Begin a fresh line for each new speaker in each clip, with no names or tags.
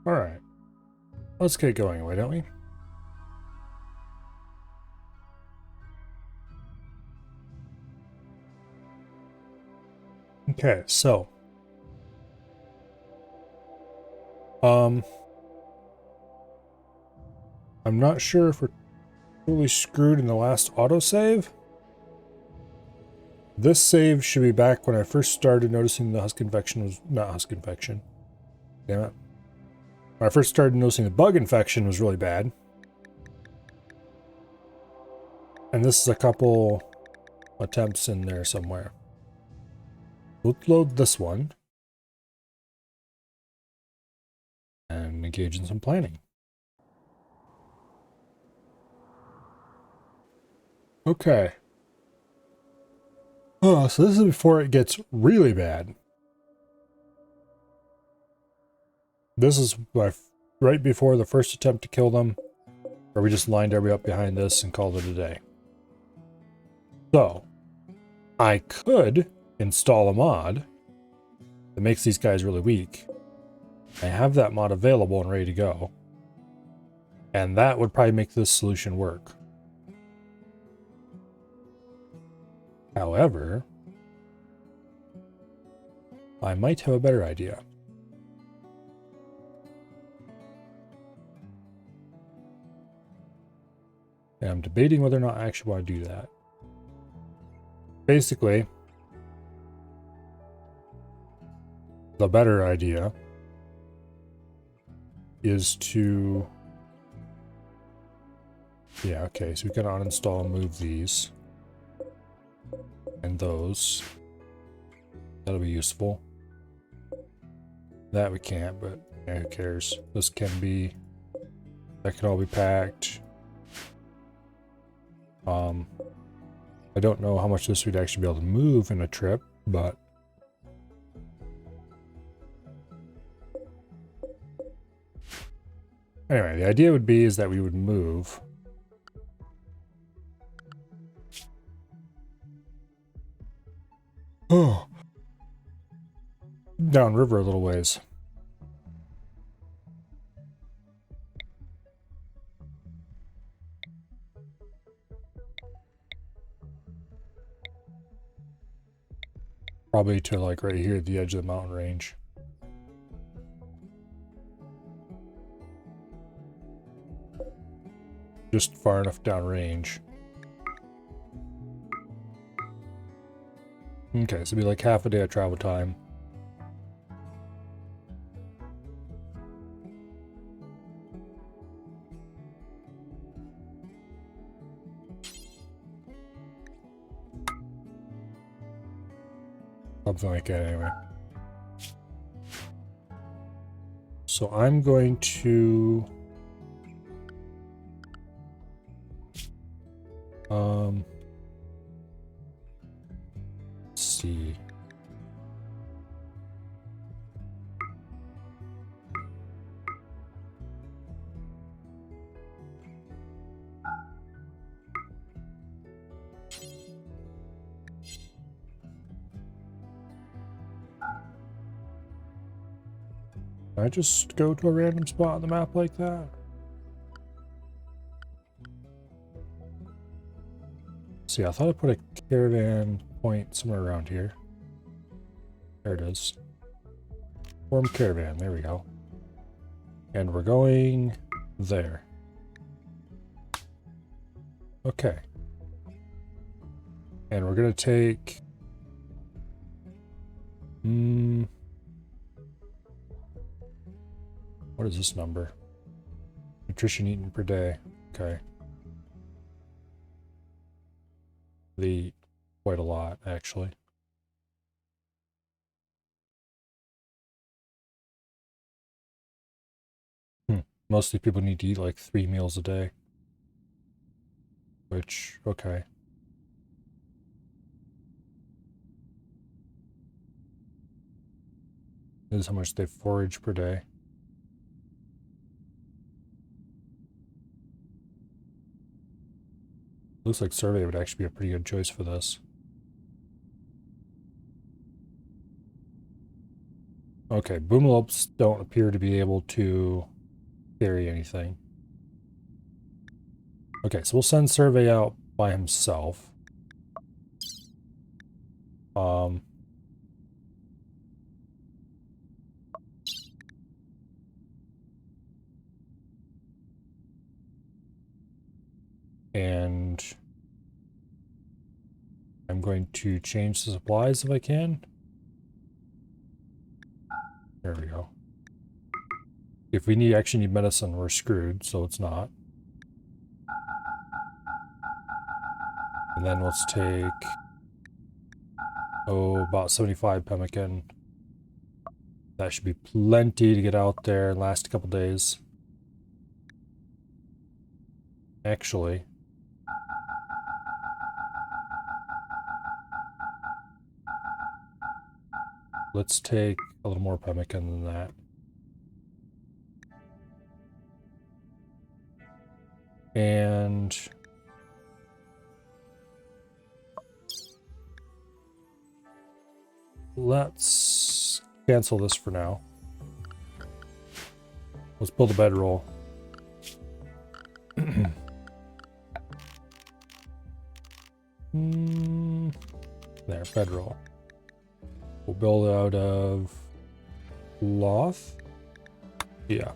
Alright. Let's get going, why don't we? Okay, so. I'm not sure if we're totally screwed in the last autosave. This save should be back when I first started noticing the husk infection was not husk infection. Damn it. When I first started noticing the bug infection was really bad. And this is a couple attempts in there somewhere. Load this one. And engage in some planning. Okay. Oh, so this is before it gets really bad. This is right before the first attempt to kill them, where we just lined everybody up behind this and called it a day. So, I could install a mod that makes these guys really weak. I have that mod available and ready to go. And that would probably make this solution work. However, I might have a better idea. And I'm debating whether or not I actually want to do that. Basically, the better idea is to... Yeah, okay, so we can uninstall and move these. And those. That'll be useful. That we can't, but yeah, who cares? This can be... That can all be packed. I don't know how much this we'd actually be able to move in a trip, but... Anyway, the idea would be is that we would move. Oh. Downriver a little ways. Probably to like right here at the edge of the mountain range. Just far enough downrange. Okay, so it'd be like half a day of travel time. Something like that anyway. So I'm going to... let's see. Can I just go to a random spot on the map like that? See, I thought I put a caravan point somewhere around here. There it is. Form caravan, there we go. And we're going there. Okay. And we're gonna take... what is this number? Nutrition eaten per day. Okay. Quite a lot, actually. Mostly people need to eat like 3 meals a day. Which, okay. This is how much they forage per day. Looks like survey would actually be a pretty good choice for this. Okay, Boomalopes don't appear to be able to carry anything. Okay, so we'll send Survey out by himself. And I'm going to change the supplies if I can. There we go. If we actually need medicine, we're screwed, so it's not. And then let's take, about 75 pemmican. That should be plenty to get out there and last a couple days. Actually, let's take a little more pemmican than that. And let's cancel this for now. Let's build a bedroll. There, bedroll. We'll build out of cloth. Yeah.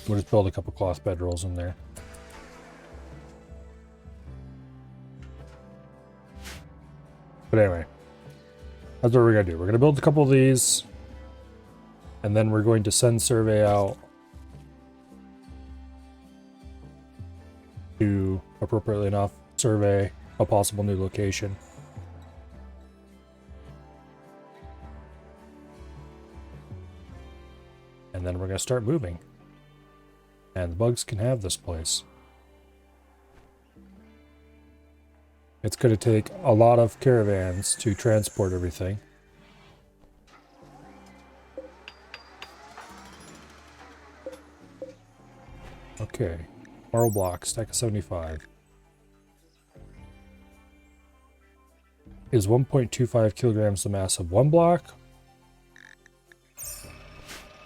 We'll just build a couple cloth bedrolls in there. But anyway, that's what we're going to do. We're going to build a couple of these, and then we're going to send Survey out to, appropriately enough, survey a possible new location. And then we're going to start moving. And the bugs can have this place. It's going to take a lot of caravans to transport everything. Okay. Marble block, stack of 75. Is 1.25 kilograms the mass of one block?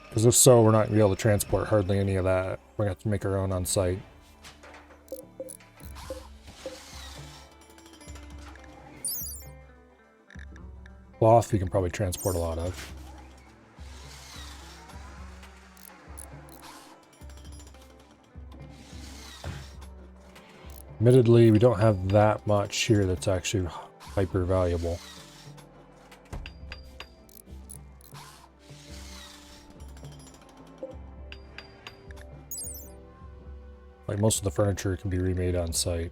Because if so, we're not going to be able to transport hardly any of that. We're going to have to make our own on site. Cloth we can probably transport a lot of. Admittedly, we don't have that much here that's actually hyper valuable. Like most of the furniture can be remade on site.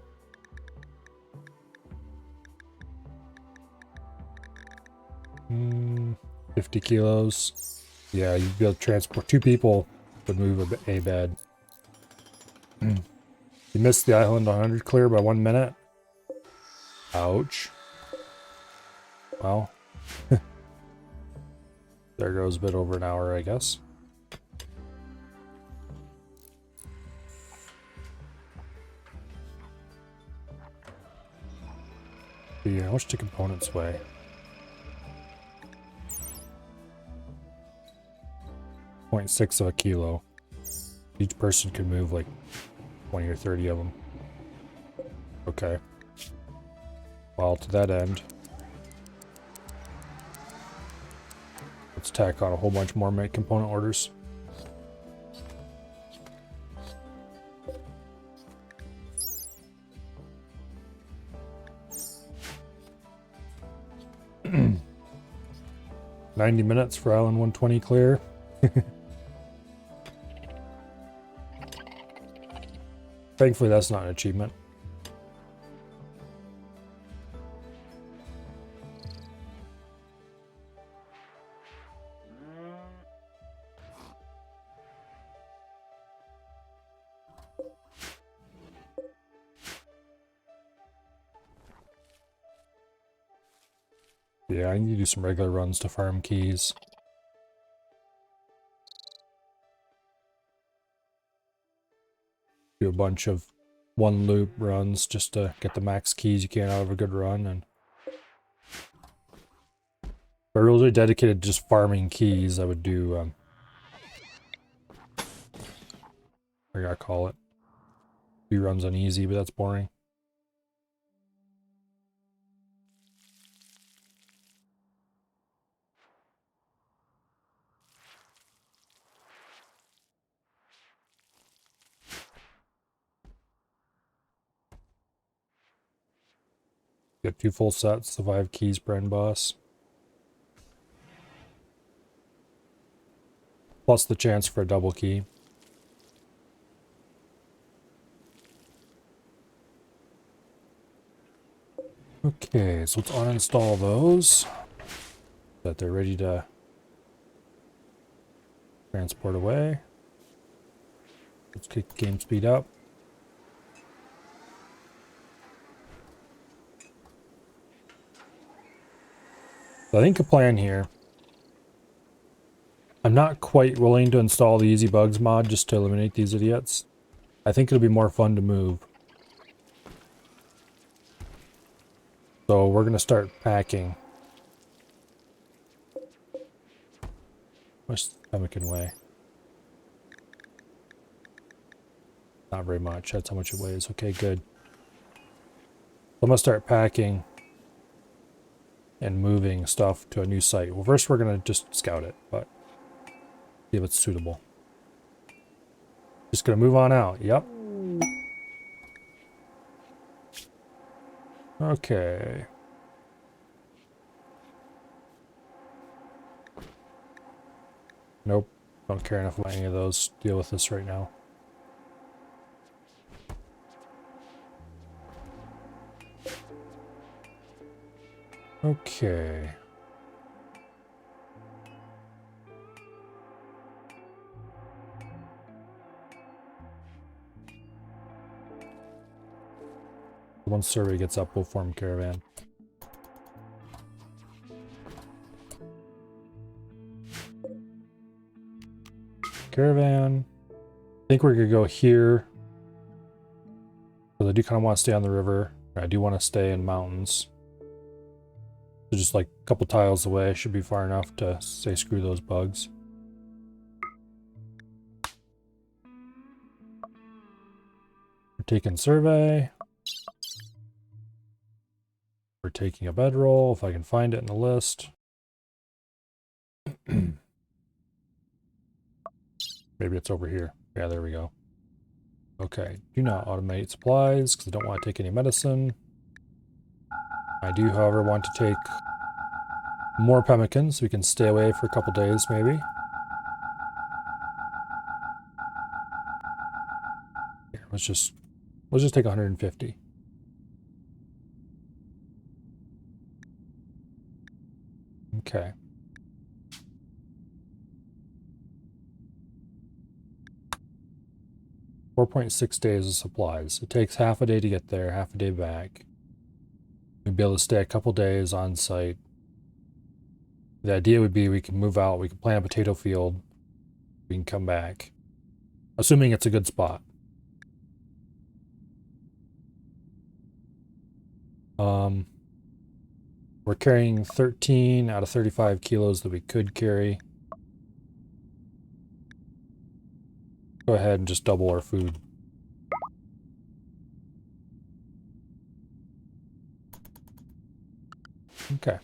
Hmm, 50 kilos. Yeah, you'd be able to transport 2 people would move a bed. You missed the island 100 clear by 1 minute. Ouch. Well, there goes a bit over an hour, I guess. Yeah, how much do components weigh? 0.6 of a kilo. Each person could move like 20 or 30 of them. Okay. Well, to that end, let's tack on a whole bunch more make component orders. $90 minutes for Island 120 clear. Thankfully, that's not an achievement. Yeah, I need to do some regular runs to farm keys. Do a bunch of one loop runs just to get the max keys you can out of a good run. And if I really dedicated to just farming keys, I would do I gotta call it 3 runs on easy, but that's boring. Get 2 full sets of 5 keys per end boss. Plus the chance for a double key. Okay, so let's uninstall those. So that they're ready to transport away. Let's kick game speed up. So I think a plan here. I'm not quite willing to install the Easy Bugs mod just to eliminate these idiots. I think it'll be more fun to move. So we're going to start packing. What's the Pemmican weigh? Not very much. That's how much it weighs. Okay, good. I'm going to start packing and moving stuff to a new site. Well, first we're going to just scout it, but see if it's suitable. Just going to move on out. Yep. Okay. Nope. Don't care enough about any of those. Deal with this right now. Okay. Once survey gets up, we'll form caravan. Caravan. I think we're gonna go here. Because I do kind of want to stay on the river. I do want to stay in mountains. So just like a couple tiles away should be far enough to say screw those bugs. We're taking survey. We're taking a bedroll if I can find it in the list. Maybe it's over here. Yeah, there we go. Okay, do not automate supplies because I don't want to take any medicine. I do, however, want to take more pemmicans so we can stay away for a couple days, maybe. Here, let's just take 150. Okay. .6 days of supplies. It takes half a day to get there, half a day back. We'd be able to stay a couple days on site. The idea would be we can move out, we can plant a potato field, we can come back. Assuming it's a good spot. We're carrying 13 out of 35 kilos that we could carry. Go ahead and just double our food. Okay.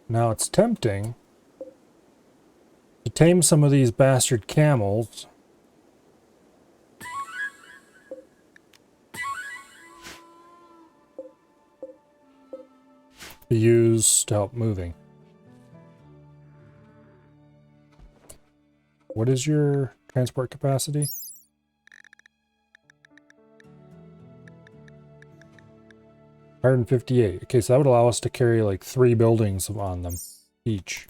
Now it's tempting to tame some of these bastard camels. To use to help moving. What is your transport capacity? 158. Okay, so that would allow us to carry like 3 buildings on them each.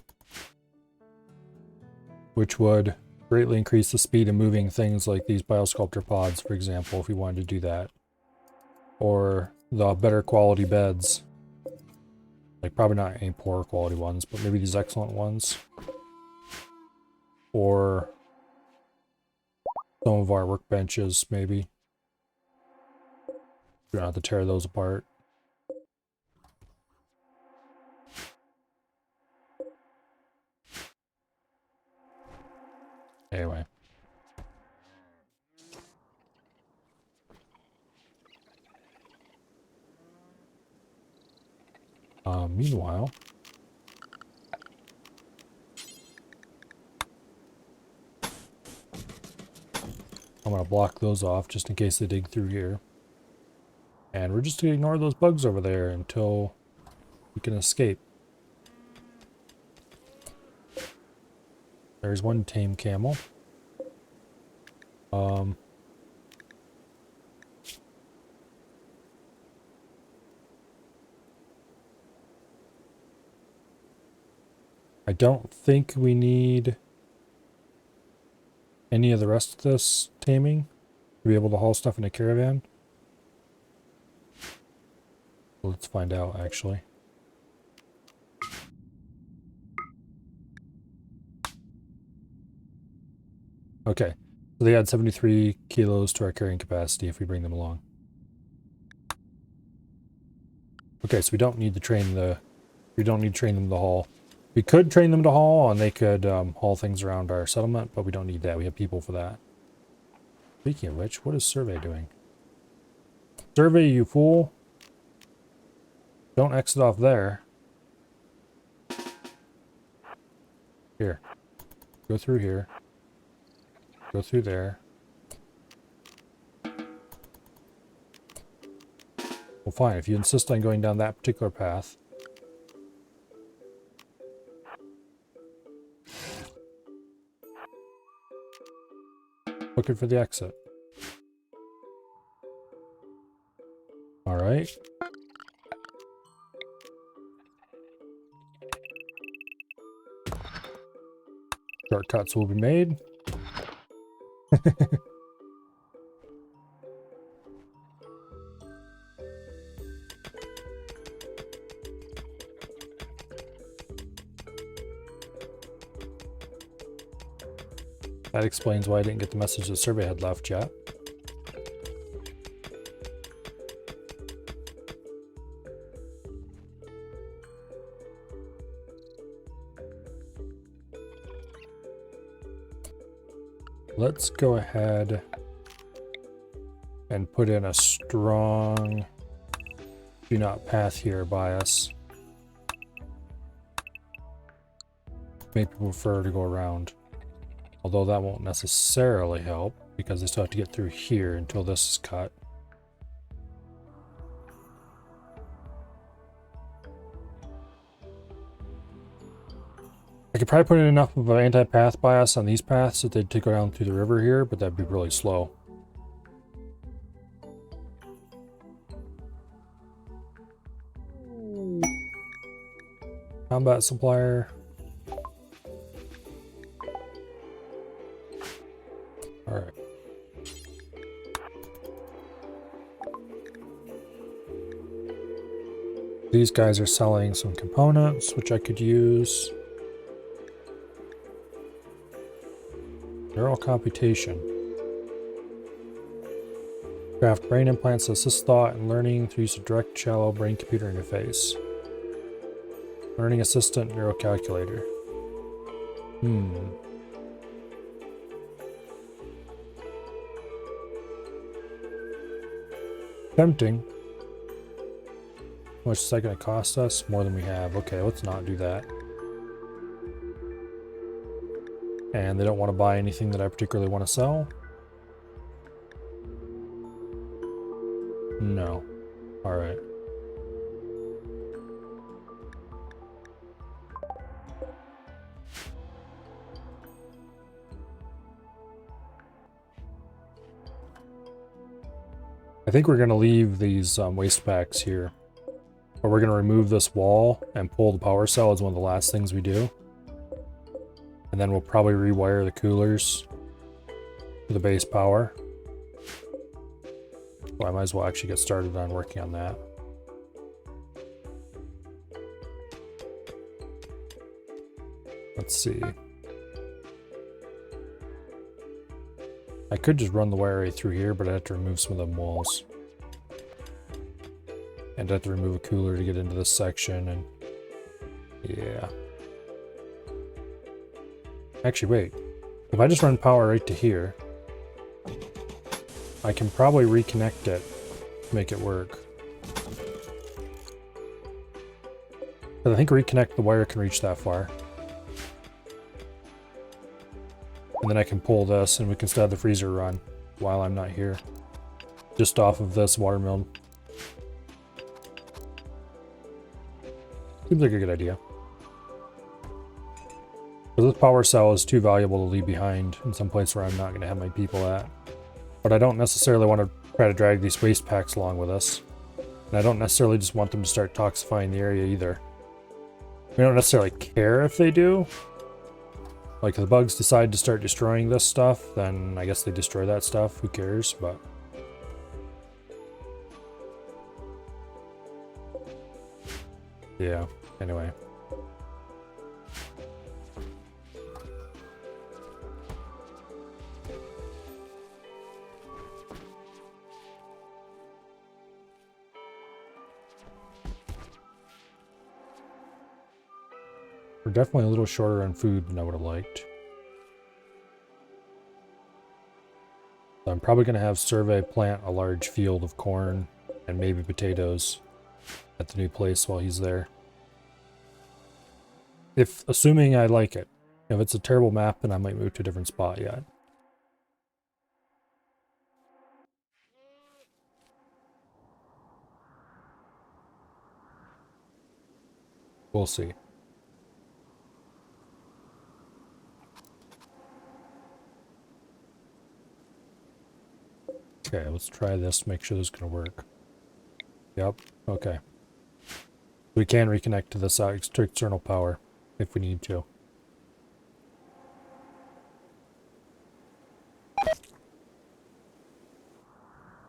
Which would greatly increase the speed of moving things like these biosculptor pods, for example, if we wanted to do that. or the better quality beds. Like, probably not any poor quality ones, but maybe these excellent ones. Or some of our workbenches, maybe. We don't have to tear those apart. Anyway. Meanwhile, I'm going to block those off just in case they dig through here. And we're just going to ignore those bugs over there until we can escape. There's one tame camel. I don't think we need any of the rest of this taming to be able to haul stuff in a caravan. Let's find out, actually. Okay, so they add 73 kilos to our carrying capacity if we bring them along. Okay, so we don't need to train them to haul. We could train them to haul, and they could haul things around our settlement, but we don't need that. We have people for that. Speaking of which, what is Survey doing? Survey, you fool! Don't exit off there. Here. Go through here. Go through there. Well, fine. If you insist on going down that particular path. Looking for the exit. Alright. Shortcuts will be made. That explains why I didn't get the message the survey had left yet. Let's go ahead and put in a strong do not path here bias. Make people prefer to go around. Although that won't necessarily help because they still have to get through here until this is cut. I could probably put in enough of an anti-path bias on these paths that they'd go down through the river here, but that'd be really slow. Combat supplier. Alright. These guys are selling some components, which I could use. Neural computation. Craft brain implants to assist thought and learning through use of direct shallow brain-computer interface. Learning assistant neural calculator. Tempting. How much is that going to cost us? More than we have. Okay, let's not do that. And they don't want to buy anything that I particularly want to sell? No. Alright. I think we're going to leave these waste packs here. Or we're going to remove this wall and pull the power cell as one of the last things we do. And then we'll probably rewire the coolers to the base power. Well, I might as well actually get started on working on that. Let's see. I could just run the wire right through here, but I'd have to remove some of the walls. And I'd have to remove a cooler to get into this section, and yeah. Actually, wait. If I just run power right to here, I can probably reconnect it to make it work. But I think reconnect the wire can reach that far. And then I can pull this and we can still have the freezer run while I'm not here. Just off of this watermill. Seems like a good idea. But this power cell is too valuable to leave behind in some place where I'm not going to have my people at. But I don't necessarily want to try to drag these waste packs along with us. And I don't necessarily just want them to start toxifying the area either. We don't necessarily care if they do. Like, if the bugs decide to start destroying this stuff, then I guess they destroy that stuff. Who cares? But yeah, anyway. We're definitely a little shorter on food than I would have liked. So I'm probably going to have Survey plant a large field of corn and maybe potatoes at the new place while he's there. Assuming I like it. If it's a terrible map, then I might move to a different spot yet. We'll see. Okay, let's try this, make sure this is going to work. Yep, okay. We can reconnect to this external power if we need to.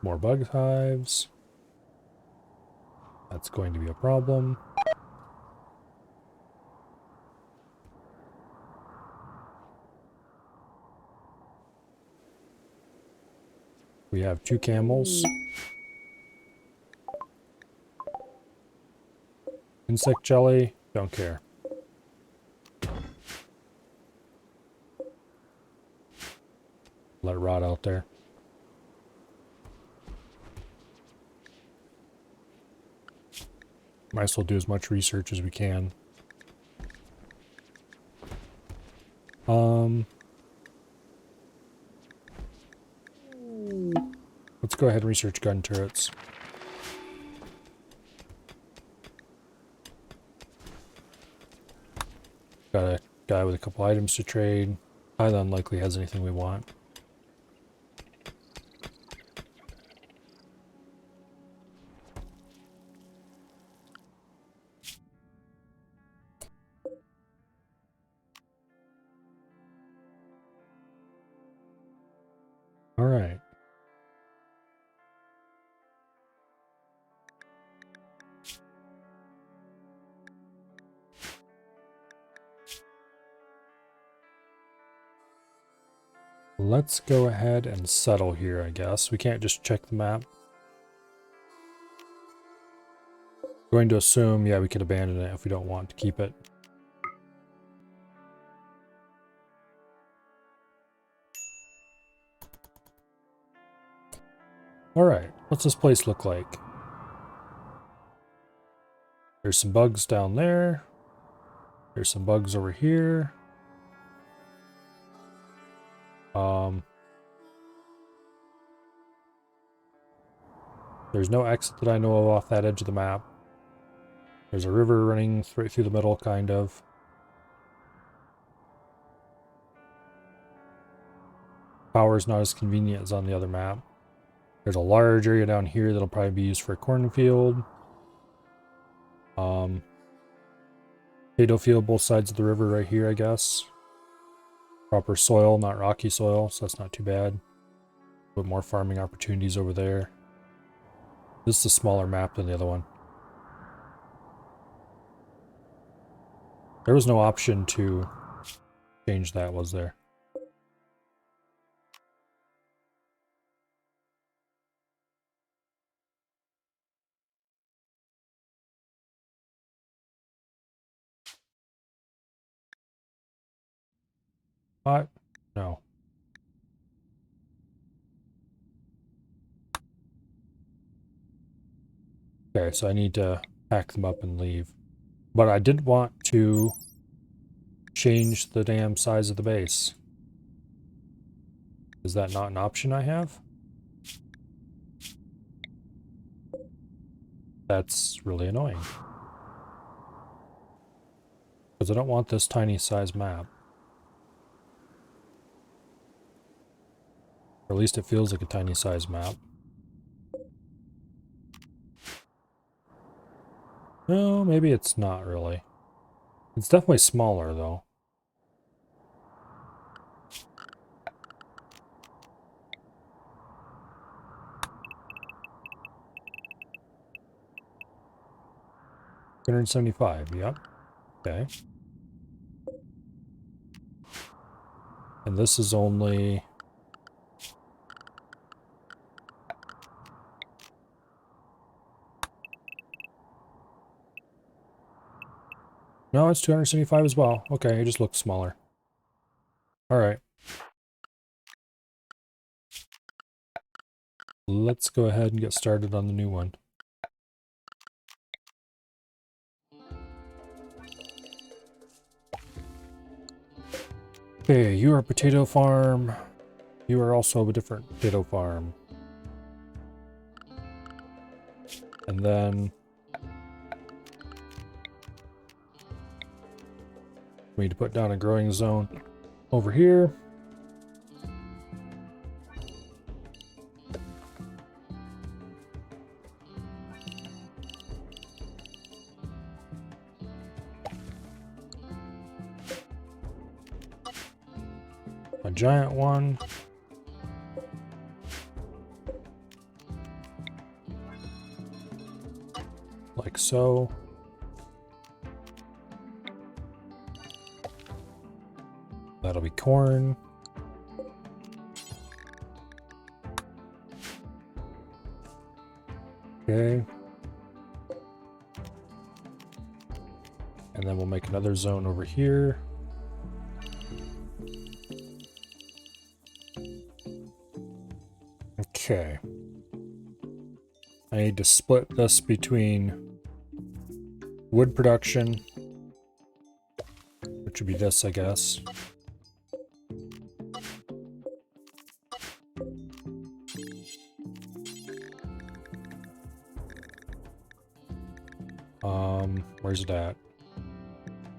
More bug hives. That's going to be a problem. We have 2 camels. Insect jelly, don't care. Let it rot out there. Might as well do as much research as we can. Let's go ahead and research gun turrets. Got a guy with a couple items to trade. Highly unlikely has anything we want. All right. Let's go ahead and settle here, I guess. We can't just check the map. Going to assume, yeah, we could abandon it if we don't want to keep it. Alright, what's this place look like? There's some bugs down there. There's some bugs over here. There's no exit that I know of off that edge of the map. There's a river running right through the middle, kind of. Power's not as convenient as on the other map. There's a large area down here that'll probably be used for a cornfield. Potato field both sides of the river right here, I guess. Proper soil, not rocky soil, so that's not too bad. But more farming opportunities over there. This is a smaller map than the other one. There was no option to change that, was there? What? No. Okay, so I need to pack them up and leave. But I did want to change the damn size of the base. Is that not an option I have? That's really annoying. Because I don't want this tiny size map. Or at least it feels like a tiny size map. No, maybe it's not really. It's definitely smaller though. $275, yep. Okay. And this is only... No, it's 275 as well. Okay, it just looks smaller. Alright. Let's go ahead and get started on the new one. Okay, you are a potato farm. You are also a different potato farm. And then... we need to put down a growing zone over here. A giant one. Like so. That'll be corn. Okay. And then we'll make another zone over here. Okay. I need to split this between wood production, which would be this, I guess. Where's it at?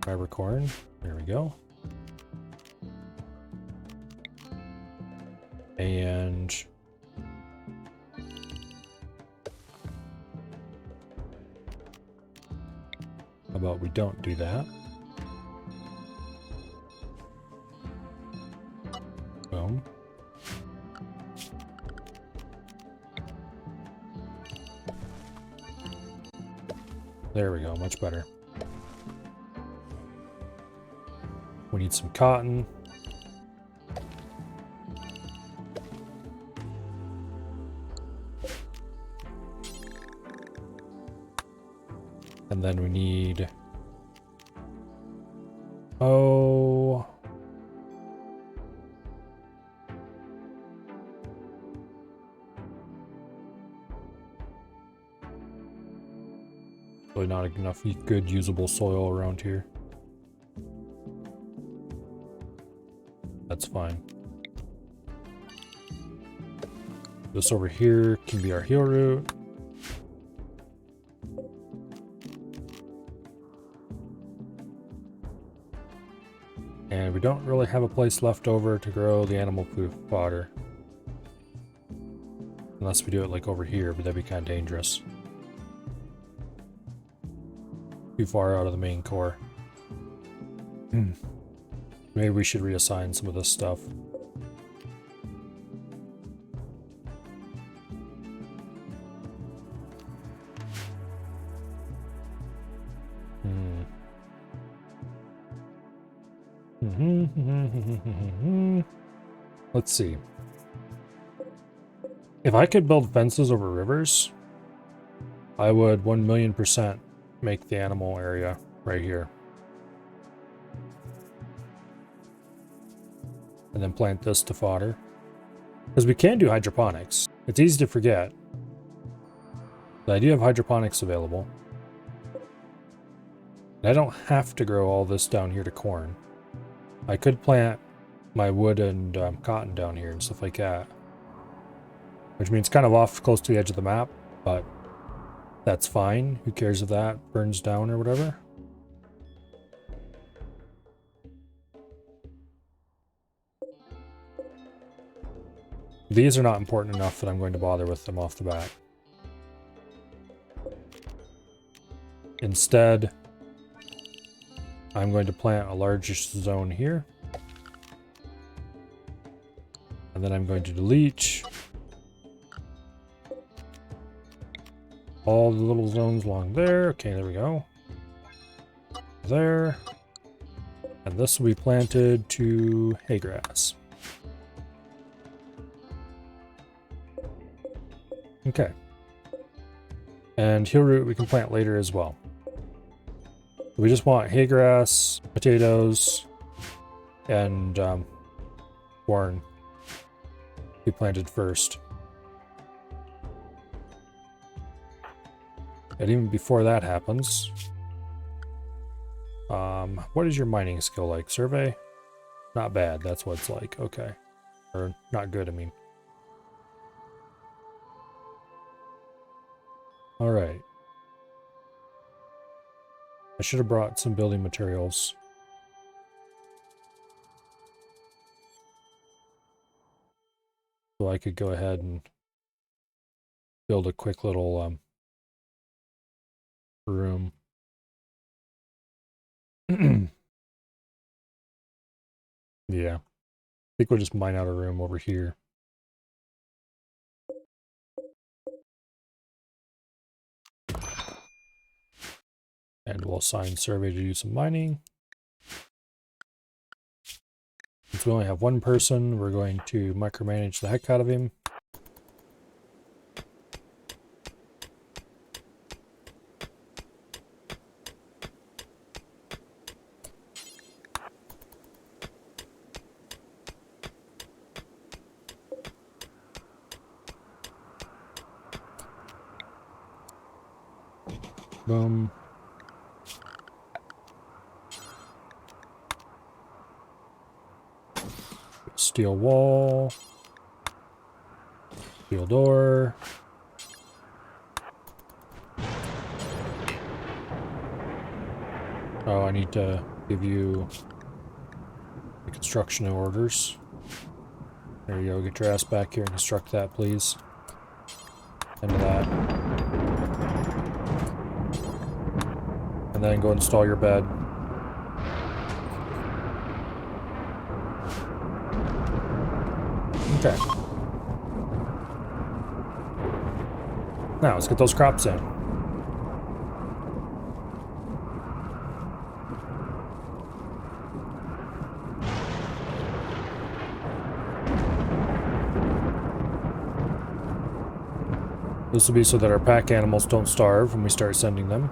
Fiber corn. There we go. And how about we don't do that? Boom. There we go, much better. We need some cotton. And then we need... oh... really not enough good usable soil around here. That's fine. This over here can be our heel root. And we don't really have a place left over to grow the animal food fodder. Unless we do it like over here, but that'd be kind of dangerous. Too far out of the main core. Maybe we should reassign some of this stuff. Let's see. If I could build fences over rivers, I would 1,000,000% make the animal area right here. And then plant this to fodder. Because we can do hydroponics. It's easy to forget. But I do have hydroponics available. And I don't have to grow all this down here to corn. I could plant my wood and cotton down here and stuff like that. Which means kind of off close to the edge of the map, but that's fine. Who cares if that burns down or whatever? These are not important enough that I'm going to bother with them off the bat. Instead, I'm going to plant a largish zone here. And then I'm going to delete all the little zones along there. Okay, there we go. There. And this will be planted to hay grass. Okay. And heel root we can plant later as well. We just want hay grass, potatoes, and corn be planted first. And even before that happens, what is your mining skill like? Survey? Not bad, that's what it's like. Okay. Or not good, I mean. Alright. I should have brought some building materials. So I could go ahead and build a quick little room. Yeah. I think we'll just mine out a room over here. And we'll assign survey to do some mining. Since we only have one person, we're going to micromanage the heck out of him. Boom. Steel wall. Steel door. Oh, I need to give you the construction orders. There you go, get your ass back here and construct that, please. Into that. And then go install your bed. Okay. Now, let's get those crops in. This will be so that our pack animals don't starve when we start sending them.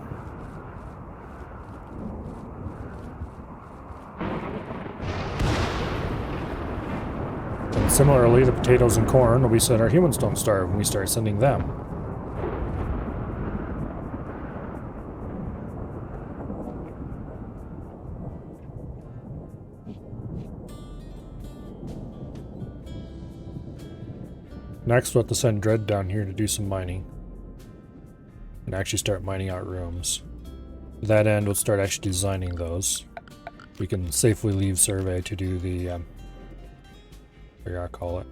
And similarly, the potatoes and corn will be so that our humans don't starve when we start sending them. Next, we'll have to send Dread down here to do some mining. And actually start mining out rooms. To that end, we'll start actually designing those. We can safely leave survey to do the, what do I call it?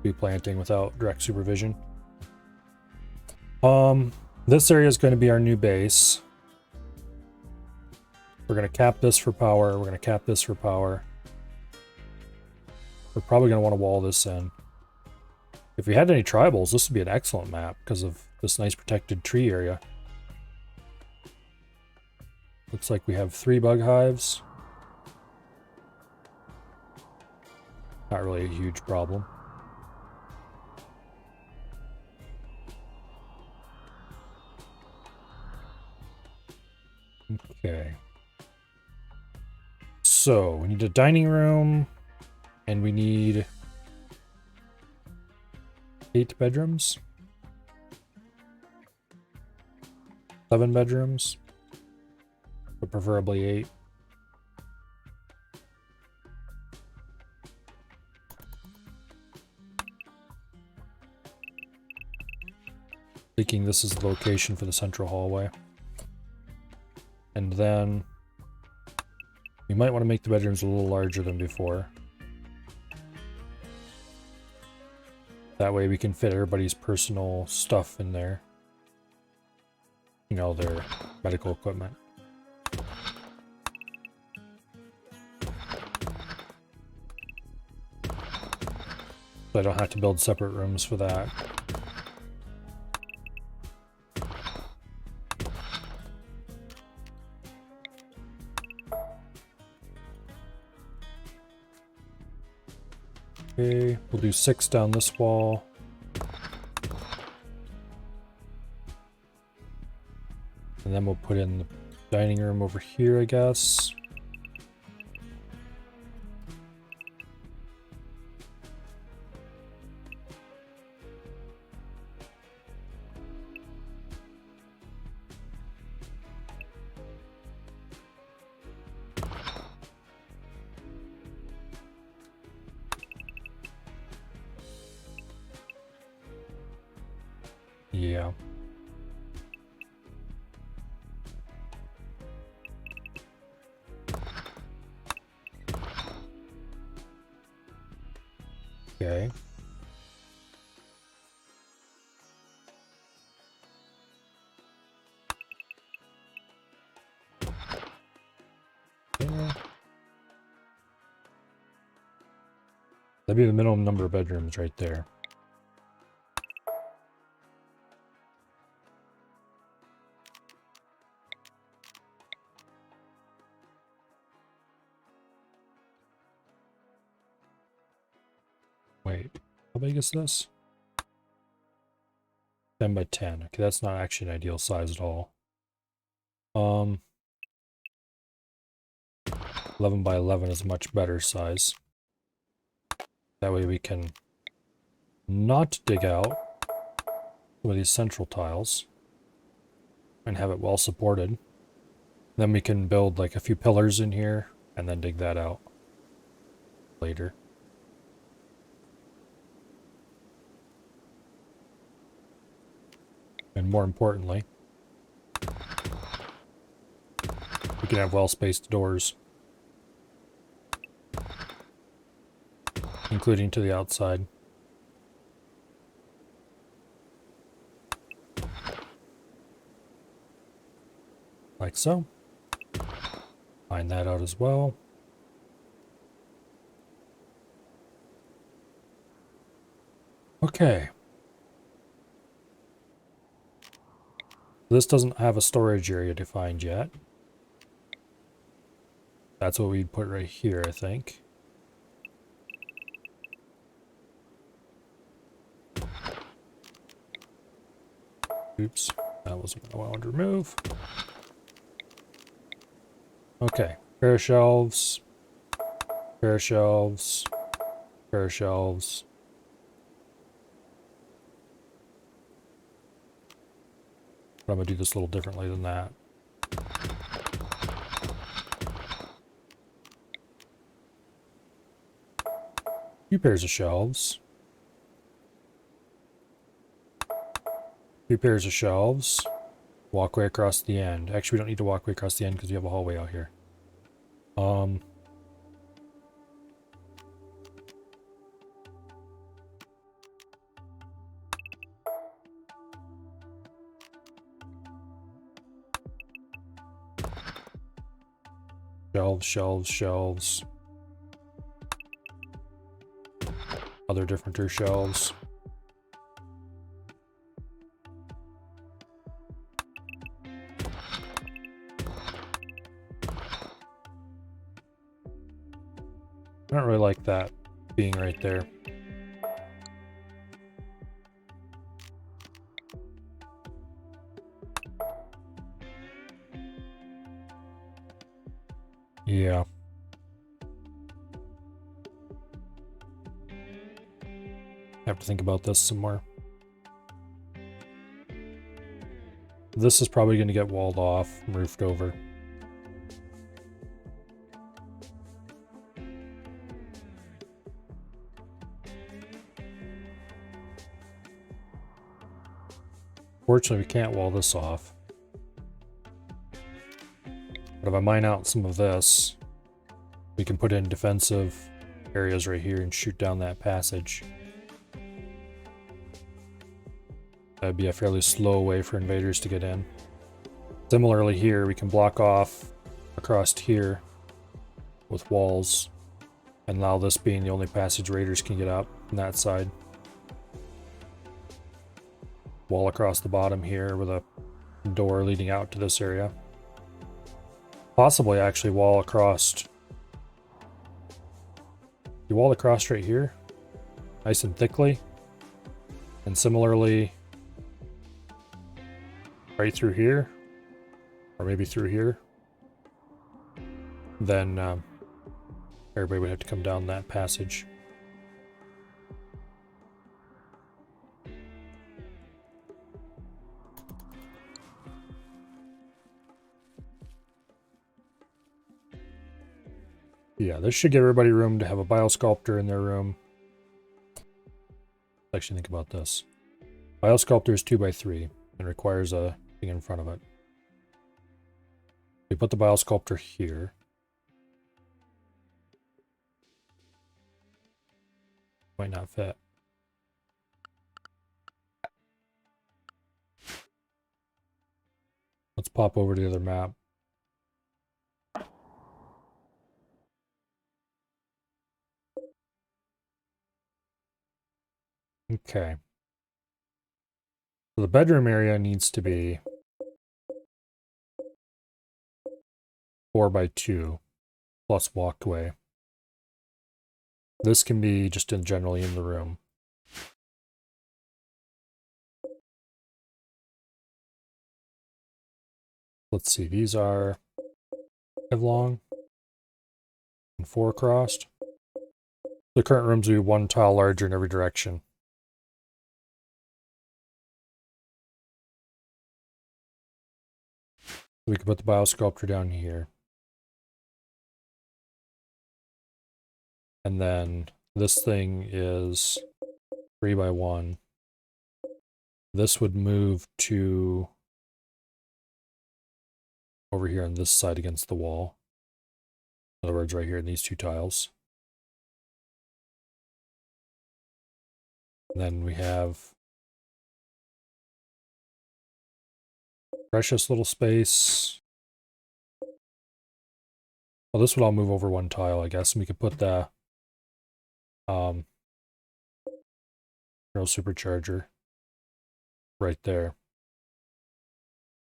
Be planting without direct supervision. This area is going to be our new base. We're going to cap this for power. We're going to cap this for power. We're probably going to want to wall this in. If we had any tribals, this would be an excellent map because of this nice protected tree area. Looks like we have 3 bug hives. Not really a huge problem. Okay. So, we need a dining room, and we need 8 bedrooms. 7 bedrooms. But preferably 8. Thinking this is the location for the central hallway. And then we might want to make the bedrooms a little larger than before. That way we can fit everybody's personal stuff in there. You know, their medical equipment. So I don't have to build separate rooms for that. Okay, we'll do 6 down this wall. And then we'll put in the dining room over here, I guess. Yeah. Okay. Yeah. That'd be the minimum number of bedrooms right there. Wait, how big is this? 10 by 10. Okay, that's not actually an ideal size at all. 11 by 11 is a much better size. That way we can not dig out some of these central tiles and have it well supported. Then we can build like a few pillars in here and then dig that out later. And more importantly, we can have well-spaced doors, including to the outside. Like so. Find that out as well. Okay. This doesn't have a storage area defined yet. That's what we'd put right here, I think. Oops, that wasn't what I wanted to remove. Okay, pair of shelves, pair of shelves, pair of shelves. But I'm gonna do this a little differently than that. Two pairs of shelves. 2 pairs of shelves. Walkway across the end. Actually, we don't need to walkway across the end because we have a hallway out here. Shelves, shelves, shelves. Other differenter shelves. I don't really like that being right there. Yeah. Have to think about this some more. This is probably going to get walled off, roofed over. Fortunately, we can't wall this off. But if I mine out some of this, we can put in defensive areas right here and shoot down that passage. That'd be a fairly slow way for invaders to get in. Similarly here, we can block off across here with walls and allow this being the only passage raiders can get up on that side. Wall across the bottom here with a door leading out to this area. Possibly actually wall across. You wall across right here, nice and thickly. And similarly, right through here, or maybe through here. Then everybody would have to come down that passage. Yeah, this should give everybody room to have a biosculptor in their room. Let's actually think about this. Biosculptor is 2x3 and requires a thing in front of it. We put the biosculptor here. Might not fit. Let's pop over to the other map. Okay. So the bedroom area needs to be 4x2 plus walkway. This can be just generally in the room. Let's see, these are 5 long and 4 crossed. The current rooms will be 1 tile larger in every direction. We can put the biosculptor down here. And then this thing is 3x1. This would move to over here on this side against the wall. In other words, right here in these 2 tiles. And then we have precious little space. Well, this would all move over 1 tile, I guess, and we could put the neural supercharger right there.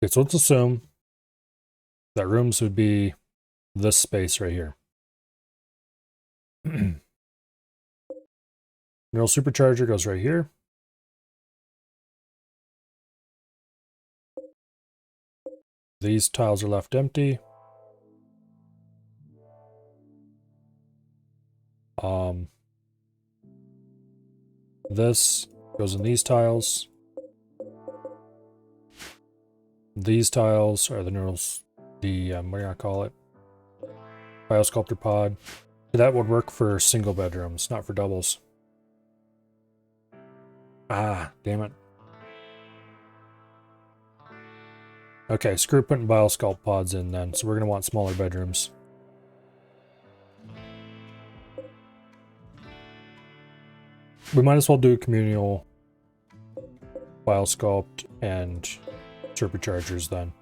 Okay, so let's assume that rooms would be this space right here. Neural supercharger goes right here. These tiles are left empty. This goes in these tiles. These tiles are the neurals, what do you call it? Biosculptor pod. That would work for single bedrooms, not for doubles. Ah, damn it. Okay, screw putting biosculpt pods in then, so we're going to want smaller bedrooms. We might as well do communal biosculpt and superchargers then.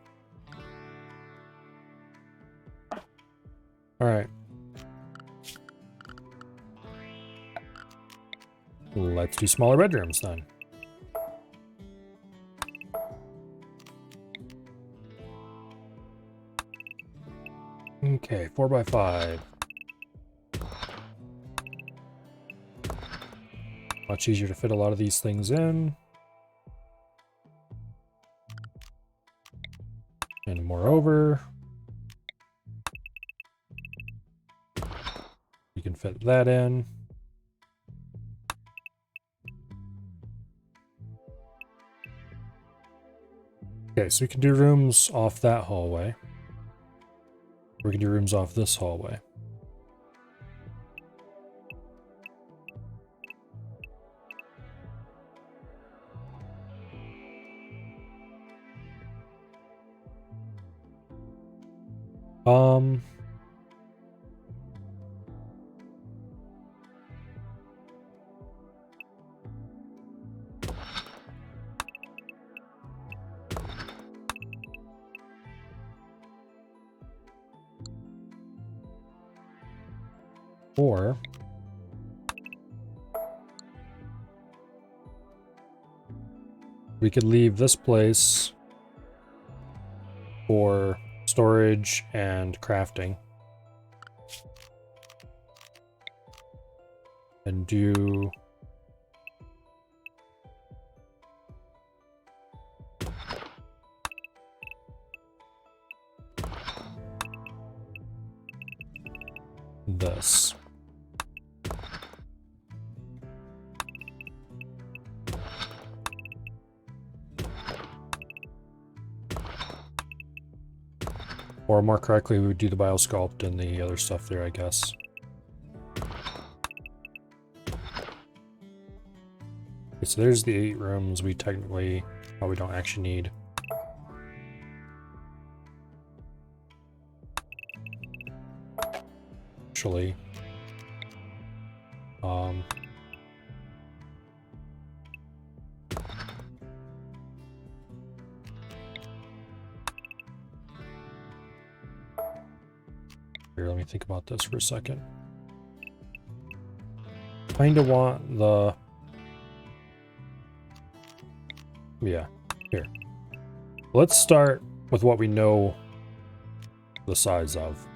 Alright. Let's do smaller bedrooms then. Okay, 4x5. Much easier to fit a lot of these things in. And moreover, you can fit that in. Okay, so we can do rooms off that hallway. We can do rooms off this hallway. Or we could leave this place for storage and crafting. And do this. Or more correctly, we would do the biosculpt and the other stuff there, I guess. Okay, so there's the 8 rooms we technically probably don't actually need. Actually, here, let me think about this for a second. Kind of want the... Yeah, here. Let's start with what we know the size of.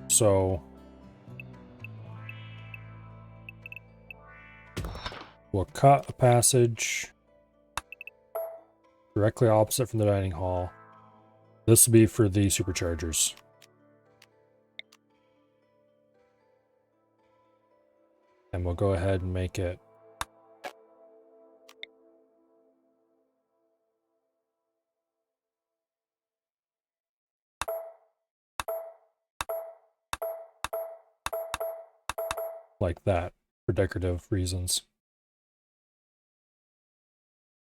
So we'll cut a passage directly opposite from the dining hall. This will be for the superchargers. And we'll go ahead and make it like that for decorative reasons.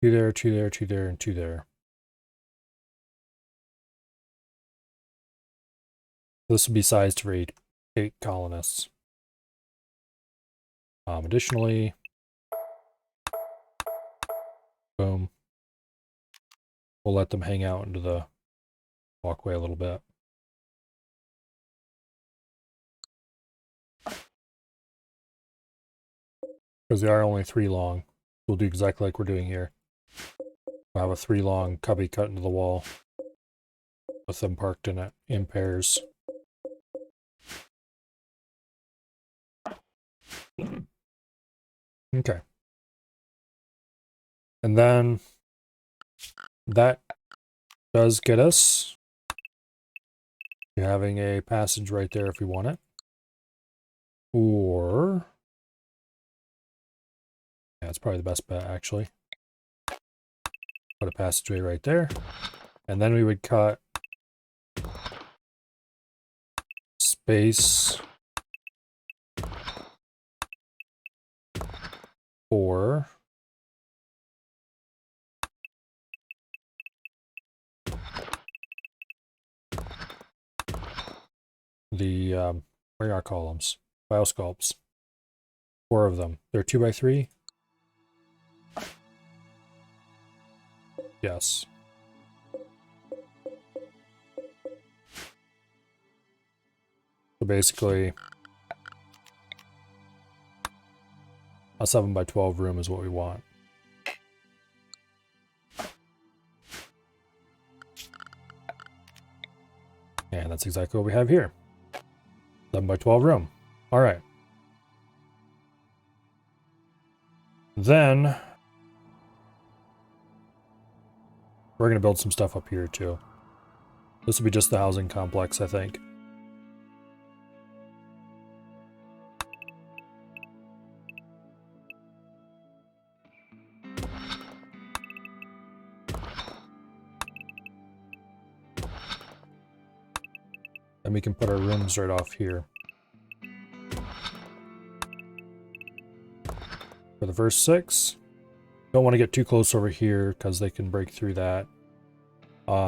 2 there, 2 there, 2 there, and 2 there. This will be sized for 8 colonists. Additionally, boom. We'll let them hang out into the walkway a little bit. Because they are only 3 long. We'll do exactly like we're doing here. We'll have a 3 long cubby cut into the wall with them parked in it in pairs. Okay. And then that does get us to having a passage right there if we want it. Or... yeah, it's probably the best bet, actually. Put a passageway right there. And then we would cut space for the where are columns? Biosculpts. 4 of them. They're 2 by 3. Yes. So basically, a 7 by 12 room is what we want. And that's exactly what we have here. 7 by 12 room. All right. Then we're going to build some stuff up here too. This will be just the housing complex, I think. And we can put our rooms right off here. For the first 6. Don't want to get too close over here because they can break through that.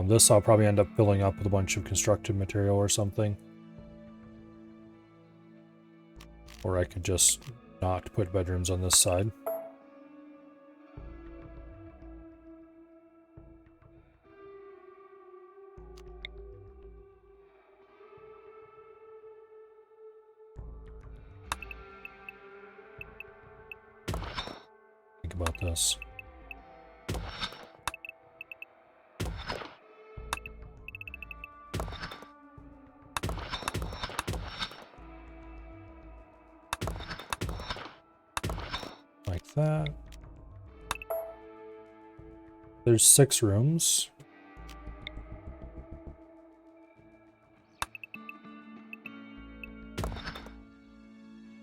This I'll probably end up filling up with a bunch of constructed material or something. Or I could just not put bedrooms on this side. Think about this. Like that. There's 6 rooms.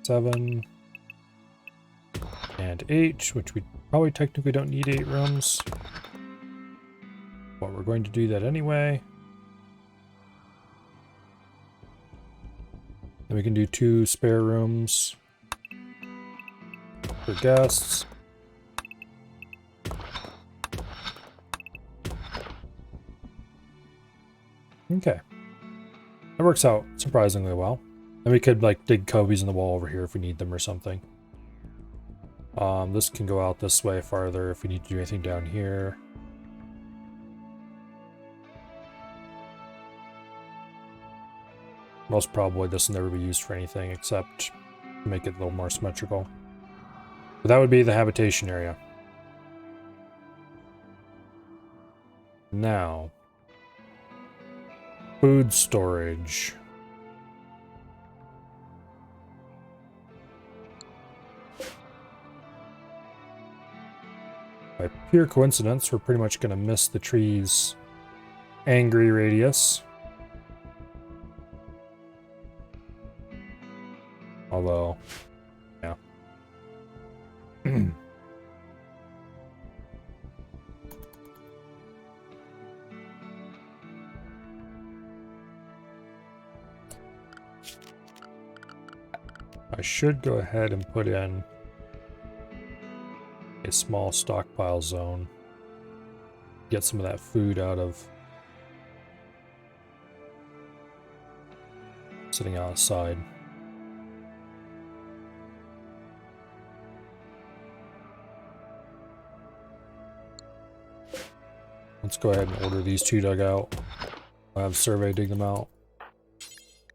Seven and 8, which we probably technically don't need 8 rooms. But we're going to do that anyway. Then we can do 2 spare rooms for guests. Okay. That works out surprisingly well. And we could like dig cobies in the wall over here if we need them or something. This can go out this way farther if we need to do anything down here. Most probably this will never be used for anything except to make it a little more symmetrical. But that would be the habitation area. Now, food storage. By pure coincidence, we're pretty much going to miss the tree's angry radius. Although, yeah. I should go ahead and put in a small stockpile zone. Get some of that food out of sitting outside. Let's go ahead and order these 2 dug out. I'll have Survey dig them out.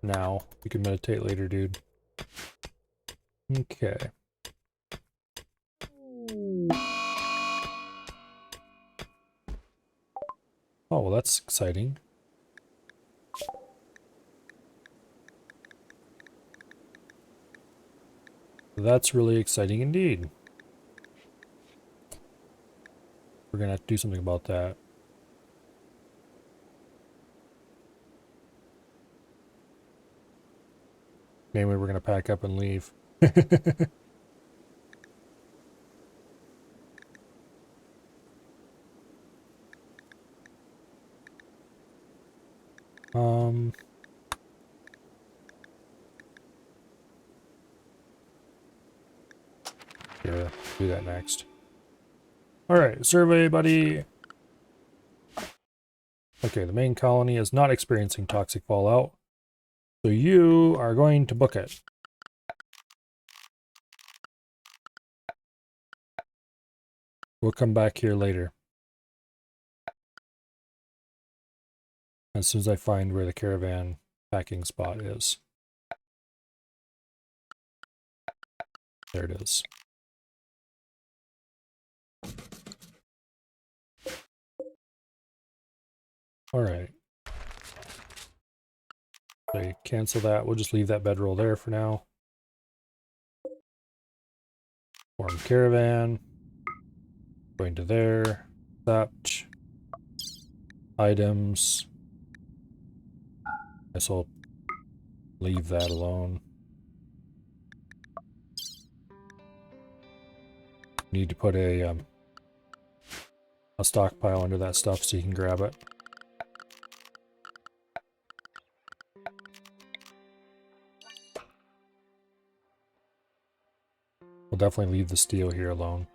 Now. You can meditate later, dude. Okay. Oh, well, that's exciting. That's really exciting indeed. We're gonna have to do something about that. Namely, we're gonna pack up and leave. Yeah, do that next. Alright, survey, buddy. Okay, the main colony is not experiencing toxic fallout. So you are going to book it. We'll come back here later. As soon as I find where the caravan packing spot is. There it is. Alright. Okay, cancel that. We'll just leave that bedroll there for now. Form caravan. Going to there. Accept. Items. Guess I'll leave that alone. Need to put a stockpile under that stuff so you can grab it. We'll definitely leave the steel here alone.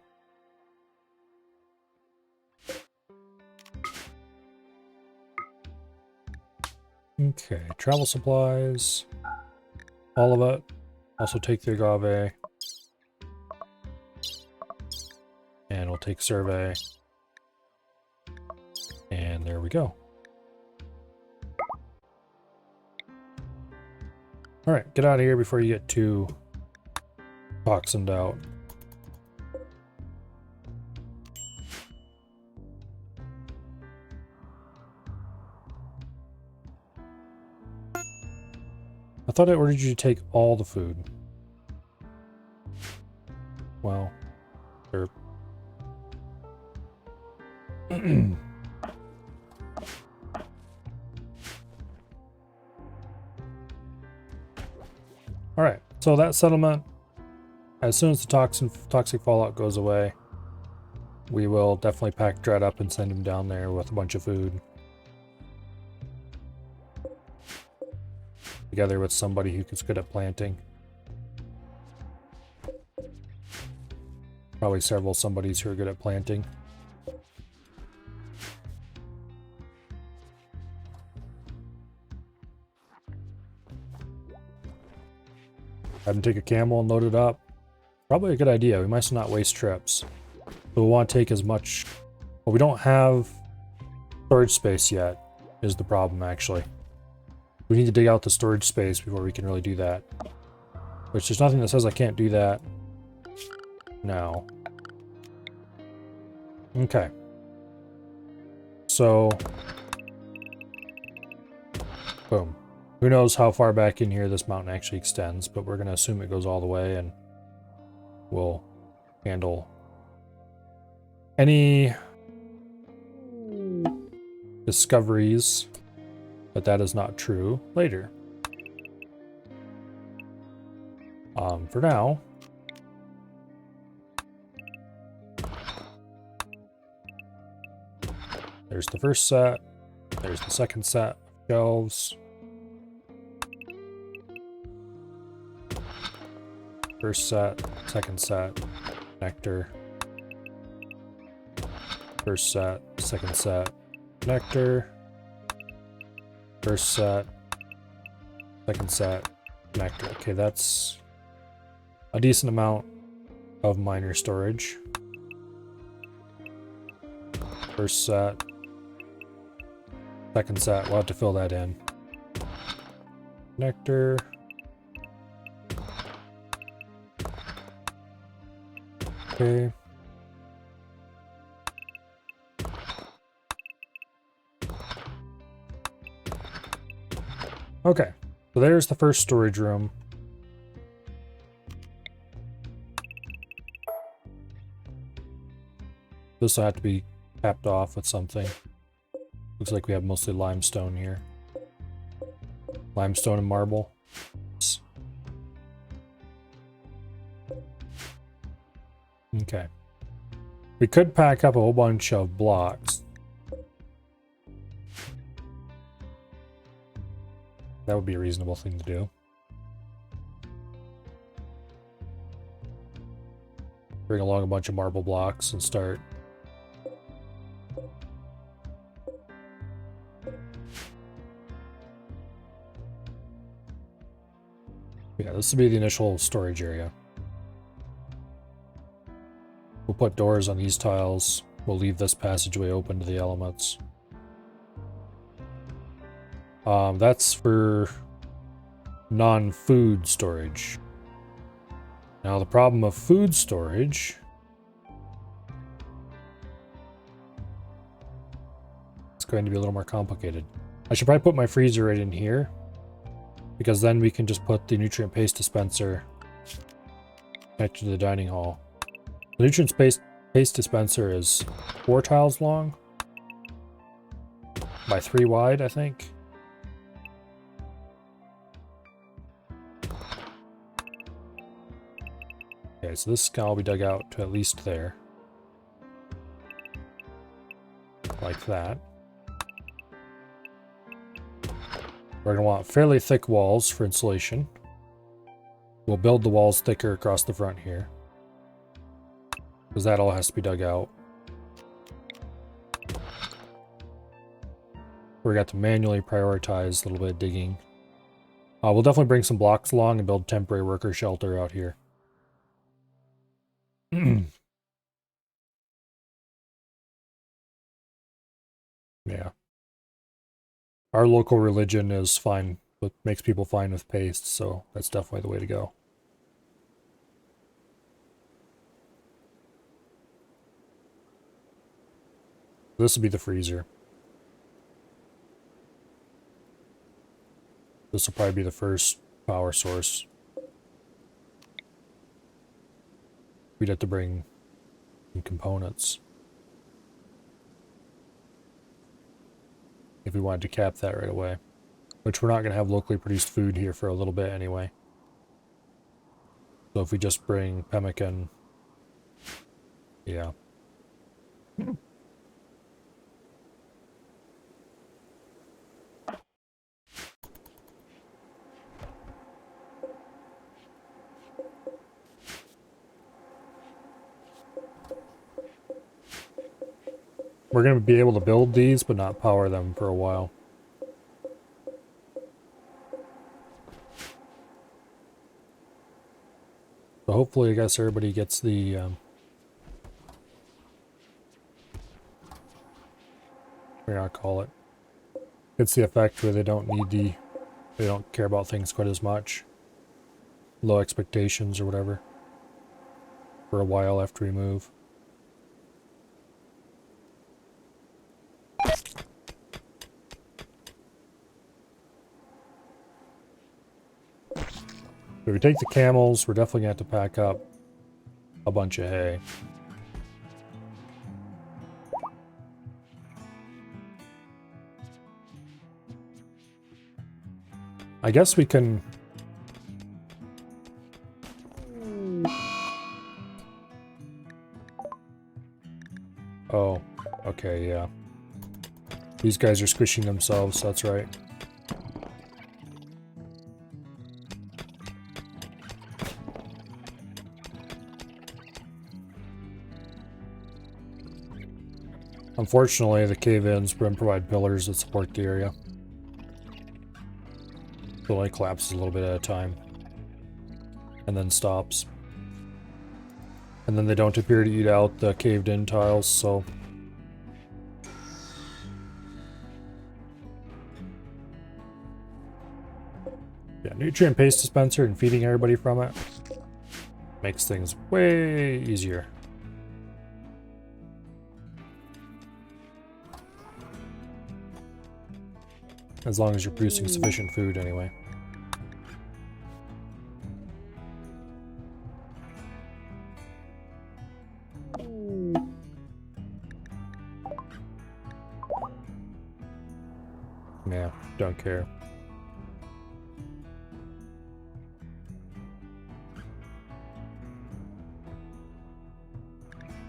Okay, travel supplies. All of it. Also take the agave. And we'll take survey. And there we go. Alright, get out of here before you get too toxined out. I thought I ordered you to take all the food. Well, sure. Alright, so that settlement, as soon as the toxic fallout goes away, we will definitely pack Dread up and send him down there with a bunch of food. Together with somebody who's good at planting. Probably several somebodies who are good at planting. Have him take a camel and load it up. Probably a good idea. We might not waste trips. So we want to take as much... Well, we don't have storage space yet, is the problem actually. We need to dig out the storage space before we can really do that. Which there's nothing that says I can't do that now. Okay. So... boom. Who knows how far back in here this mountain actually extends, but we're going to assume it goes all the way and we'll handle any discoveries, but that is not true later. For now, there's the first set, there's the second set of shelves. First set, second set, connector. First set, second set, connector. First set, second set, connector. Okay, that's a decent amount of miner storage. First set, second set, we'll have to fill that in. Connector. Okay. Okay, so there's the first storage room. This will have to be capped off with something. Looks like we have mostly limestone here. Limestone and marble. Okay. We could pack up a whole bunch of blocks. That would be a reasonable thing to do. Bring along a bunch of marble blocks and start. Yeah, this will be the initial storage area. We'll put doors on these tiles. We'll leave this passageway open to the elements. That's for non-food storage. Now the problem of food storage is going to be a little more complicated. I should probably put my freezer right in here, because then we can just put the nutrient paste dispenser connected to the dining hall. The nutrient paste dispenser is 4 tiles long by 3 wide, I think. Okay, so this can all be dug out to at least there. Like that. We're going to want fairly thick walls for insulation. We'll build the walls thicker across the front here, because that all has to be dug out. We got to manually prioritize a little bit of digging. We'll definitely bring some blocks along and build temporary worker shelter out here. Yeah. Our local religion is fine, but makes people fine with paste, so that's definitely the way to go. This will be the freezer. This will probably be the first power source. We'd have to bring some components if we wanted to cap that right away. Which we're not going to have locally produced food here for a little bit anyway. So if we just bring pemmican... Yeah. We're going to be able to build these, but not power them for a while. So hopefully, I guess everybody gets the... what do I call it? It's the effect where they don't need the... They don't care about things quite as much. Low expectations or whatever. For a while after we move. If we take the camels, we're definitely going to have to pack up a bunch of hay. I guess we can... Oh, okay, yeah. These guys are squishing themselves, that's right. Unfortunately, the cave-ins provide pillars that support the area. It only collapses a little bit at a time. And then stops. And then they don't appear to eat out the caved-in tiles, so... Yeah, nutrient paste dispenser and feeding everybody from it makes things way easier. As long as you're producing sufficient food anyway. Yeah, don't care.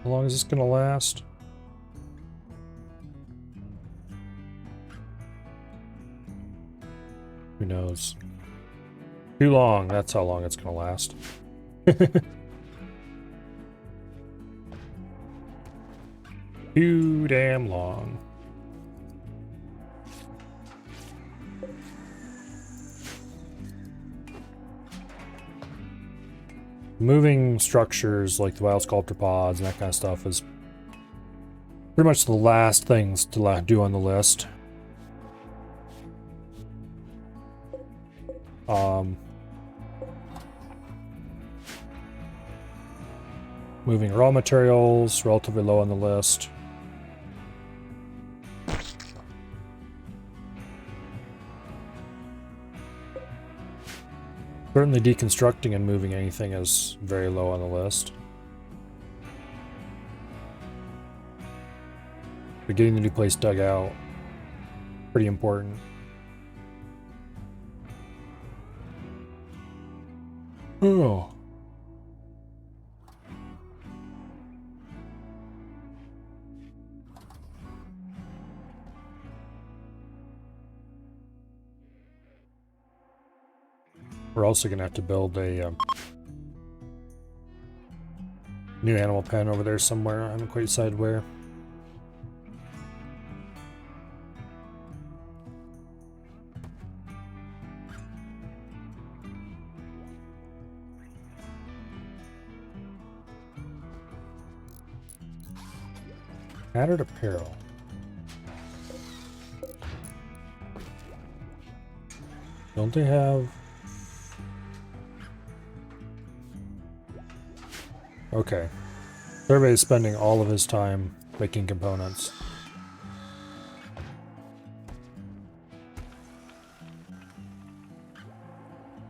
How long is this gonna last? Who knows? Too long, that's how long it's gonna last. Too damn long. Moving structures like the wild sculptor pods and that kind of stuff is pretty much the last things to do on the list. Moving raw materials, relatively low on the list. Certainly deconstructing and moving anything is very low on the list. But getting the new place dug out, pretty important. Oh. We're also gonna have to build a new animal pen over there somewhere. I haven't quite decided where. Tattered apparel. Don't they have... Okay. Everybody's spending all of his time making components.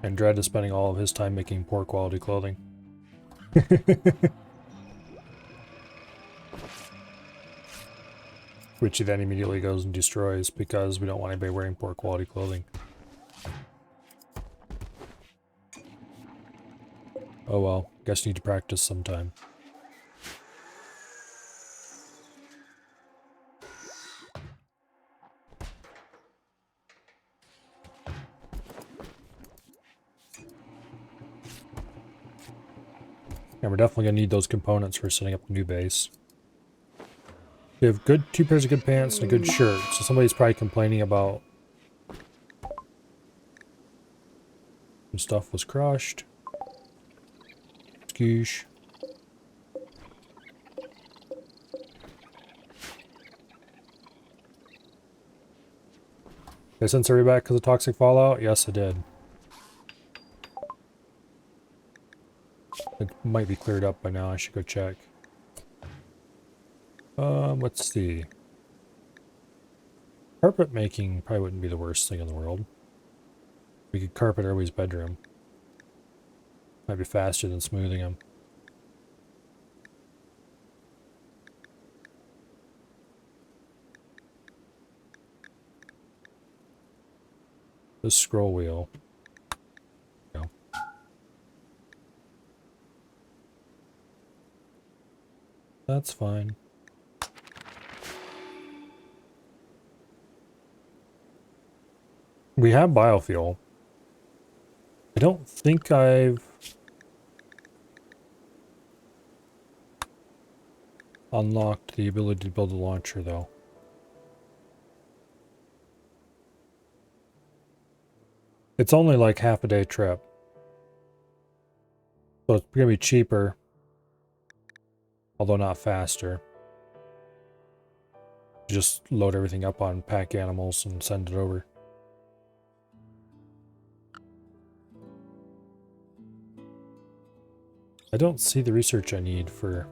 And Dread is spending all of his time making poor quality clothing. Which he then immediately goes and destroys because we don't want anybody wearing poor quality clothing. Oh well, guess you need to practice sometime. And we're definitely going to need those components for setting up the new base. We have two pairs of good pants and a good shirt, so somebody's probably complaining about some stuff was crushed. Skoosh. Did I send Surrey back because of toxic fallout? Yes, I did. It might be cleared up by now. I should go check. Let's see. Carpet making probably wouldn't be the worst thing in the world. We could carpet everybody's bedroom. Might be faster than smoothing them. This scroll wheel. No. That's fine. We have biofuel. I don't think I've unlocked the ability to build a launcher, though. It's only like half a day trip. So it's going to be cheaper. Although not faster. Just load everything up on pack animals and send it over. I don't see the research I need for...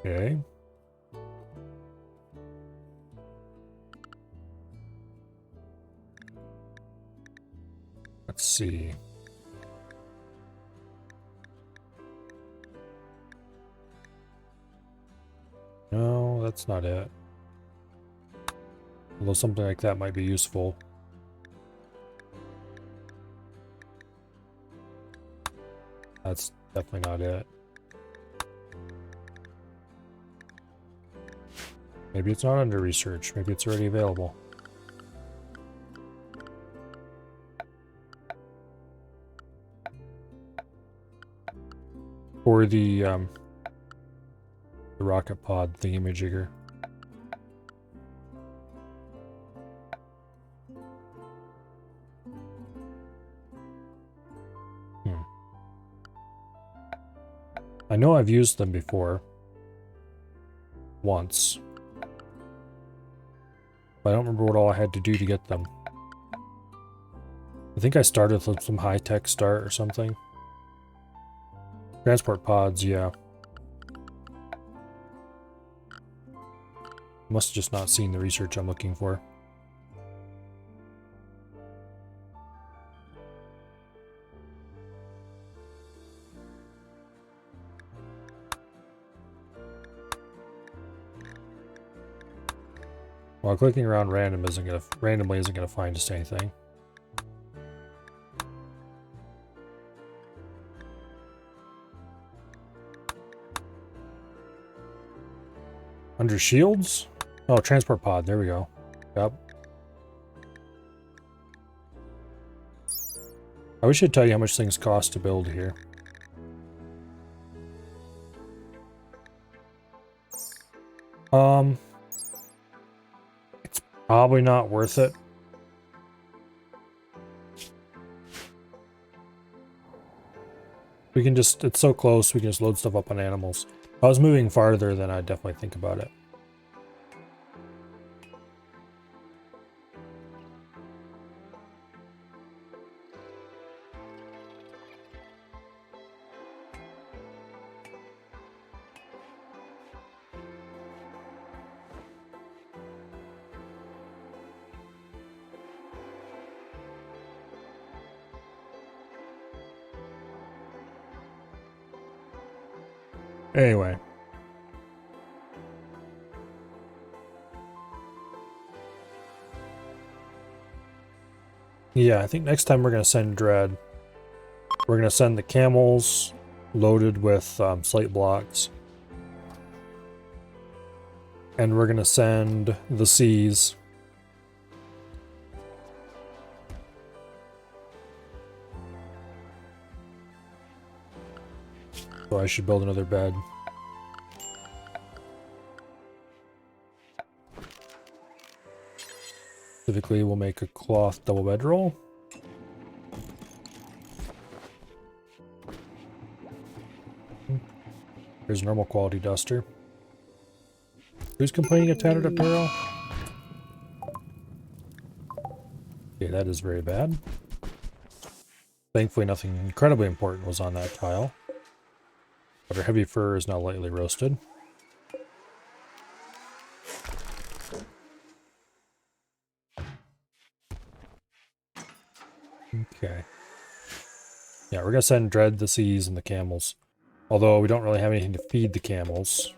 Okay. Let's see. No, that's not it. Although something like that might be useful. That's definitely not it. Maybe it's not under research. Maybe it's already available. Or the rocket pod thingamajigger. I know I've used them before. Once. But I don't remember what all I had to do to get them. I think I started with some high-tech start or something. Transport pods, yeah. Must have just not seen the research I'm looking for. While clicking around randomly isn't gonna find just anything. Under shields? Oh, transport pod. There we go. Yep. I wish I'd tell you how much things cost to build here. It's probably not worth it. We can just, it's so close, we can just load stuff up on animals. If I was moving farther, then I'd definitely think about it. Anyway. Yeah, I think next time we're going to send Dread. We're going to send the camels loaded with slate blocks. And we're going to send the seas. So I should build another bed. Specifically, we'll make a cloth double bedroll. Here's a normal quality duster. Who's complaining of tattered apparel? Okay, that is very bad. Thankfully, nothing incredibly important was on that tile. But our heavy fur is now lightly roasted. Okay. Yeah, we're gonna send Dread, the seas, and the camels. Although we don't really have anything to feed the camels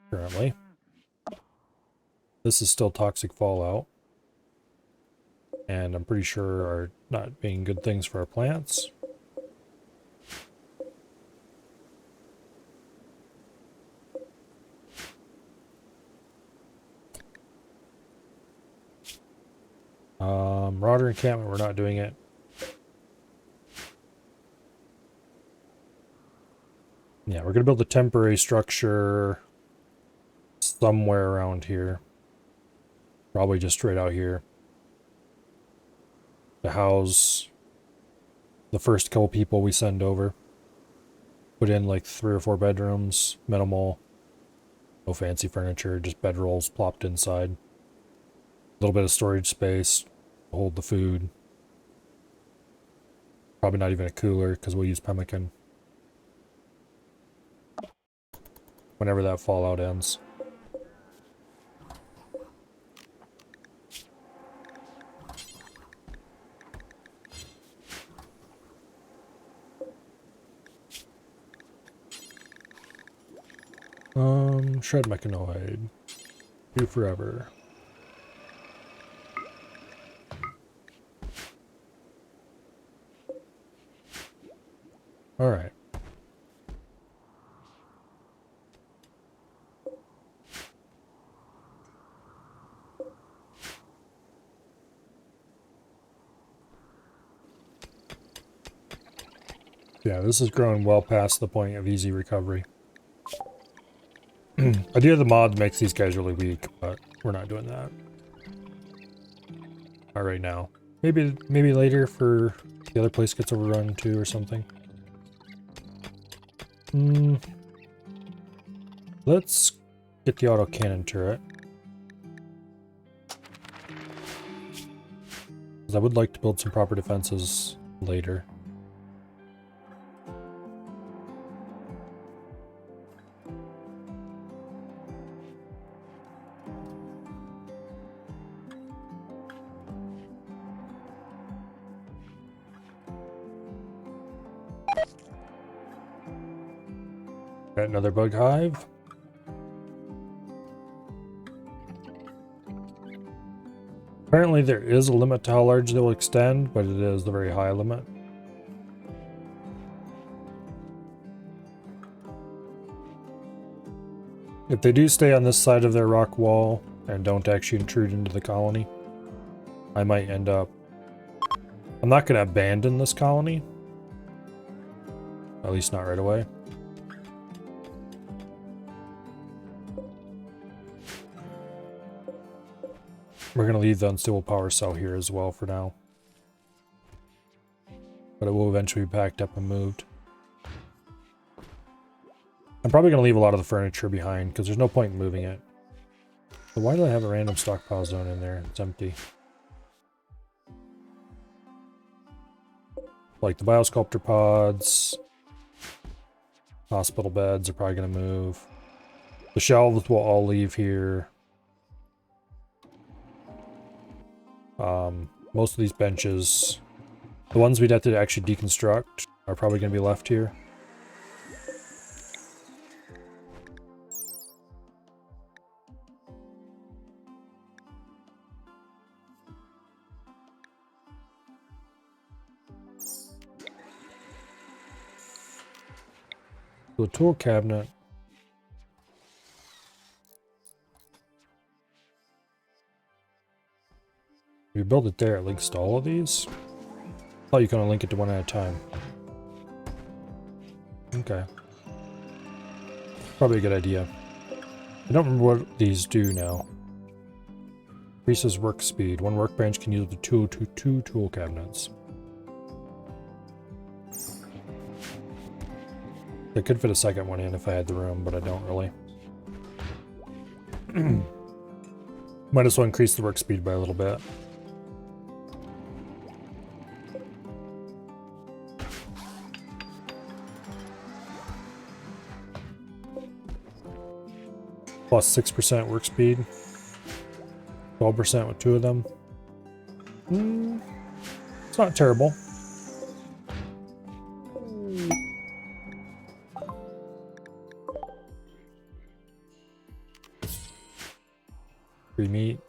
currently. This is still toxic fallout. And I'm pretty sure are not being good things for our plants. Marauder encampment, we're not doing it. Yeah, we're gonna build a temporary structure somewhere around here. Probably just straight out here. To house the first couple people we send over. Put in like 3 or 4 bedrooms, minimal. No fancy furniture, just bedrolls plopped inside. A little bit of storage space to hold the food. Probably not even a cooler because we'll use pemmican. Whenever that fallout ends. Shred mechanoid. Do forever. Alright. Yeah, this is growing well past the point of easy recovery. Idea of the mod makes these guys really weak, but we're not doing that. Not right now. Maybe later for the other place gets overrun too or something. Let's get the autocannon turret. Because I would like to build some proper defenses later. Got another bug hive. Apparently there is a limit to how large they will extend, but it is a very high limit. If they do stay on this side of their rock wall and don't actually intrude into the colony, I might end up... I'm not going to abandon this colony. At least not right away. We're going to leave the unstable power cell here as well for now. But it will eventually be packed up and moved. I'm probably going to leave a lot of the furniture behind because there's no point in moving it. So why do I have a random stockpile zone in there? It's empty. Like the biosculptor pods. Hospital beds are probably going to move. The shelves will all leave here. Most of these benches, the ones we'd have to actually deconstruct, are probably going to be left here. The tool cabinet. If you build it there, it links to all of these. Oh, you can only link it to one at a time. Okay. Probably a good idea. I don't remember what these do now. Increases work speed. One workbench can use the two tool cabinets. I could fit a second one in if I had the room, but I don't really. Might as well increase the work speed by a little bit. Plus 6% work speed. 12% with two of them. It's not terrible. Free meat.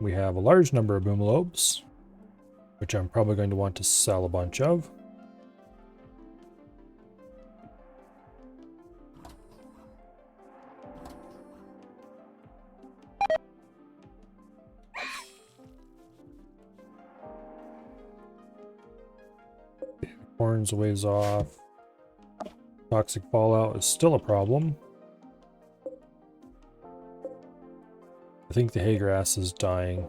We have a large number of boom lobes, which I'm probably going to want to sell a bunch of. Horns a ways off. Toxic fallout is still a problem. I think the hay grass is dying.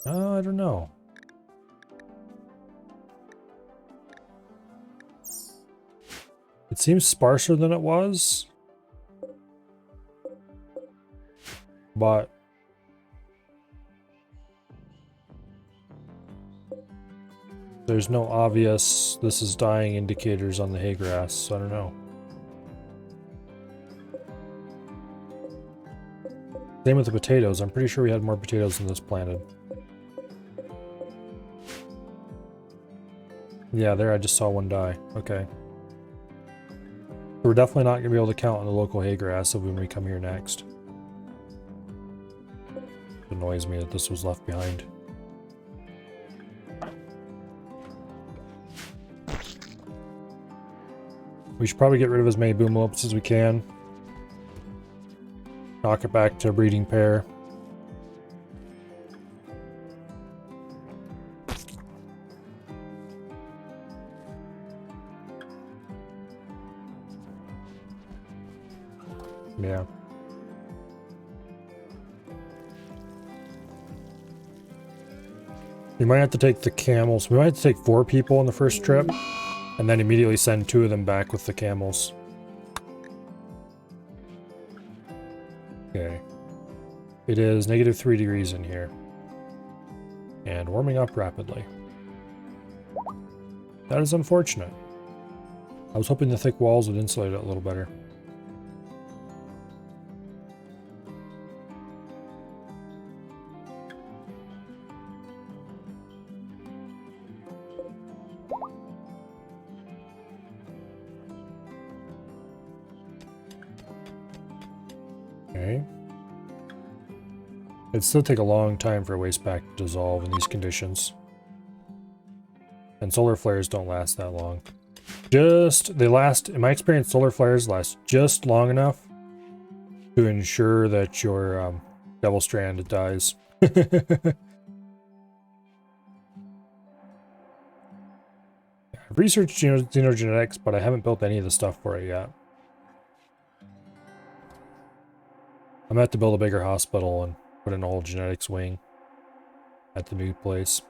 I don't know. It seems sparser than it was. But there's no obvious this is dying indicators on the hay grass, so I don't know. Same with the potatoes. I'm pretty sure we had more potatoes than this planted. Yeah, there I just saw one die. Okay. So we're definitely not going to be able to count on the local hay grass when we come here next. It annoys me that this was left behind. We should probably get rid of as many boom lopes as we can. Knock it back to a breeding pair. Yeah. We might have to take the camels. We might have to take 4 people on the first trip, and then immediately send 2 of them back with the camels. Okay. It is -3 degrees in here. And warming up rapidly. That is unfortunate. I was hoping the thick walls would insulate it a little better. Okay. It'd still take a long time for a waste pack to dissolve in these conditions. And solar flares don't last that long. They last, in my experience, solar flares last just long enough to ensure that your Devil Strand dies. I've researched xenogenetics, but I haven't built any of the stuff for it yet. I'm gonna have to build a bigger hospital and put in a whole genetics wing at the new place.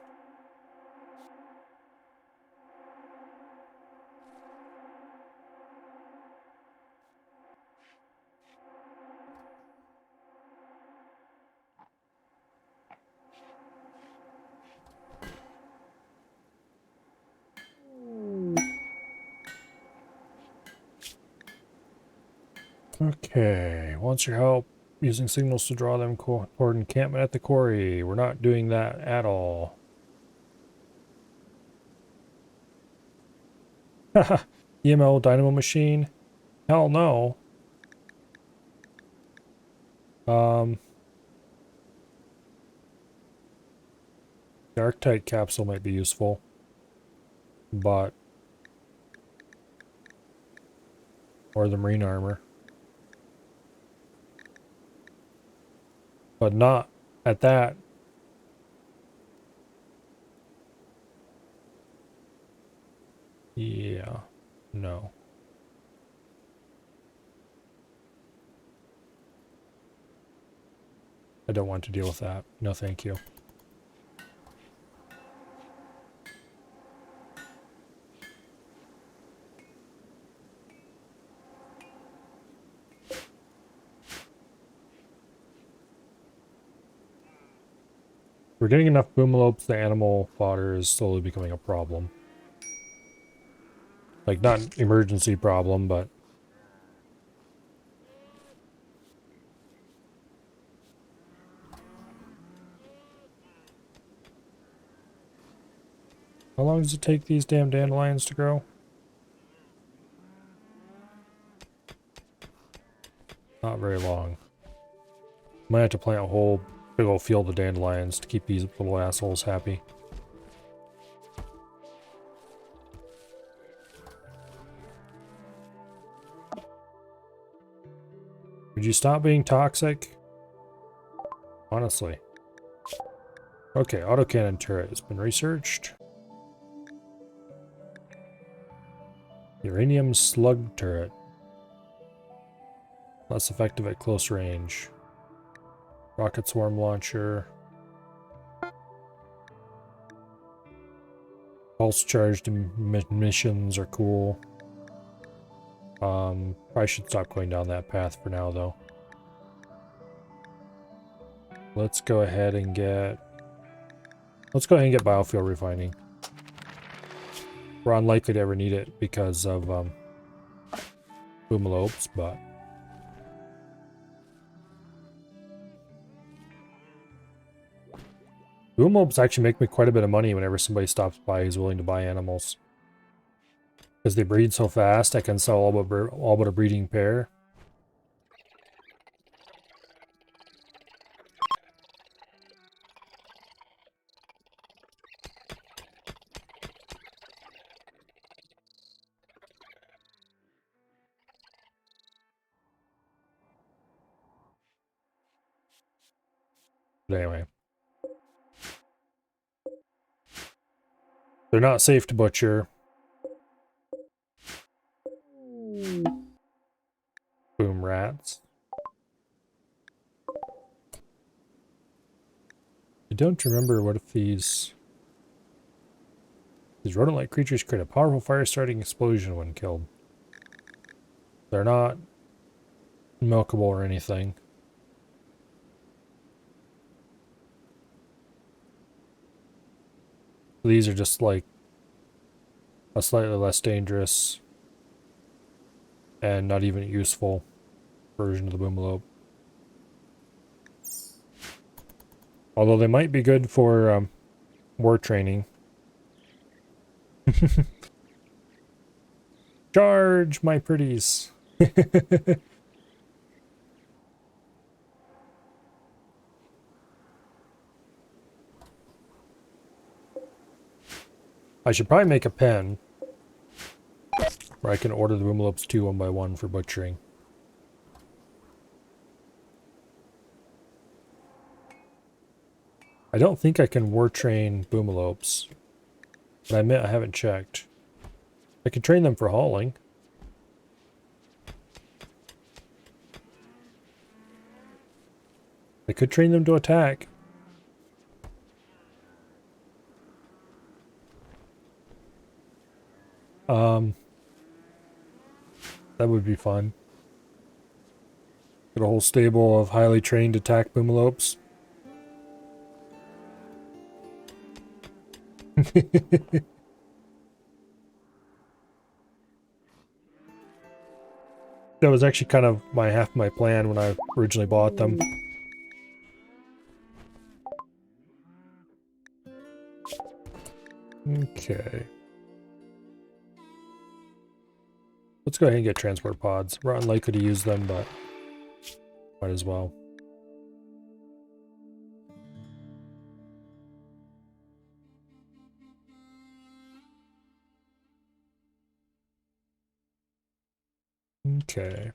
Okay, wants your help using signals to draw them toward encampment at the quarry. We're not doing that at all. Haha, EML dynamo machine? Hell no. The Arctite capsule might be useful, but... or the marine armor. But not at that. Yeah, no. I don't want to deal with that. No, thank you. We're getting enough boomalopes, the animal fodder is slowly becoming a problem. Like, not an emergency problem, but... how long does it take these damn dandelions to grow? Not very long. Might have to plant a whole big old field of dandelions to keep these little assholes happy. Would you stop being toxic? Honestly. Okay, autocannon turret has been researched. Uranium slug turret. Less effective at close range. Rocket swarm launcher. Pulse charged missions are cool. Probably should stop going down that path for now, though. Let's go ahead and get... let's go ahead and get biofuel refining. We're unlikely to ever need it because of boomalopes, but... boomalopes actually make me quite a bit of money whenever somebody stops by who's willing to buy animals. Because they breed so fast, I can sell all but a breeding pair. But anyway. They're not safe to butcher. Boom rats. I don't remember what if these rodent-like creatures create a powerful fire-starting explosion when killed. They're not milkable or anything. These are just like a slightly less dangerous and not even useful version of the boomalope. Although they might be good for war training. Charge, my pretties! I should probably make a pen where I can order the boomalopes 2 one by one for butchering. I don't think I can war train boomalopes, but I admit I haven't checked. I can train them for hauling. I could train them to attack. That would be fun. Get a whole stable of highly trained attack boomalopes. That was actually kind of half my plan when I originally bought them. Okay. Let's go ahead and get transport pods. We're unlikely to use them, but might as well. Okay.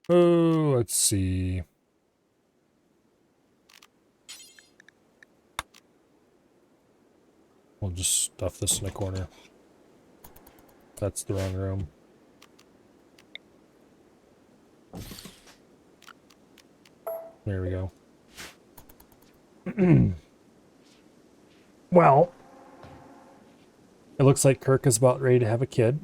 Oh, let's see. We'll just stuff this in a corner. That's the wrong room. There we go. Well, it looks like Kirk is about ready to have a kid.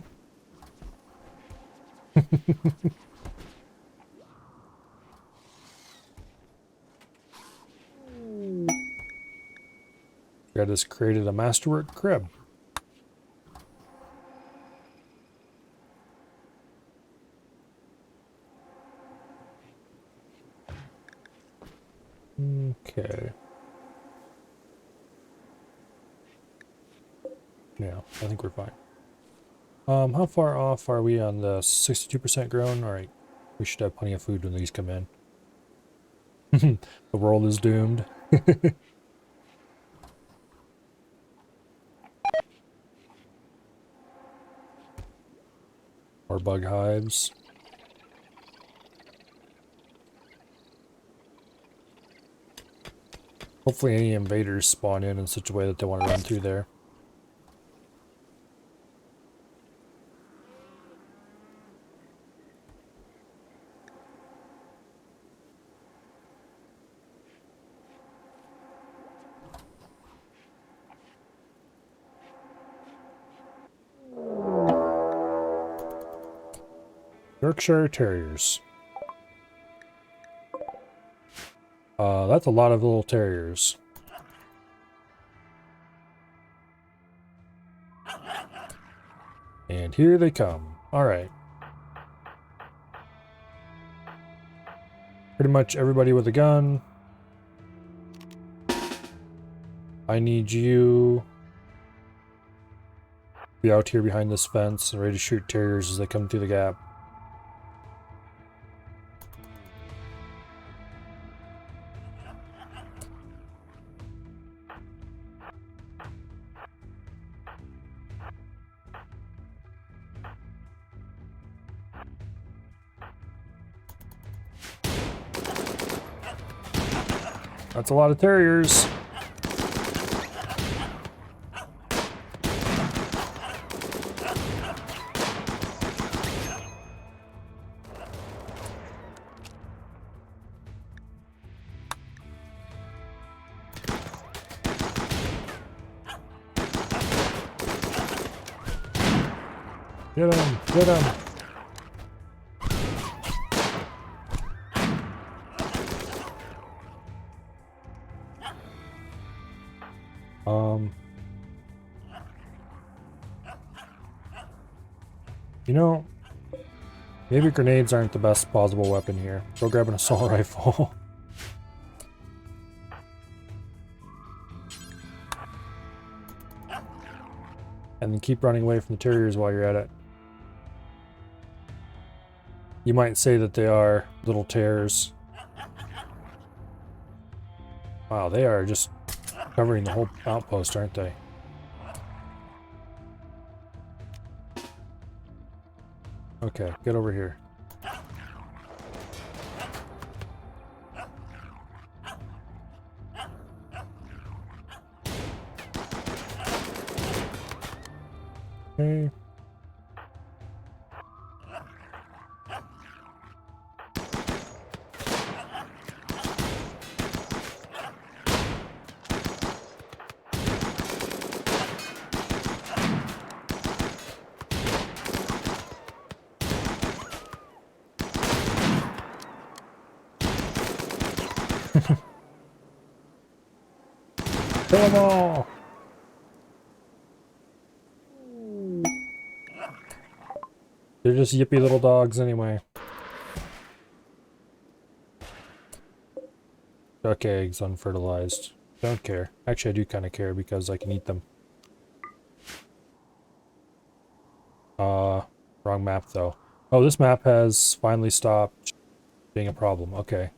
Got us created a masterwork crib. Okay. Yeah, I think we're fine. How far off are we on the 62% grown? Alright. We should have plenty of food when these come in. The world is doomed. More bug hives. Hopefully any invaders spawn in such a way that they want to run through there. Yorkshire Terriers. That's a lot of little terriers. And here they come. Alright. Pretty much everybody with a gun. I need you to be out here behind this fence and ready to shoot terriers as they come through the gap. That's a lot of terriers. Get him! Get him! You know, maybe grenades aren't the best plausible weapon here. Go grab an assault rifle. And then keep running away from the terriers while you're at it. You might say that they are little tears. Wow, they are just covering the whole outpost, aren't they? Okay, get over here. Okay. Kill them all! They're just yippy little dogs anyway. Duck eggs, unfertilized. Don't care. Actually, I do kind of care because I can eat them. Wrong map though. Oh, this map has finally stopped being a problem. Okay.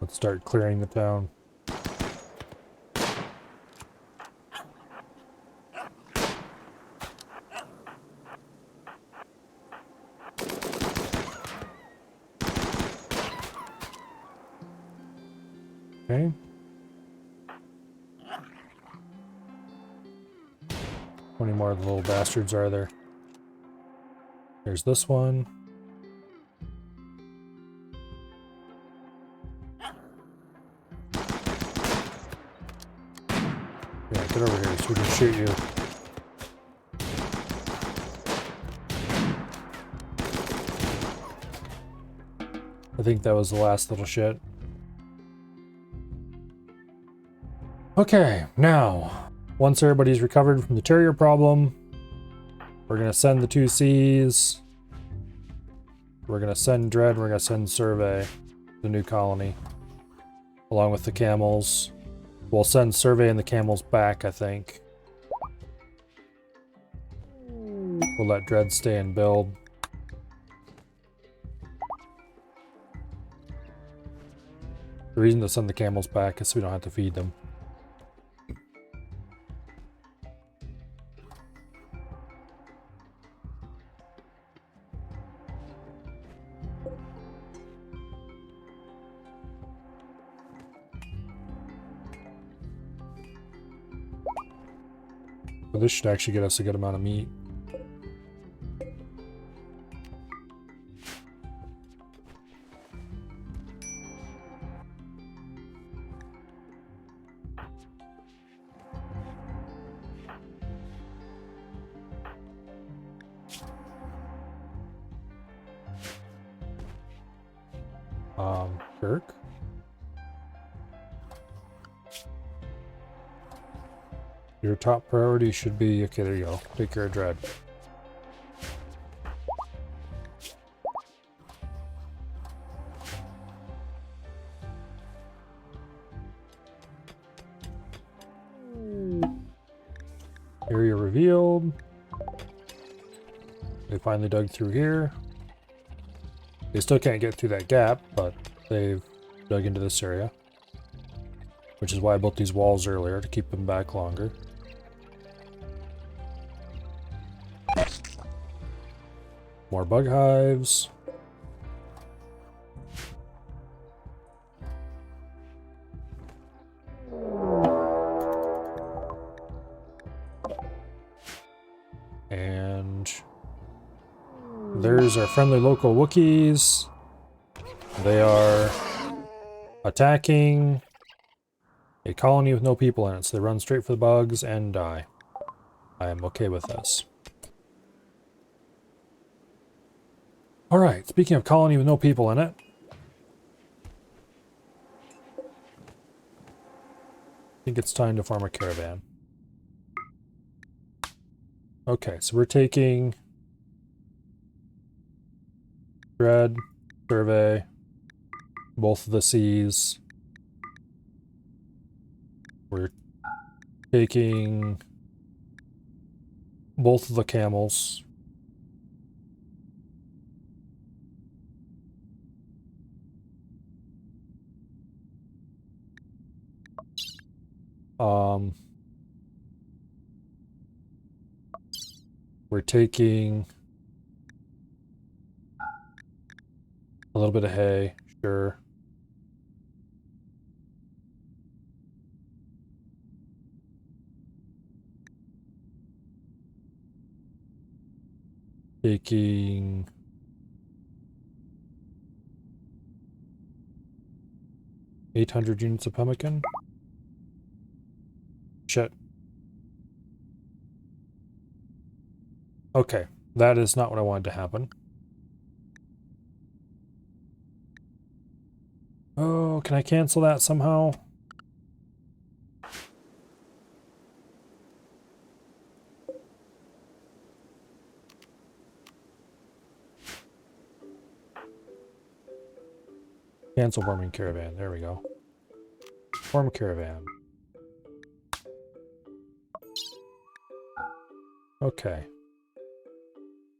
Let's start clearing the town. Okay. How many more of the little bastards are there? There's this one. Yeah, get over here so we can shoot you. I think that was the last little shit. Okay, now, once everybody's recovered from the terrier problem, we're gonna send the 2Cs. We're gonna send Dread, we're gonna send Survey, the new colony, along with the camels. We'll send Survey and the camels back, I think. We'll let Dread stay and build. The reason to send the camels back is so we don't have to feed them. So this should actually get us a good amount of meat. Kirk? Your top priority should be, okay, there you go. Take care of Dread. Area revealed. They finally dug through here. They still can't get through that gap, but they've dug into this area. Which is why I built these walls earlier, to keep them back longer. More bug hives. And there's our friendly local Wookiees. They are attacking a colony with no people in it, so they run straight for the bugs and die. I am okay with this. Alright, speaking of colony with no people in it. I think it's time to farm a caravan. Okay, so we're taking Dread, Survey, both of the C's. We're taking both of the camels. We're taking a little bit of hay, sure. Taking 800 units of pemmican. Shit. Okay, that is not what I wanted to happen. Oh, can I cancel that somehow? Cancel farming caravan. There we go. Farm caravan. Okay.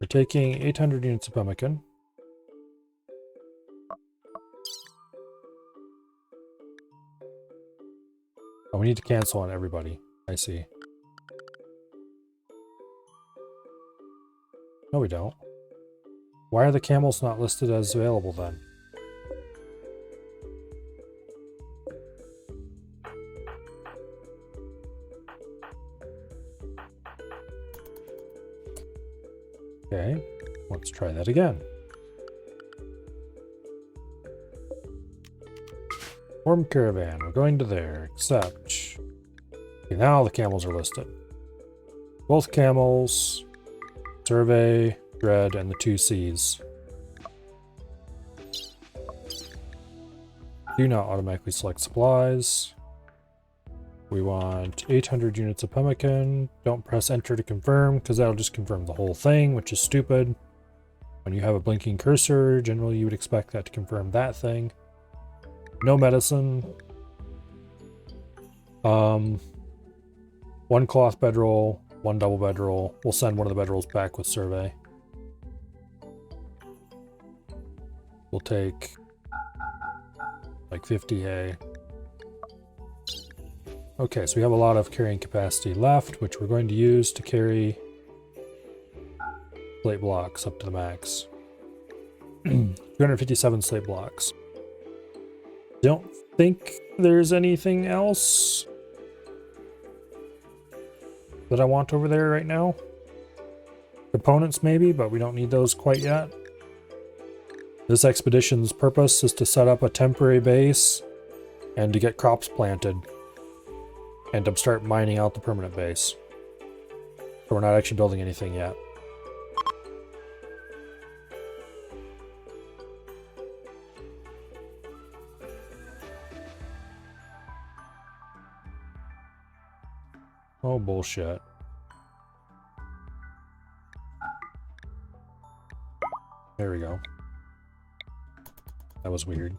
We're taking 800 units of pemmican. Oh, we need to cancel on everybody. I see. No, we don't. Why are the camels not listed as available then? Okay, let's try that again. Form caravan, we're going to there, except... Okay, now the camels are listed. Both camels, Survey, Dread, and the 2 C's. Do not automatically select supplies. We want 800 units of pemmican. Don't press enter to confirm, because that'll just confirm the whole thing, which is stupid. When you have a blinking cursor, generally you would expect that to confirm that thing. No medicine. 1 cloth bedroll, 1 double bedroll. We'll send one of the bedrolls back with survey. We'll take like 50 hay. Okay, so we have a lot of carrying capacity left, which we're going to use to carry slate blocks up to the max. 257 slate blocks. Don't think there's anything else that I want over there right now. Components maybe, but we don't need those quite yet. This expedition's purpose is to set up a temporary base and to get crops planted and to start mining out the permanent base. So we're not actually building anything yet. Oh, bullshit. There we go. That was weird.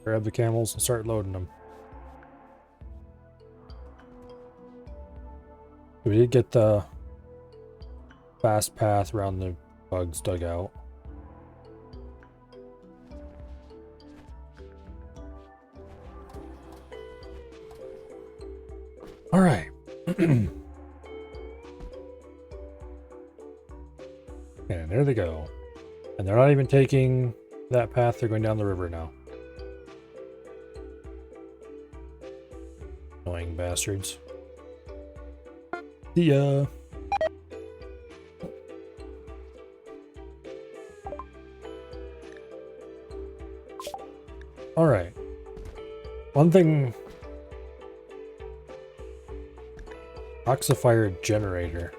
Grab the camels and start loading them. We did get the fast path around the bugs dugout. All right. And there they go. And they're not even taking that path, they're going down the river now. Annoying bastards. See ya. All right. One thing Oxifier generator.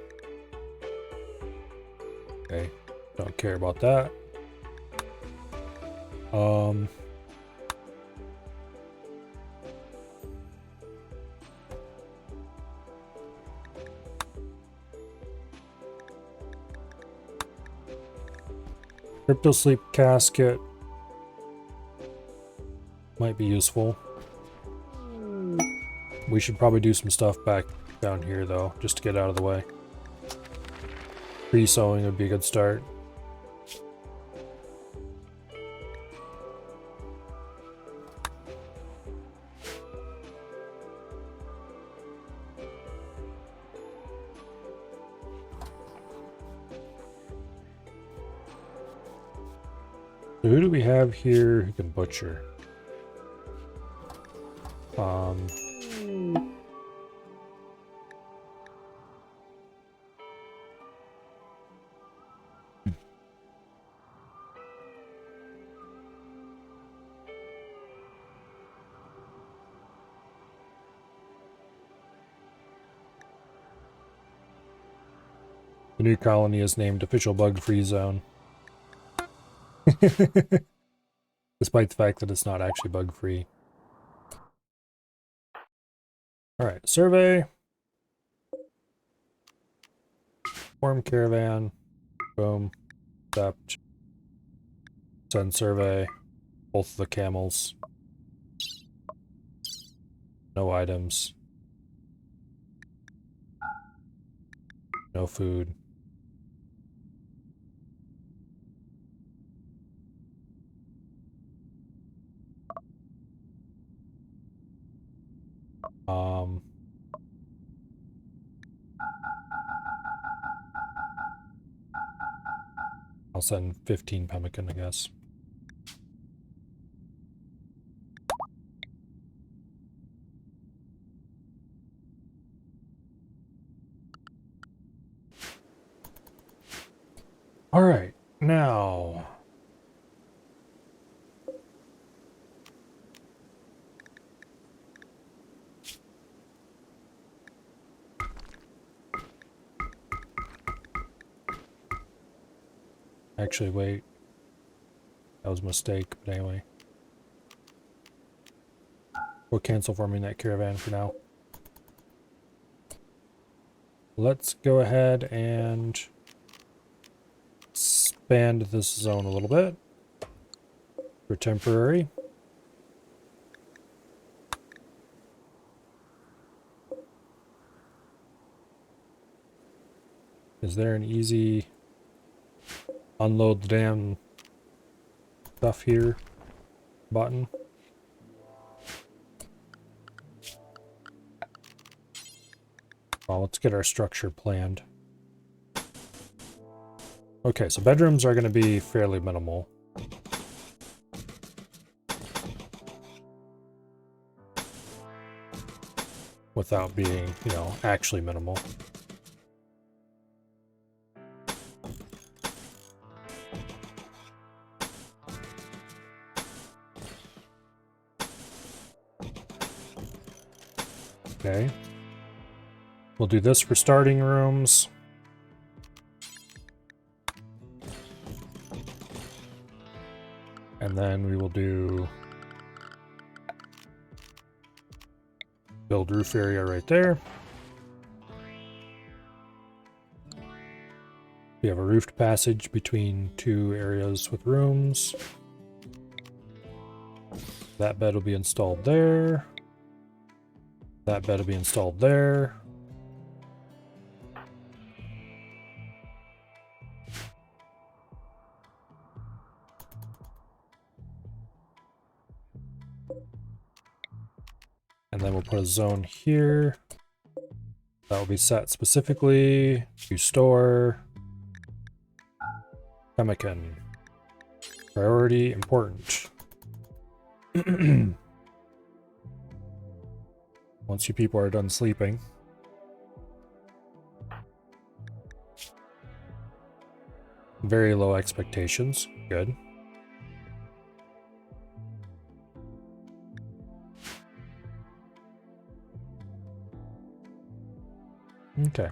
Okay, don't care about that. Crypto sleep casket might be useful. We should probably do some stuff back down here though, just to get out of the way. Pre-sewing would be a good start. So who do we have here who can butcher? The new colony is named Official Bug-Free Zone. Despite the fact that it's not actually bug-free. Alright, survey. Form caravan. Boom. Accept. Send survey. Both the camels. No items. No food. I'll send 15 pemmican, I guess. All right, now. Actually, wait. That was a mistake, but anyway. We'll cancel forming that caravan for now. Let's go ahead and expand this zone a little bit for temporary. Is there an easy unload the damn stuff here button? Well, let's get our structure planned. Okay, so bedrooms are going to be fairly minimal. Without being, you know, actually minimal. Okay. We'll do this for starting rooms. And then we will do build roof area right there. We have a roofed passage between two areas with rooms. That bed will be installed there. That bed will be installed there. And then we'll put a zone here. That will be set specifically to store pemmican. Priority important. Once you people are done sleeping. Very low expectations. Good. Okay.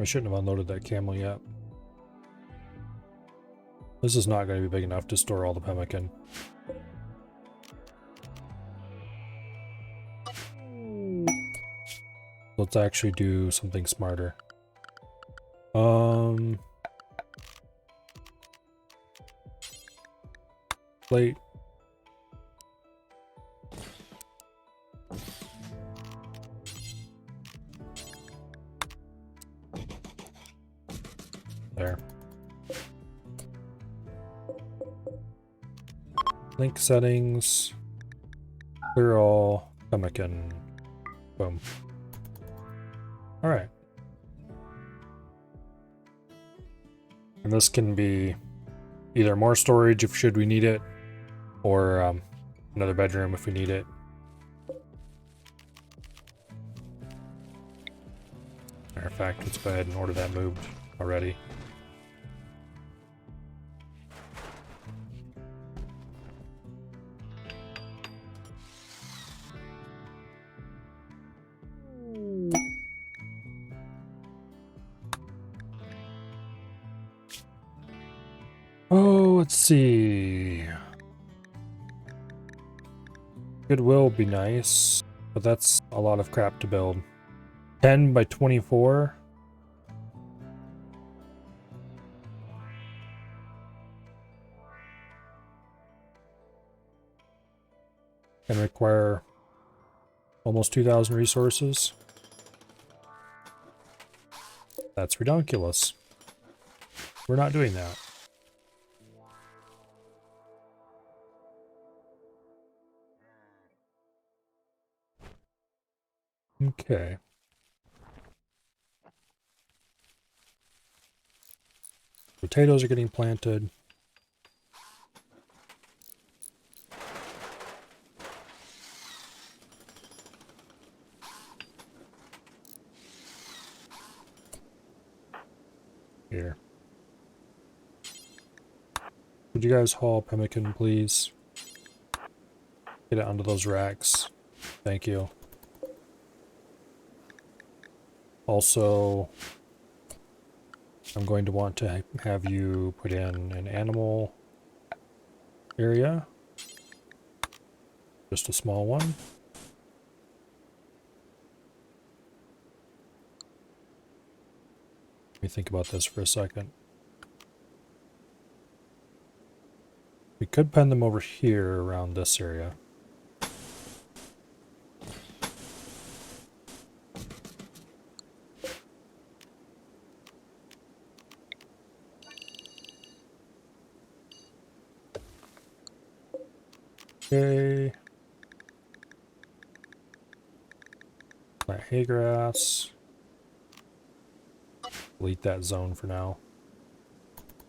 I shouldn't have unloaded that camel yet. This is not going to be big enough to store all the pemmican. Let's actually do something smarter. Plate. There. Link settings. Clear all. Pemmican. Boom. Alright. And this can be either more storage if should we need it, or another bedroom if we need it. Matter of fact, let's go ahead and order that moved already. Oh, let's see. Goodwill would be nice, but that's a lot of crap to build. 10 by 24. And require almost 2,000 resources. That's ridiculous. We're not doing that. Okay. Potatoes are getting planted. Here. Would you guys haul pemmican, please? Get it onto those racks. Thank you. Also, I'm going to want to have you put in an animal area. Just a small one. Let me think about this for a second. We could pen them over here around this area. Okay. Plant hay grass. Delete that zone for now.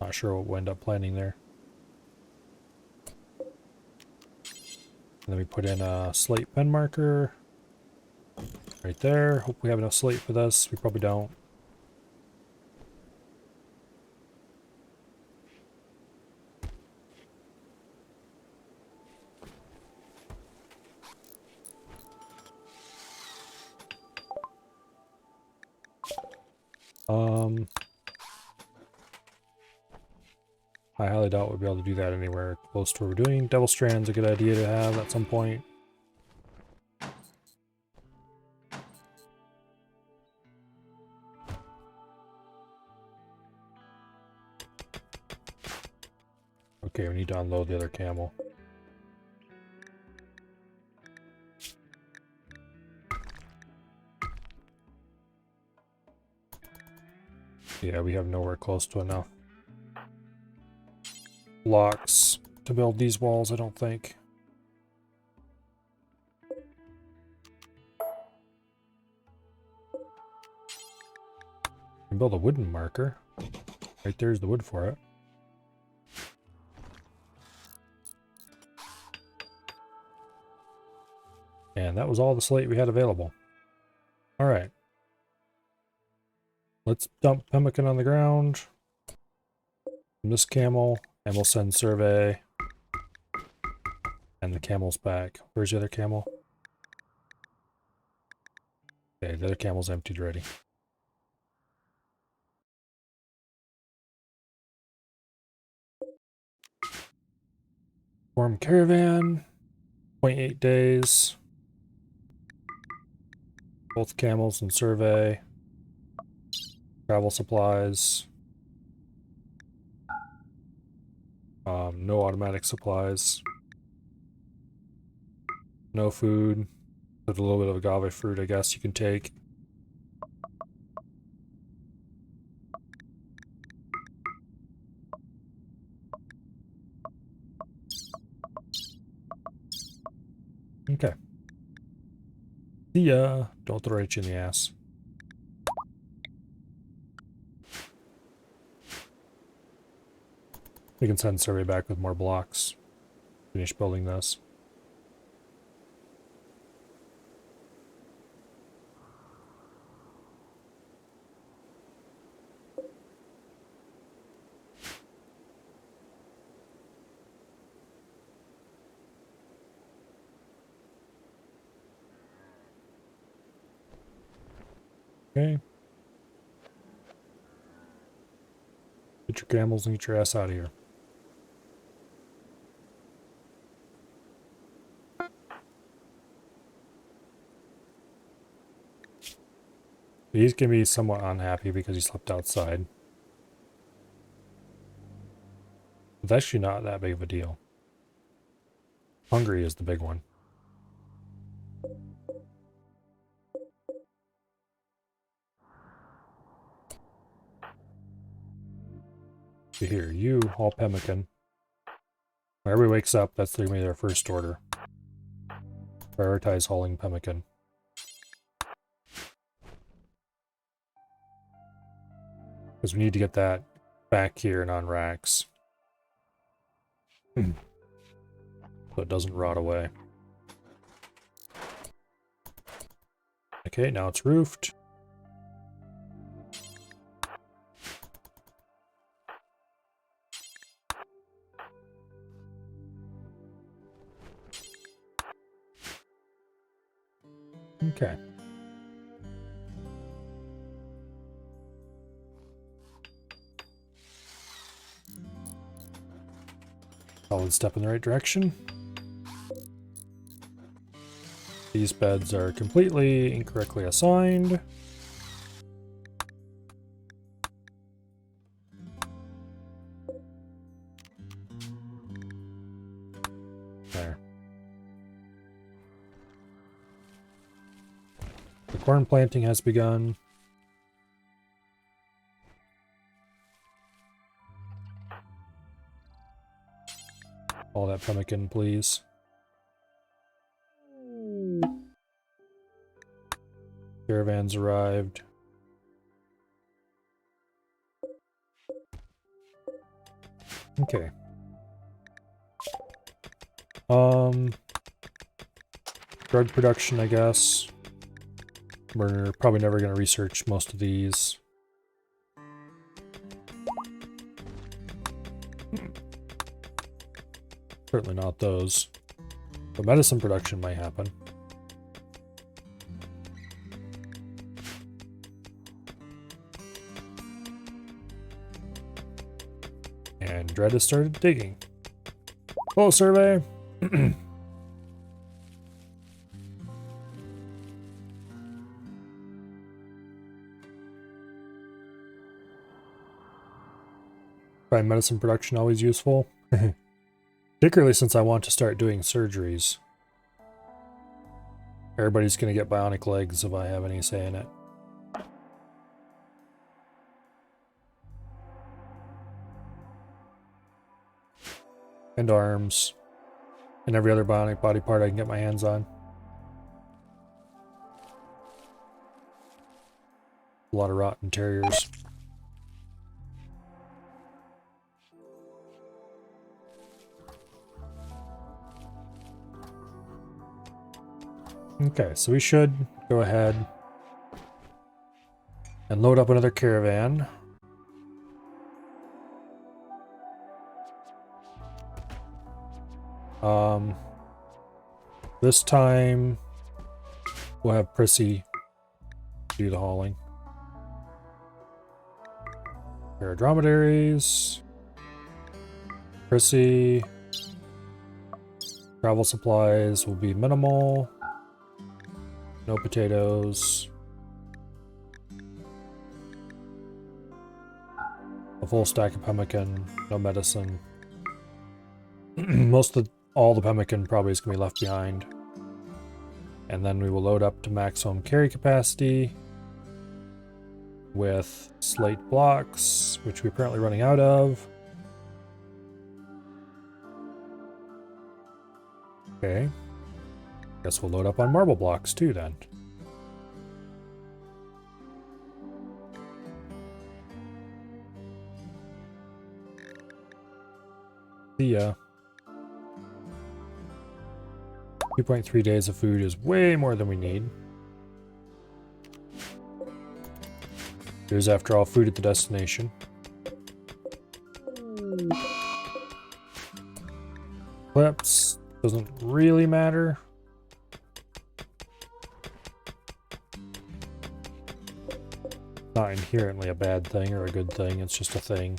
Not sure what we'll end up planting there. And then we put in a slate pen marker right there. Hope we have enough slate for this. We probably don't. I highly doubt we'll be able to do that anywhere close to where we're doing. Devil Strand's a good idea to have at some point. Okay, we need to unload the other camel. Yeah, we have nowhere close to enough blocks to build these walls, I don't think. Can build a wooden marker. Right there's the wood for it. And that was all the slate we had available. All right. Let's dump pemmican on the ground. This camel, and we'll send survey. And the camel's back. Where's the other camel? Okay, the other camel's emptied already. Form caravan. 0.8 days. Both camels and survey. Travel supplies. No automatic supplies. No food. With a little bit of agave fruit, I guess you can take. Okay. See ya. Don't throw it in the ass. We can send survey back with more blocks. Finish building this. Okay. Get your camels and get your ass out of here. He's gonna be somewhat unhappy because he slept outside. It's actually not that big of a deal. Hungry is the big one. So here, you haul pemmican. When everybody wakes up, that's gonna be their first order. Prioritize hauling pemmican. Because we need to get that back here and on racks. So it doesn't rot away. Okay, now it's roofed. Okay. Solid step in the right direction. These beds are completely incorrectly assigned. There. The corn planting has begun. All that pemmican, please. Caravans arrived. Okay. Drug production, I guess. We're probably never going to research most of these. Certainly not those. But medicine production might happen. And Dread has started digging. Hello, survey! Find medicine production always useful. Particularly since I want to start doing surgeries. Everybody's gonna get bionic legs if I have any say in it. And arms. And every other bionic body part I can get my hands on. A lot of rotten terriers. Okay, so we should go ahead And load up another caravan. This time we'll have Prissy do the hauling. Here are dromedaries. Prissy. Travel supplies will be minimal. No potatoes. A full stack of pemmican. No medicine. All the pemmican probably is going to be left behind. And then we will load up to maximum carry capacity with slate blocks, which we're currently running out of. Okay. Guess we'll load up on marble blocks too then. See ya. 2.3 days of food is way more than we need. There's, after all, food at the destination. Clips doesn't really matter. Not inherently a bad thing or a good thing, it's just a thing.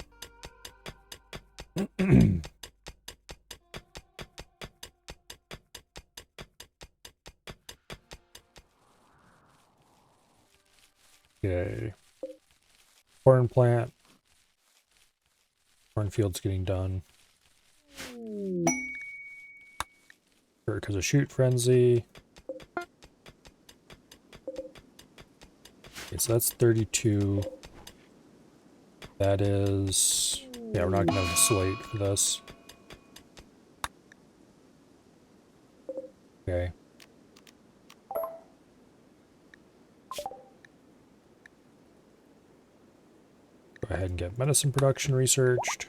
Okay. Corn plant. Cornfield's getting done. Because of shoot frenzy. Okay, so that's 32. That is... Yeah, we're not going to have the slate for this. Okay. Go ahead and get medicine production researched.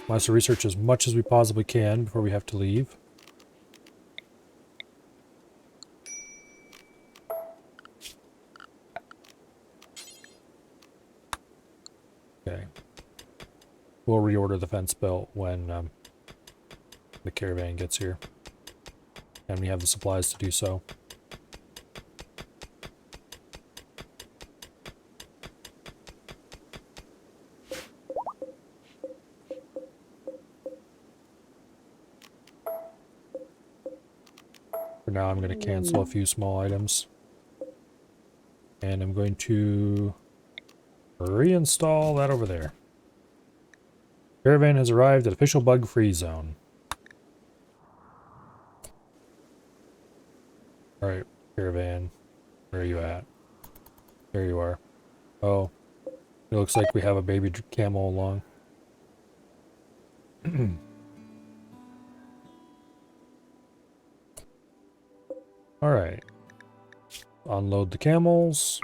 Want us to research as much as we possibly can before we have to leave. Okay. We'll reorder the fence belt when the caravan gets here. And we have the supplies to do so. For now, I'm going to cancel a few small items. And I'm going to reinstall that over there. Caravan has arrived at official bug-free zone. Alright, caravan. Where are you at? There you are. Oh. It looks like we have a baby camel along. Alright. Unload the camels.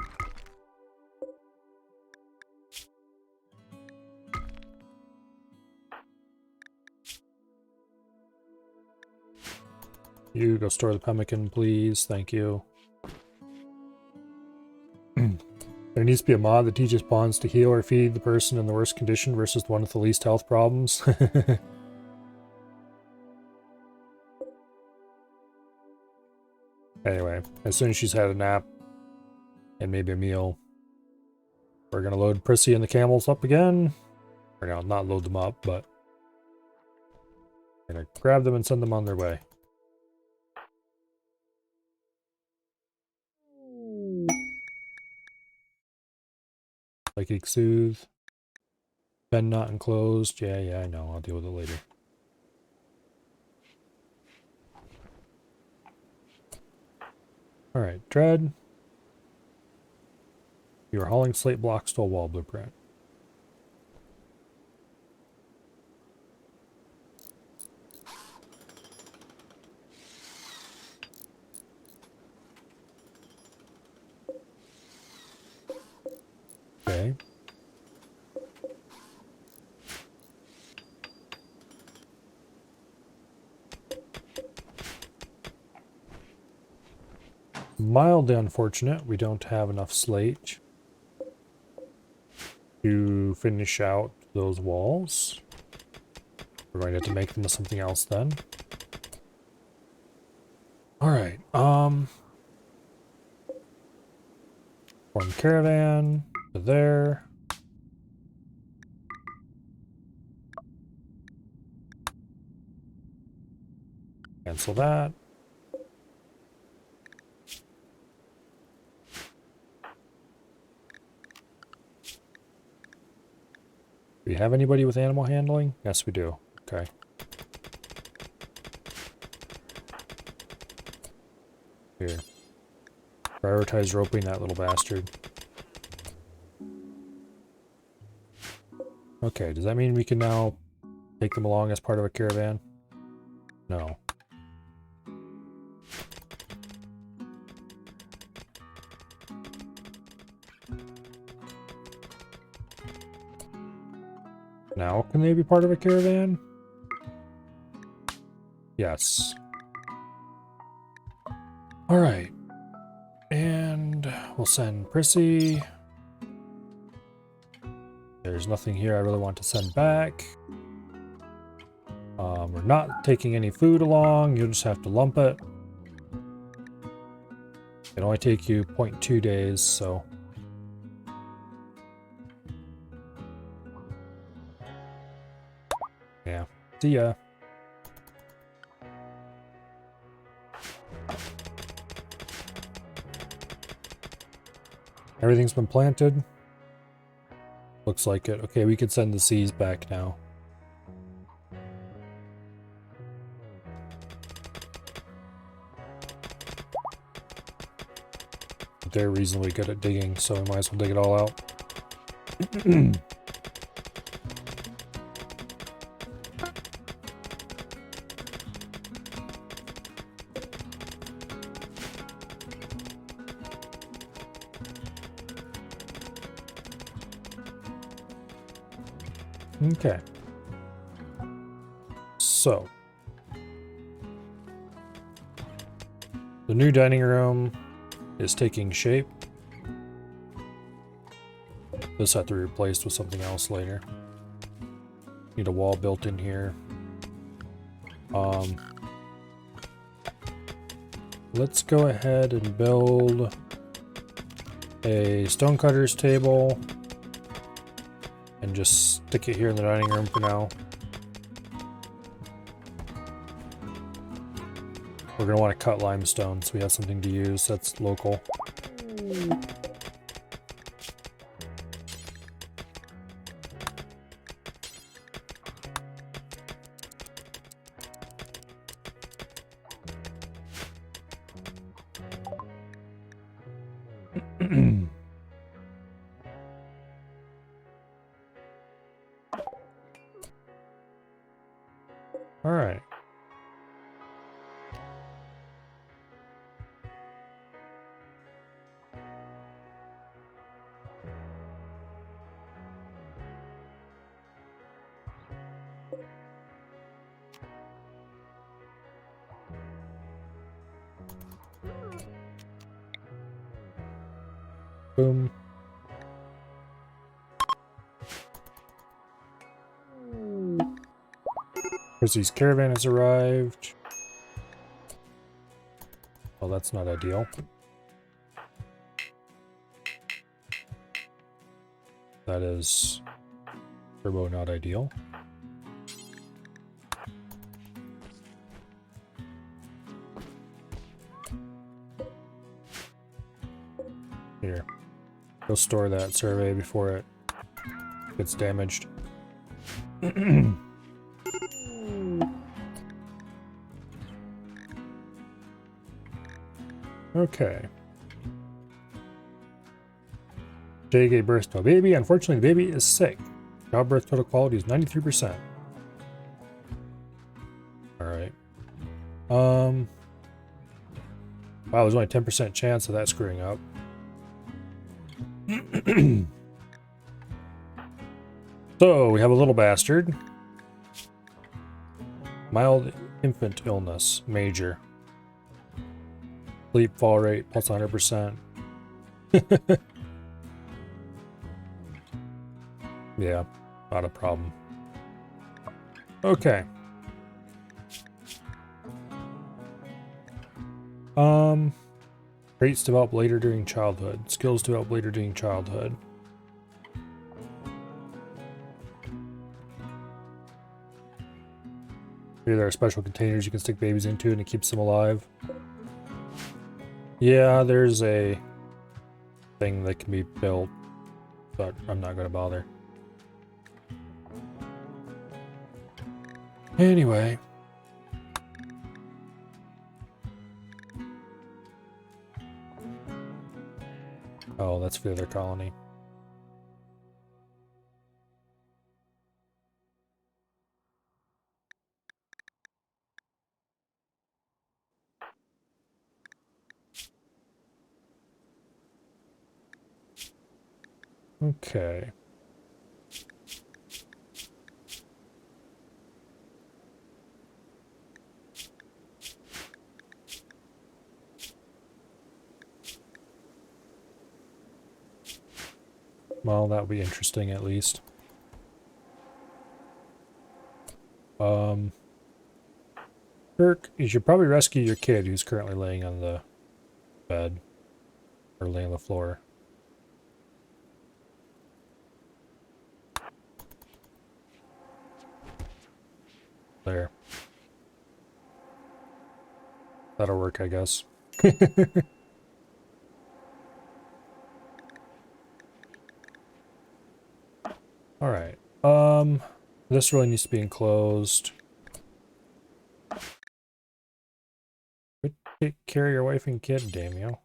You go store the pemmican, please. Thank you. There needs to be a mod that teaches pawns to heal or feed the person in the worst condition versus the one with the least health problems. Anyway, as soon as she's had a nap and maybe a meal, we're going to load Prissy and the camels up again. Or no, not load them up, but we're going to grab them and send them on their way. Psychic Soothe. Ben not enclosed. Yeah, I know. I'll deal with it later. Alright, Dread. You are hauling slate blocks to a wall blueprint. Okay. Mildly unfortunate we don't have enough slate. to finish out those walls. We're going to have to make them something else then. Alright, form caravan to there. Cancel that. Do we have anybody with animal handling? Yes, we do. Okay. Here. Prioritize roping that little bastard. Okay, does that mean we can now take them along as part of a caravan? No. Now, can they be part of a caravan? Yes. Alright. And we'll send Prissy. There's nothing here I really want to send back. We're not taking any food along. You'll just have to lump it. It'll only take you 0.2 days, so... yeah. See ya. Everything's been planted. Looks like it. Okay, we could send the seas back now. They're reasonably good at digging, so we might as well dig it all out. Okay. So. The new dining room is taking shape. This have to be replaced with something else later. Need a wall built in here. Let's go ahead and build a stonecutter's table and just stick it here in the dining room for now. We're going to want to cut limestone so we have something to use that's local. All right. Boom. Prissy's caravan has arrived. Well, that's not ideal. That is turbo not ideal. Here. Go store that survey before it gets damaged. Okay. Jay gave birth to a baby. Unfortunately, the baby is sick. Childbirth total quality is 93%. Alright. Wow, there's only a 10% chance of that screwing up. So, we have a little bastard. Mild infant illness. Major. Sleep fall rate plus 100%. Yeah, not a problem. Okay. Traits develop later during childhood. Skills develop later during childhood. Here there are special containers you can stick babies into and it keeps them alive. Yeah, there's a thing that can be built, but I'm not going to bother. Anyway. Oh, that's for the other colony. Okay. Well, that'll be interesting at least. Kirk, you should probably rescue your kid who's currently laying on the bed. Or laying on the floor. There. That'll work, I guess. Alright. This really needs to be enclosed. Take care of your wife and kid, damn you.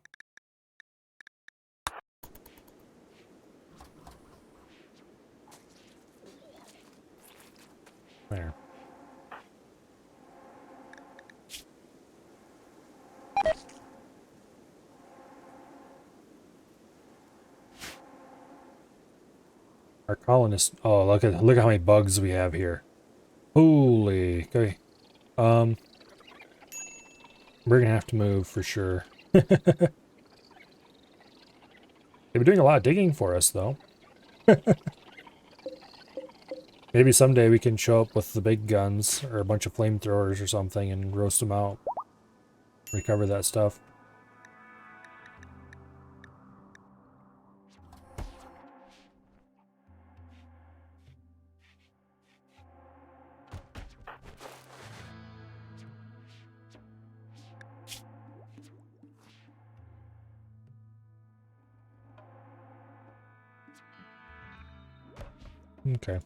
There. Our colonists. Oh, look how many bugs we have here. Holy. Okay. We're gonna have to move for sure. They've been doing a lot of digging for us, though. Maybe someday we can show up with the big guns or a bunch of flamethrowers or something and roast them out. Recover that stuff. Okay.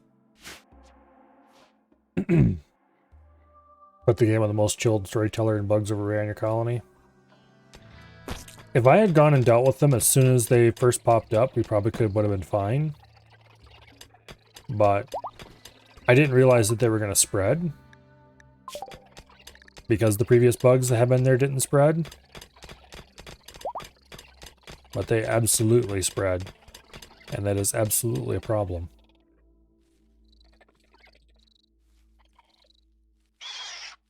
Put the game on the most chilled storyteller and bugs overran in your colony. If I had gone and dealt with them as soon as they first popped up, we probably would have been fine. But I didn't realize that they were going to spread. Because the previous bugs that have been there didn't spread. But they absolutely spread. And that is absolutely a problem.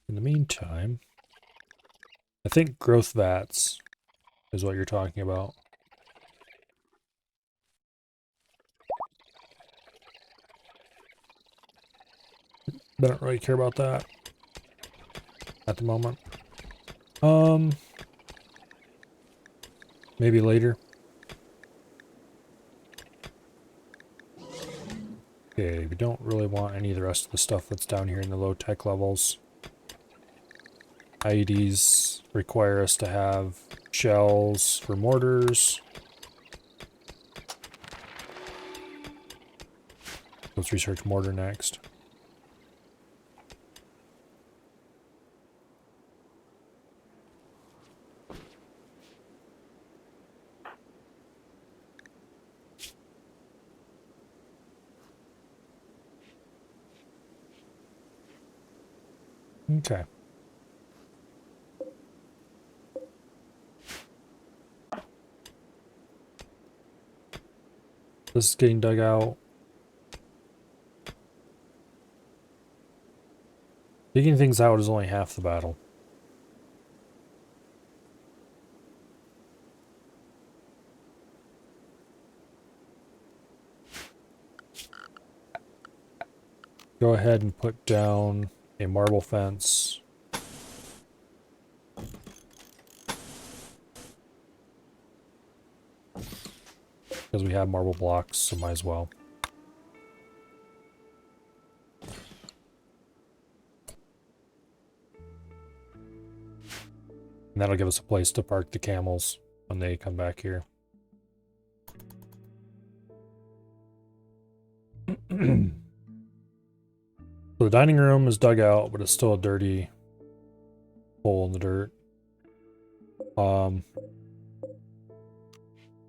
In the meantime, I think growth vats is what you're talking about. I don't really care about that at the moment. Maybe later. Okay, we don't really want any of the rest of the stuff that's down here in the low tech levels. IEDs require us to have shells for mortars. Let's research mortar next. Okay. This is getting dug out. Digging things out is only half the battle. go ahead and put down a marble fence. Because we have marble blocks, so might as well. And that'll give us a place to park the camels when they come back here. So the dining room is dug out, but it's still a dirty hole in the dirt. I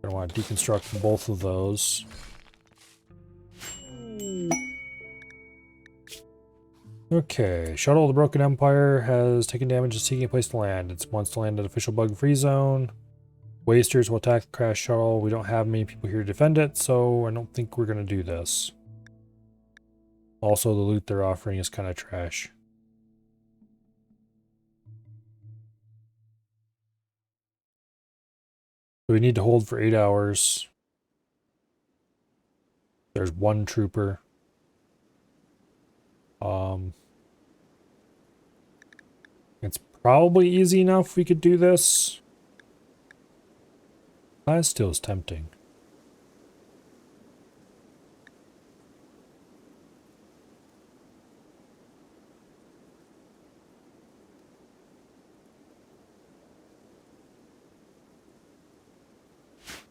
want to deconstruct both of those. Okay, Shuttle of the Broken Empire has taken damage and seeking a place to land. It wants to land at official bug-free zone. Wasters will attack the crash shuttle. We don't have many people here to defend it, so I don't think we're going to do this. Also, the loot they're offering is kind of trash. So we need to hold for 8 hours. There's one trooper. It's probably easy enough we could do this. That still is tempting.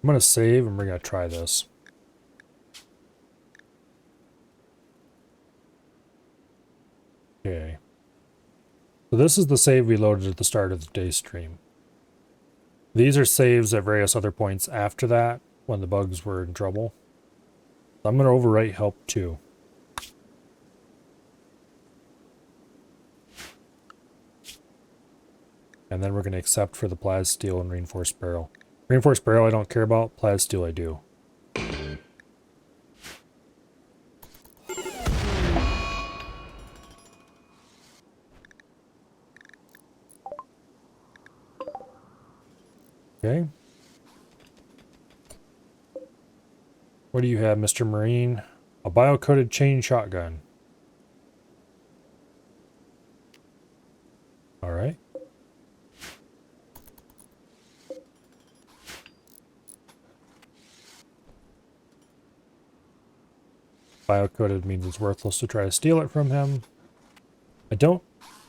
I'm going to save and we're going to try this. Okay. So this is the save we loaded at the start of the day stream. These are saves at various other points after that when the bugs were in trouble. So I'm going to overwrite help 2. And then we're going to accept for the plasteel and reinforced barrel. Reinforced barrel I don't care about, plasteel I do. Okay. What do you have, Mr. Marine? A bio-coated chain shotgun. Alright. Bio-coated means it's worthless to try to steal it from him. I don't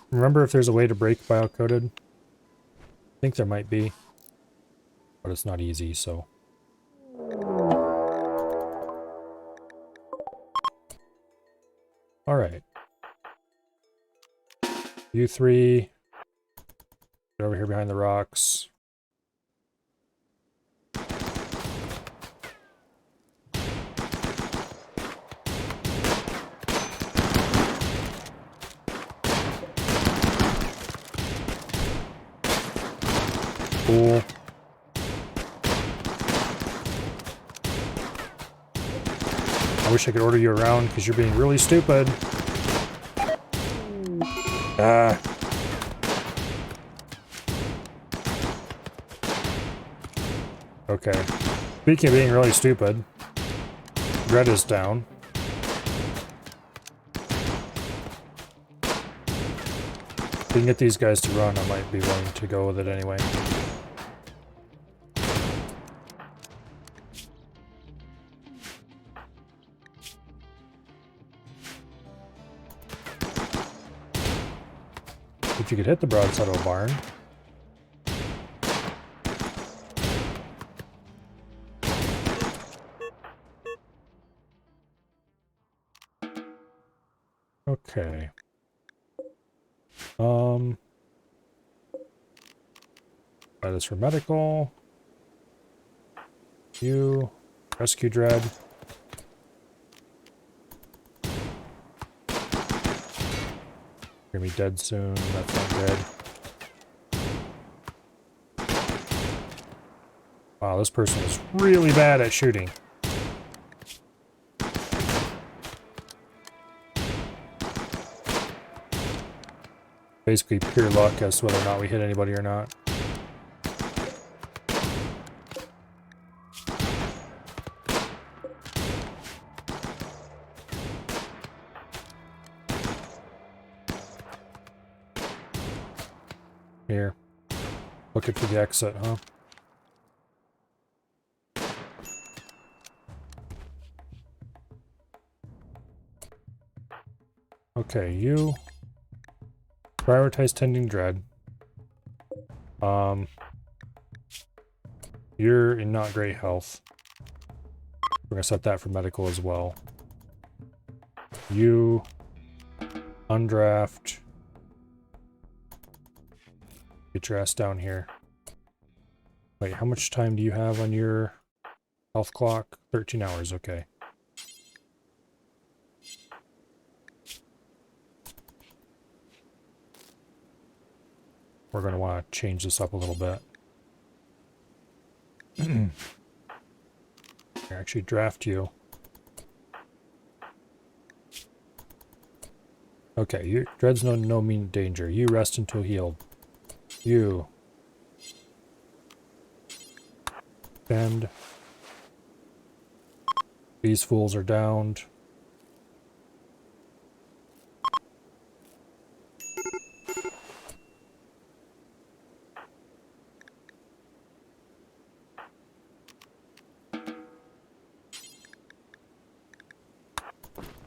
remember if there's a way to break bio-coated. I think there might be. But it's not easy, so. Alright. You three. Get over here behind the rocks. Cool. I wish I could order you around because you're being really stupid. Ah. Okay. Speaking of being really stupid, Red is down. If we can get these guys to run, I might be willing to go with it anyway. If you could hit the broadside of a barn. Okay. That is for medical. You. Rescue dread. You're gonna be dead soon. That's not good. Wow, this person is really bad at shooting. Basically pure luck as to whether or not we hit anybody or not. Here. Looking for the exit, huh? Okay, you prioritize tending Dread. You're in not great health. We're gonna set that for medical as well. You undraft. Get your ass down here. Wait, how much time do you have on your health clock? 13 hours, okay. We're going to want to change this up a little bit. Actually draft you. Okay, you Dread's no mean danger. You rest until healed. You bend. These fools are downed.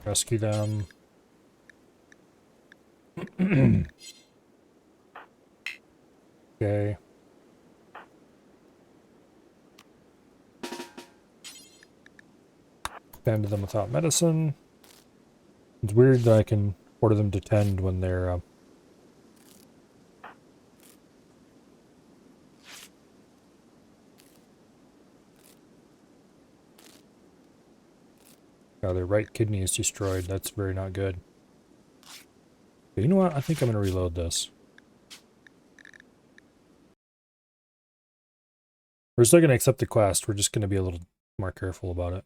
Rescue them. Okay. Tend to them without medicine. It's weird that I can order them to tend when they're their right kidney is destroyed. That's very not good. But you know what? I think I'm going to reload this. We're still going to accept the quest. We're just going to be a little more careful about it.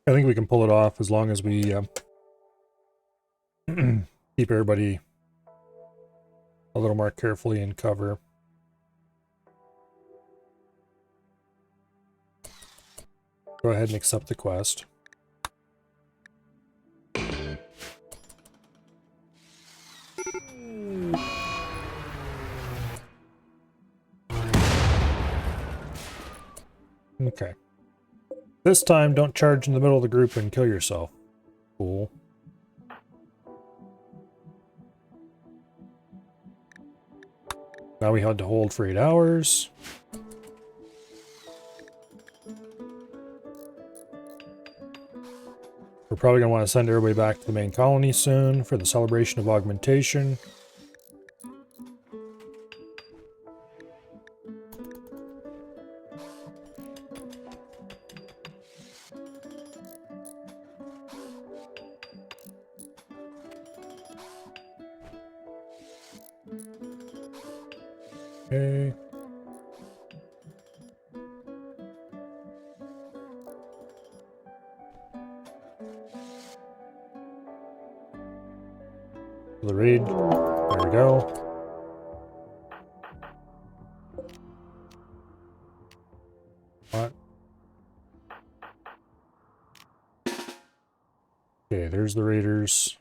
I think we can pull it off as long as we keep everybody a little more carefully in cover. Go ahead and accept the quest. Okay. This time, don't charge in the middle of the group and kill yourself. Cool. Now we had to hold for 8 hours. We're probably going to want to send everybody back to the main colony soon for the celebration of augmentation. Okay. The raid. There we go. What? Okay, there's the raiders.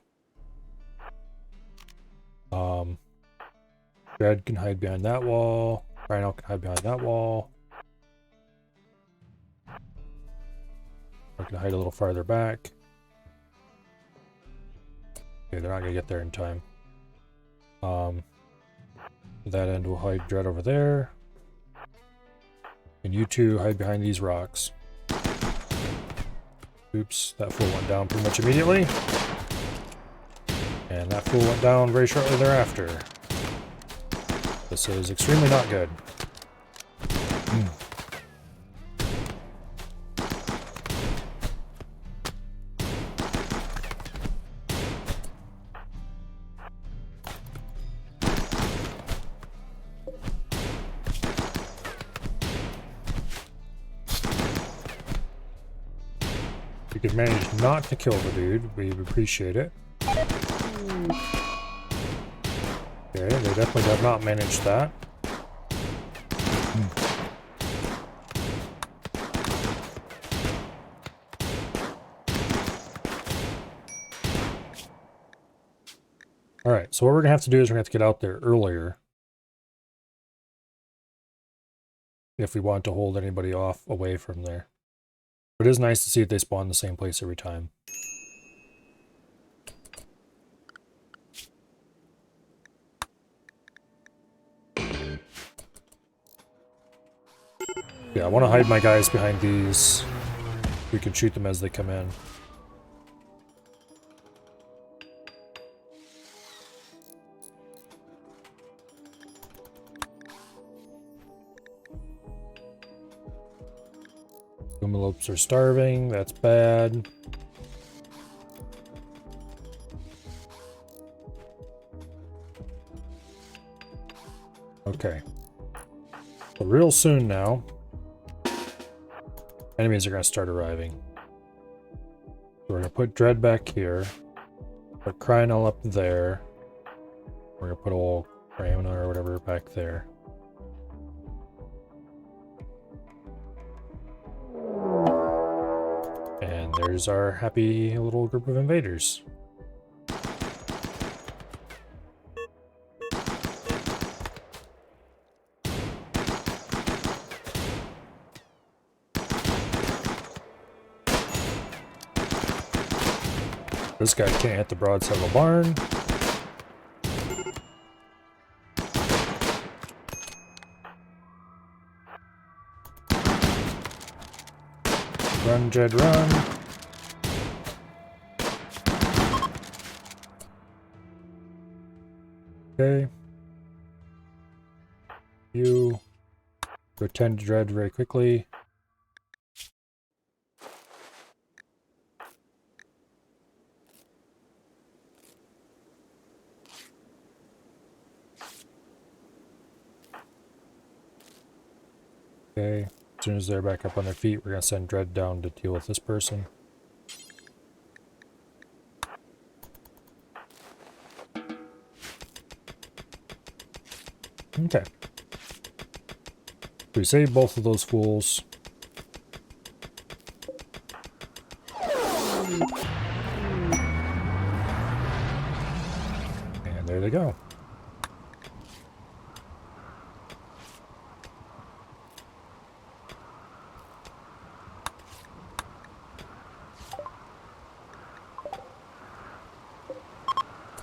Dread can hide behind that wall. Rhino can hide behind that wall. I can hide a little farther back. Okay, they're not gonna get there in time. That end will hide Dread over there. And you two hide behind these rocks. Oops, that fool went down pretty much immediately. And that fool went down very shortly thereafter. This is extremely not good. If you could manage not to kill the dude, we would appreciate it. Okay, they definitely have not managed that. So what we're gonna have to do is we're gonna have to get out there earlier if we want to hold anybody off away from there. But it is nice to see if they spawn in the same place every time. Yeah, I want to hide my guys behind these. We can shoot them as they come in. Goomalopes are starving. That's bad. Okay. So real soon now, enemies are going to start arriving. So we're going to put Dread back here. Put Crynel up there. We're going to put old Ramona or whatever back there. And there's our happy little group of invaders. This guy can't hit the broadside of a barn. Run, Jed, run. Okay. You go tend to Dread very quickly. Okay, as soon as they're back up on their feet, we're going to send Dread down to deal with this person. Okay. We save both of those fools. And there they go.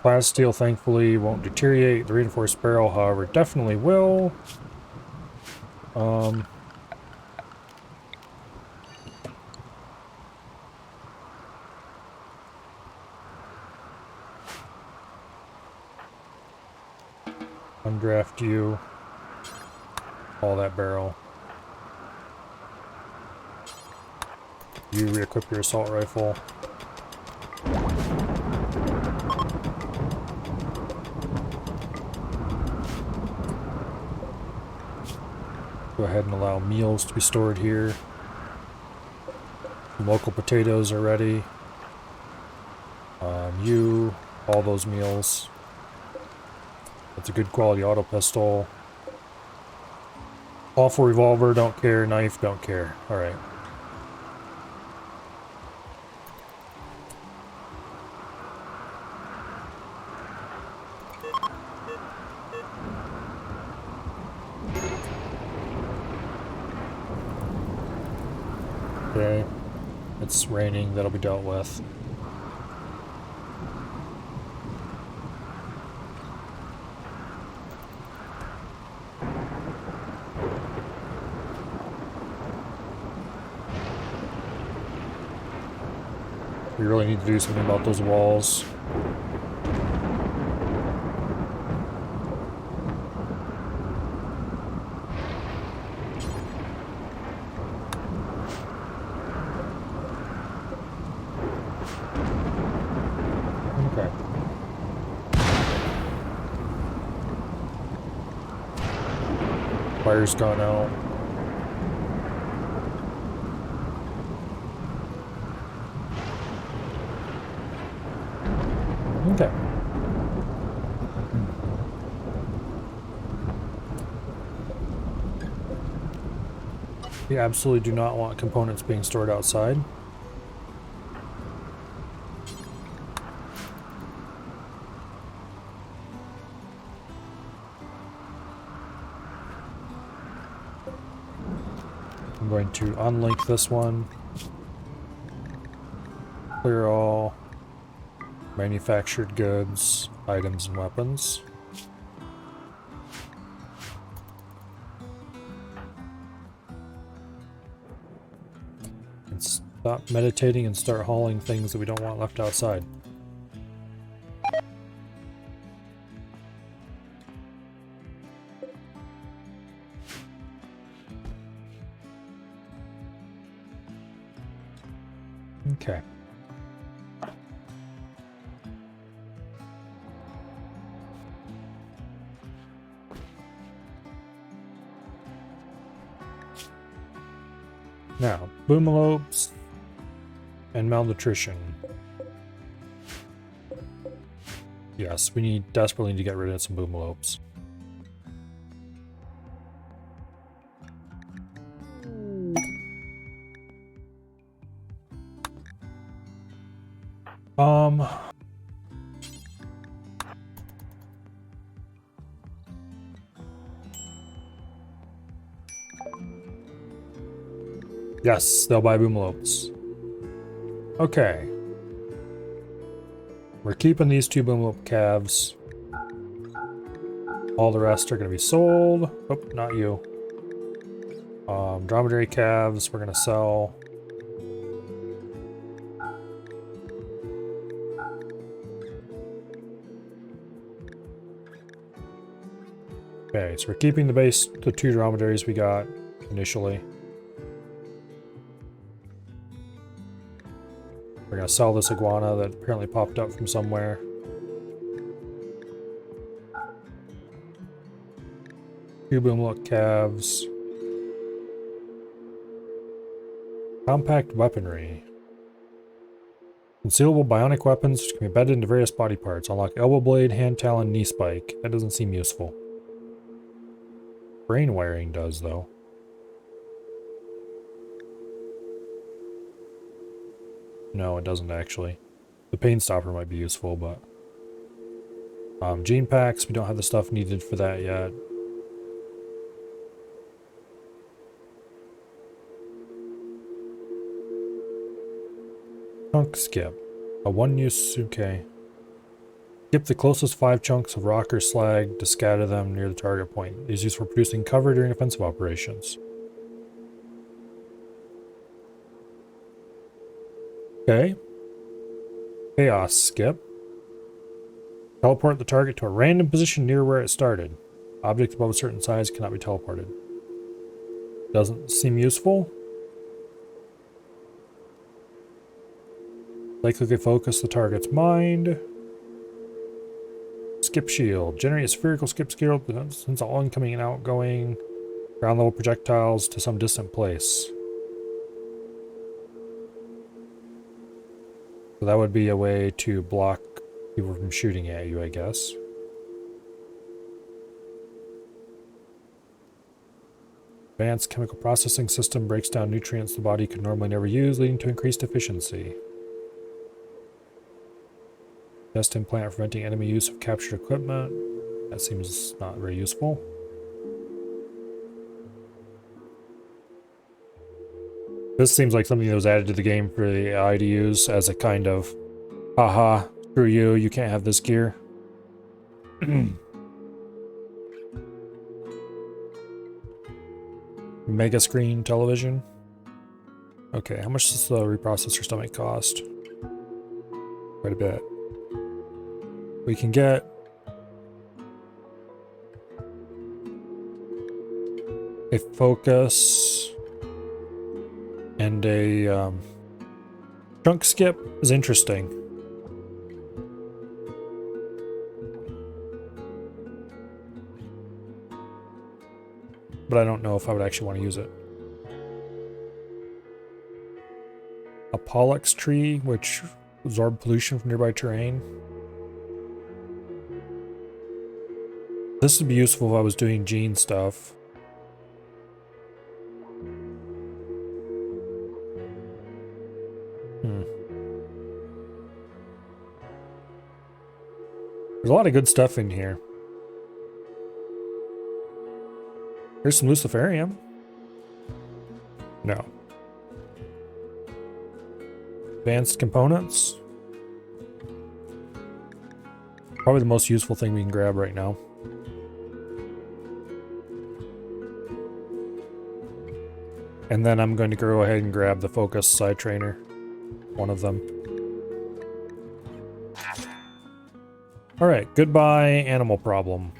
Glass steel, thankfully, won't deteriorate. The reinforced barrel, however, definitely will. Undraft you. All that barrel. You re-equip your assault rifle. Go ahead and allow meals to be stored here. Some local potatoes are ready. All those meals. That's a good quality auto pistol. Awful revolver, don't care. Knife, don't care. Alright. Okay. It's raining, that'll be dealt with. We really need to do something about those walls. Okay. Fire's gone out. Okay. We absolutely do not want components being stored outside. I'm going to unlink this one. Clear all manufactured goods, items, and weapons. And stop meditating and start hauling things that we don't want left outside. Okay. Now, boomalopes and malnutrition. Yes, we desperately need to get rid of some boomalopes. Yes, they'll buy boomalopes. Okay. We're keeping these 2 boomalope calves. All the rest are going to be sold. Oh, not you. Dromedary calves we're going to sell. Okay, so we're keeping the 2 dromedaries we got initially. We're going to sell this iguana that apparently popped up from somewhere. Two boomlook calves. Compact weaponry. Concealable bionic weapons can be embedded into various body parts. Unlock elbow blade, hand talon, knee spike. That doesn't seem useful. Brain wiring does, though. No, it doesn't actually. The pain stopper might be useful, but... gene packs, we don't have the stuff needed for that yet. Chunk skip. A one-use... okay. Skip the closest 5 chunks of rock or slag to scatter them near the target point. It is used for producing cover during offensive operations. Okay. Chaos skip. Teleport the target to a random position near where it started. Objects above a certain size cannot be teleported. Doesn't seem useful. Right-click focus the target's mind. Skip shield. Generate a spherical skip shield that sends all incoming and outgoing ground level projectiles to some distant place. So that would be a way to block people from shooting at you, I guess. Advanced chemical processing system breaks down nutrients the body could normally never use, leading to increased efficiency. Test implant preventing enemy use of captured equipment. That seems not very useful. This seems like something that was added to the game for the AI to use as a kind of, haha, screw you, you can't have this gear. Mega screen television. Okay, how much does the reprocessor stomach cost? Quite a bit. We can get a focus and a chunk skip is interesting. But I don't know if I would actually want to use it. A Pollux tree, which absorbs pollution from nearby terrain. This would be useful if I was doing gene stuff. There's a lot of good stuff in here. There's some luciferium. No. Advanced components. Probably the most useful thing we can grab right now. And then I'm going to go ahead and grab the Focus Side Trainer. One of them. Alright, goodbye, animal problem.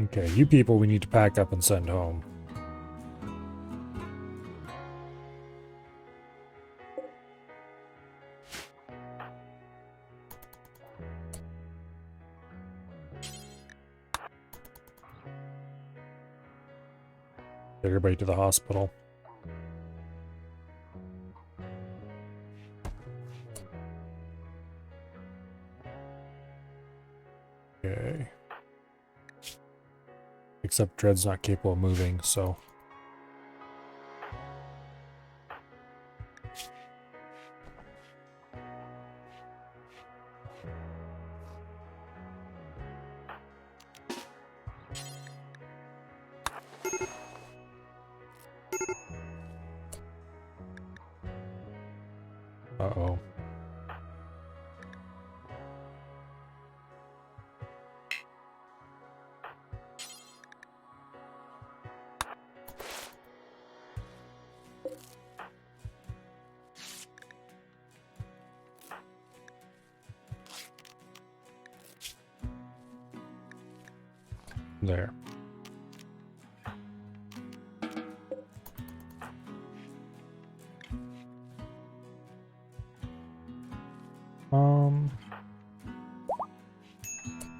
Okay, you people we need to pack up and send home. Get everybody to the hospital. Okay. Except Dread's not capable of moving, so... Uh-oh. There.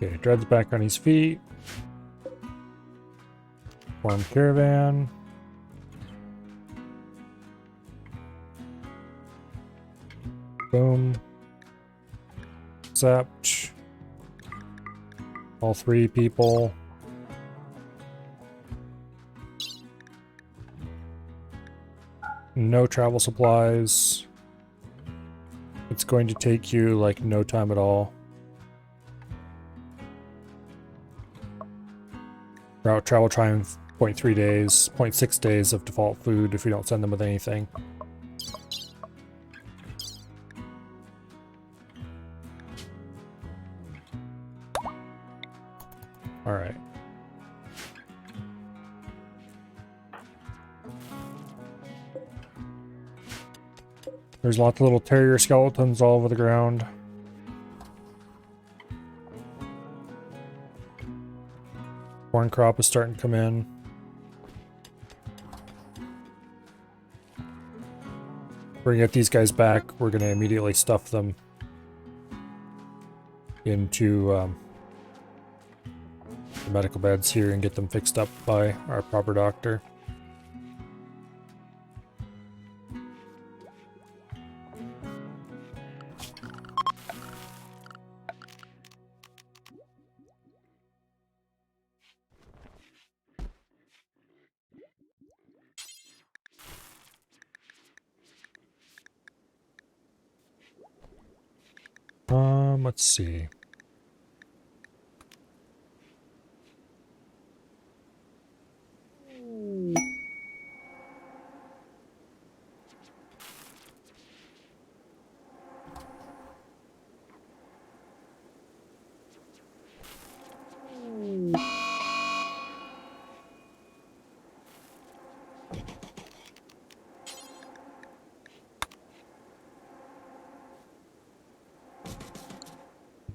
Okay, Dread's back on his feet. Form caravan. Boom. Zapped. All three people. No travel supplies. It's going to take you like no time at all. Route travel time 0.3 days, 0.6 days of default food if you don't send them with anything. Alright. There's lots of little terrier skeletons all over the ground. Corn crop is starting to come in. We're gonna get these guys back. We're gonna immediately stuff them into the medical beds here and get them fixed up by our proper doctor. Let's see.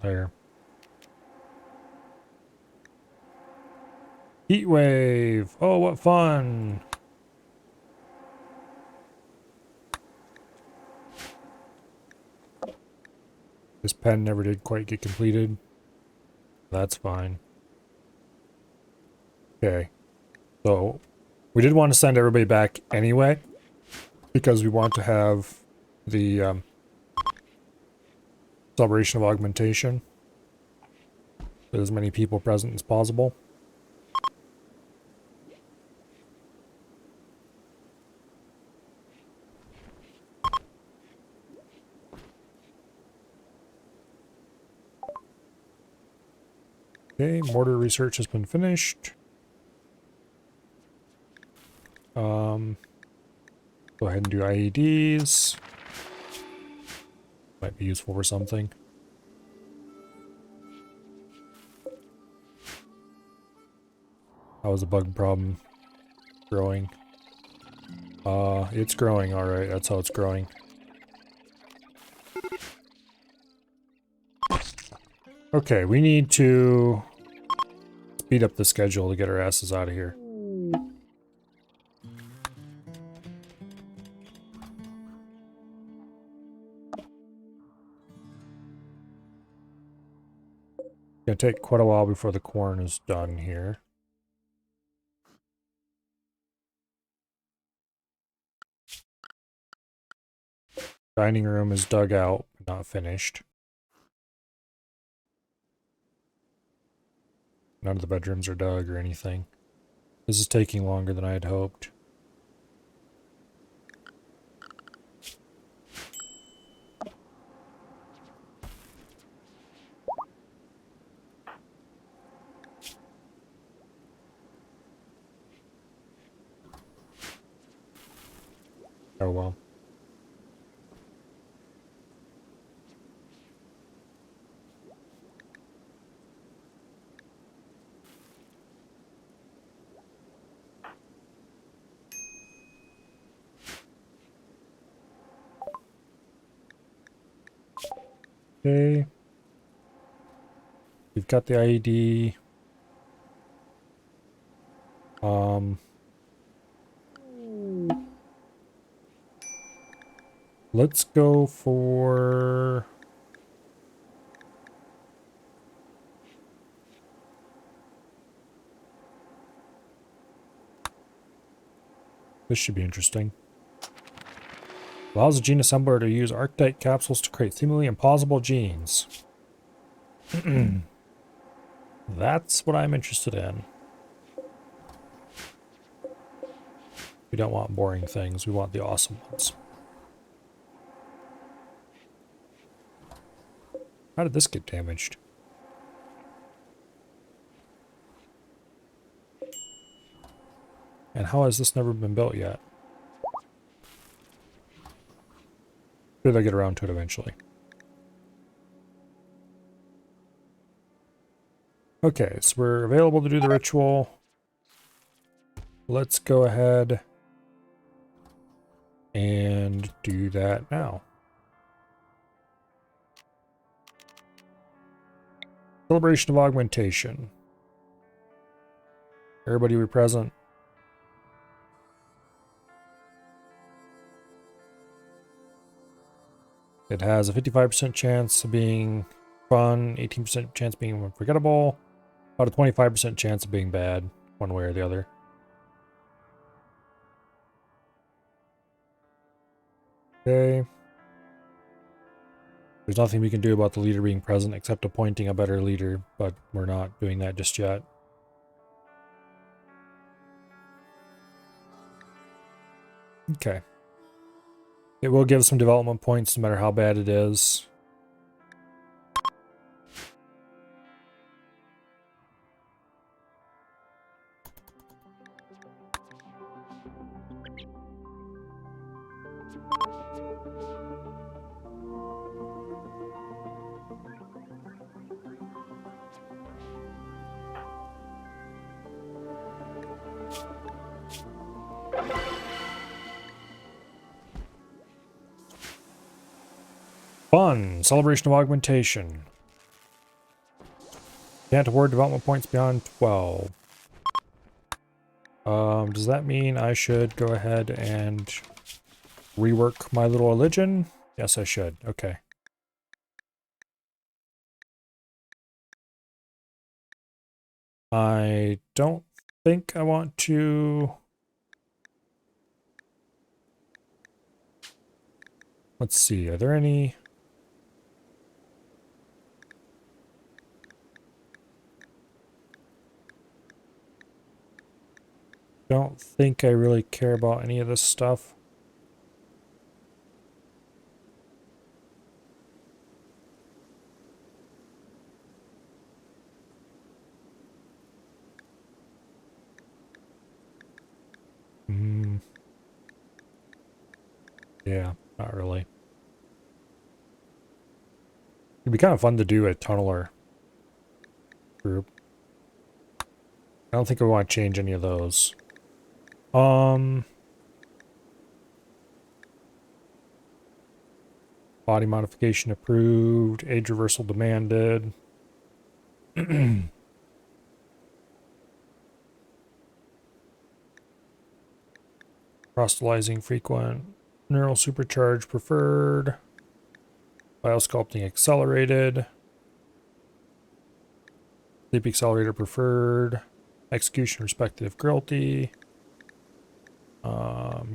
There. Heat wave. Oh, what fun. This pen never did quite get completed. That's fine. Okay. So, we did want to send everybody back anyway, because we want to have the celebration of augmentation with as many people present as possible. Okay, mortar research has been finished. Go ahead and do IEDs. Might be useful for something. How is the bug problem growing? It's growing, alright. That's how it's growing. Okay, we need to speed up the schedule to get our asses out of here. It's gonna take quite a while before the corn is done here. Dining room is dug out, but not finished. None of the bedrooms are dug or anything. This is taking longer than I had hoped. Oh well. Okay. We've got the IED. Let's go for... This should be interesting. Allows a gene assembler to use Arctite capsules to create seemingly impossible genes. That's what I'm interested in. We don't want boring things. We want the awesome ones. How did this get damaged? And how has this never been built yet? Maybe they'll get around to it eventually. Okay, so we're available to do the ritual. Let's go ahead and do that now. Celebration of Augmentation. Everybody be present. It has a 55% chance of being fun, 18% chance of being unforgettable, about a 25% chance of being bad, one way or the other. Okay. There's nothing we can do about the leader being present except appointing a better leader, but we're not doing that just yet. Okay. It will give some development points no matter how bad it is. Fun! Celebration of Augmentation. Can't award development points beyond 12. Does that mean I should go ahead and rework my little religion? Yes, I should. Okay. I don't think I want to... Let's see, are there any... Don't think I really care about any of this stuff. Yeah, not really. It'd be kind of fun to do a tunneler group. I don't think we want to change any of those. Body modification approved. Age reversal demanded. Proselytizing frequent. Neural supercharge preferred. Biosculpting accelerated. Sleep accelerator preferred. Execution respected if cruelty.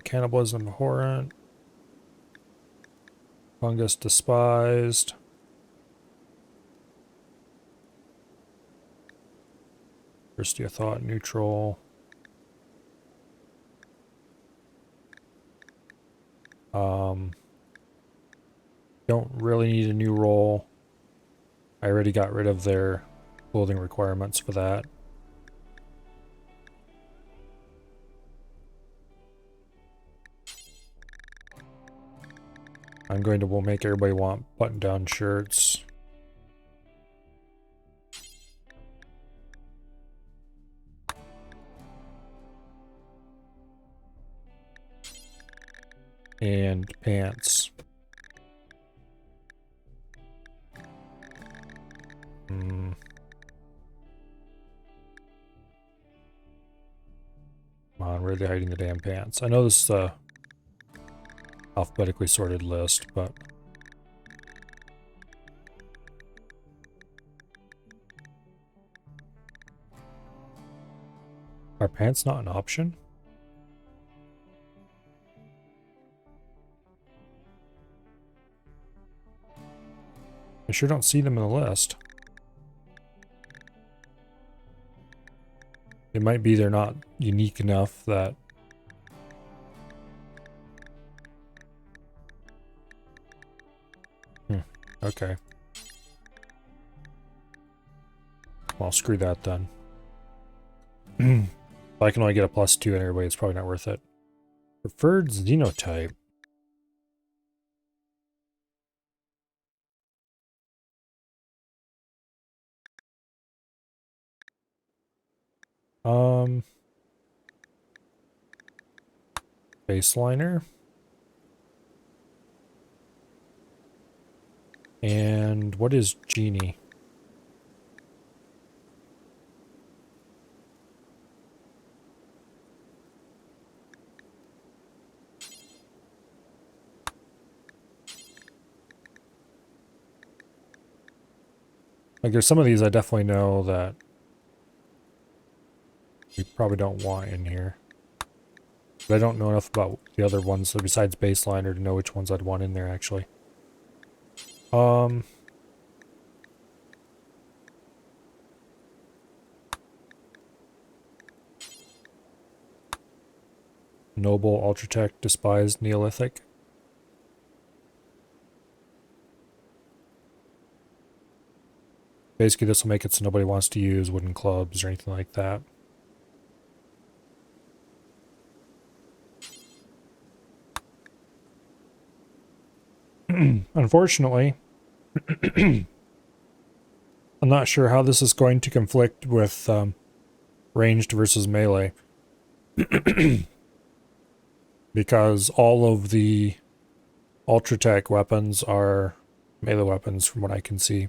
Cannibalism abhorrent. Fungus despised. Diversity of thought neutral. Don't really need a new role. I already got rid of their clothing requirements for that. I'm going to make everybody want button-down shirts. And pants. Come on, where are they hiding the damn pants? I know this is a alphabetically sorted list, but are pants not an option? I sure don't see them in the list. It might be they're not unique enough that... Okay. Well, screw that then. If I can only get a +2 on everybody, it's probably not worth it. Preferred xenotype. Baseliner. And what is Genie? Like, there's some of these I definitely know that we probably don't want in here. But I don't know enough about the other ones, so besides Baseliner, to know which ones I'd want in there, actually. Noble, Ultratech, Despised, Neolithic. Basically, this will make it so nobody wants to use wooden clubs or anything like that. Unfortunately, I'm not sure how this is going to conflict with ranged versus melee. Because all of the Ultratech weapons are melee weapons from what I can see.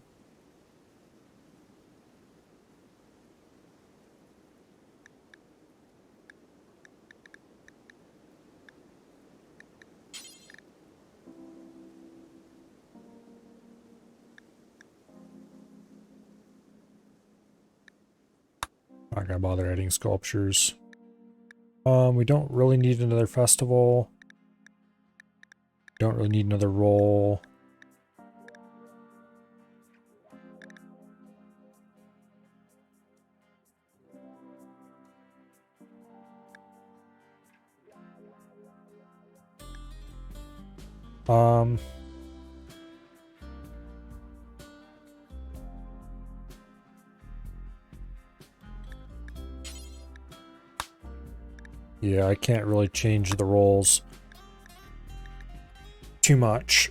Not gonna bother adding sculptures. We don't really need another festival. Don't really need another role. Yeah, I can't really change the roles. too much.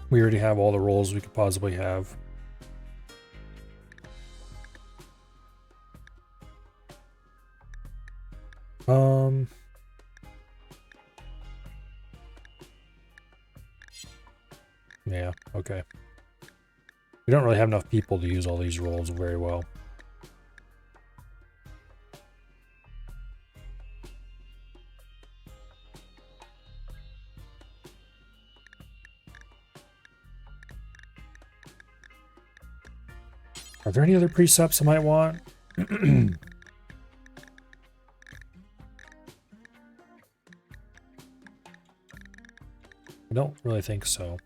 We already have all the roles we could possibly have. Yeah, okay. We don't really have enough people to use all these roles very well. Are there any other precepts I might want? I don't really think so.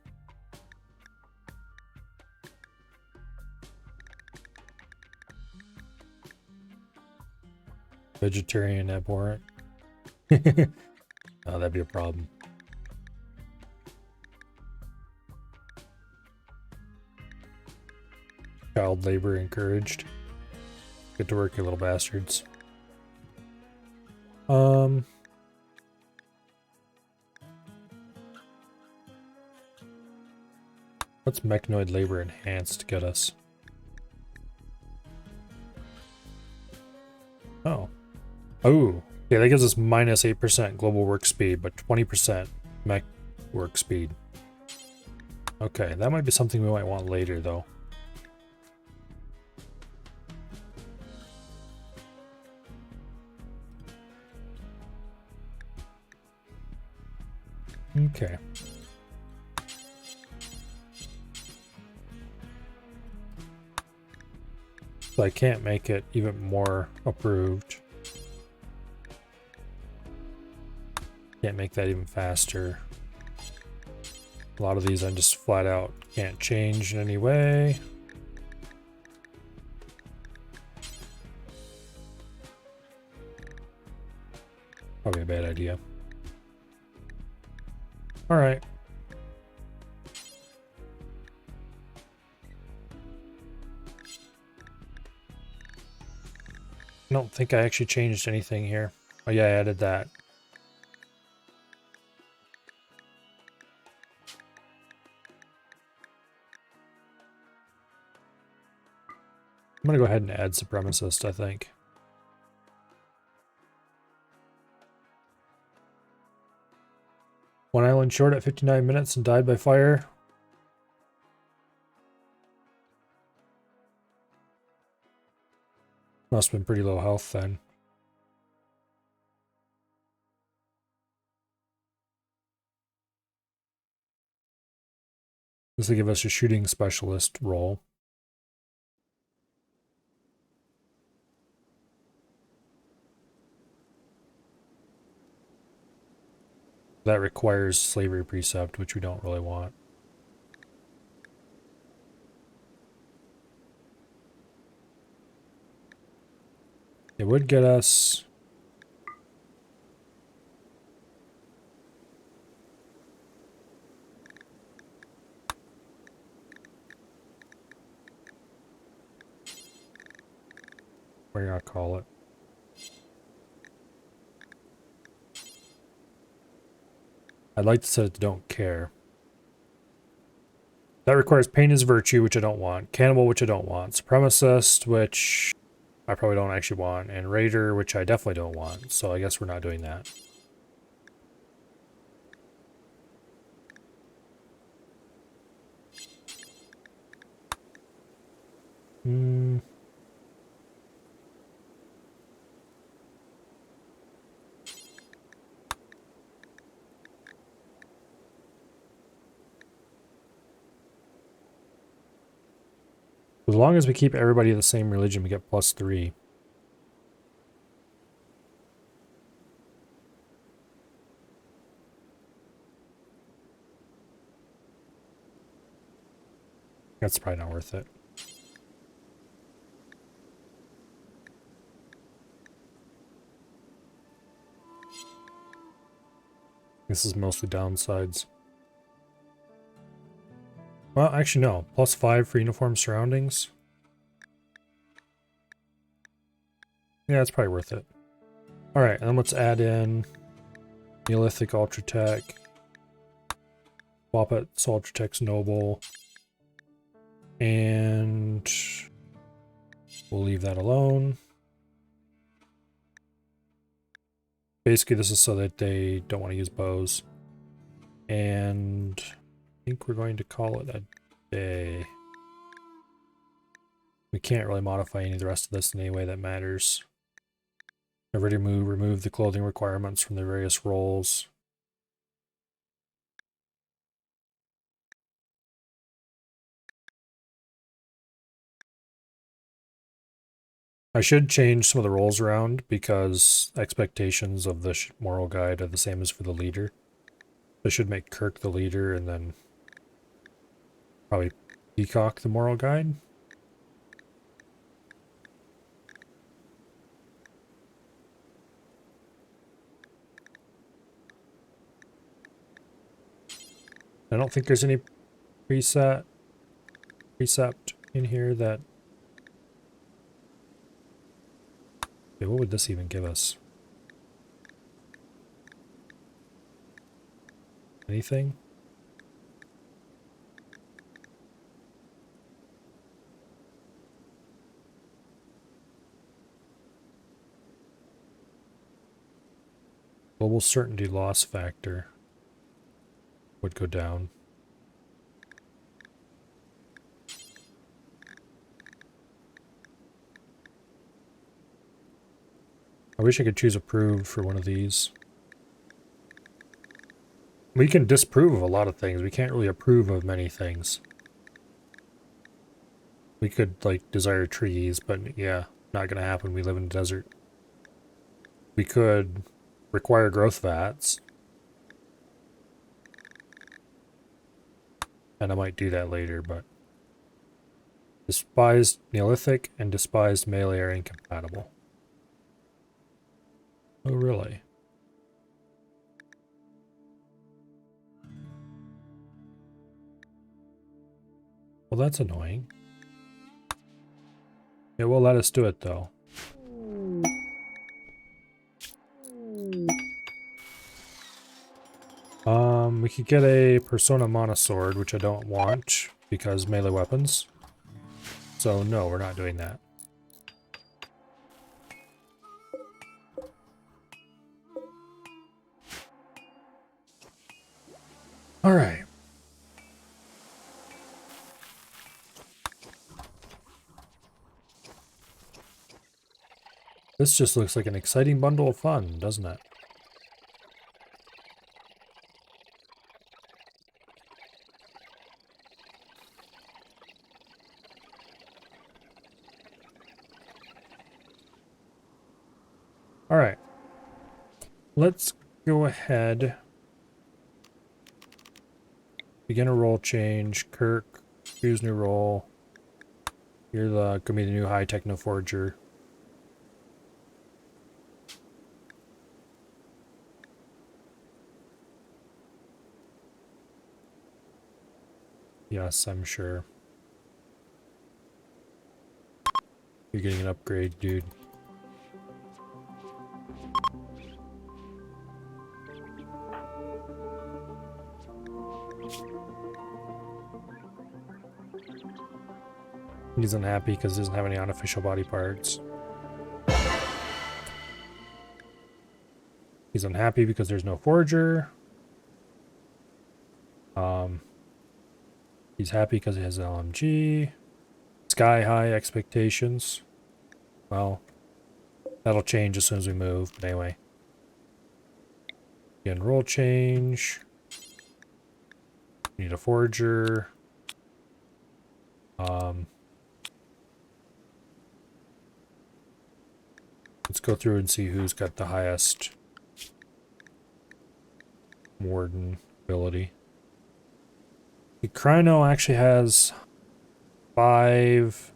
Vegetarian abhorrent. Oh, that'd be a problem. Child labor encouraged. Get to work, you little bastards. What's mechanoid labor enhanced get us? Oh. Oh. Yeah, that gives us minus 8% global work speed, but 20% mech work speed. Okay, that might be something we might want later, though. Okay. So I can't make it even more approved. Can't make that even faster. A lot of these I just flat out can't change in any way. Probably a bad idea. All right. I don't think I actually changed anything here. Oh yeah, I added that. I'm gonna go ahead and add supremacist, I think. One island short at 59 minutes and died by fire. Must have been pretty low health then. This will give us a shooting specialist role. That requires slavery precept, which we don't really want. It would get us... what are you gonna call it? I'd like to set it to don't care. That requires pain is virtue, which I don't want. Cannibal, which I don't want. Supremacist, which I probably don't actually want. And Raider, which I definitely don't want. So I guess we're not doing that. As long as we keep everybody of the same religion, we get +3. That's probably not worth it. This is mostly downsides. Well, actually no. +5 for uniform surroundings. Yeah, it's probably worth it. All right, and then let's add in Neolithic Ultratech, swap it to Ultratech's Noble, and we'll leave that alone. Basically, this is so that they don't want to use bows. And I think we're going to call it a day. We can't really modify any of the rest of this in any way that matters. I've already removed the clothing requirements from the various roles. I should change some of the roles around because expectations of the moral guide are the same as for the leader. I should make Kirk the leader and then probably Peacock the moral guide. I don't think there's any precept in here that... Okay, what would this even give us? Anything? Global certainty loss factor would go down. I wish I could choose approve for one of these. We can disapprove of a lot of things. We can't really approve of many things. We could, like, desire trees, but yeah, not gonna happen. We live in the desert. We could require growth vats. And I might do that later, but... Despised Neolithic and despised melee are incompatible. Oh, really? Well, that's annoying. It will let us do it, though. We could get a Persona Monosword, which I don't want, because melee weapons. So no, we're not doing that. Alright. This just looks like an exciting bundle of fun, doesn't it? Alright. Let's go ahead. Begin a role change. Kirk, choose new role. You're gonna be the new high techno forger. Yes, I'm sure. You're getting an upgrade, dude. He's unhappy because he doesn't have any unofficial body parts. He's unhappy because there's no forger. He's happy because he has an LMG. Sky high expectations. Well, that'll change as soon as we move, but anyway. Again, role change. Need a forger. Let's go through and see who's got the highest warden ability. The Chrono actually has 5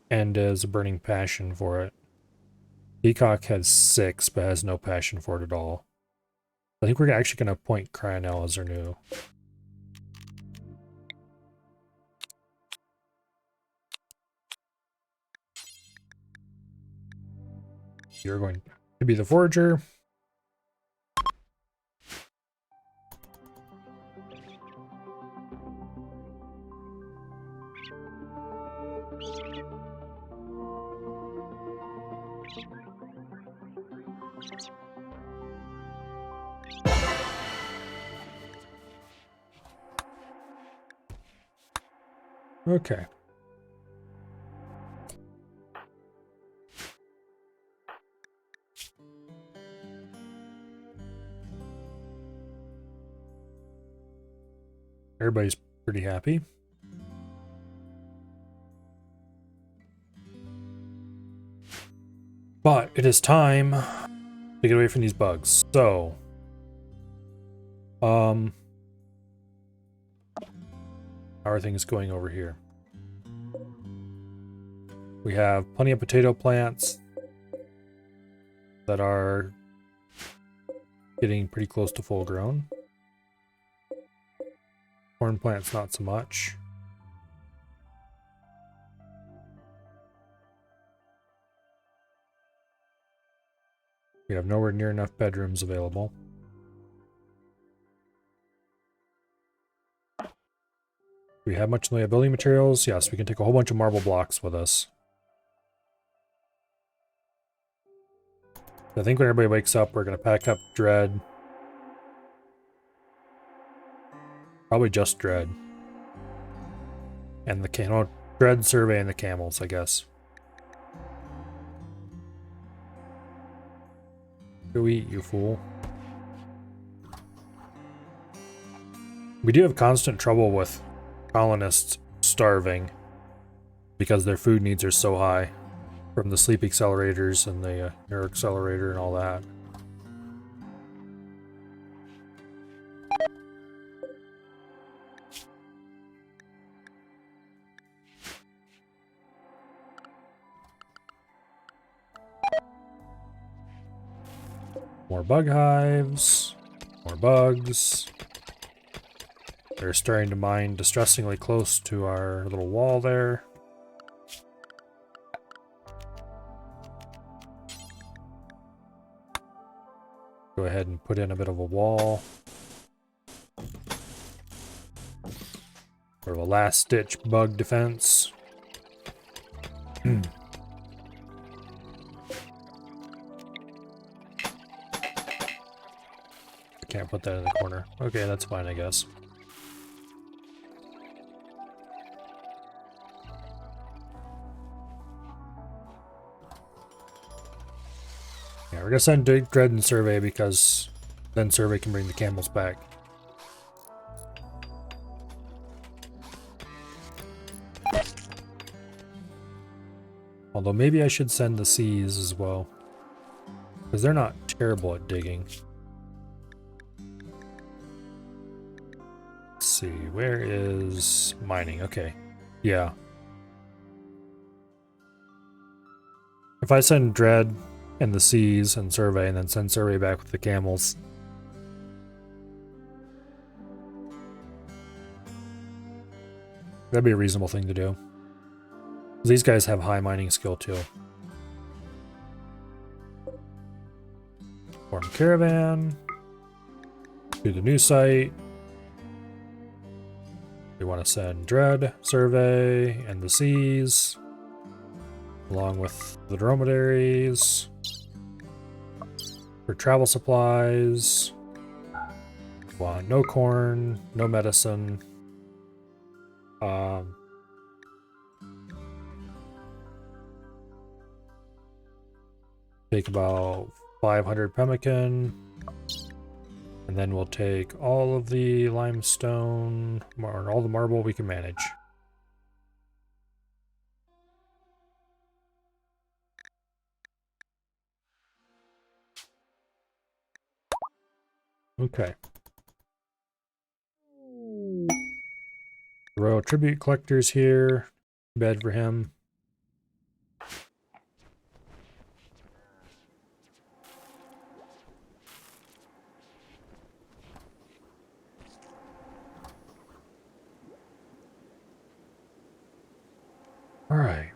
and has a burning passion for it. Peacock has 6 but has no passion for it at all. I think we're actually going to appoint Crionel as our new. You're going to be the forager. Okay. Everybody's pretty happy. But it is time to get away from these bugs. So, how are things going over here? We have plenty of potato plants that are getting pretty close to full grown. Corn plants, not so much. We have nowhere near enough bedrooms available. Do we have much in the way of building materials? Yes, we can take a whole bunch of marble blocks with us. I think when everybody wakes up, we're going to pack up Dread. Probably just Dread. And the Dread, Survey, and the camels, I guess. Go eat, you fool. We do have constant trouble with colonists starving because their food needs are so high from the sleep accelerators and the air accelerator and all that. More bug hives, more bugs. They're starting to mine distressingly close to our little wall there. Go ahead and put in a bit of a wall. Sort of a last-ditch bug defense. I can't put that in the corner. Okay, that's fine, I guess. Yeah, we're gonna send Dread and Survey because then Survey can bring the camels back. Although maybe I should send the Seas as well, because they're not terrible at digging. Let's see, where is mining? Okay, yeah. If I send Dread and the Seas and Survey and then send Survey back with the camels. That'd be a reasonable thing to do. These guys have high mining skill too. Form caravan. To the new site. We want to send Dread, Survey, and the Seas. Along with the dromedaries. For travel supplies. Want no corn, no medicine. Take about 500 pemmican. And then we'll take all of the limestone, or all the marble we can manage. Okay. Royal Tribute Collector's here. Bed for him. All right.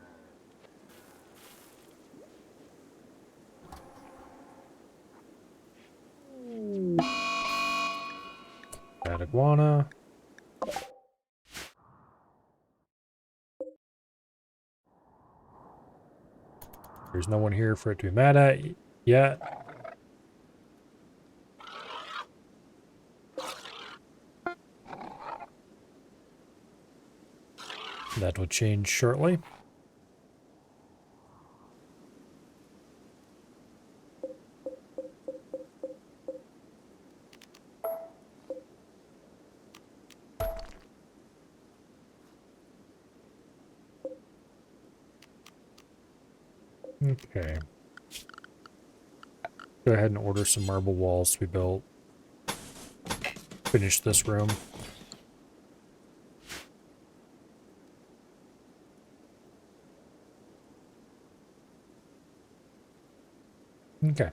that iguana. There's no one here for it to be mad at yet. That will change shortly. Okay. Go ahead and order some marble walls to be built. Finish this room. Okay.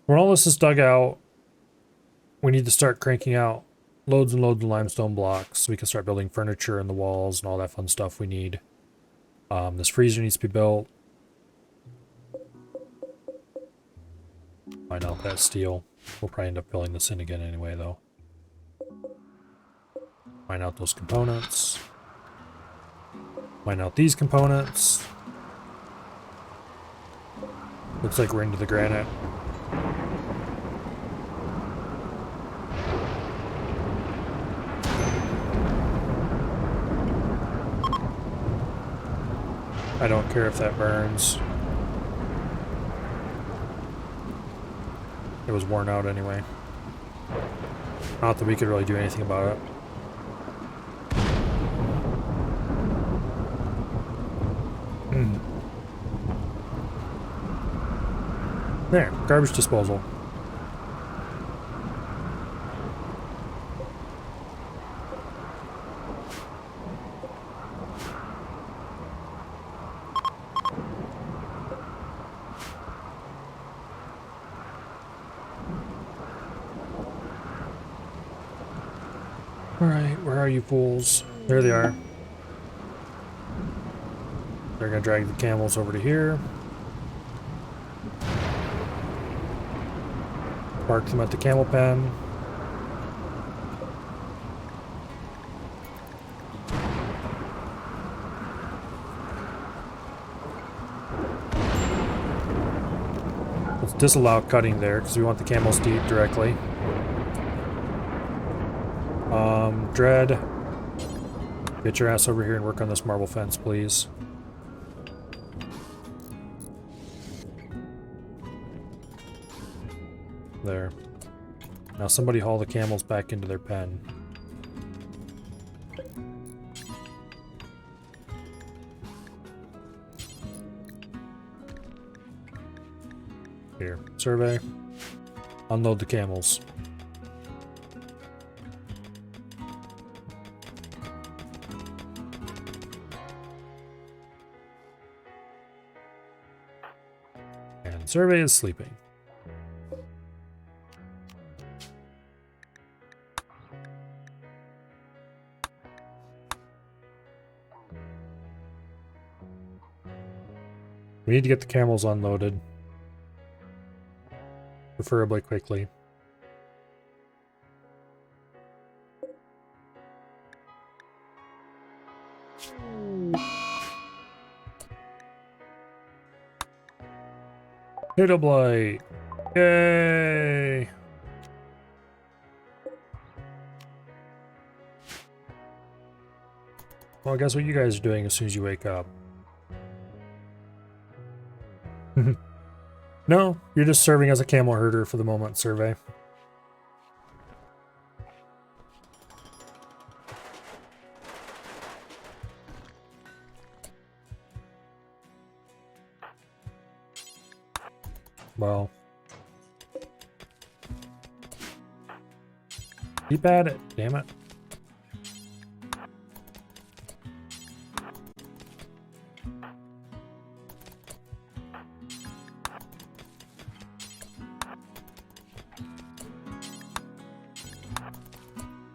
When all this is dug out, we need to start cranking out loads and loads of limestone blocks so we can start building furniture in the walls and all that fun stuff we need. This freezer needs to be built. Find out that steel. We'll probably end up filling this in again anyway, though. Find out those components. Find out these components. Looks like we're into the granite. I don't care if that burns. It was worn out anyway. Not that we could really do anything about it. There, garbage disposal. Alright, where are you fools? There they are. They're gonna drag the camels over to here. Park them at the camel pen. Let's disallow cutting there because we want the camels to eat directly. Dread, get your ass over here and work on this marble fence, please. There. Now somebody haul the camels back into their pen. Here, survey. Unload the camels. And survey is sleeping. We need to get the camels unloaded. Preferably quickly. Potato blight! Yay! Well, guess what you guys are doing as soon as you wake up? No, you're just serving as a camel herder for the moment, survey. Well. Keep at it, damn it.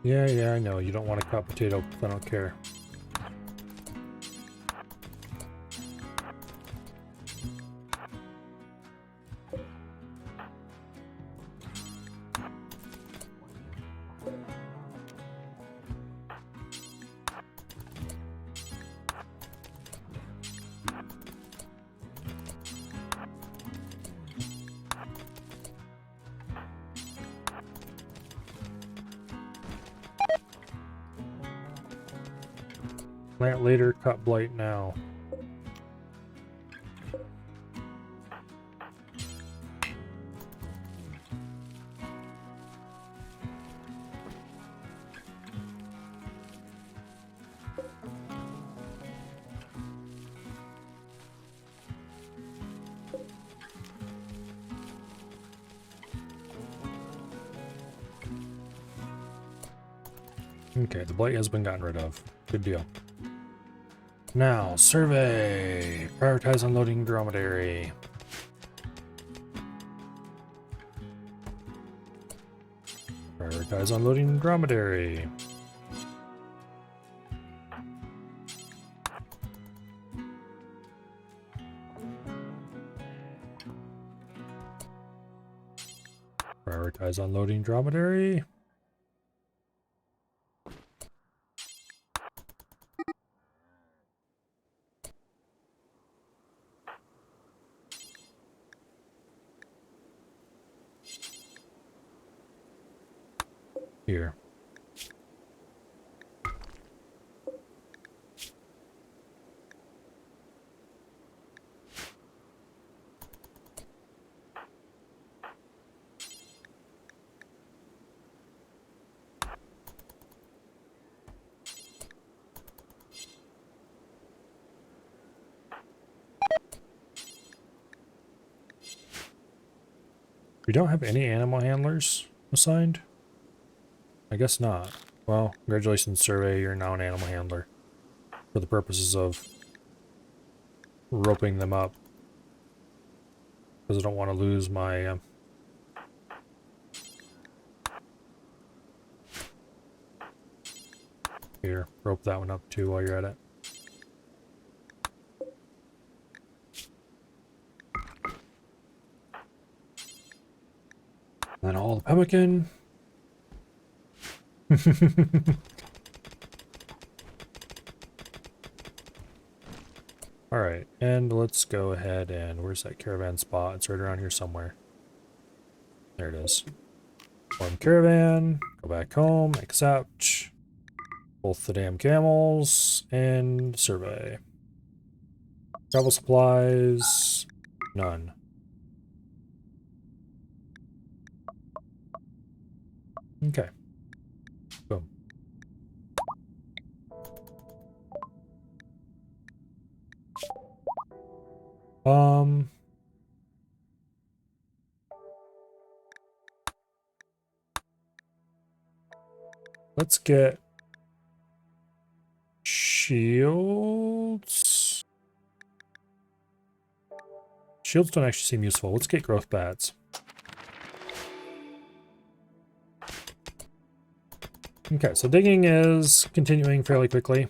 Yeah, I know. You don't want to cut potato. I don't care. Plant later, cut blight now. Okay, the blight has been gotten rid of. Good deal. Now, survey. Prioritize unloading dromedary. Prioritize unloading dromedary. Prioritize unloading dromedary. Here. We don't have any animal handlers assigned? I guess not. Well, congratulations, survey. You're now an animal handler. For the purposes of roping them up. Because I don't want to lose my... Here, rope that one up too while you're at it. And then all the pemmican. Alright, and let's go ahead and where's that caravan spot? It's right around here somewhere. There it is. Form caravan, go back home, accept both the damn camels, and survey. Travel supplies, none. Okay. Boom. Let's get shields. Shields don't actually seem useful. Let's get growth bats. Okay, so digging is continuing fairly quickly.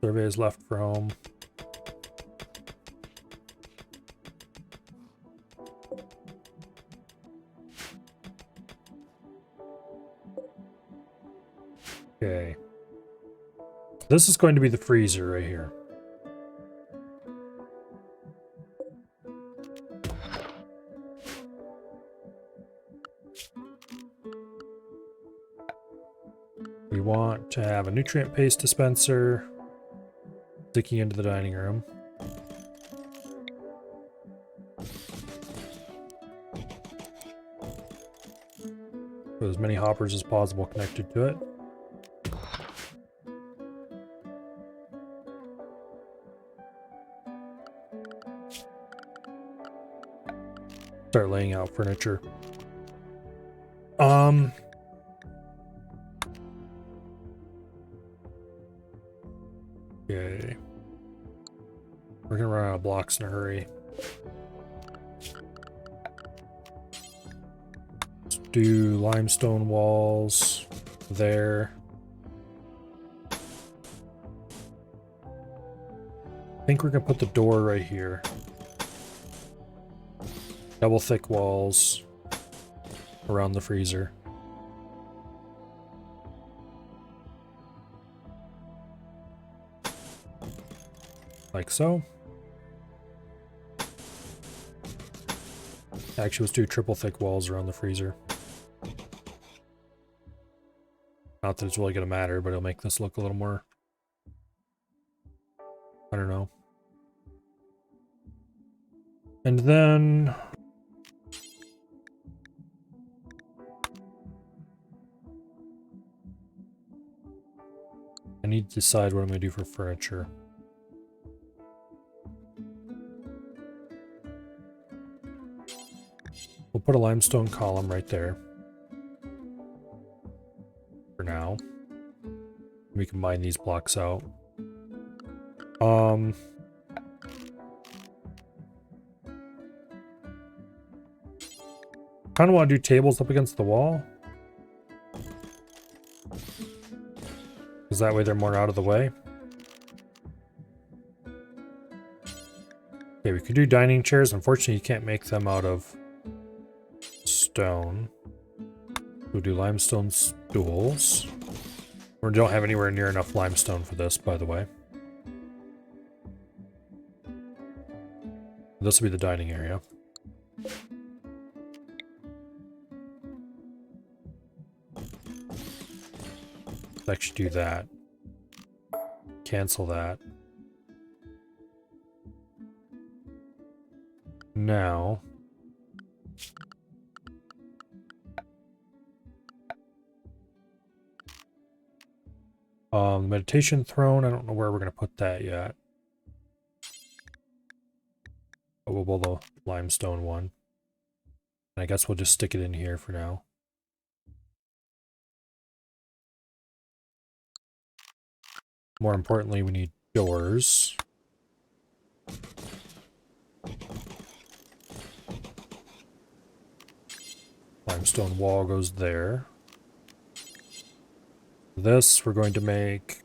Survey is left for home. Okay. This is going to be the freezer right here. We want to have a nutrient paste dispenser sticking into the dining room. With as many hoppers as possible connected to it. Start laying out furniture. Okay. We're gonna run out of blocks in a hurry. Let's do limestone walls there. I think we're gonna put the door right here. Double thick walls around the freezer. Like so. Actually, let's do triple thick walls around the freezer. Not that it's really going to matter, but it'll make this look a little more, I don't know. And then I need to decide what I'm going to do for furniture. We'll put a limestone column right there. For now. We can mine these blocks out. Kind of want to do tables up against the wall. Because that way they're more out of the way. Okay, we could do dining chairs. Unfortunately, you can't make them out of stone. We'll do limestone stools. We don't have anywhere near enough limestone for this, by the way. This will be the dining area. Let's actually do that. Cancel that. Now, meditation throne, I don't know where we're going to put that yet. But we'll build a limestone one. And I guess we'll just stick it in here for now. More importantly, we need doors. Limestone wall goes there. This, we're going to make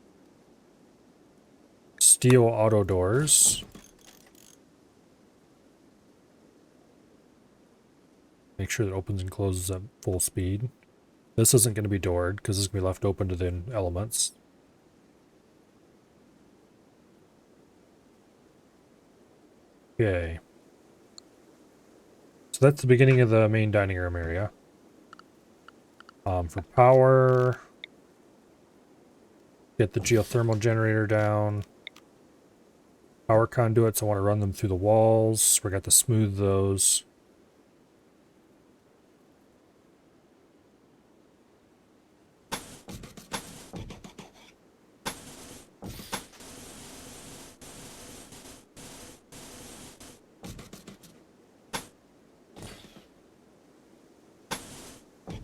steel auto doors. Make sure that it opens and closes at full speed. This isn't going to be doored because this is going to be left open to the elements. Okay. So that's the beginning of the main dining room area. For power, get the geothermal generator down. Power conduits, I want to run them through the walls. We got to smooth those.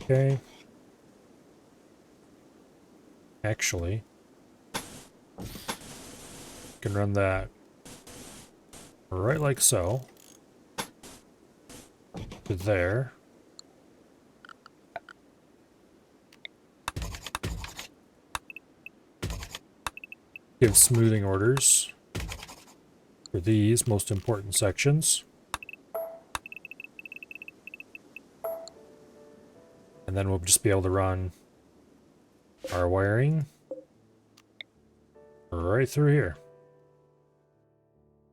Okay. Actually, can run that right like so to there. Give smoothing orders for these most important sections. And then we'll just be able to run our wiring right through here.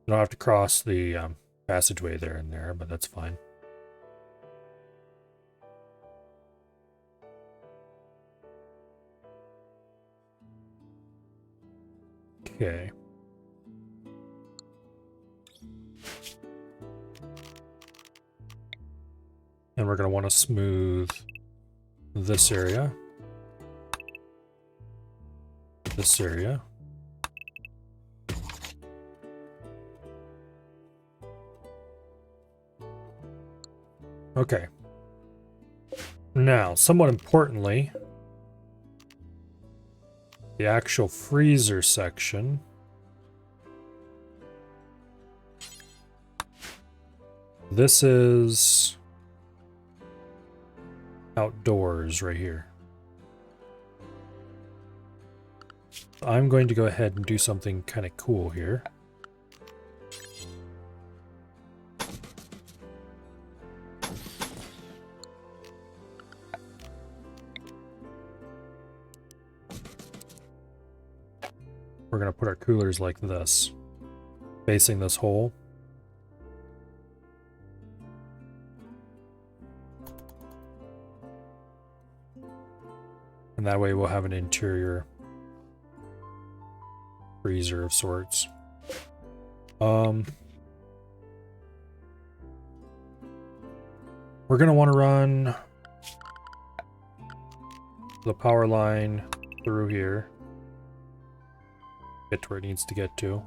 You don't have to cross the passageway there and there, but that's fine. Okay. And we're going to want to smooth this area. This area. Okay. Now, somewhat importantly, the actual freezer section. This is outdoors right here. I'm going to go ahead and do something kind of cool here. We're going to put our coolers like this, facing this hole. And that way we'll have an interior freezer of sorts. We're gonna want to run the power line through here. Get to where it needs to get to.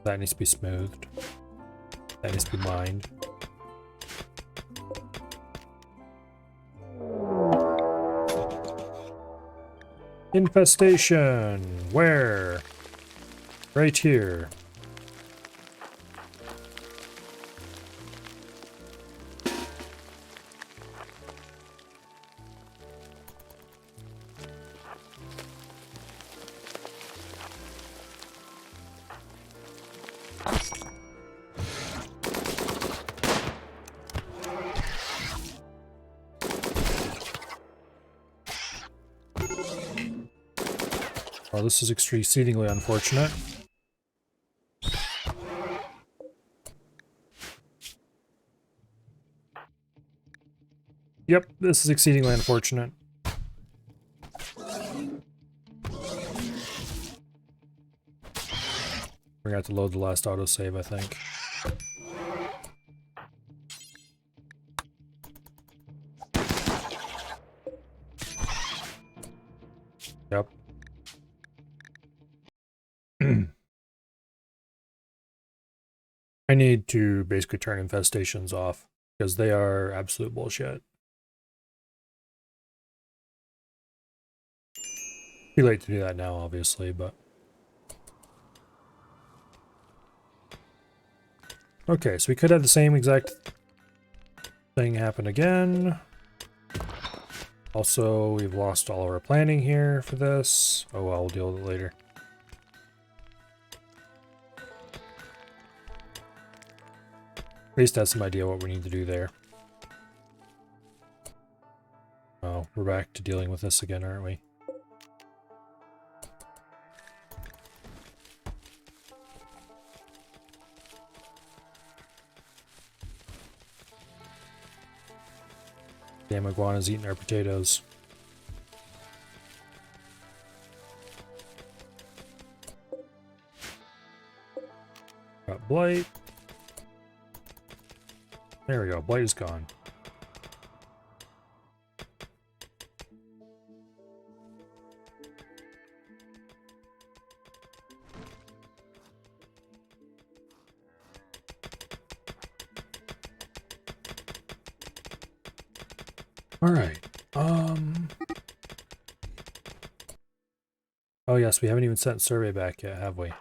That needs to be smoothed. That needs to be mined. Infestation! Where? Right here. Well, this is exceedingly unfortunate. Yep, this is exceedingly unfortunate. We're gonna have to load the last autosave, I think. Yep. I need to basically turn infestations off because they are absolute bullshit. Too late to do that now, obviously, but... Okay, so we could have the same exact thing happen again. Also, we've lost all our planning here for this. Oh well, we'll deal with it later. At least have some idea what we need to do there. Oh, we're back to dealing with this again, aren't we? Damn iguana's eating our potatoes. Got blight. There we go, blight is gone. All right. Oh yes, we haven't even sent survey back yet, have we?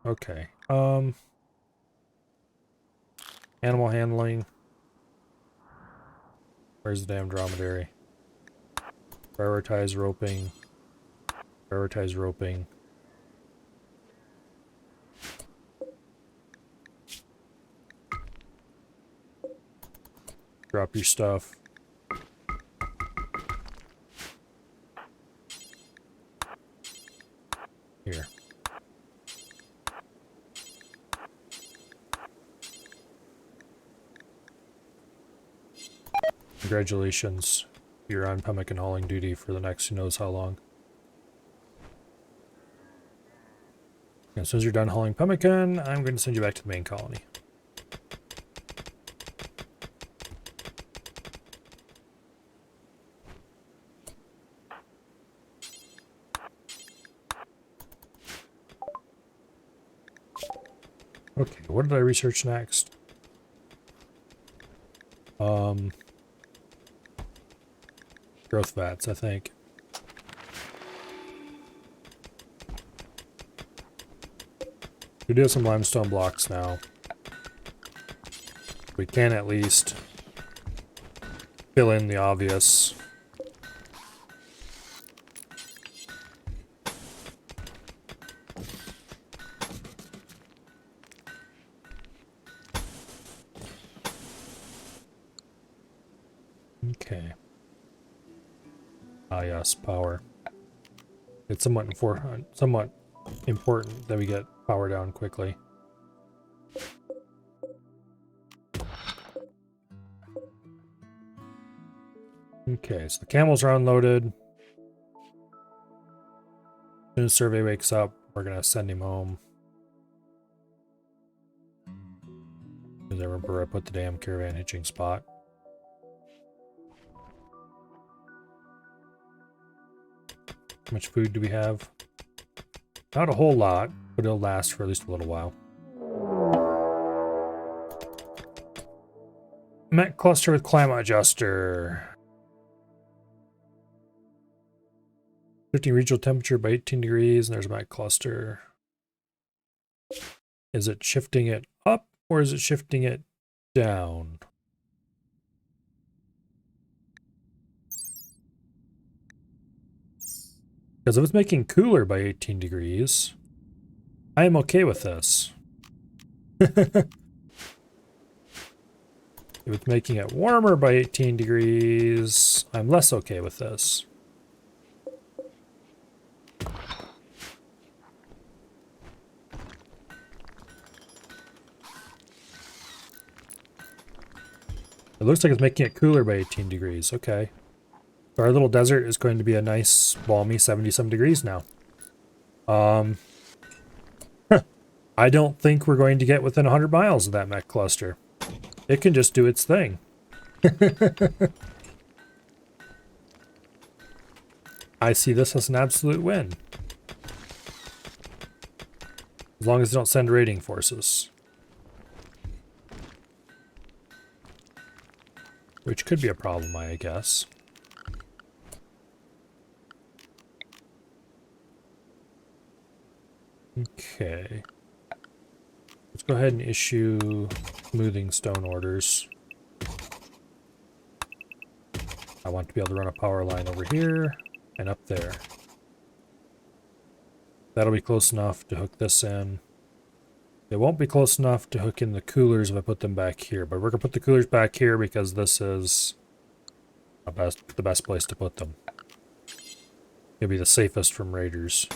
Okay. Animal handling. Where's the damn dromedary? Prioritize roping. Prioritize roping. Drop your stuff. Here. Congratulations. You're on pemmican hauling duty for the next who knows how long. And as soon as you're done hauling pemmican, I'm going to send you back to the main colony. Okay, what did I research next? Growth vats, I think. We do have some limestone blocks now. We can at least fill in the obvious. Okay. Ah yes, power. It's somewhat important that we get power down quickly. Okay, so the camels are unloaded. As soon as Survey wakes up, we're gonna send him home. Because I remember I put the damn caravan hitching spot. How much food do we have? Not a whole lot, but it'll last for at least a little while. Met cluster with climate adjuster. 15 regional temperature by 18 degrees, and there's a Met cluster. Is it shifting it up or is it shifting it down? Because if it's making cooler by 18 degrees, I am okay with this. If it's making it warmer by 18 degrees, I'm less okay with this. It looks like it's making it cooler by 18 degrees. Okay. So our little desert is going to be a nice, balmy 70-some degrees now. I don't think we're going to get within 100 miles of that Met cluster. It can just do its thing. I see this as an absolute win. As long as they don't send raiding forces. Which could be a problem, I guess. Okay. Let's go ahead and issue smoothing stone orders. I want to be able to run a power line over here and up there. That'll be close enough to hook this in. It won't be close enough to hook in the coolers if I put them back here, but we're going to put the coolers back here because this is the best place to put them. It'll be the safest from raiders.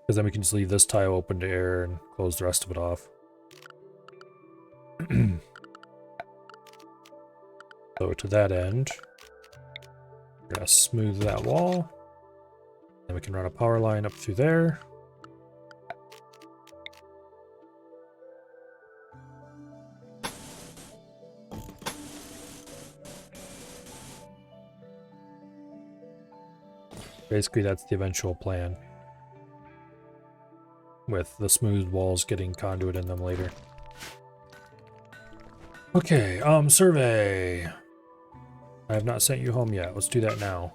Because then we can just leave this tile open to air and close the rest of it off. So to that end, we're going to smooth that wall. Then we can run a power line up through there. Basically, that's the eventual plan. With the smooth walls getting conduit in them later. Okay, survey. I have not sent you home yet. Let's do that now.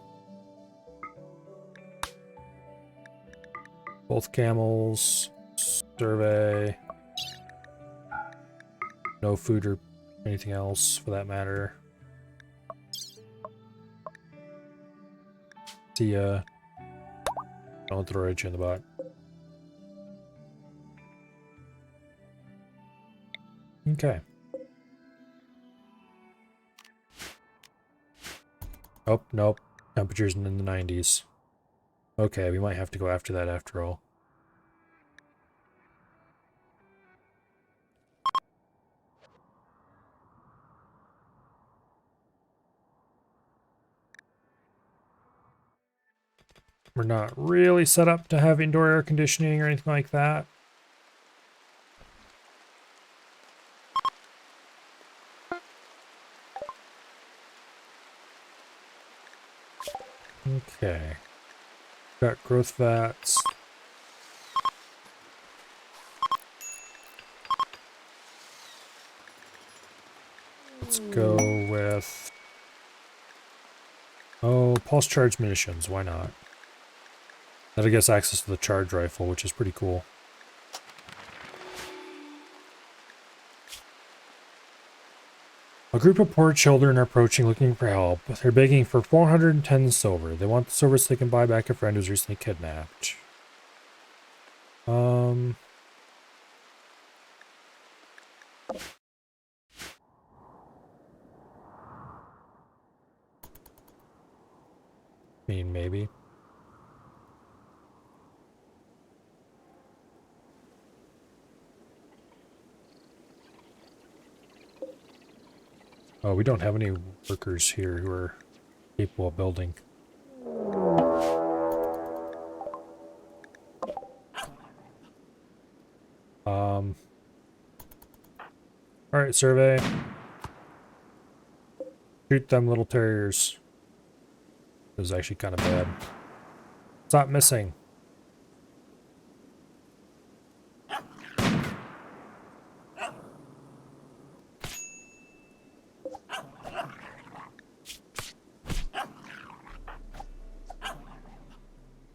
Both camels. Survey. No food or anything else for that matter. See ya. Don't throw it in the butt. Okay. Oh, nope. Temperatures in the 90s. Okay, we might have to go after that after all. We're not really set up to have indoor air conditioning or anything like that. Okay. Got growth vats. Let's go with... Oh, pulse charge munitions. Why not? That'll get us access to the charge rifle, which is pretty cool. A group of poor children are approaching looking for help. They're begging for 410 silver. They want the silver so they can buy back a friend who's recently kidnapped. I mean, maybe. Oh, we don't have any workers here who are capable of building. Alright, survey. Shoot them little terriers. This is actually kind of bad. Stop missing.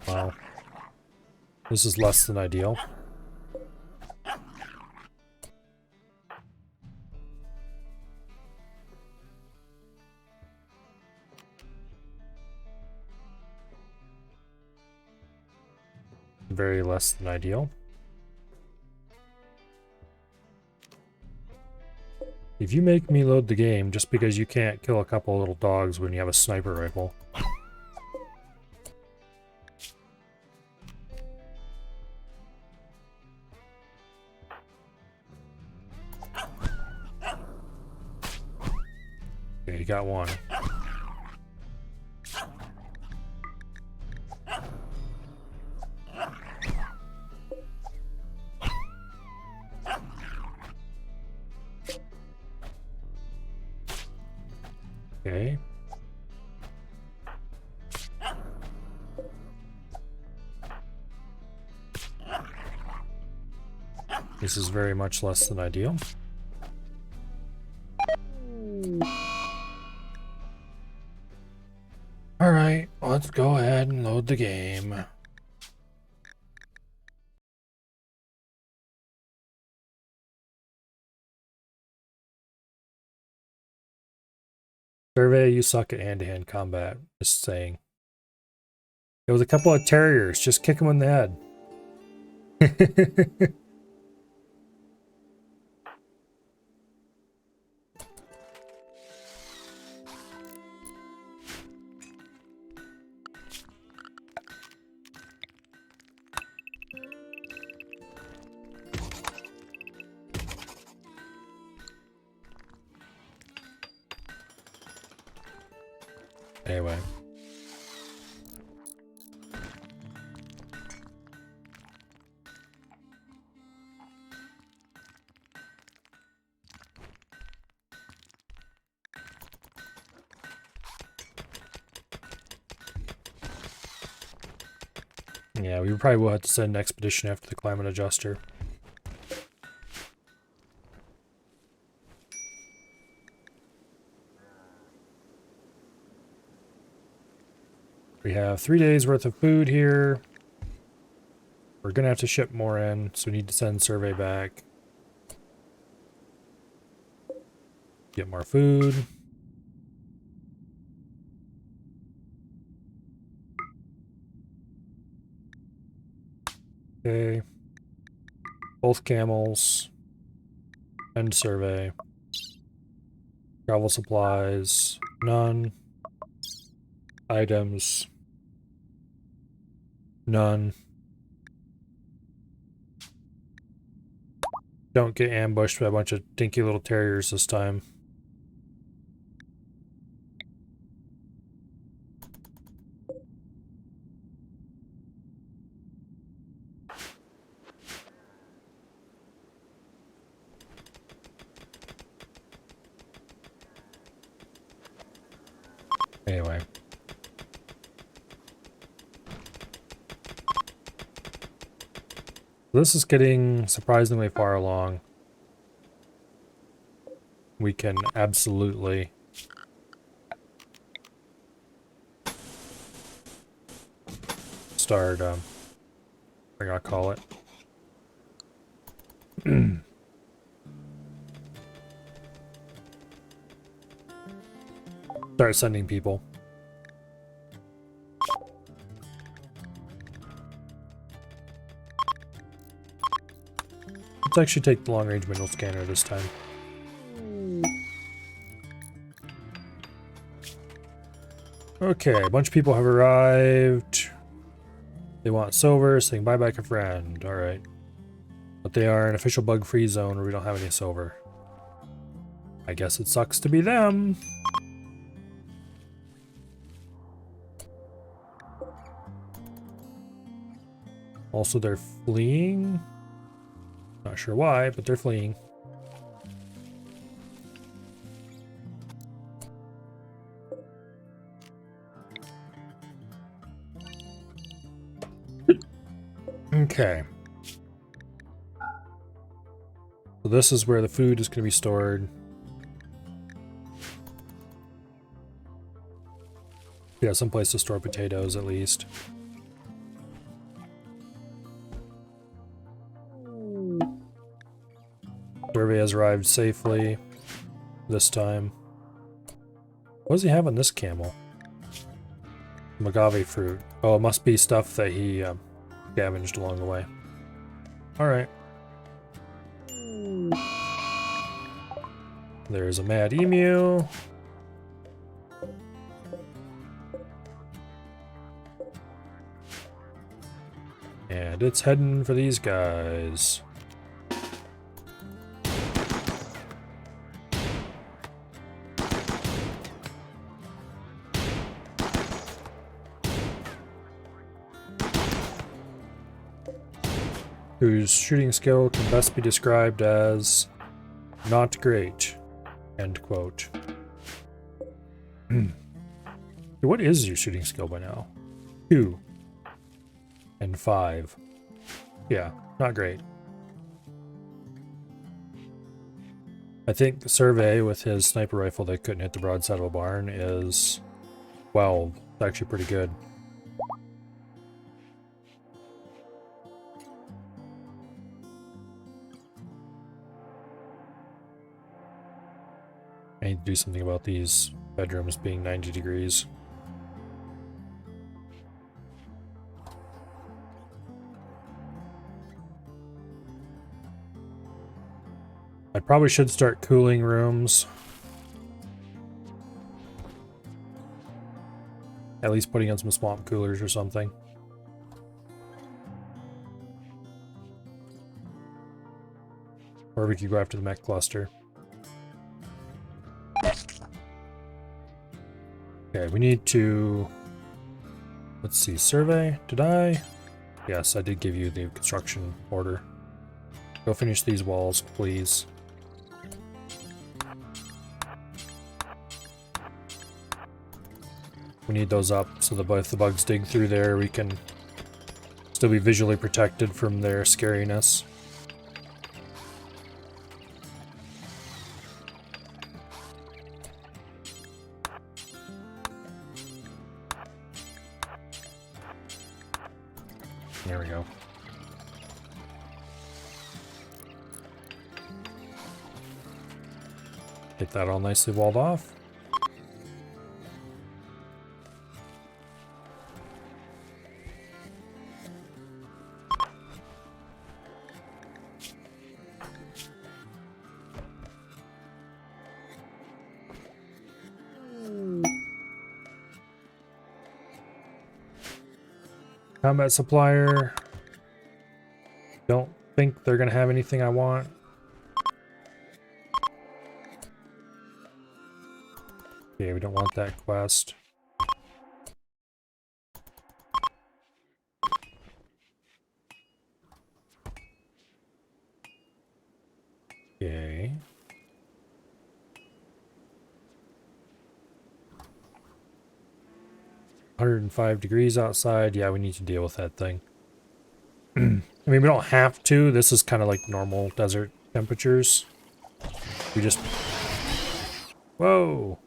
Wow. This is less than ideal. Very less than ideal. If you make me load the game just because you can't kill a couple little dogs when you have a sniper rifle. Okay, you got one. Okay. This is very much less than ideal. Alright, let's go ahead and load the game. Survey, you suck at hand-to-hand combat. Just saying. It was a couple of terriers. Just kick them in the head. Anyway. Yeah, we probably will have to send an expedition after the climate adjuster. We have 3 days worth of food here. We're gonna have to ship more in, so we need to send survey back. Get more food. Okay. Both camels. End survey. Travel supplies. None. Items. None. Don't get ambushed by a bunch of dinky little terriers this time. Anyway. This is getting surprisingly far along. We can absolutely start, what am I gonna call it? Start sending people. Let's actually take the long-range mineral scanner this time. Okay, a bunch of people have arrived. They want silver, saying bye back a friend. Alright. But they are an official bug-free zone where we don't have any silver. I guess it sucks to be them. Also, they're fleeing. Not sure why, but they're fleeing. Okay. So this is where the food is going to be stored. Yeah, someplace to store potatoes at least. Survey has arrived safely this time. What does he have on this camel? Agave fruit. Oh, it must be stuff that he scavenged along the way. Alright. There's a mad emu. And it's heading for these guys. Whose shooting skill can best be described as not great. End quote. What is your shooting skill by now? 2 and 5. Yeah, not great. I think the Survey with his sniper rifle that couldn't hit the broadside of a barn is 12. It's actually pretty good. I need to do something about these bedrooms being 90 degrees. I probably should start cooling rooms. At least putting in some swamp coolers or something. Or we could go after the mech cluster. Okay, we need to... Let's see, survey. Did I? Yes, I did give you the construction order. Go finish these walls, please. We need those up so that if the bugs dig through there, we can still be visually protected from their scariness. There we go. Get that all nicely walled off. Combat supplier. Don't think they're gonna have anything I want. Okay, we don't want that quest. Okay. $105 outside. Yeah, we need to deal with that thing. I mean, we don't have to. This is kind of like normal desert temperatures. We just... Whoa!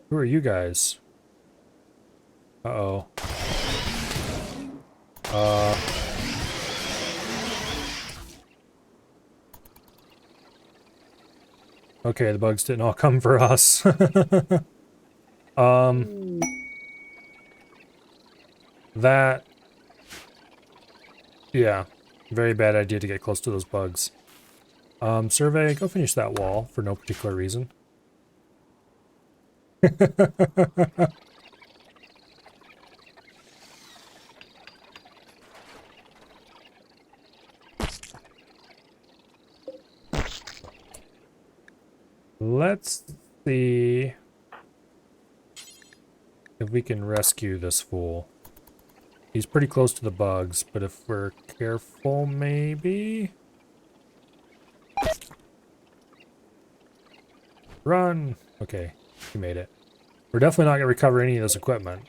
Who are you guys? Uh-oh. Okay, the bugs didn't all come for us. That... Yeah. Very bad idea to get close to those bugs. Survey, go finish that wall for no particular reason. Let's see if we can rescue this fool. He's pretty close to the bugs, but if we're careful, maybe? Run! Okay, he made it. We're definitely not going to recover any of this equipment.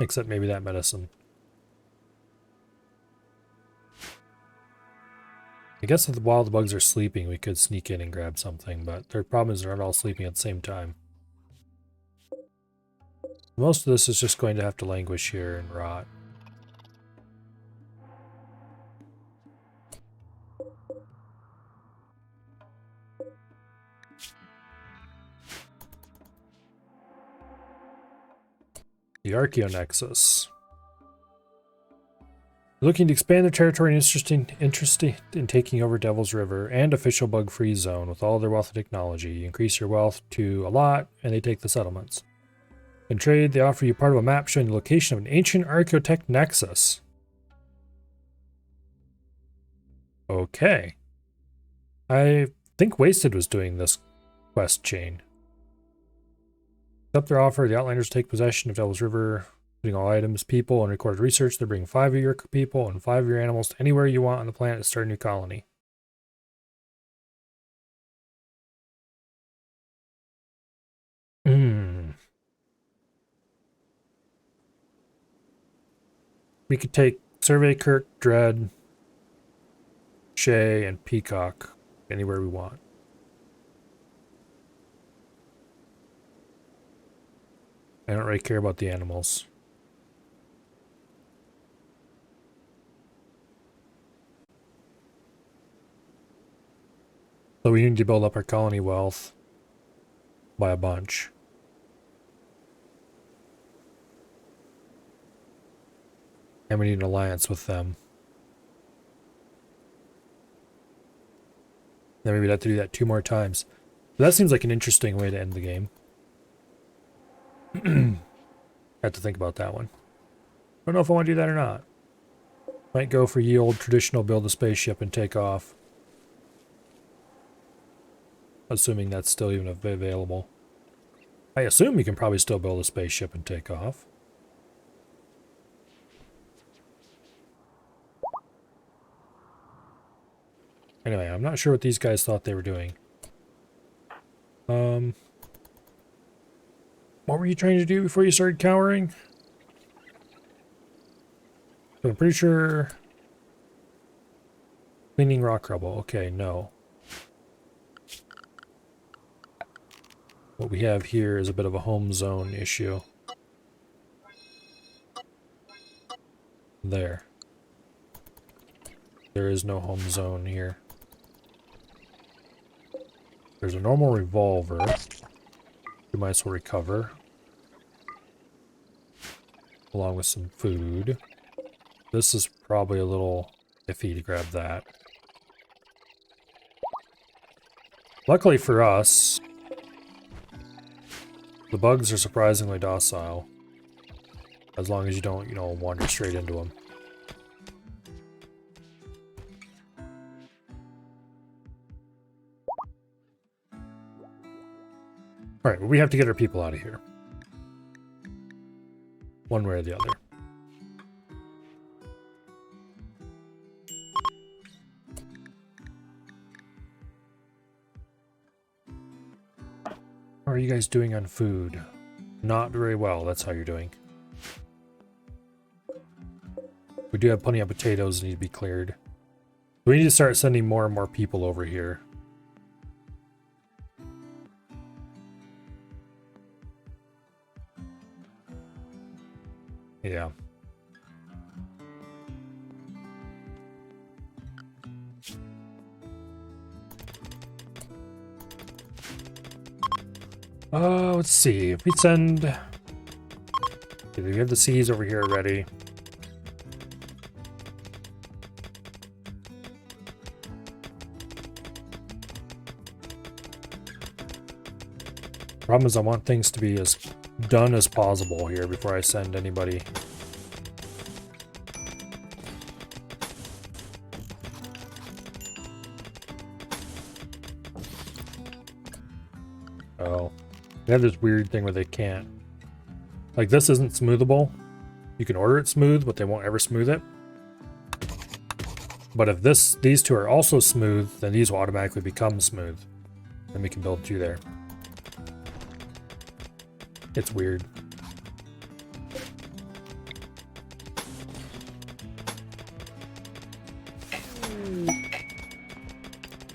Except maybe that medicine. I guess while the bugs are sleeping, we could sneak in and grab something, but their problem is they're not all sleeping at the same time. Most of this is just going to have to languish here and rot. The Archaeonexus. Looking to expand their territory and interested in taking over Devil's River and official bug-free zone with all their wealth and technology. You increase your wealth to a lot, and they take the settlements. In trade, they offer you part of a map showing the location of an ancient Archaeotech nexus. Okay. I think Wasted was doing this quest chain. Accept their offer, the Outlanders take possession of Devil's River, including all items, people, and recorded research. They bring 5 of your people and 5 of your animals to anywhere you want on the planet to start a new colony. We could take Survey Kirk, Dread, Shay, and Peacock anywhere we want. I don't really care about the animals. So we need to build up our colony wealth by a bunch. And we need an alliance with them. Then maybe we'd have to do that 2 more times. But that seems like an interesting way to end the game. I have to think about that one. I don't know if I want to do that or not. Might go for ye old traditional build a spaceship and take off. Assuming that's still even available. I assume you can probably still build a spaceship and take off. Anyway, I'm not sure what these guys thought they were doing. What were you trying to do before you started cowering? So I'm pretty sure... Cleaning rock rubble. Okay, no. What we have here is a bit of a home zone issue. There. There is no home zone here. There's a normal revolver. We might as well recover. Along with some food. This is probably a little iffy to grab that. Luckily for us, the bugs are surprisingly docile. As long as you don't, wander straight into them. Alright, well, we have to get our people out of here. One way or the other. How are you guys doing on food? Not very well, that's how you're doing. We do have plenty of potatoes that need to be cleared. We need to start sending more and more people over here. Yeah. Let's see. If we send... Okay, we have the seas over here already. Problem is I want things to be as done as possible here before I send anybody. Oh. They have this weird thing where they can't. Like, this isn't smoothable. You can order it smooth, but they won't ever smooth it. But if these two are also smooth, then these will automatically become smooth. Then we can build two there. It's weird.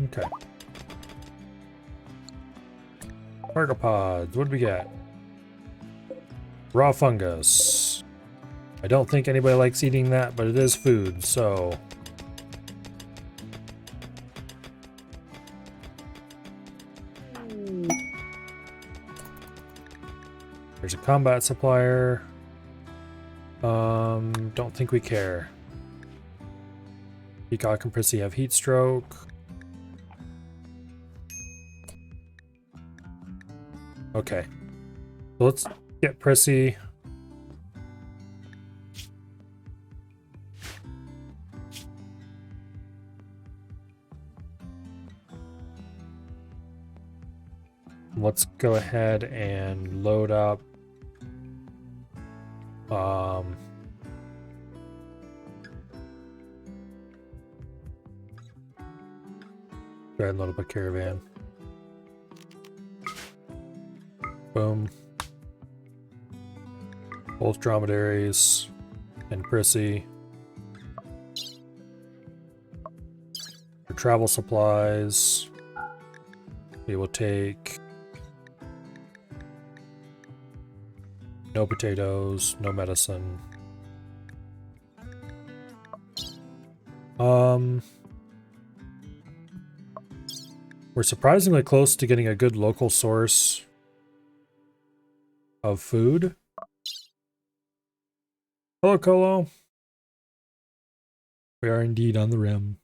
Okay. Argopods, what do we got? Raw fungus. I don't think anybody likes eating that, but it is food, so... There's a combat supplier. Don't think we care. Peacock and Prissy have heat stroke. Okay. So let's get Prissy. Let's go ahead and load up go ahead and load up a caravan. Boom. Both dromedaries and Prissy. For travel supplies, we will take no potatoes, no medicine. We're surprisingly close to getting a good local source of food. Hello, Colo. We are indeed on the rim.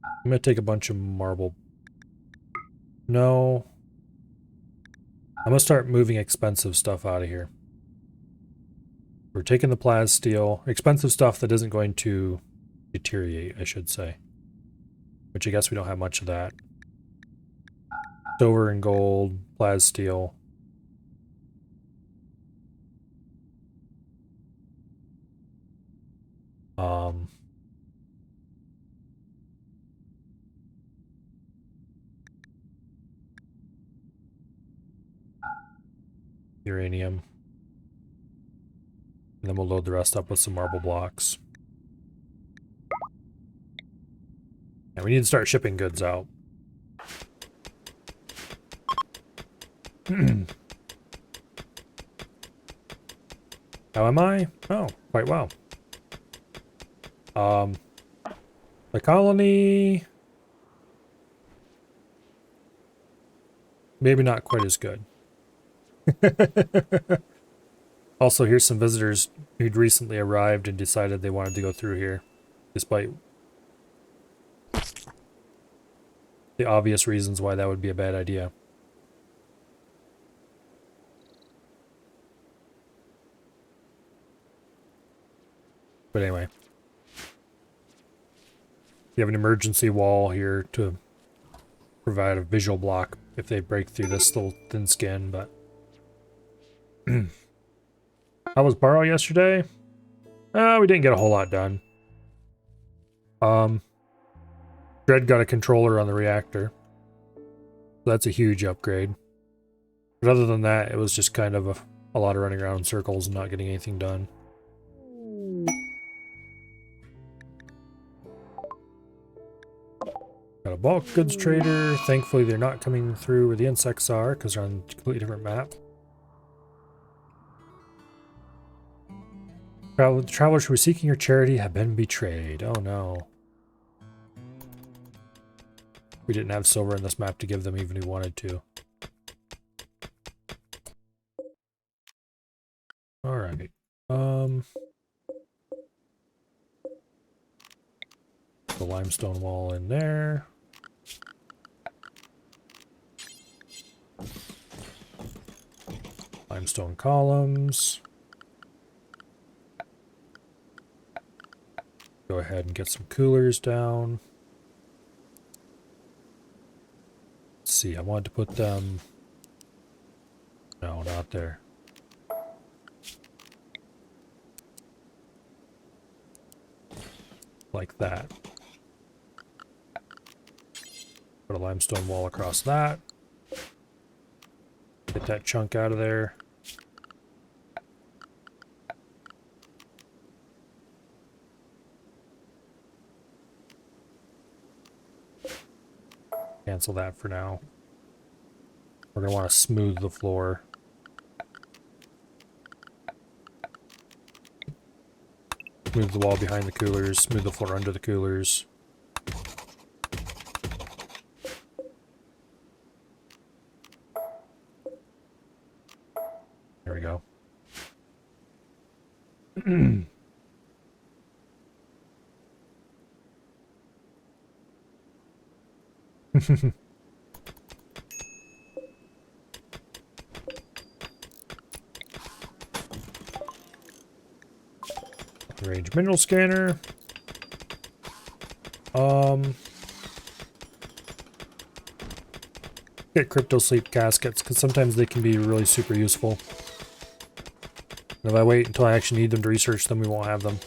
I'm gonna take a bunch of marble. No. I'm gonna start moving expensive stuff out of here. We're taking the plas steel. Expensive stuff that isn't going to deteriorate, I should say. Which I guess we don't have much of that. Silver and gold, plas steel. Uranium. And then we'll load the rest up with some marble blocks. And we need to start shipping goods out. How am I? Oh, quite well. The colony... maybe not quite as good. Also, here's some visitors who'd recently arrived and decided they wanted to go through here, despite the obvious reasons why that would be a bad idea. But anyway. You have an emergency wall here to provide a visual block if they break through this little thin skin, but... How was Barrow yesterday? We didn't get a whole lot done. Dread got a controller on the reactor. So that's a huge upgrade. But other than that, it was just kind of a lot of running around in circles and not getting anything done. Got a bulk goods trader. Thankfully, they're not coming through where the insects are because they're on a completely different map. Travelers who were seeking your charity have been betrayed. Oh no. We didn't have silver in this map to give them even if we wanted to. Alright. The limestone wall in there. Limestone columns. Go ahead and get some coolers down. Let's see, I wanted to put them... No, not there. Like that. Put a limestone wall across that. Get that chunk out of there. Cancel that for now. We're going to want to smooth the floor. Smooth the wall behind the coolers, smooth the floor under the coolers. There we go. Range mineral scanner. Get crypto sleep caskets because sometimes they can be really super useful. And if I wait until I actually need them to research them, we won't have them.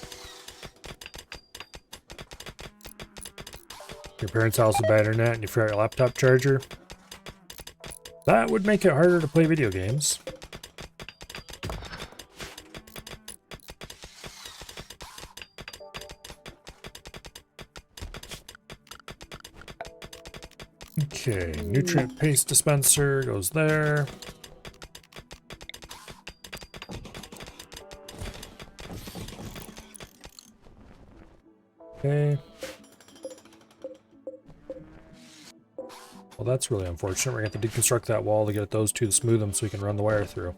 Your parents' house with bad internet and you forgot your laptop charger. That would make it harder to play video games. Okay, nutrient paste dispenser goes there. Okay. Well, that's really unfortunate. We're going to have to deconstruct that wall to get those two to smooth them so we can run the wire through.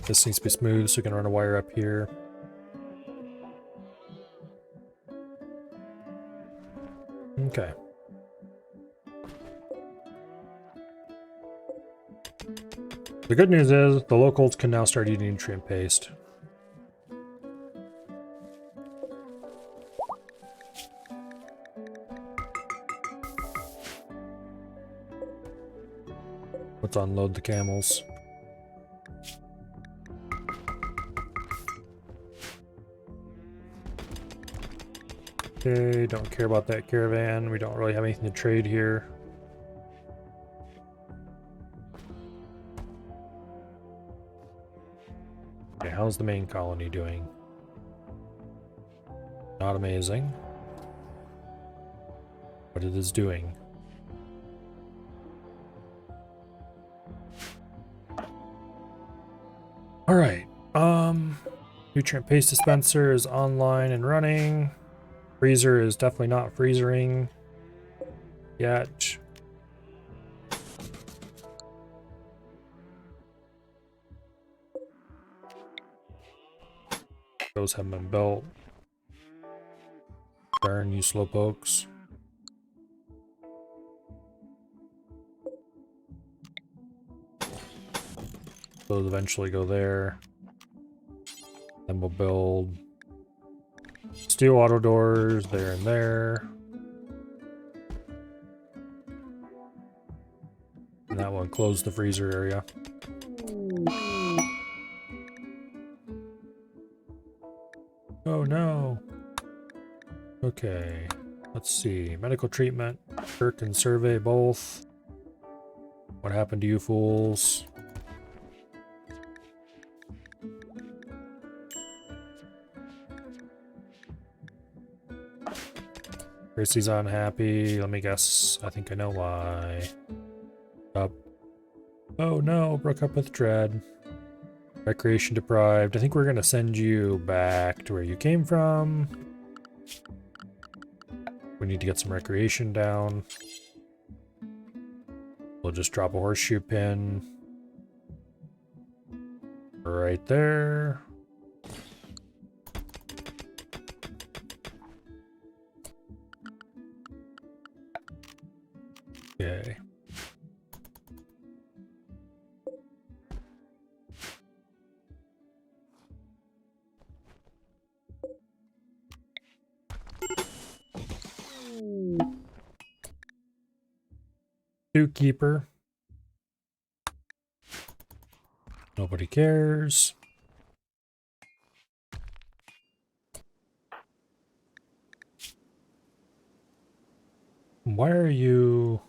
This needs to be smooth so we can run a wire up here. Okay. The good news is the locals can now start eating nutrient paste. Let's unload the camels. Okay, don't care about that caravan. We don't really have anything to trade here. Okay, how's the main colony doing? Not amazing. But it is doing. Alright, nutrient paste dispenser is online and running. Freezer is definitely not freezering yet. Those haven't been built. Darn you slowpokes. Those eventually go there. Then we'll build steel auto doors there and there. And that will close the freezer area. Oh no. Okay. Let's see. Medical treatment. Kirk and survey both. What happened to you fools? Chrissy's unhappy. Let me guess. I think I know why. Up. Oh no, broke up with Dread. Recreation deprived. I think we're gonna send you back to where you came from. We need to get some recreation down. We'll just drop a horseshoe pin right there. Okay. Zookeeper. Nobody cares. Why are you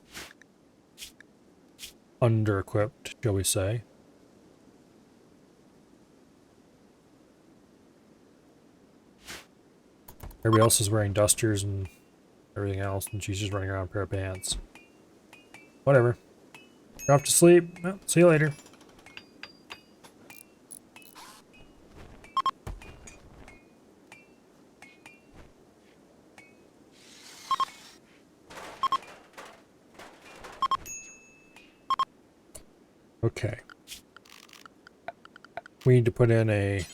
under-equipped, shall we say? Everybody else is wearing dusters and everything else, and she's just running around in a pair of pants. Whatever. You're off to sleep. Well, see you later. Okay. We need to put in a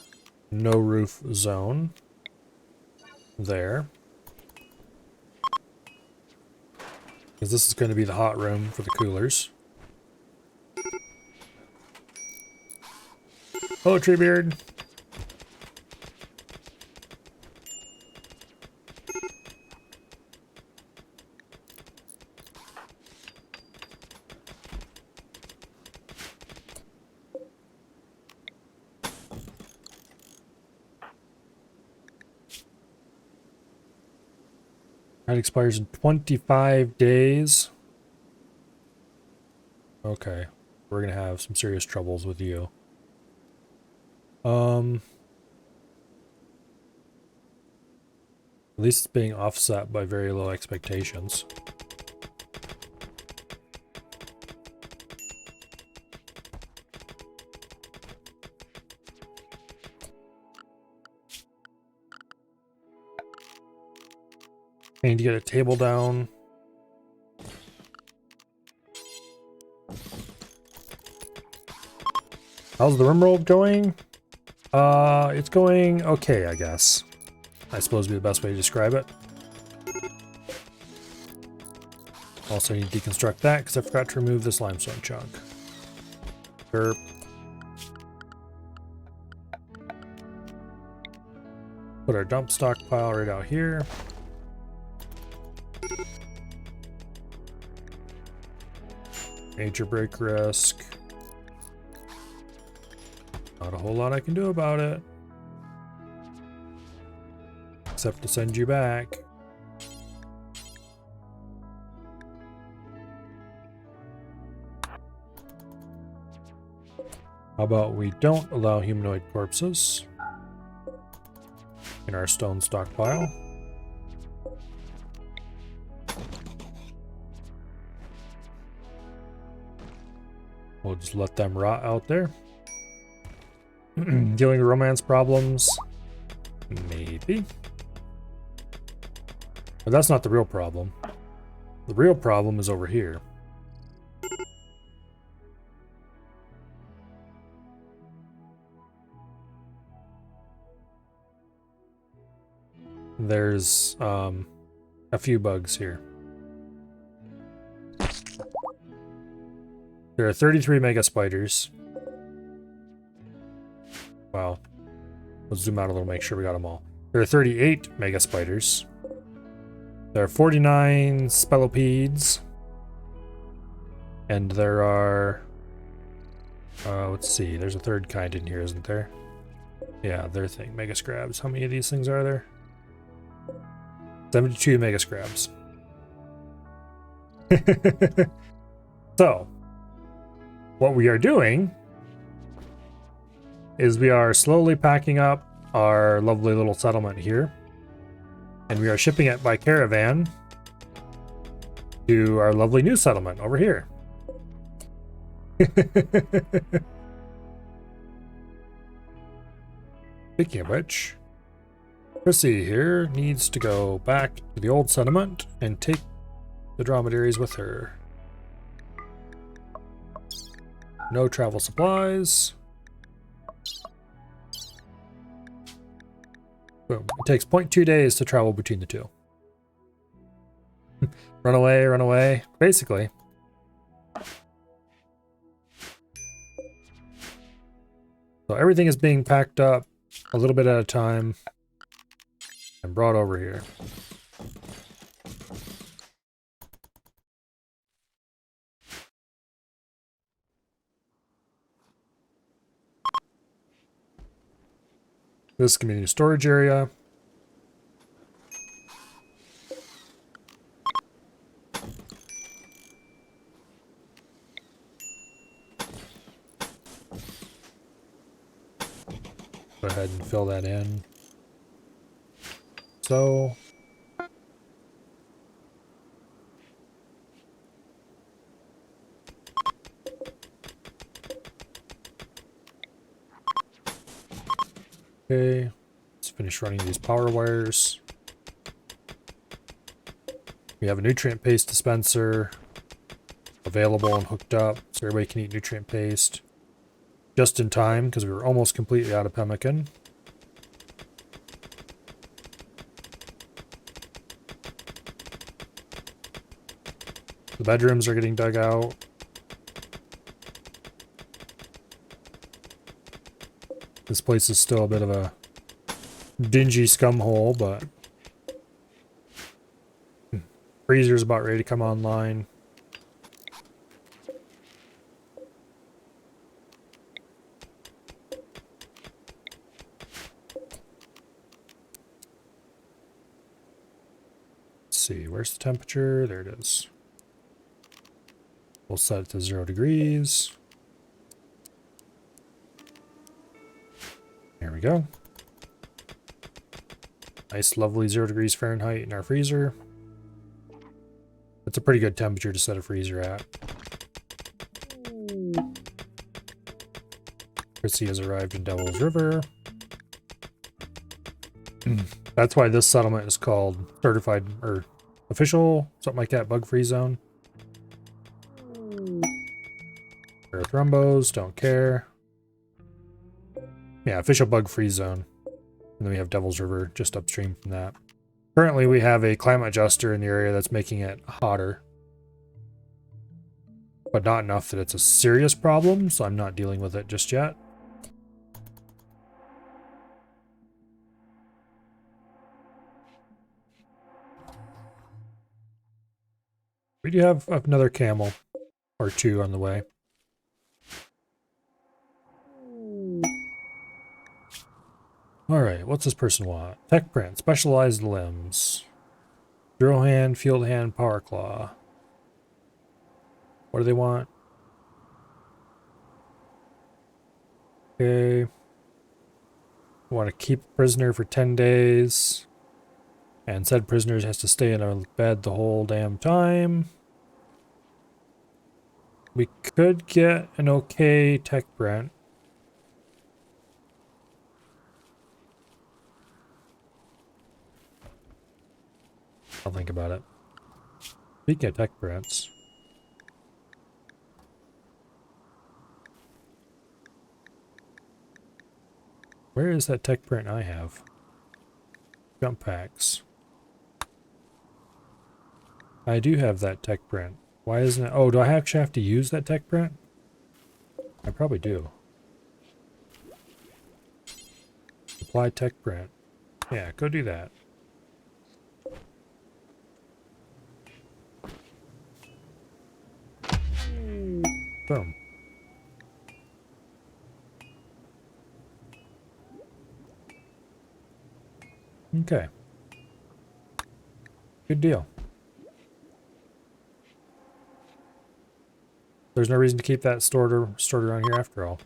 no roof zone there. Because this is going to be the hot room for the coolers. Hello, Treebeard. That expires in 25 days. Okay. We're going to have some serious troubles with you. At least it's being offset by very low expectations. I need to get a table down. How's the rimworld going? It's going okay, I guess. I suppose would be the best way to describe it. Also need to deconstruct that because I forgot to remove this limestone chunk. Derp. Put our dump stockpile right out here. Major break risk. Not a whole lot I can do about it. Except to send you back. How about we don't allow humanoid corpses in our stone stockpile? We'll just let them rot out there. Dealing with romance problems? Maybe. But that's not the real problem. The real problem is over here. There's a few bugs here. There are 33 mega spiders. Wow. Let's zoom out a little, make sure we got them all. There are 38 mega spiders. There are 49 spellopedes. And there are... let's see, there's a third kind in here, isn't there? Yeah, they're mega scrabs. How many of these things are there? 72 mega scrabs. So, what we are doing is we are slowly packing up our lovely little settlement here, and we are shipping it by caravan to our lovely new settlement over here. Speaking of which, Chrissy here needs to go back to the old settlement and take the dromedaries with her. No travel supplies. Boom. It takes 0.2 days to travel between the two. Run away, basically. So everything is being packed up a little bit at a time and brought over here. This community storage area. Go ahead and fill that in. So. Okay, let's finish running these power wires. We have a nutrient paste dispenser available and hooked up, so everybody can eat nutrient paste just in time because we were almost completely out of pemmican. The bedrooms are getting dug out. This place is still a bit of a dingy scum hole, but freezer's about ready to come online. Let's see, where's the temperature? There it is. We'll set it to 0 degrees. There we go. Nice, lovely 0 degrees Fahrenheit in our freezer. That's a pretty good temperature to set a freezer at. Chrissy has arrived in Devil's River. That's why this settlement is called certified or official, something like that, bug-free zone. Rare thrombos, don't care. Yeah, official bug-free zone. And then we have Devil's River just upstream from that. Currently, we have a climate adjuster in the area that's making it hotter. But not enough that it's a serious problem, so I'm not dealing with it just yet. We do have another camel or two on the way. Alright, what's this person want? Tech print, specialized limbs. Drill hand, field hand, power claw. What do they want? Okay. Want to keep a prisoner for 10 days. And said prisoner has to stay in a bed the whole damn time. We could get an okay tech print. I'll think about it. Speaking of tech prints. Where is that tech print I have? Jump packs. I do have that tech print. Why isn't it? Oh, do I actually have to use that tech print? I probably do. Apply tech print. Yeah, go do that. Boom. Okay. Good deal. There's no reason to keep that stored around here after all.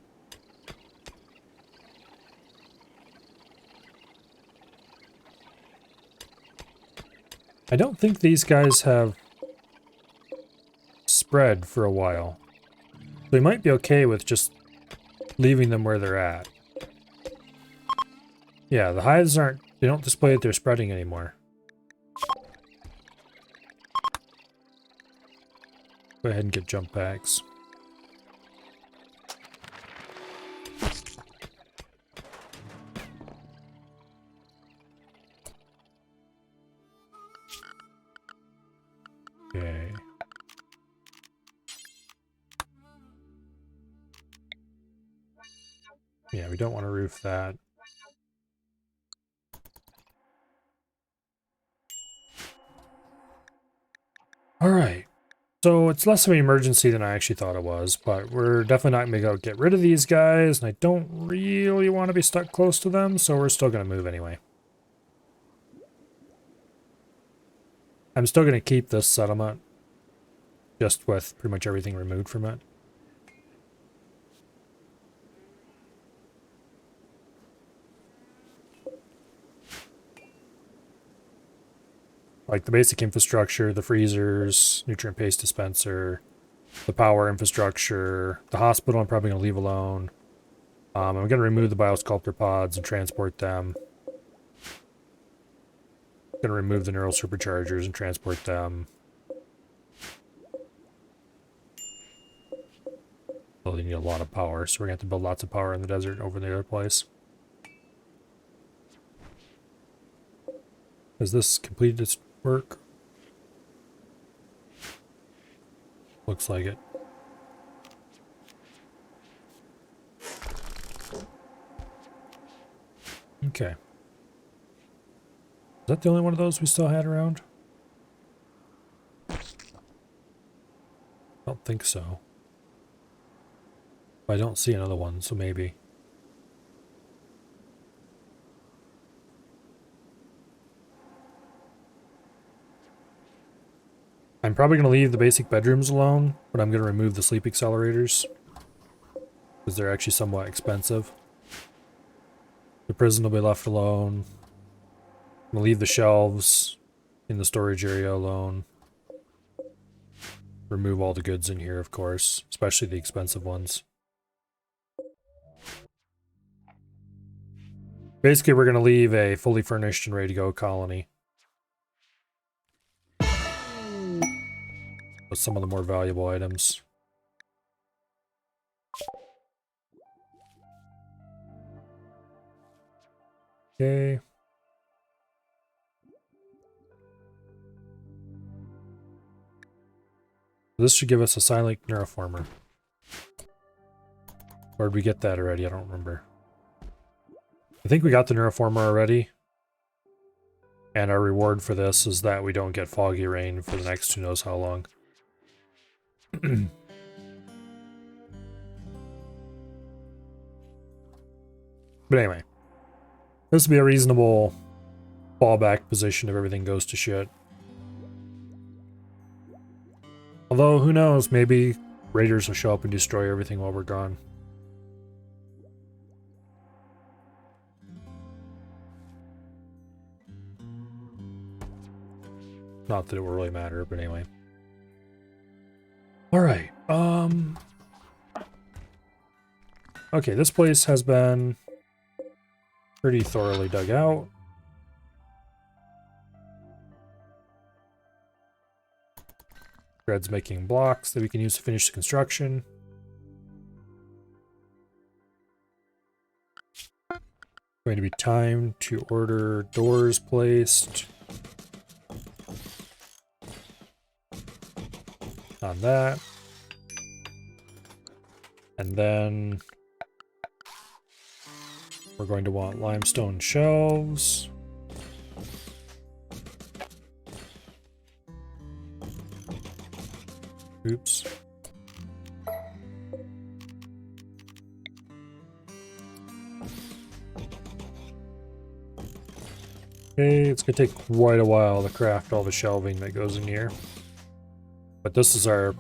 I don't think these guys have spread for a while. They might be okay with just leaving them where they're at. Yeah, the hives they don't display that they're spreading anymore. Go ahead and get jump packs. Okay. Yeah, we don't want to roof that. Alright. So it's less of an emergency than I actually thought it was, but we're definitely not going to go get rid of these guys, and I don't really want to be stuck close to them, so we're still going to move anyway. I'm still going to keep this settlement, just with pretty much everything removed from it. Like the basic infrastructure, the freezers, nutrient paste dispenser, the power infrastructure, the hospital I'm probably going to leave alone. I'm going to remove the biosculptor pods and transport them. Going to remove the neural superchargers and transport them. Well, they need a lot of power, so we're going to have to build lots of power in the desert over the other place. Has this completed its work? Looks like it. Okay. Is that the only one of those we still had around? I don't think so. I don't see another one, so maybe. I'm probably going to leave the basic bedrooms alone, but I'm going to remove the sleep accelerators, because they're actually somewhat expensive. The prison will be left alone. I'm going to leave the shelves in the storage area alone. Remove all the goods in here, of course, especially the expensive ones. Basically, we're going to leave a fully furnished and ready to go colony. With some of the more valuable items. Okay. This should give us a Silent Neuroformer. Or did we get that already? I don't remember. I think we got the Neuroformer already. And our reward for this is that we don't get foggy rain for the next who knows how long. But anyway. This would be a reasonable fallback position if everything goes to shit. Although, who knows, maybe raiders will show up and destroy everything while we're gone. Not that it will really matter, but anyway. Alright, okay, this place has been pretty thoroughly dug out. Red's making blocks that we can use to finish the construction. Going to be time to order doors placed on that. And then we're going to want limestone shelves. Oops. Okay, it's gonna take quite a while to craft all the shelving that goes in here. But this is our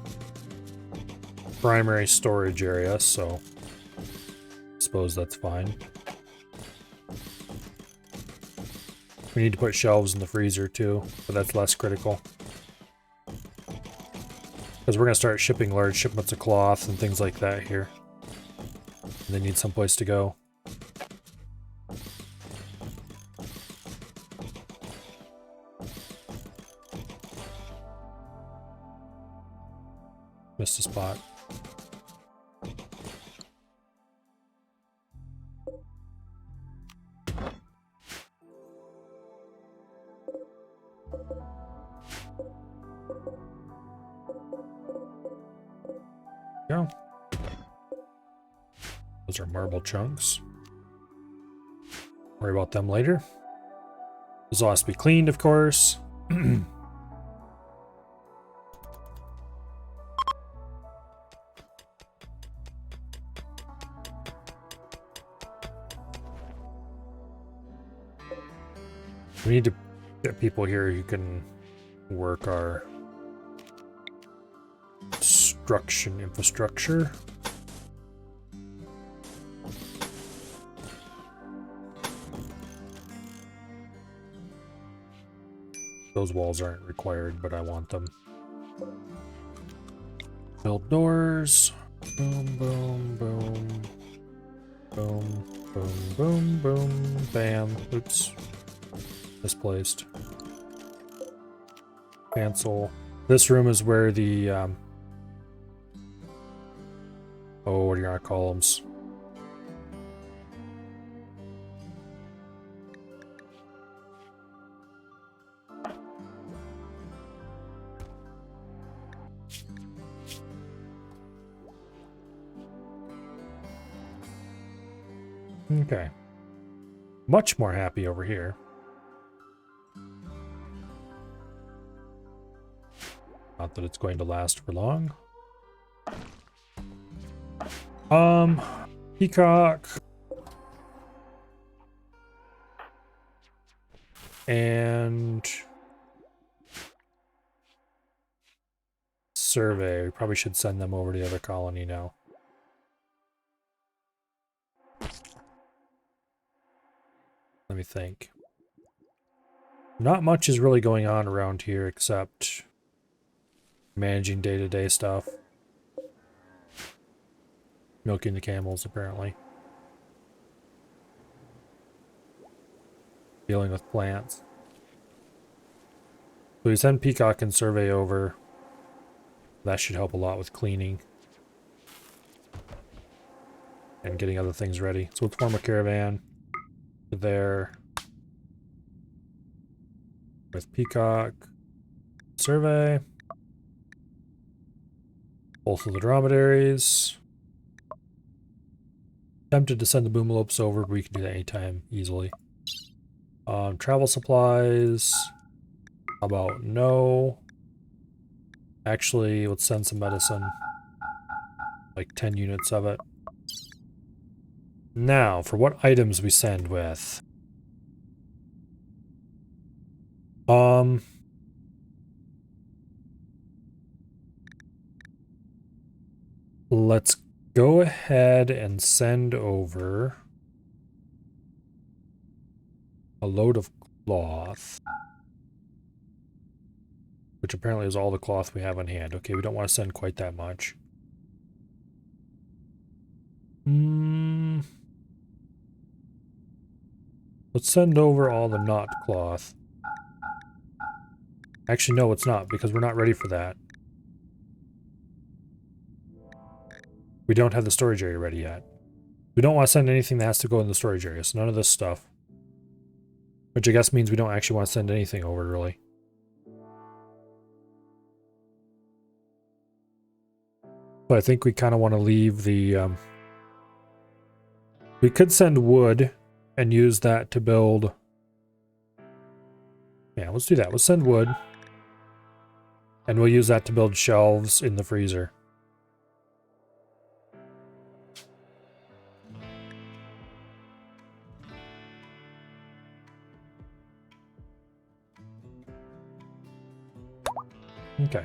primary storage area, so I suppose that's fine. We need to put shelves in the freezer too, but that's less critical. Because we're going to start shipping large shipments of cloth and things like that here. And they need someplace to go. Missed a spot. Go. Those are marble chunks. Worry about them later. This all has to be cleaned, of course. We need to get people here who can work our construction infrastructure. Those walls aren't required, but I want them. Build doors. Boom, boom, boom. Boom, boom, boom, boom. Bam. Oops. Misplaced. Cancel. This room is where the, oh, what are your columns? Okay. Much more happy over here. Not that it's going to last for long. Peacock. And survey. We probably should send them over to the other colony now. Let me think. Not much is really going on around here except managing day-to-day stuff. Milking the camels, apparently. Dealing with plants. So we send Peacock and Survey over. That should help a lot with cleaning. And getting other things ready. So let's form a caravan. There. With Peacock. Survey. Both of the dromedaries. Tempted to send the Boomalopes over, but we can do that anytime easily. Travel supplies. How about no? Actually, let's send some medicine. Like 10 units of it. Now, for what items we send with. Let's go ahead and send over a load of cloth. Which apparently is all the cloth we have on hand. Okay, we don't want to send quite that much. Let's send over all the knot cloth. Actually, no, it's not, because we're not ready for that. We don't have the storage area ready yet. We don't want to send anything that has to go in the storage area, so none of this stuff. Which I guess means we don't actually want to send anything over, really. But I think we kind of want to leave the... we could send wood and use that to build... Yeah, let's do that. Let's send wood. And we'll use that to build shelves in the freezer. Okay.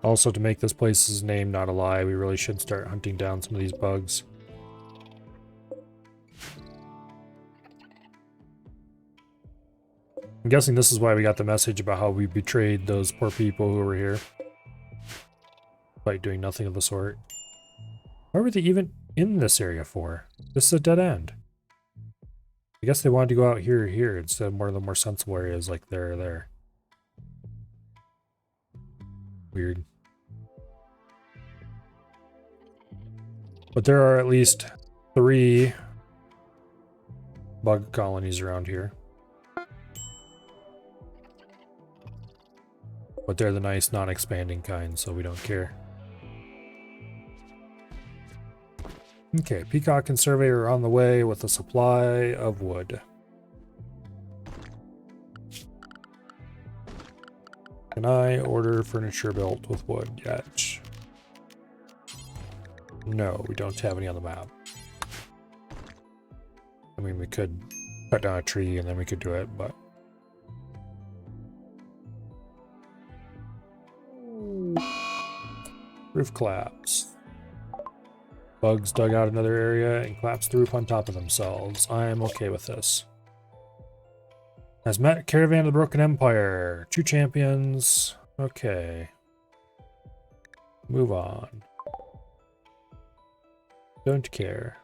Also, to make this place's name not a lie, we really should start hunting down some of these bugs. I'm guessing this is why we got the message about how we betrayed those poor people who were here. By doing nothing of the sort. Why were they even in this area for? This is a dead end. I guess they wanted to go out here or here instead of one of the more sensible areas like there or there. Weird. But there are at least 3 bug colonies around here. But they're the nice non-expanding kind, so we don't care. Okay, Peacock and Surveyor are on the way with a supply of wood. Can I order furniture built with wood yet? No, we don't have any on the map. I mean, we could cut down a tree and then we could do it, but... Roof collapse. Bugs dug out another area and collapsed the roof on top of themselves. I am okay with this. Has met Caravan of the Broken Empire. 2 champions. Okay. Move on. Don't care.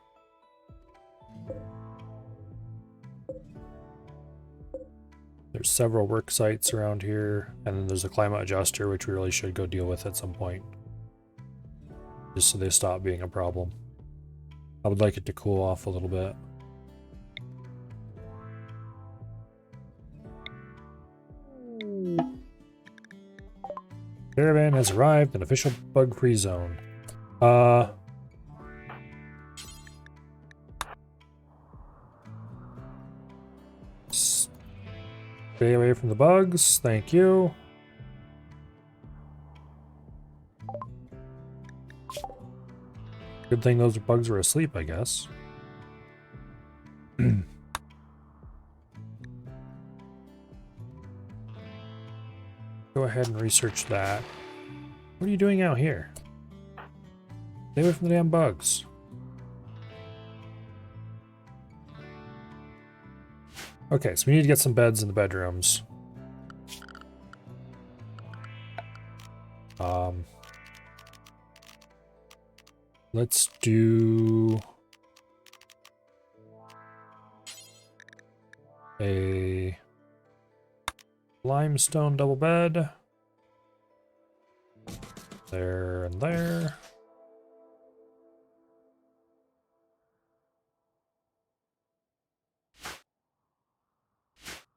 There's several work sites around here, and then there's a climate adjuster, which we really should go deal with at some point. Just so they stop being a problem. I would like it to cool off a little bit. Caravan has arrived in official bug-free zone. Stay away from the bugs, thank you. Good thing those bugs were asleep, I guess. Go ahead and research that. What are you doing out here? Stay away from the damn bugs. Okay, so we need to get some beds in the bedrooms. Let's do a limestone double bed. There and there.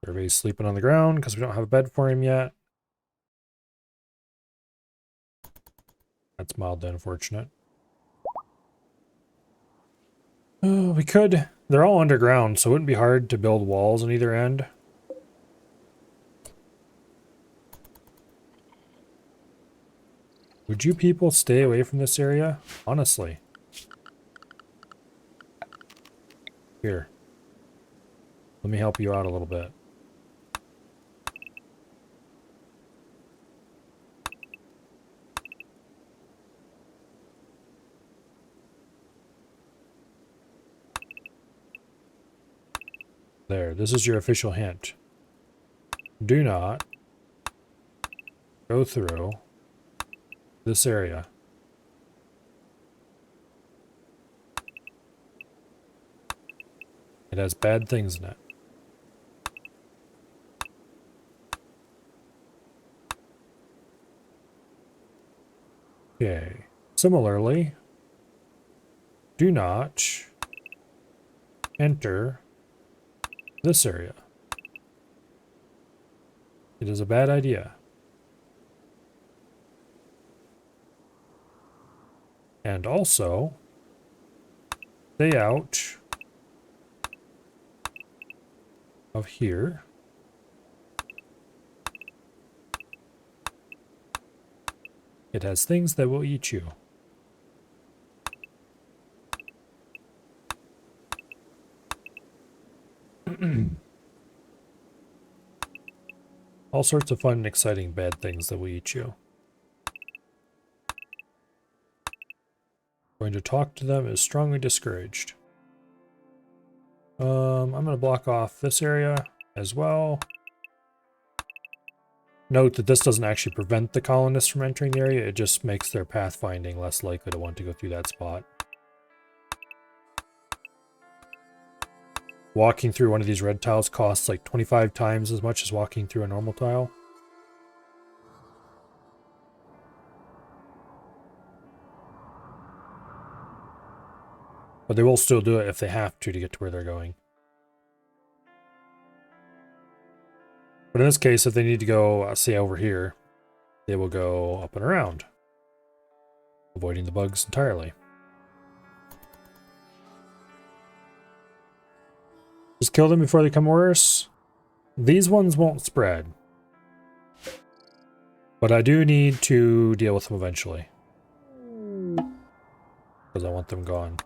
Everybody's sleeping on the ground because we don't have a bed for him yet. That's mildly unfortunate. We could. They're all underground, so it wouldn't be hard to build walls on either end. Would you people stay away from this area? Honestly. Here. Let me help you out a little bit. There, this is your official hint. Do not go through this area. It has bad things in it. Okay. Similarly, do not enter this area. It is a bad idea. And also, stay out of here. It has things that will eat you. All sorts of fun and exciting bad things that will eat you. Going to talk to them is strongly discouraged. I'm going to block off this area as well. Note that this doesn't actually prevent the colonists from entering the area, it just makes their pathfinding less likely to want to go through that spot. Walking through one of these red tiles costs like 25 times as much as walking through a normal tile. But they will still do it if they have to get to where they're going. But in this case, if they need to go, say, over here, they will go up and around, avoiding the bugs entirely. Just kill them before they become worse. These ones won't spread. But I do need to deal with them eventually. Because I want them gone.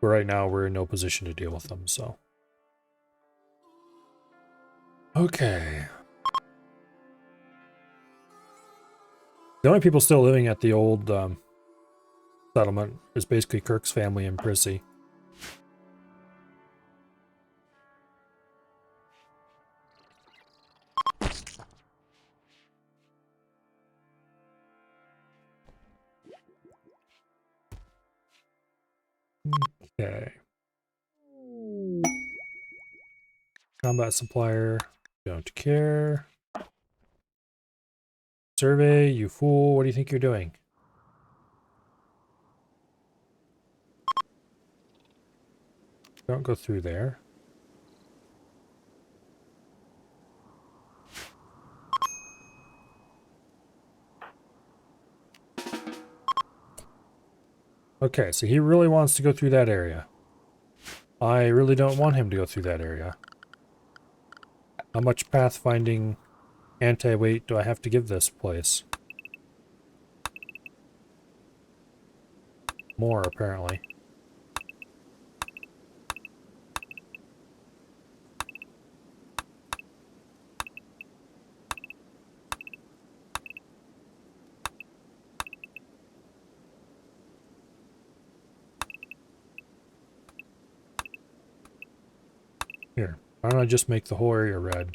But right now, we're in no position to deal with them, so. Okay. The only people still living at the old settlement is basically Kirk's family and Prissy. Okay. Combat supplier. Don't care. Survey, you fool. What do you think you're doing? Don't go through there. Okay, so he really wants to go through that area. I really don't want him to go through that area. How much pathfinding anti-weight do I have to give this place? More, apparently. Here, why don't I just make the whole area red?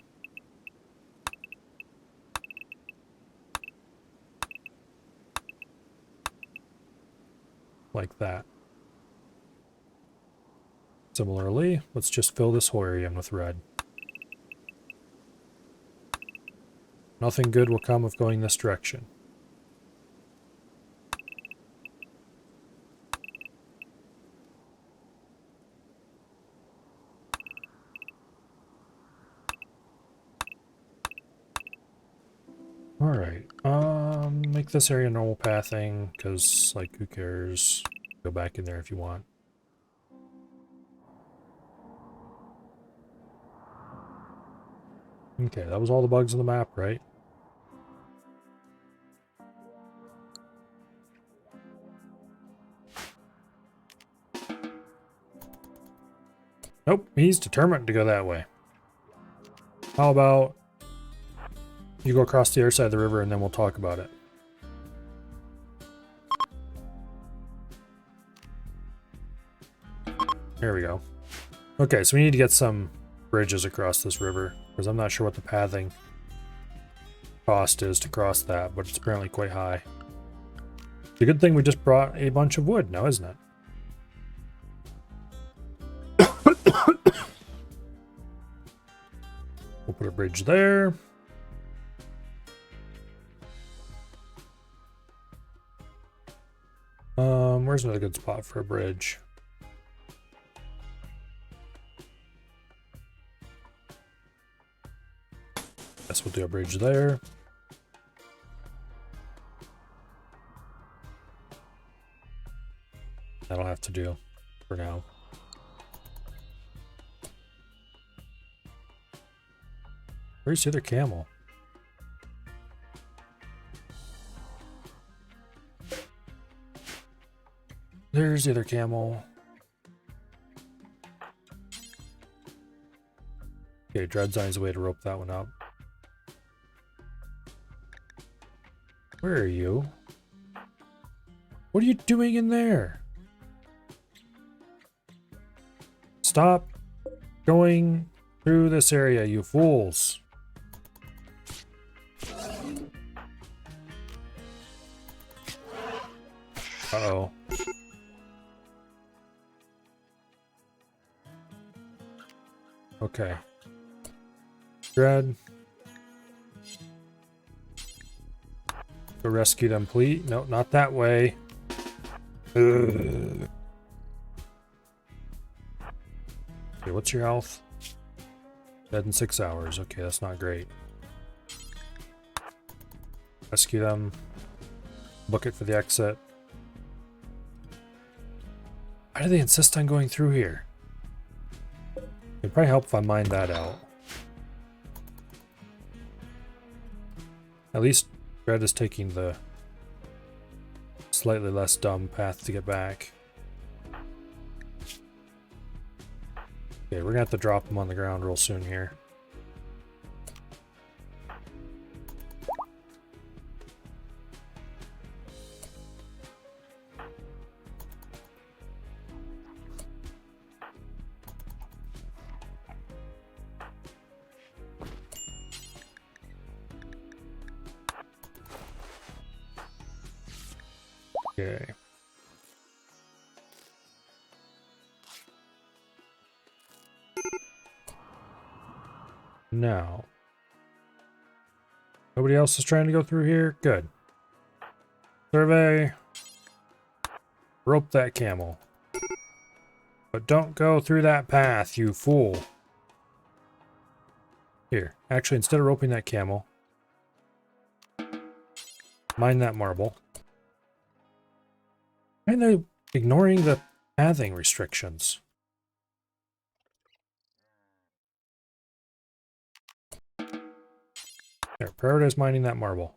Like that. Similarly, let's just fill this whole area in with red. Nothing good will come of going this direction. Alright, make this area normal pathing, because, like, who cares? Go back in there if you want. Okay, that was all the bugs on the map, right? Nope, he's determined to go that way. How about you go across the other side of the river and then we'll talk about it. There we go. Okay, so we need to get some bridges across this river, because I'm not sure what the pathing cost is to cross that, but it's apparently quite high. It's a good thing we just brought a bunch of wood now, isn't it? We'll put a bridge there. Where's another good spot for a bridge? Guess we'll do a bridge there. That'll have to do for now. Where's the other camel? There's the other camel. Okay, Dreadzine a way to rope that one up. Where are you? What are you doing in there? Stop going through this area, you fools. Uh-oh. Okay. Dread. Go rescue them, please. No, not that way. Ugh. Okay, what's your health? Dead in 6 hours. Okay, that's not great. Rescue them. Book it for the exit. Why do they insist on going through here? It'd probably help if I mined that out. At least Red is taking the slightly less dumb path to get back. Okay, we're gonna have to drop them on the ground real soon here. Okay. Now. Nobody else is trying to go through here? Good. Survey. Rope that camel. But don't go through that path, you fool. Here. Actually, instead of roping that camel, mine that marble. And they're ignoring the pathing restrictions. There, prioritize mining that marble.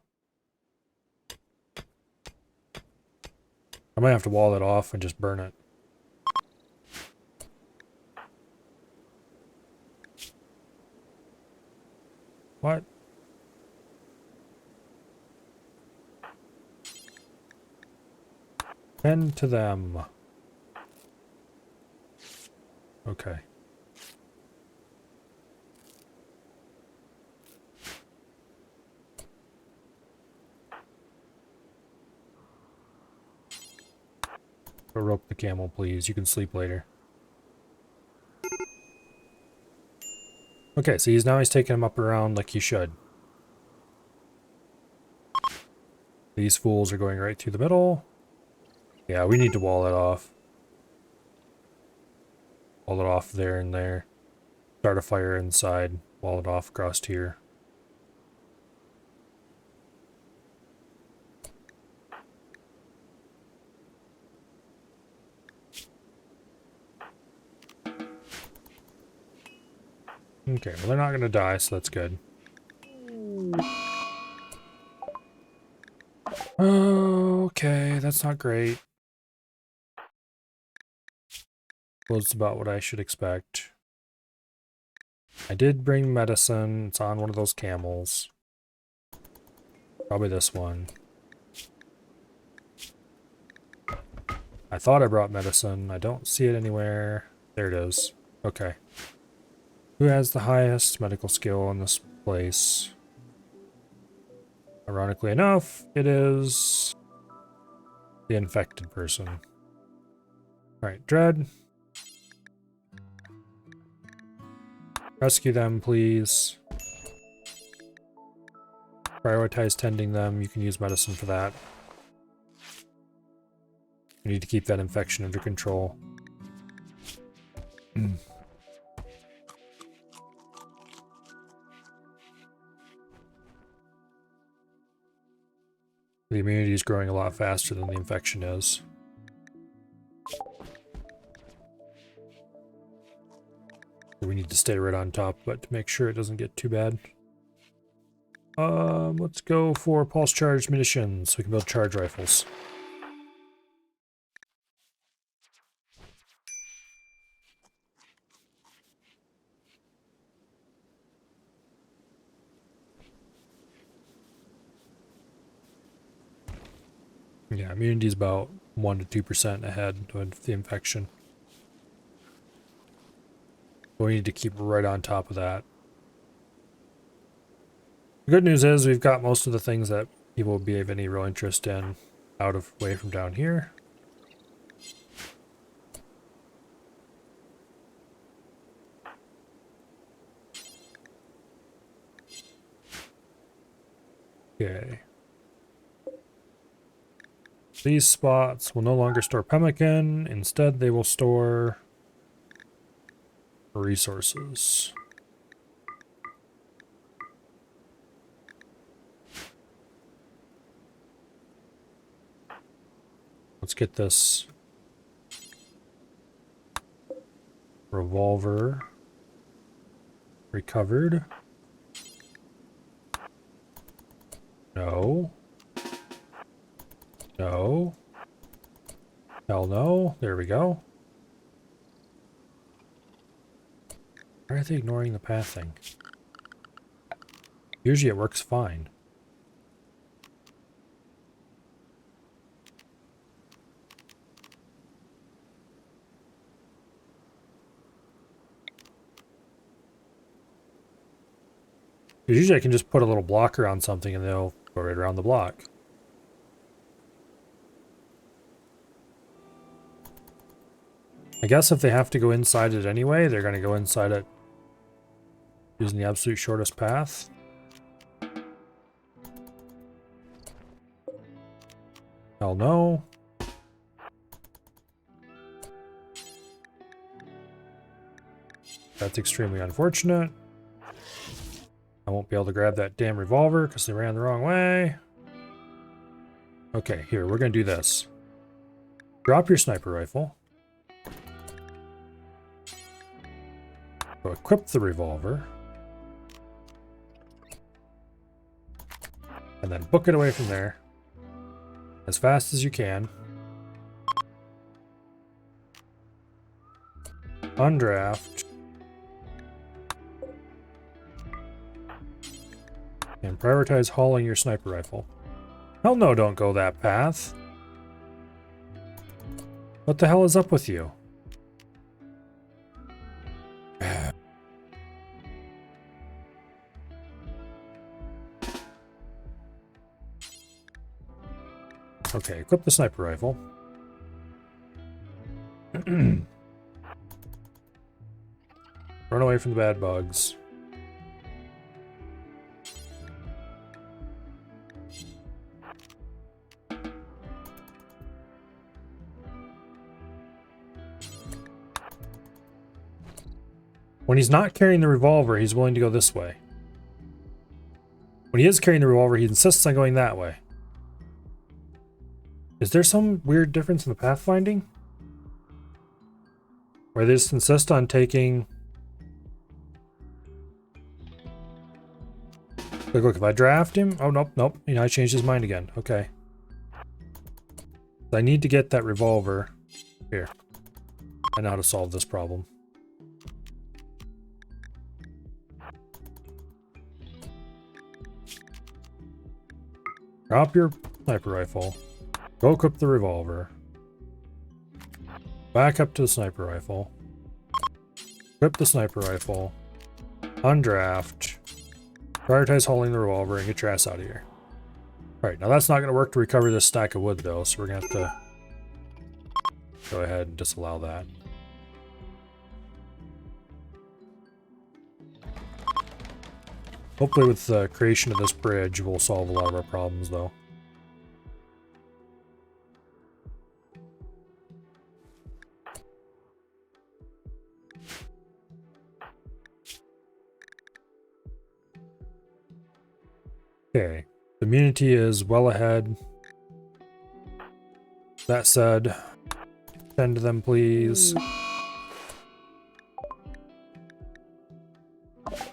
I might have to wall it off and just burn it. What? Tend to them. Okay. Go rope the camel, please. You can sleep later. Okay, so he's taking him up around like he should. These fools are going right through the middle. Yeah, we need to wall it off. Wall it off there and there. Start a fire inside. Wall it off across here. Okay, well they're not gonna die, so that's good. Okay, that's not great. Well, it's about what I should expect. I did bring medicine. It's on one of those camels. Probably this one. I thought I brought medicine. I don't see it anywhere. There it is. Okay. Who has the highest medical skill in this place? Ironically enough, it is the infected person. Alright, Dread. Rescue them, please. Prioritize tending them. You can use medicine for that. We need to keep that infection under control. The immunity is growing a lot faster than the infection is. We need to stay right on top, but to make sure it doesn't get too bad. Let's go for pulse charged munitions so we can build charge rifles. Yeah, immunity is about 1 to 2% ahead of the infection. We need to keep right on top of that. The good news is we've got most of the things that people will be of any real interest in away from down here. Okay. These spots will no longer store pemmican. Instead, they will store resources. Let's get this revolver recovered. No. No. Hell no. There we go. Why are they ignoring the path thing? Usually it works fine. Because usually I can just put a little blocker on something and they'll go right around the block. I guess if they have to go inside it anyway, they're going to go inside it using the absolute shortest path. Hell no. That's extremely unfortunate. I won't be able to grab that damn revolver because they ran the wrong way. Okay, here, we're going to do this. Drop your sniper rifle. Go equip the revolver. And then book it away from there. As fast as you can. Undraft. And prioritize hauling your sniper rifle. Hell no, don't go that path. What the hell is up with you? Okay, equip the sniper rifle. Run away from the bad bugs. When he's not carrying the revolver, he's willing to go this way. When he is carrying the revolver, he insists on going that way. Is there some weird difference in the pathfinding? Where they just insist on taking... Look, if I draft him... Oh, nope, nope. You know, I changed his mind again. Okay. I need to get that revolver. Here. I know how to solve this problem. Drop your sniper rifle. Go equip the revolver. Back up to the sniper rifle. Equip the sniper rifle. Undraft. Prioritize hauling the revolver and get your ass out of here. Alright, now that's not going to work to recover this stack of wood though, so we're going to have to go ahead and disallow that. Hopefully with the creation of this bridge, we'll solve a lot of our problems though. Okay, the immunity is well ahead. That said, tend to them please.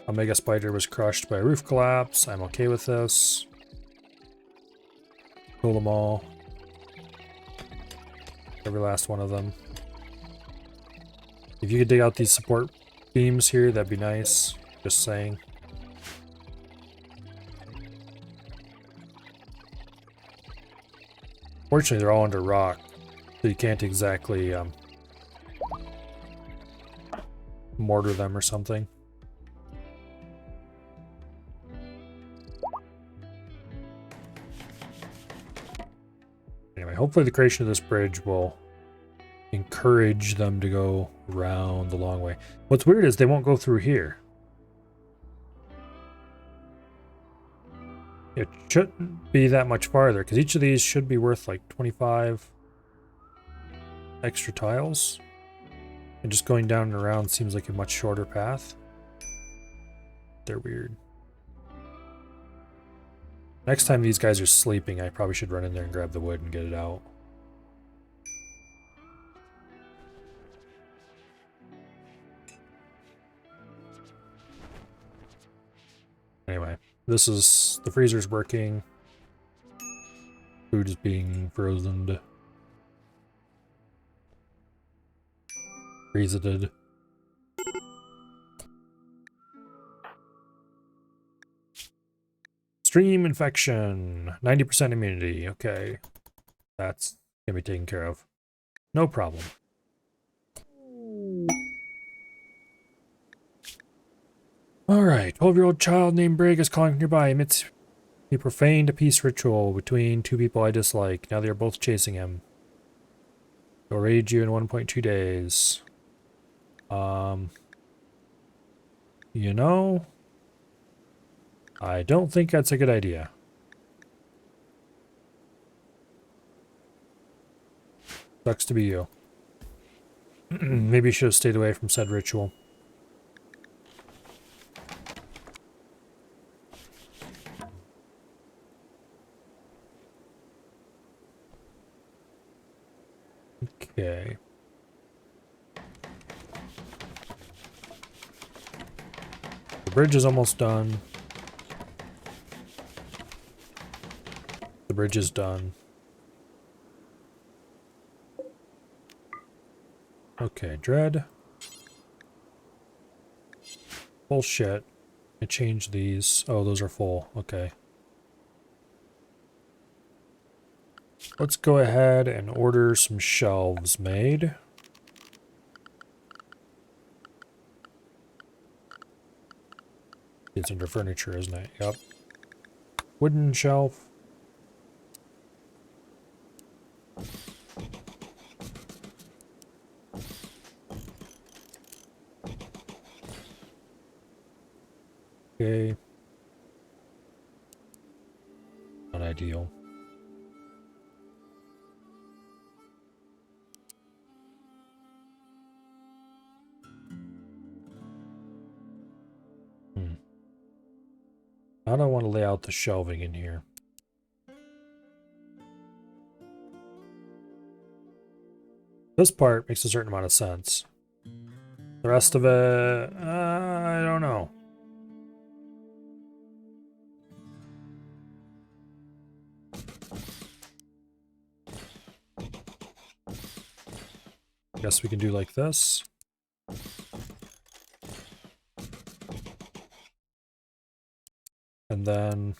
Omega Spider was crushed by a roof collapse. I'm okay with this. Kill them all. Every last one of them. If you could dig out these support beams here, that'd be nice. Just saying. Fortunately, they're all under rock, so you can't exactly mortar them or something. Anyway, hopefully the creation of this bridge will encourage them to go around the long way. What's weird is they won't go through here. It shouldn't be that much farther, because each of these should be worth like 25 extra tiles. And just going down and around seems like a much shorter path. They're weird. Next time these guys are sleeping, I probably should run in there and grab the wood and get it out. Anyway, this is the freezer's working. Food is being frozen. Freezeted. Stream infection. 90% immunity. Okay. That's gonna be taken care of. No problem. Alright. 12-year-old child named Brig is calling nearby. Amidst he profaned a peace ritual between two people I dislike. Now they are both chasing him. He'll raid you in 1.2 days. You know, I don't think that's a good idea. Sucks to be you. Maybe you should have stayed away from said ritual. Okay. The bridge is almost done. The bridge is done. Okay, dread. Bullshit. I changed these. Oh, those are full. Okay. Let's go ahead and order some shelves made. It's under furniture, isn't it? Yep. Wooden shelf. Okay. Not ideal. I don't want to lay out the shelving in here. This part makes a certain amount of sense. The rest of it, I don't know. Guess we can do like this. And then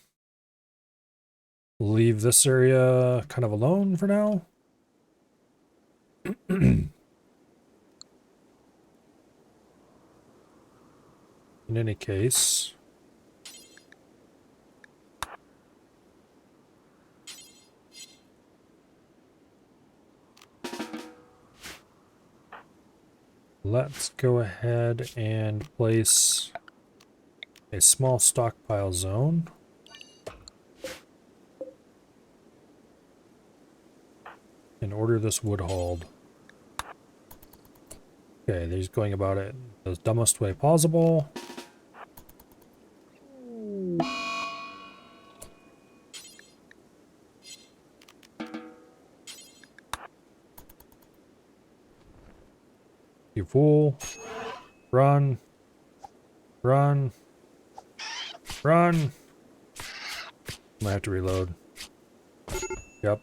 leave this area kind of alone for now. In any case, let's go ahead and place a small stockpile zone. And order this wood hauled. Okay, he's going about it the dumbest way possible. You fool. Run. Run. Run. Might have to reload. Yep.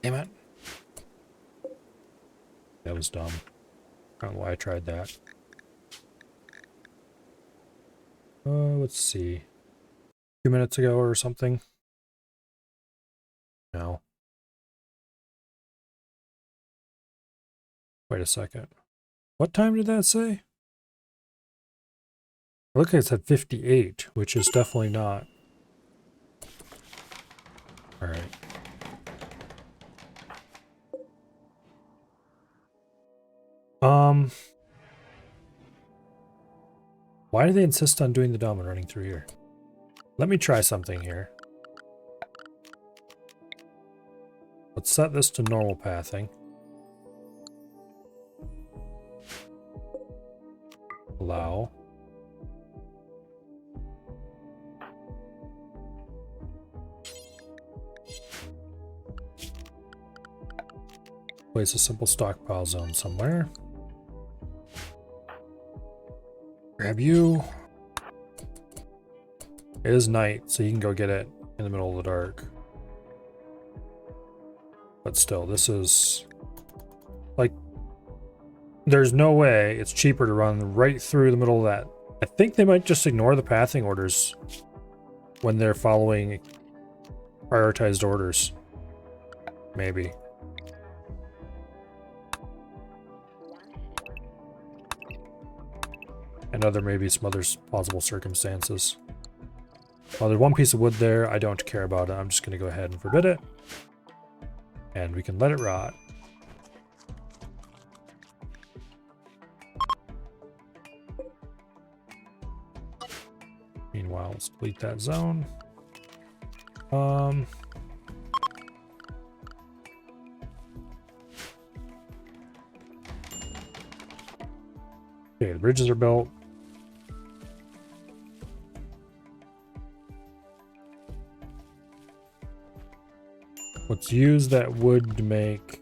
Damn it. That was dumb. I don't know why I tried that. Let's see. 2 minutes ago or something. No. Wait a second. What time did that say? Look, like it said 58, which is definitely not. Alright. Why do they insist on doing the dome and running through here? Let me try something here. Let's set this to normal pathing. Allow. Place a simple stockpile zone somewhere. Grab you. It is night, so you can go get it in the middle of the dark. But still, this is like, there's no way it's cheaper to run right through the middle of that. I think they might just ignore the pathing orders when they're following prioritized orders. Maybe. And other maybe some other possible circumstances. Well, there's one piece of wood there. I don't care about it. I'm just going to go ahead and forbid it. And we can let it rot. Meanwhile, let's delete that zone. Okay, the bridges are built. Let's use that wood to make...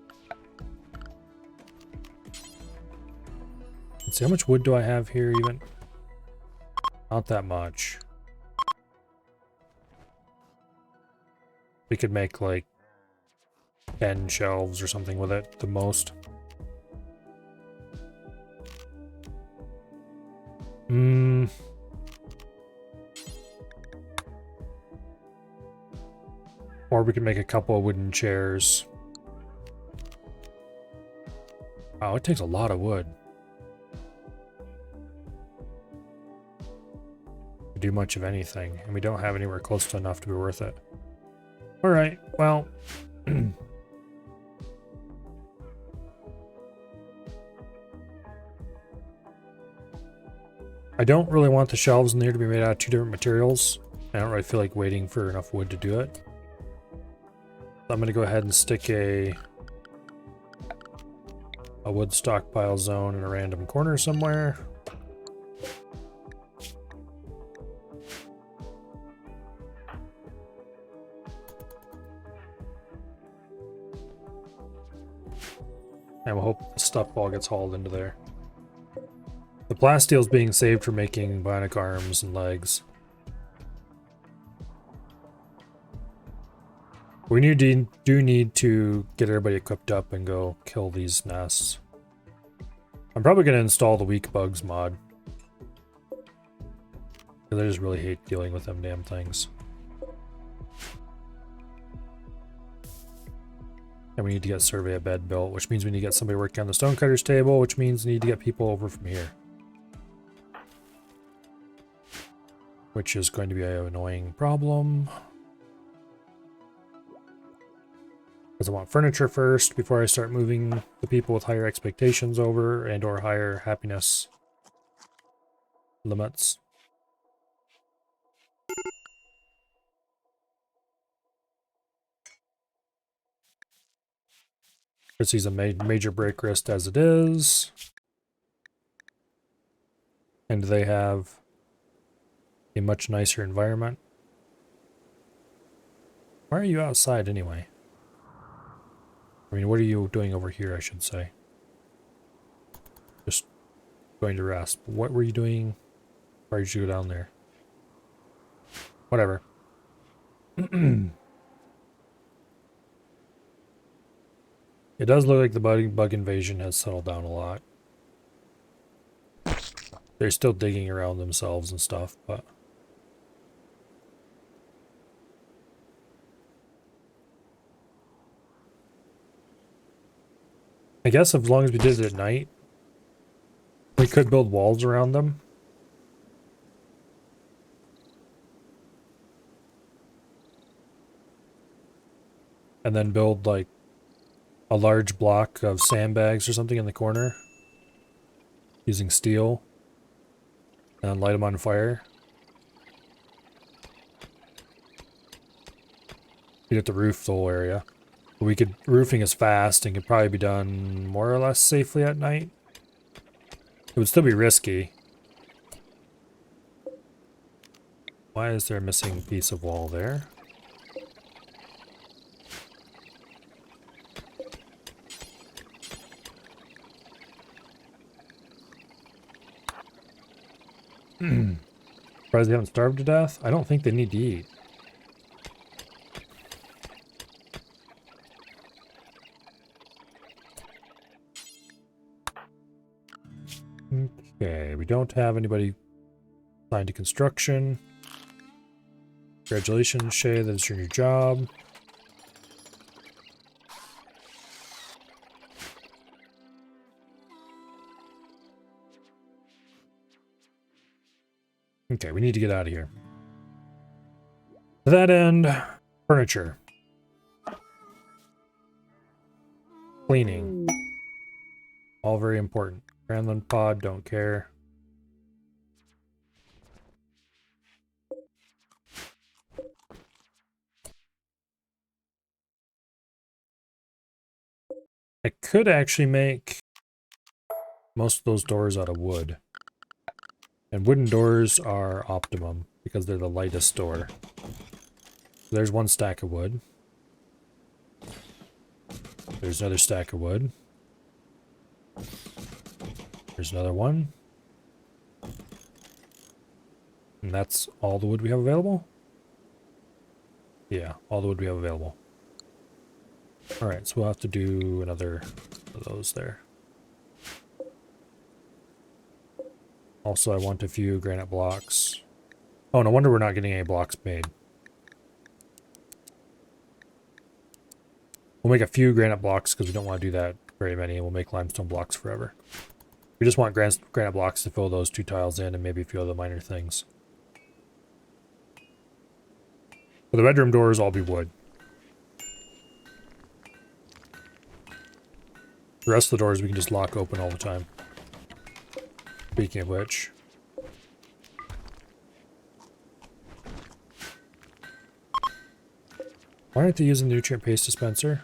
Let's see, how much wood do I have here even? Not that much. We could make like 10 shelves or something with it, the most. Or we could make a couple of wooden chairs. Wow, it takes a lot of wood. To do much of anything, and we don't have anywhere close to enough to be worth it. Alright, well... I don't really want the shelves in there to be made out of 2 different materials. I don't really feel like waiting for enough wood to do it. So I'm going to go ahead and stick a wood stockpile zone in a random corner somewhere. And we'll hope the stuff all gets hauled into there. The plasteel is being saved for making bionic arms and legs. We do need to get everybody equipped up and go kill these nests. I'm probably going to install the weak bugs mod. Because I just really hate dealing with them damn things. And we need to get survey a bed built, which means we need to get somebody working on the stonecutter's table, which means we need to get people over from here. Which is going to be an annoying problem. Because I want furniture first before I start moving the people with higher expectations over and or higher happiness limits. Chrissy's a major break wrist as it is. And they have a much nicer environment. Why are you outside anyway? I mean, what are you doing over here, I should say? Just going to rest. What were you doing? Why did you go down there? Whatever. It does look like the bug invasion has settled down a lot. They're still digging around themselves and stuff, but... I guess as long as we did it at night, we could build walls around them. And then build like a large block of sandbags or something in the corner using steel and then light them on fire. You get the roof the whole area. We could, roofing is fast and could probably be done more or less safely at night. It would still be risky. Why is there a missing piece of wall there? Probably Surprised they haven't starved to death? I don't think they need to eat. Okay, we don't have anybody assigned to construction. Congratulations, Shay, that's your new job. Okay, we need to get out of here. To that end, furniture. Cleaning. All very important. Grandland pod, don't care. I could actually make most of those doors out of wood. And wooden doors are optimum because they're the lightest door. There's one stack of wood. There's another stack of wood. There's another one. And that's all the wood we have available? Yeah, all the wood we have available. Alright, so we'll have to do another of those there. Also, I want a few granite blocks. Oh, no wonder we're not getting any blocks made. We'll make a few granite blocks because we don't want to do that very many, and we'll make limestone blocks forever. We just want granite blocks to fill those 2 tiles in and maybe a few other minor things. For the bedroom doors, all be wood. The rest of the doors we can just lock open all the time. Speaking of which... why aren't they using the nutrient paste dispenser?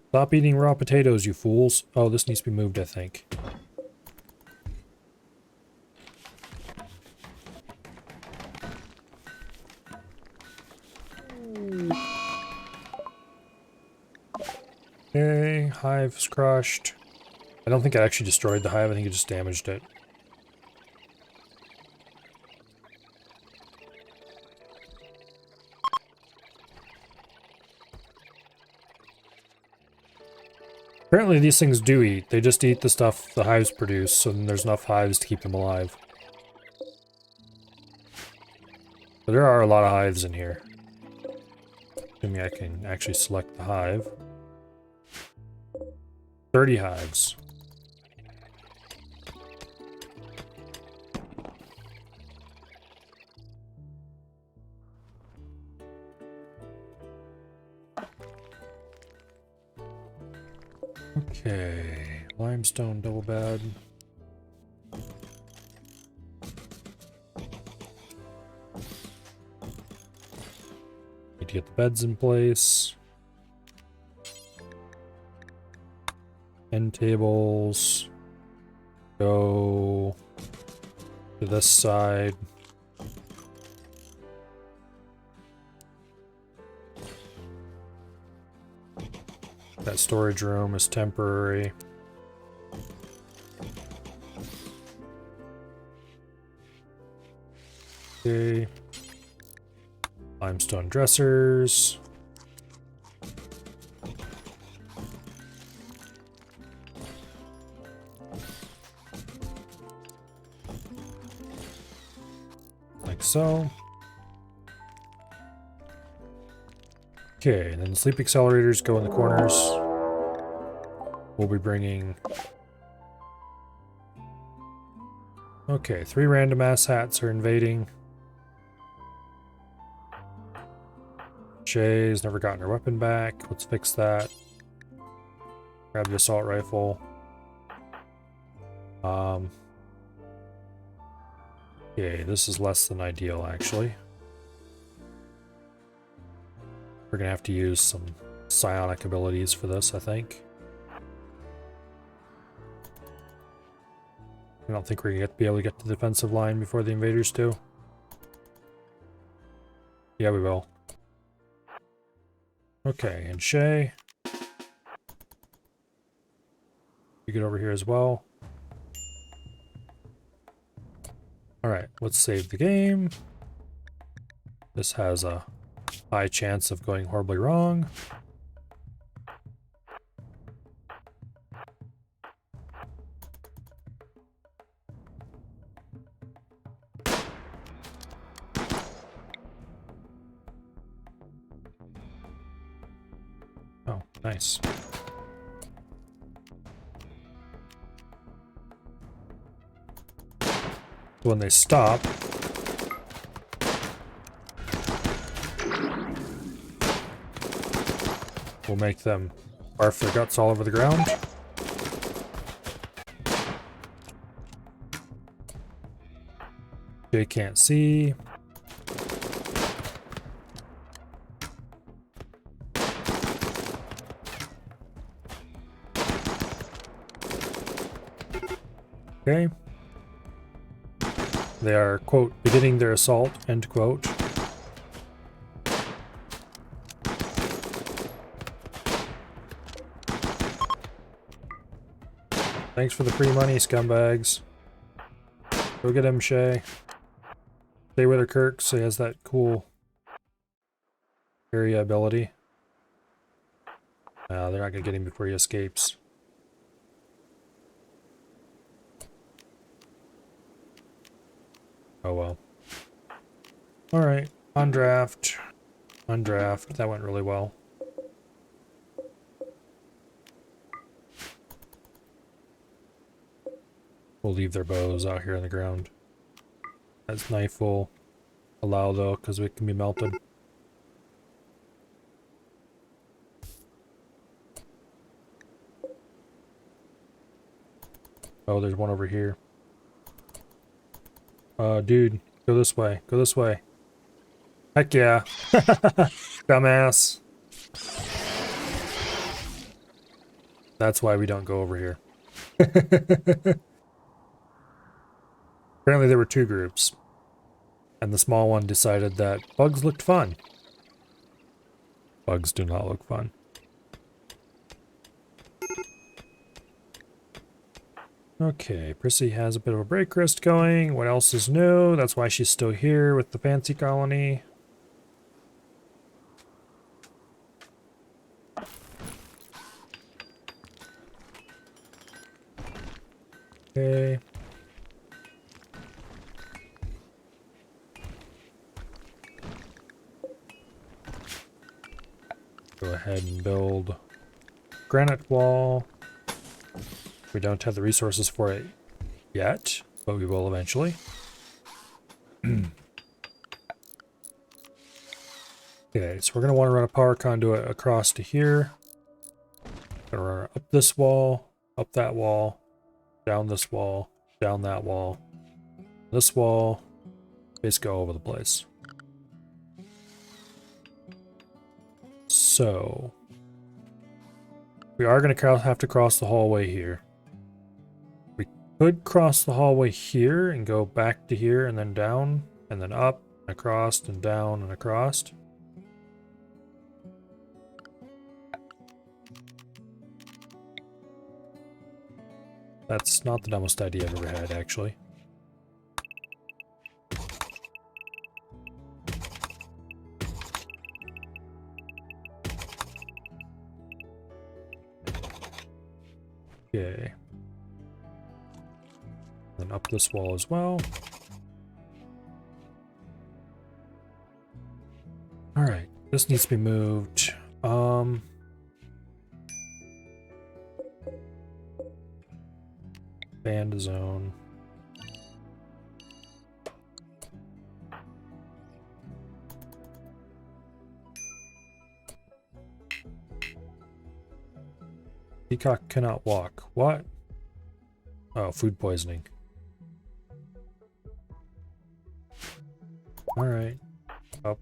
Stop eating raw potatoes, you fools. Oh, this needs to be moved, I think. Okay, hive's crushed. I don't think I actually destroyed the hive, I think it just damaged it. Apparently these things do eat. They just eat the stuff the hives produce, so then there's enough hives to keep them alive. But there are a lot of hives in here. Assuming I can actually select the hive. 30 hives. Okay, limestone double bed. Need to get the beds in place. End tables. Go to this side. That storage room is temporary. Okay. Limestone dressers. Like so. Okay, and then the sleep accelerators go in the corners. We'll be bringing... okay, 3 random ass hats are invading. Shay's never gotten her weapon back. Let's fix that. Grab the assault rifle. Okay, this is less than ideal, actually. We're gonna have to use some psionic abilities for this, I think. I don't think we're gonna be able to get to the defensive line before the invaders do. Yeah, we will. Okay, and Shay. You get over here as well. Alright, let's save the game. This has a high chance of going horribly wrong. Oh, nice. When they stop, we'll make them barf their guts all over the ground. They can't see. Okay. They are, quote, beginning their assault, end quote. Thanks for the free money, scumbags. Go get him, Shay. Stay with her, Kirk, so he has that cool area ability. They're not gonna get him before he escapes. Oh well. Alright, on draft. On draft. That went really well. We'll leave their bows out here on the ground. That knife will allow though, because it can be melted. Oh, there's one over here. Dude, go this way. Go this way. Heck yeah. Dumbass. That's why we don't go over here. Apparently there were two groups. And the small one decided that bugs looked fun. Bugs do not look fun. Okay, Prissy has a bit of a break wrist going. What else is new? That's why she's still here with the fancy colony. Okay. Go ahead and build granite wall. We don't have the resources for it yet, but we will eventually. Okay, so we're going to want to run a power conduit across to here. Going to run up this wall, up that wall, down this wall, down that wall, this wall, basically all over the place. So, we are going to have to cross the hallway here. We could cross the hallway here and go back to here and then down and then up and across and down and across. That's not the dumbest idea I've ever had, actually. Okay. Then up this wall as well. Alright, this needs to be moved. Band zone. Peacock cannot walk. What? Oh, food poisoning. Alright. Up.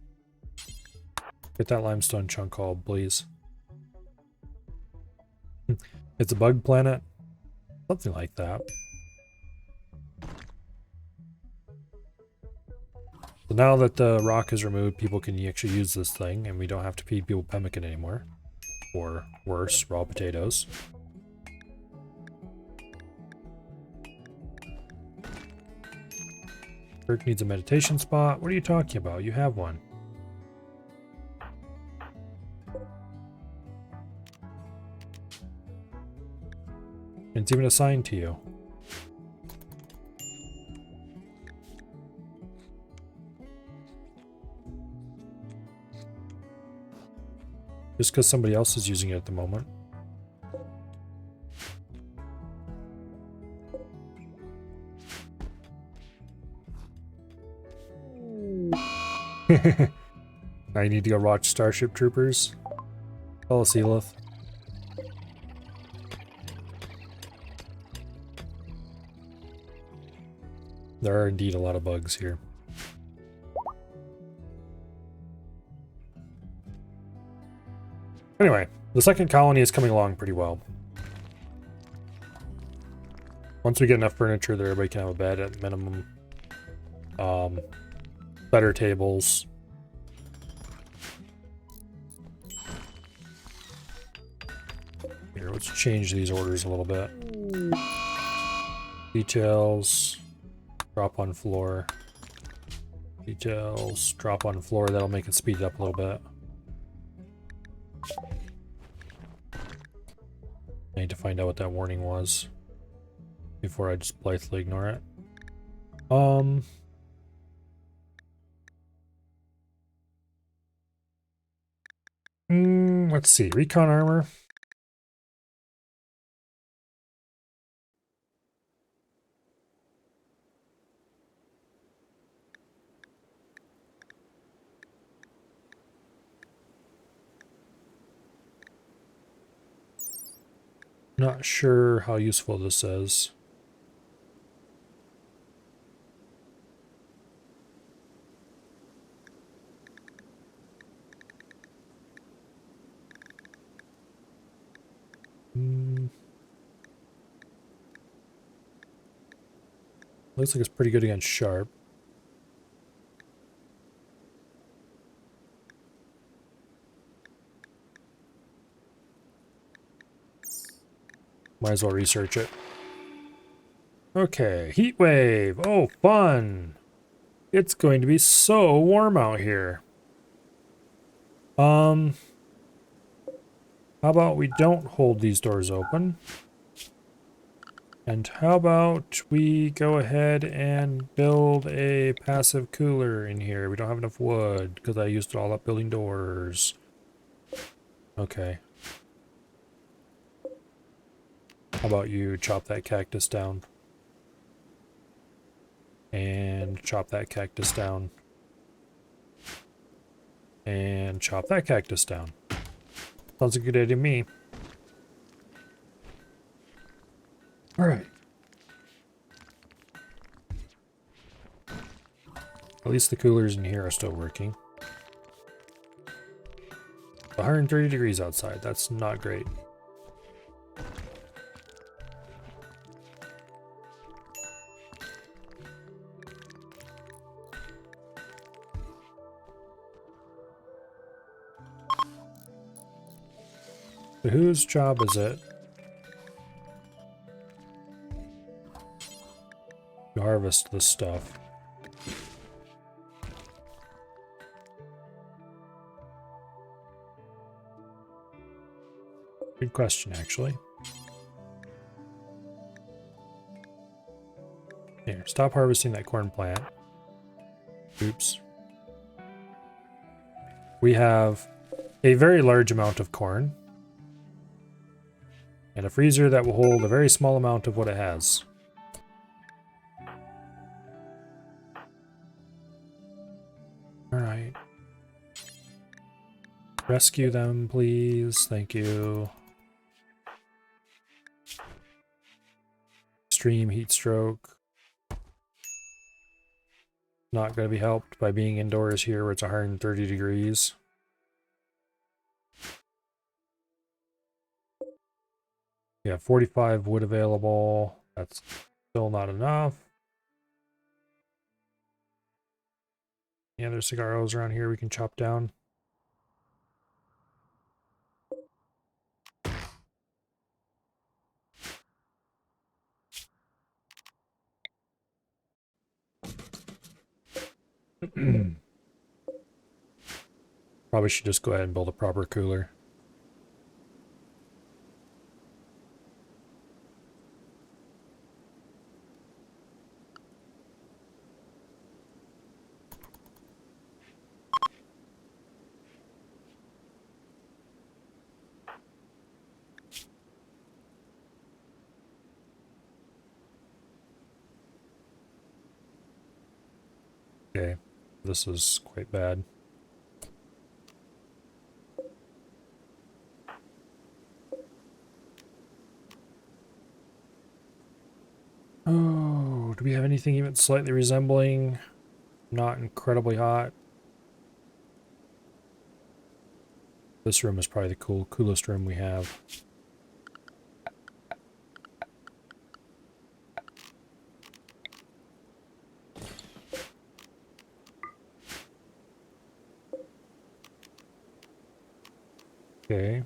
Get that limestone chunk hauled, please. It's a bug planet? Something like that. So now that the rock is removed, people can actually use this thing, and we don't have to feed people pemmican anymore. Or worse, raw potatoes. Kirk needs a meditation spot. What are you talking about? You have one. It's even assigned to you. Just because somebody else is using it at the moment. Now you need to go watch Starship Troopers. Hello, Sealith. There are indeed a lot of bugs here. Anyway, the second colony is coming along pretty well. Once we get enough furniture that everybody can have a bed at minimum. Better tables. Here, let's change these orders a little bit. Details. Drop on floor. Details. Drop on floor. That'll make it speed up a little bit. I need to find out what that warning was before I just blithely ignore it. Let's see. Recon armor. Not sure how useful this is. Looks like it's pretty good against sharp. Might as well research it. Okay, heat wave. Oh, fun. It's going to be so warm out here. How about we don't hold these doors open? And how about we go ahead and build a passive cooler in here? We don't have enough wood because I used it all up building doors. Okay. How about you chop that cactus down? And chop that cactus down. And chop that cactus down. Sounds like a good idea to me. Alright. At least the coolers in here are still working. 130 degrees outside. That's not great. So whose job is it to harvest this stuff? Good question, actually. Here, stop harvesting that corn plant. Oops. We have a very large amount of corn. And a freezer that will hold a very small amount of what it has. Alright. Rescue them, please. Thank you. Extreme heat stroke. Not going to be helped by being indoors here where it's 130 degrees. We have 45 wood available. That's still not enough. Any other cigarros around here we can chop down? Probably should just go ahead and build a proper cooler. Okay, this is quite bad. Oh, do we have anything even slightly resembling not incredibly hot? This room is probably the coolest room we have. Okay.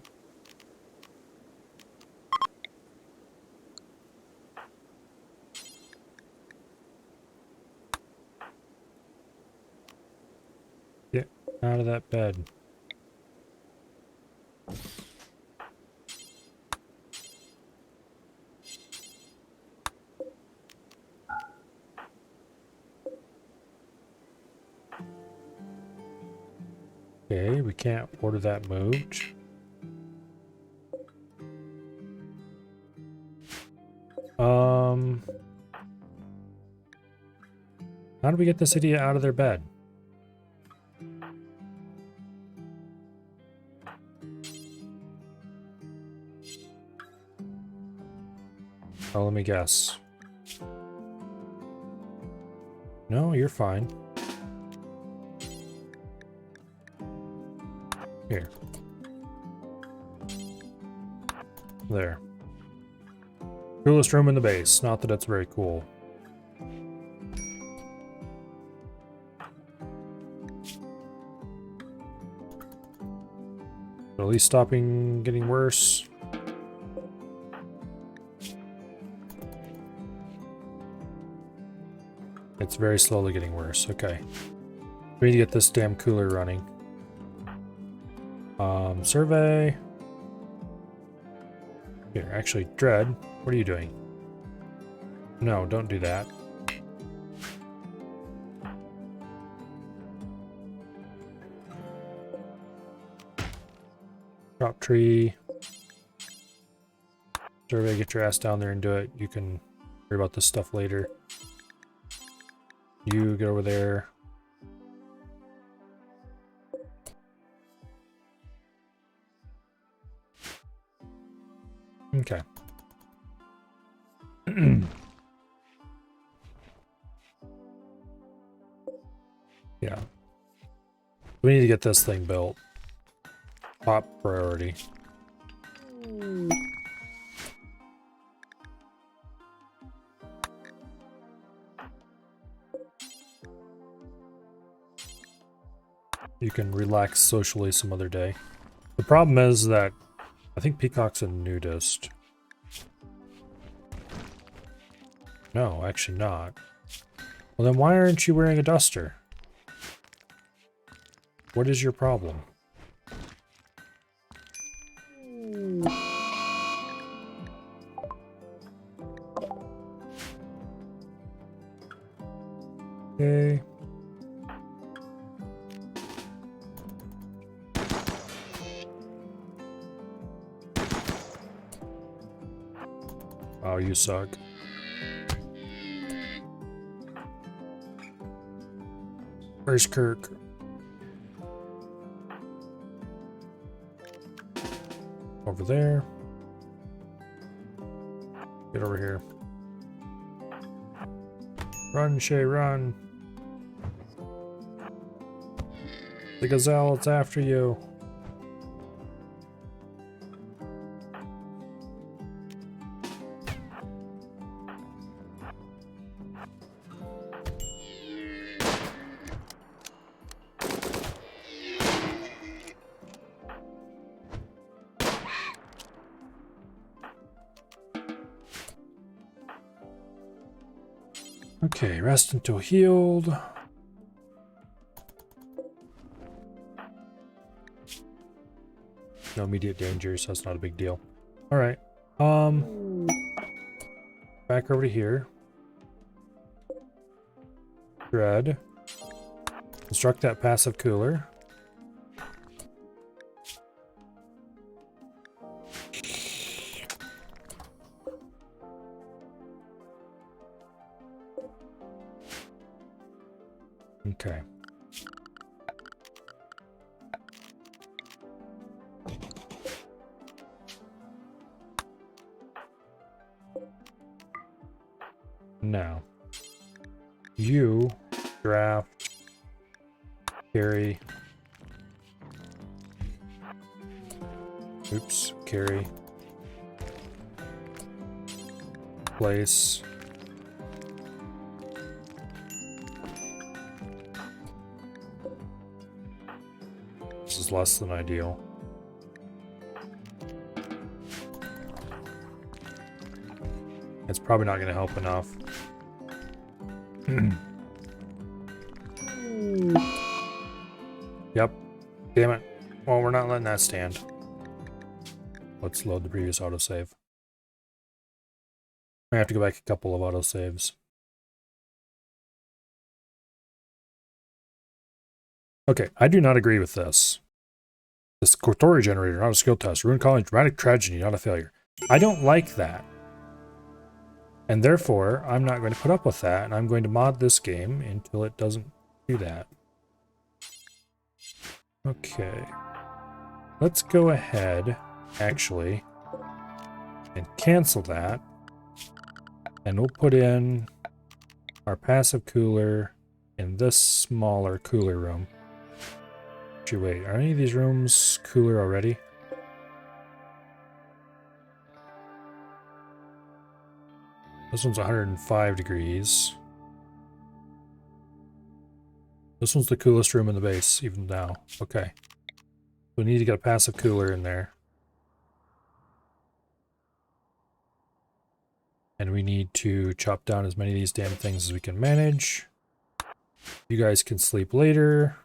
Get out of that bed. Okay, we can't order that moved. How do we get this idiot out of their bed? Oh, let me guess. No, you're fine. Here. There. Coolest room in the base. Not that it's very cool. But at least stopping getting worse. It's very slowly getting worse. Okay. We need to get this damn cooler running. Survey. Here, actually, Dread, what are you doing? No, don't do that. Drop tree. Survey, get your ass down there and do it. You can worry about this stuff later. You get over there. Okay. Yeah. We need to get this thing built. Top priority. You can relax socially some other day. The problem is that I think Peacock's a nudist. No, actually not. Well, then why aren't you wearing a duster? What is your problem? Okay. Oh, you suck. Where's Kirk? Over there. Get over here. Run, Shay, run. The gazelle, it's after you. Okay, rest until healed. No immediate danger, so that's not a big deal. All right. Back over to here. Dread. Construct that passive cooler. Okay. Now, you draft, carry, oops, carry, place, this is less than ideal. It's probably not going to help enough. Yep. Damn it. Well, we're not letting that stand. Let's load the previous autosave. I have to go back a couple of autosaves. Okay, I do not agree with this. This Kotori generator, not a skill test. Ruin Colony, dramatic tragedy, not a failure. I don't like that. And therefore, I'm not going to put up with that, and I'm going to mod this game until it doesn't do that. Okay. Let's go ahead, actually, and cancel that. And we'll put in our passive cooler in this smaller cooler room. Actually, wait, are any of these rooms cooler already? This one's 105 degrees. This one's the coolest room in the base, even now. Okay. We need to get a passive cooler in there. And we need to chop down as many of these damn things as we can manage. You guys can sleep later.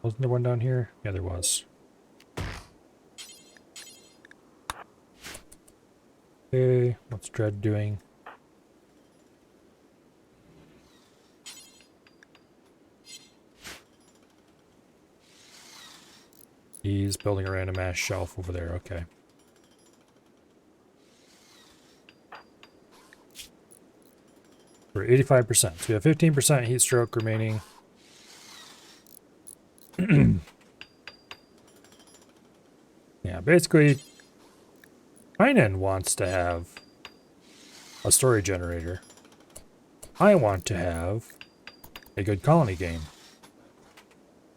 Wasn't there one down here? Yeah, there was. Okay, what's Dread doing? He's building a random ass shelf over there, okay. We're 85%, so we have 15% heat stroke remaining. Yeah, basically, Kynan wants to have a story generator. I want to have a good colony game.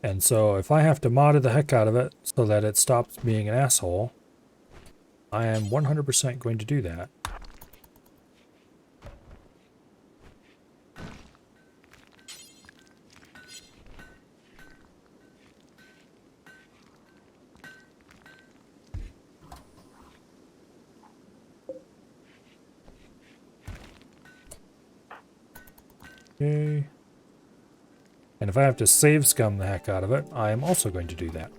And so if I have to mod the heck out of it so that it stops being an asshole, I am 100% going to do that. Okay. And if I have to save scum the heck out of it, I am also going to do that.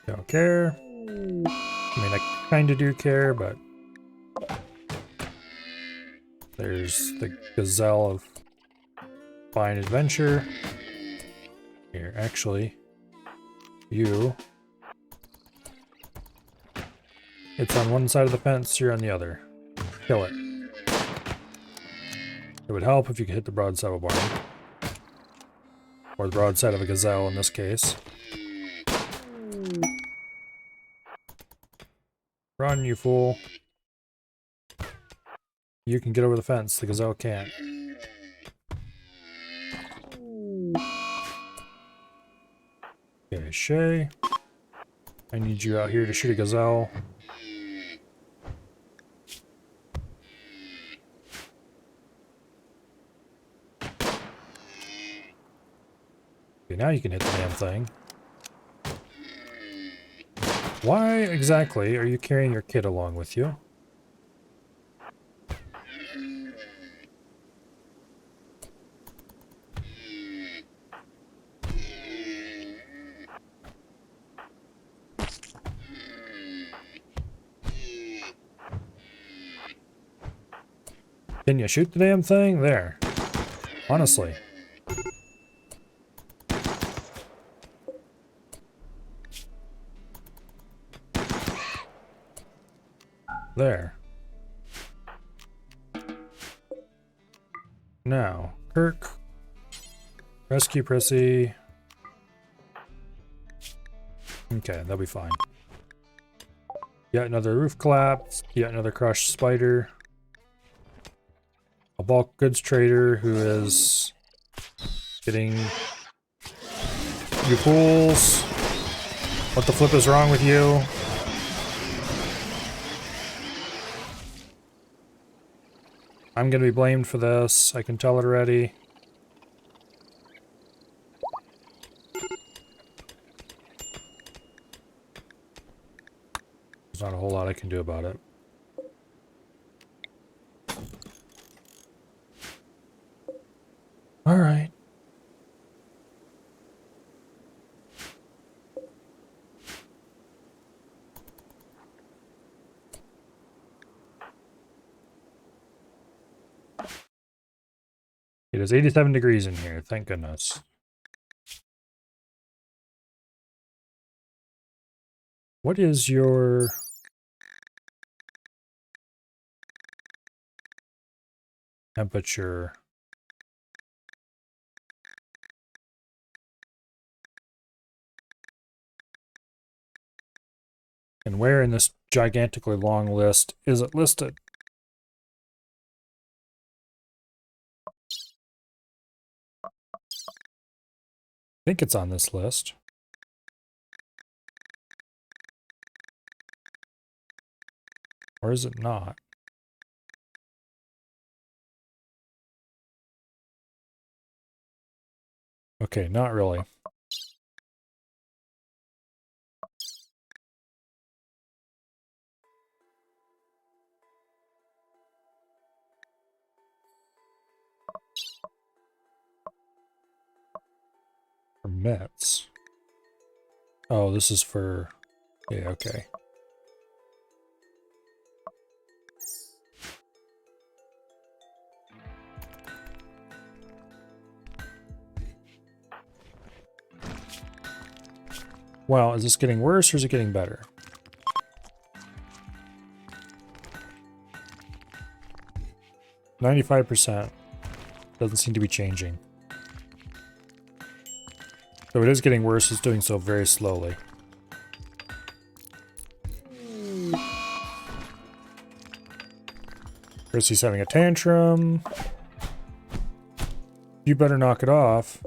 Don't care. I mean, I kind of do care, but there's the Gazelle of Fine Adventure. Here, actually, you. It's on one side of the fence, you're on the other. Kill it. It would help if you could hit the broadside of a barn. Or the broadside of a gazelle in this case. Run, you fool. You can get over the fence, the gazelle can't. Okay, Shay. I need you out here to shoot a gazelle. Okay, now you can hit the damn thing. Why exactly are you carrying your kid along with you? Can you shoot the damn thing? There. Honestly. There. Now, Kirk. Rescue Prissy. Okay, that'll be fine. Yet another roof collapse. Yet another crushed spider. A bulk goods trader who is getting... You fools. What the flip is wrong with you? I'm gonna be blamed for this. I can tell it already. There's not a whole lot I can do about it. All right. It is 87 degrees in here, thank goodness. What is your... temperature? And where in this gigantically long list is it listed? I think it's on this list. Or is it not? Okay, not really. Permits. Oh, this is for... Yeah, okay. Well, is this getting worse or is it getting better? %. Doesn't seem to be changing. So it is getting worse, it's doing so very slowly. Chrissy's having a tantrum. You better knock it off.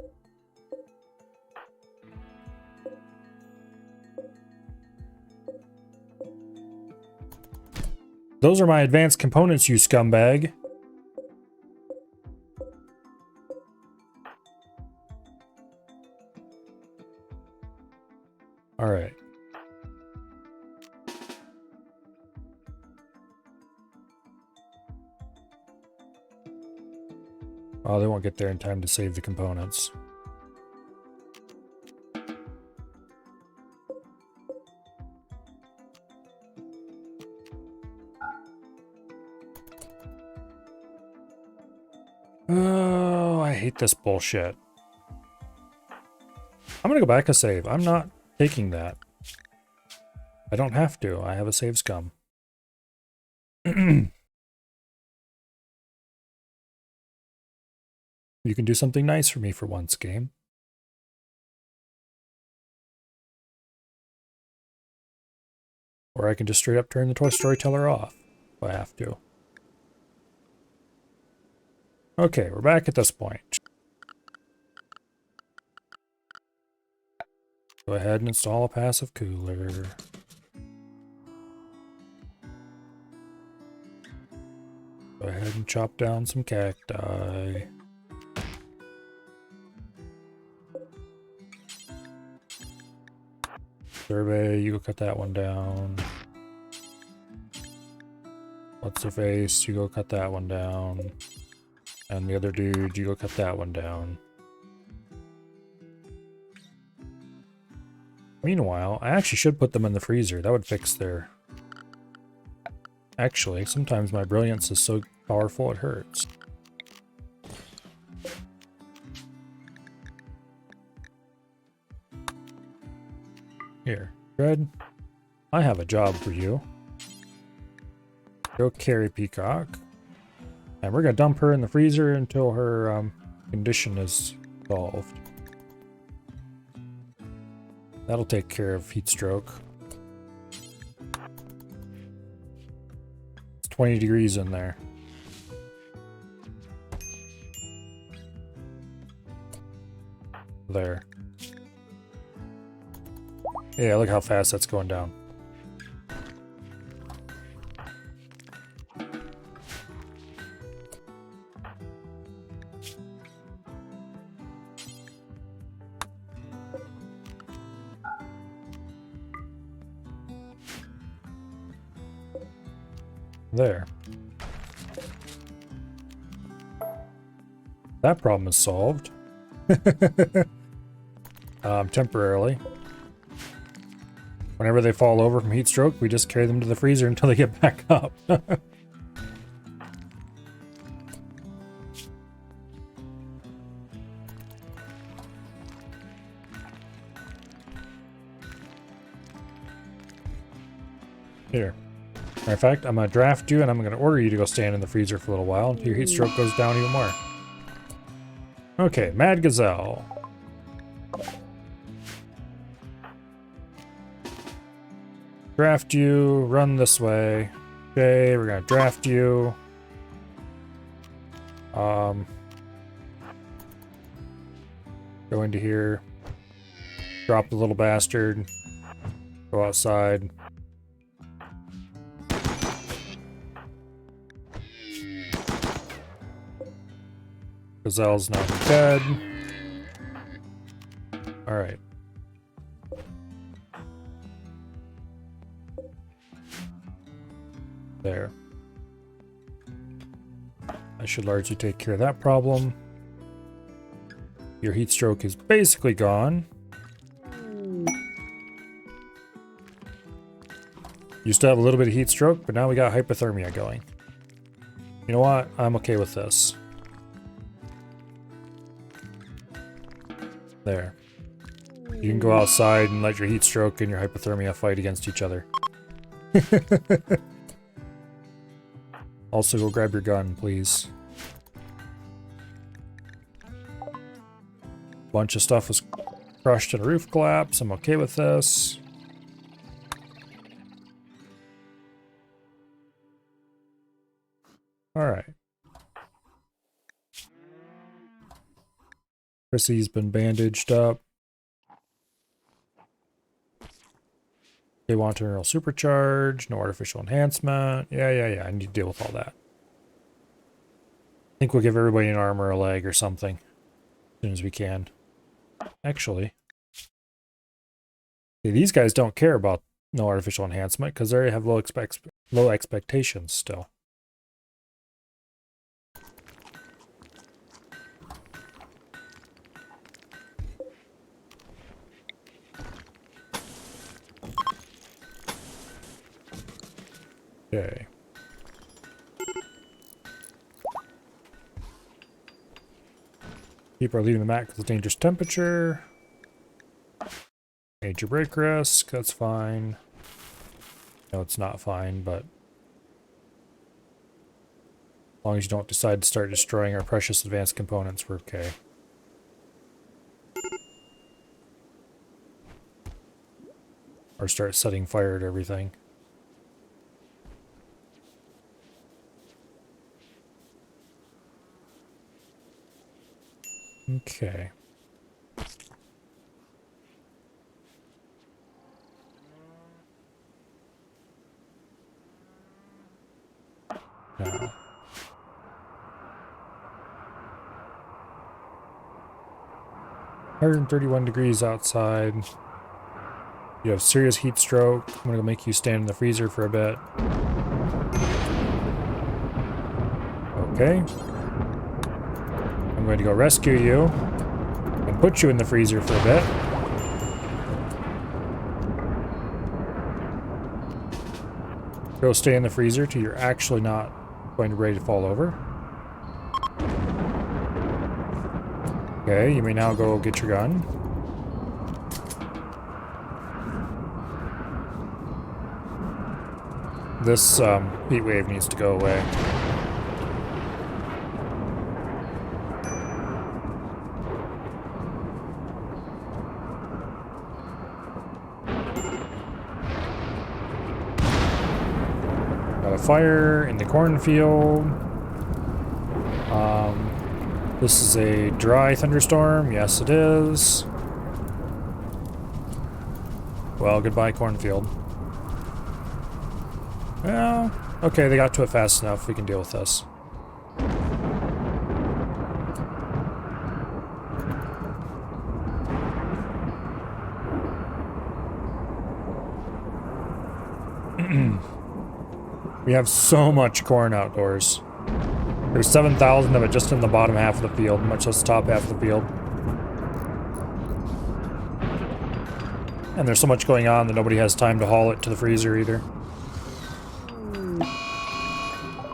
Those are my advanced components, you scumbag. All right. Oh, they won't get there in time to save the components. Oh, I hate this bullshit. I'm gonna go back a save. I'm not taking that. I don't have to. I have a save scum. You can do something nice for me for once, game. Or I can just straight up turn the Toy Storyteller off if I have to. Okay, we're back at this point. Go ahead and install a passive cooler. Go ahead and chop down some cacti. Survey, you go cut that one down. What's the face? You go cut that one down. And the other dude, you go cut that one down. Meanwhile, I actually should put them in the freezer. That would fix their... Actually, sometimes my brilliance is so powerful it hurts. Here, Red, I have a job for you. Go carry Peacock. And we're gonna dump her in the freezer until her condition is solved. That'll take care of heat stroke. It's 20 degrees in there. There. Yeah, look how fast that's going down. There. That problem is solved. Temporarily. Whenever they fall over from heat stroke, we just carry them to the freezer until they get back up. Here. Matter of fact, I'm going to draft you and I'm going to order you to go stand in the freezer for a little while until your heat stroke goes down even more. Okay, Mad Gazelle. Draft you, run this way. Okay, we're going to draft you. Go into here. Drop the little bastard. Go outside. Gazelle's not dead. Alright. There. I should largely take care of that problem. Your heat stroke is basically gone. Used to have a little bit of heat stroke, but now we got hypothermia going. You know what? I'm okay with this. There. You can go outside and let your heat stroke and your hypothermia fight against each other. Also, go grab your gun, please. Bunch of stuff was crushed in a roof collapse. I'm okay with this. Alright. Chrissy's been bandaged up. They want neural supercharge, no artificial enhancement. Yeah. I need to deal with all that. I think we'll give everybody an arm or a leg or something as soon as we can. Actually, these guys don't care about no artificial enhancement because they already have low expectations still. Okay. People are leaving the map because of dangerous temperature. Major break risk, that's fine. No, it's not fine, but as long as you don't decide to start destroying our precious advanced components, we're okay. Or start setting fire to everything. Okay. Now. 131 degrees outside. You have serious heat stroke. I'm gonna make you stand in the freezer for a bit. Okay. I'm going to go rescue you and put you in the freezer for a bit. Go stay in the freezer till you're actually not going to be ready to fall over. Okay, you may now go get your gun. This heat wave needs to go away. Got a fire in the cornfield. This is a dry thunderstorm. Yes, it is. Well, goodbye, cornfield. Well, okay, they got to it fast enough. We can deal with this. We have so much corn outdoors. There's 7,000 of it just in the bottom half of the field, much less the top half of the field. And there's so much going on that nobody has time to haul it to the freezer either.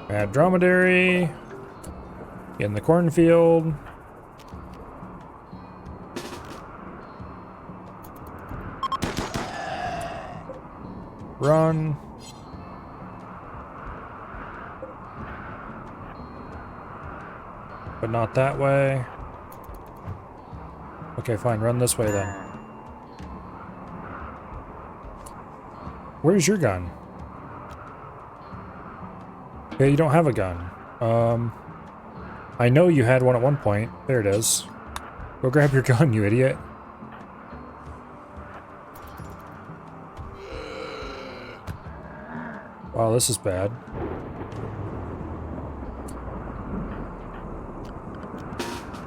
Add dromedary in the cornfield. Run. But not that way. Okay, fine. Run this way then. Where's your gun? Okay, you don't have a gun. I know you had one at one point. There it is. Go grab your gun, you idiot. Wow, this is bad.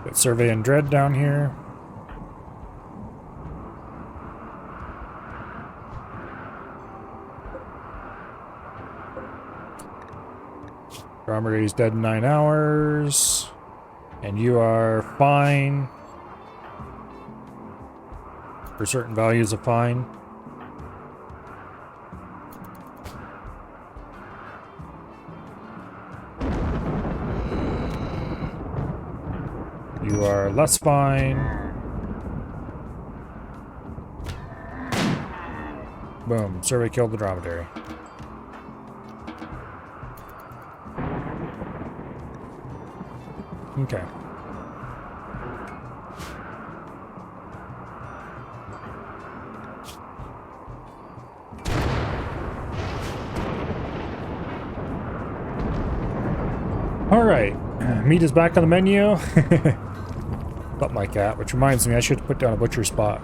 Got Survey and Dread down here. Dromedary's dead in 9 hours. And you are fine. For certain values of fine. You are less fine. Boom. Survey killed the dromedary. Okay. All right. Meat is back on the menu. Something like that, which reminds me I should put down a butcher spot.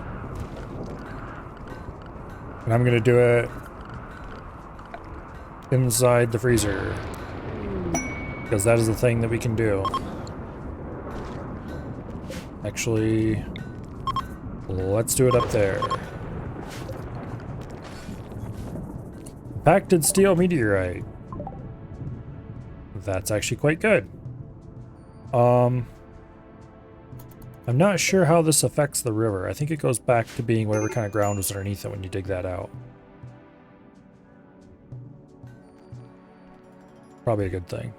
And I'm going to do it inside the freezer. Because that is the thing that we can do. Actually, let's do it up there. Compacted steel meteorite. That's actually quite good. I'm not sure how this affects the river. I think it goes back to being whatever kind of ground was underneath it when you dig that out. Probably a good thing.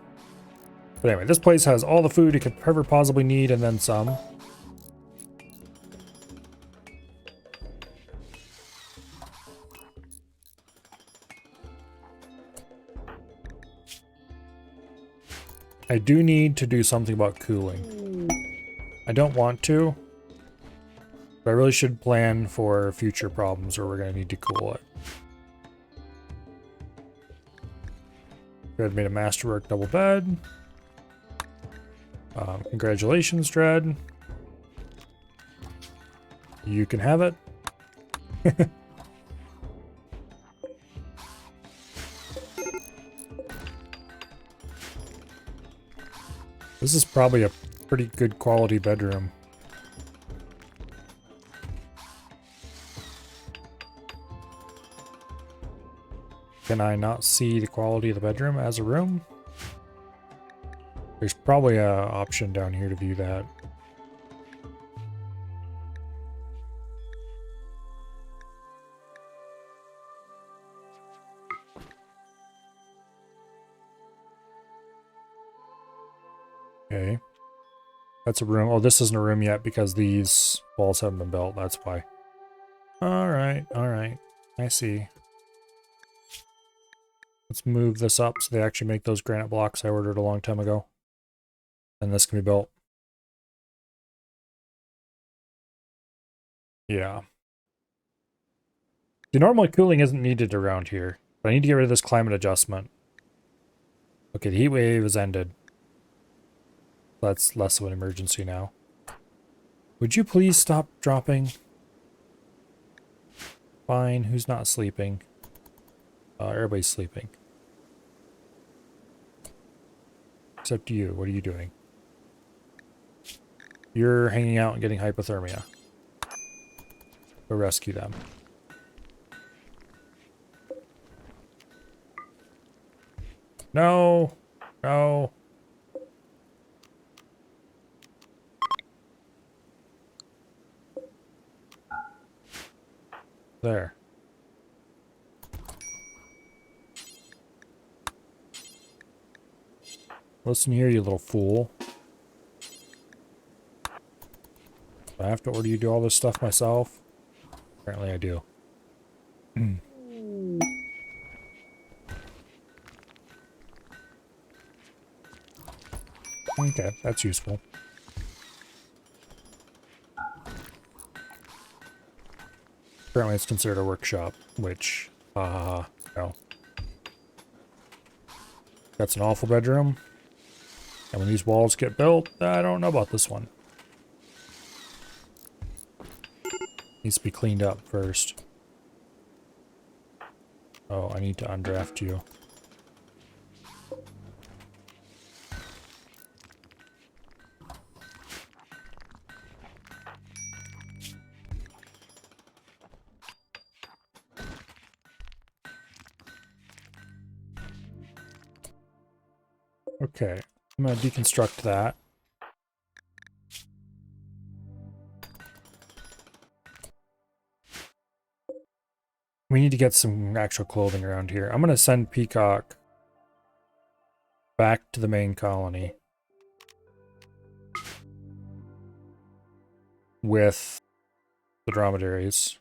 But anyway, this place has all the food you could ever possibly need and then some. I do need to do something about cooling. I don't want to, but I really should plan for future problems where we're going to need to cool it. Dread made a masterwork double bed. Congratulations, Dread. You can have it. This is probably a pretty good quality bedroom. can I not see the quality of the bedroom as a room? There's probably an option down here to view that. Okay. That's a room. Oh, this isn't a room yet because these walls haven't been built. That's why. Alright, alright. I see. Let's move this up so they actually make those granite blocks I ordered a long time ago. And this can be built. Yeah. The normal cooling isn't needed around here, but I need to get rid of this climate adjustment. Okay, the heat wave is ended. That's less of an emergency now. Would you please stop dropping? Fine, who's not sleeping? Everybody's sleeping. Except you, what are you doing? You're hanging out and getting hypothermia. Go rescue them. No! No! There. Listen here, you little fool. Do I have to order you to do all this stuff myself? Apparently I do. Okay, that's useful. Apparently it's considered a workshop, which, no. That's an awful bedroom. And when these walls get built, I don't know about this one. Needs to be cleaned up first. Oh, I need to undraft you. Okay, I'm going to deconstruct that. We need to get some actual clothing around here. I'm going to send Peacock back to the main colony with the dromedaries.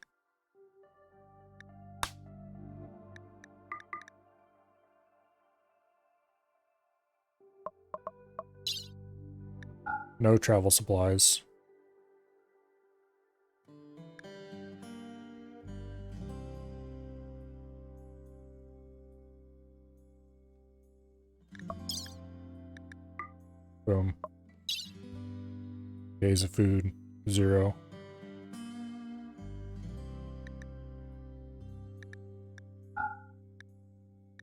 No travel supplies. Boom. Days of food, 0.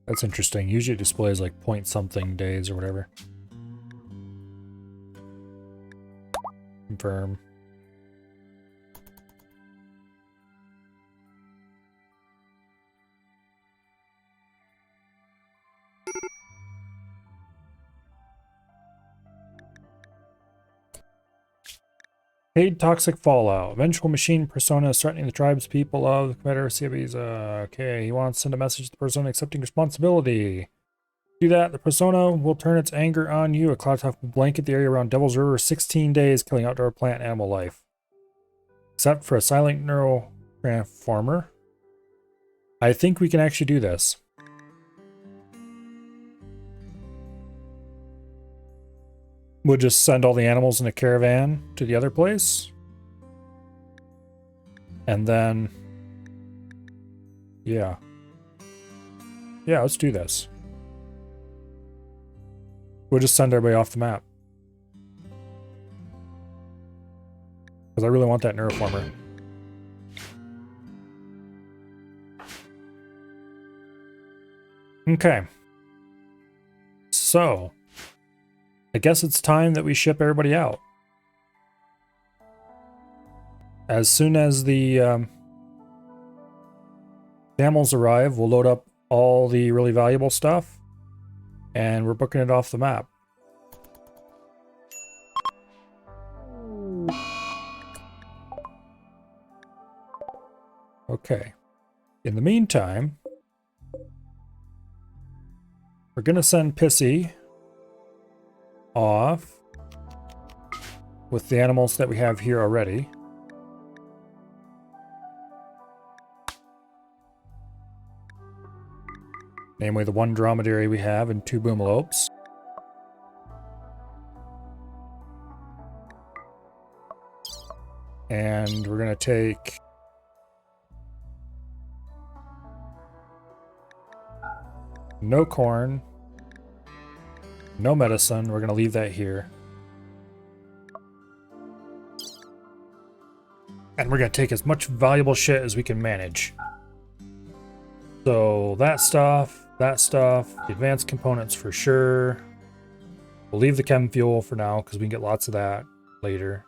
That's interesting. Usually it displays like point something days or whatever. Confirm. Paid toxic fallout. Vengeful machine persona is threatening the tribes people of the Confederacy of Ibiza. Okay, he wants to send a message to the persona accepting responsibility. Do that, the persona will turn its anger on you. A cloud top will blanket the area around Devil's River 16 days, killing outdoor plant and animal life. Except for a silent neural transformer. I think we can actually do this. We'll just send all the animals in a caravan to the other place. And then... Yeah. Yeah, let's do this. We'll just send everybody off the map. Because I really want that neuroformer. Okay. So... I guess it's time that we ship everybody out. As soon as the camels arrive, we'll load up all the really valuable stuff, and we're booking it off the map. Okay. In the meantime, we're going to send Pissy off with the animals that we have here already. Namely the one dromedary we have and 2 boomalopes. And we're going to take no corn, no medicine. We're going to leave that here. And we're going to take as much valuable shit as we can manage. So that stuff, the advanced components for sure. We'll leave the chem fuel for now because we can get lots of that later.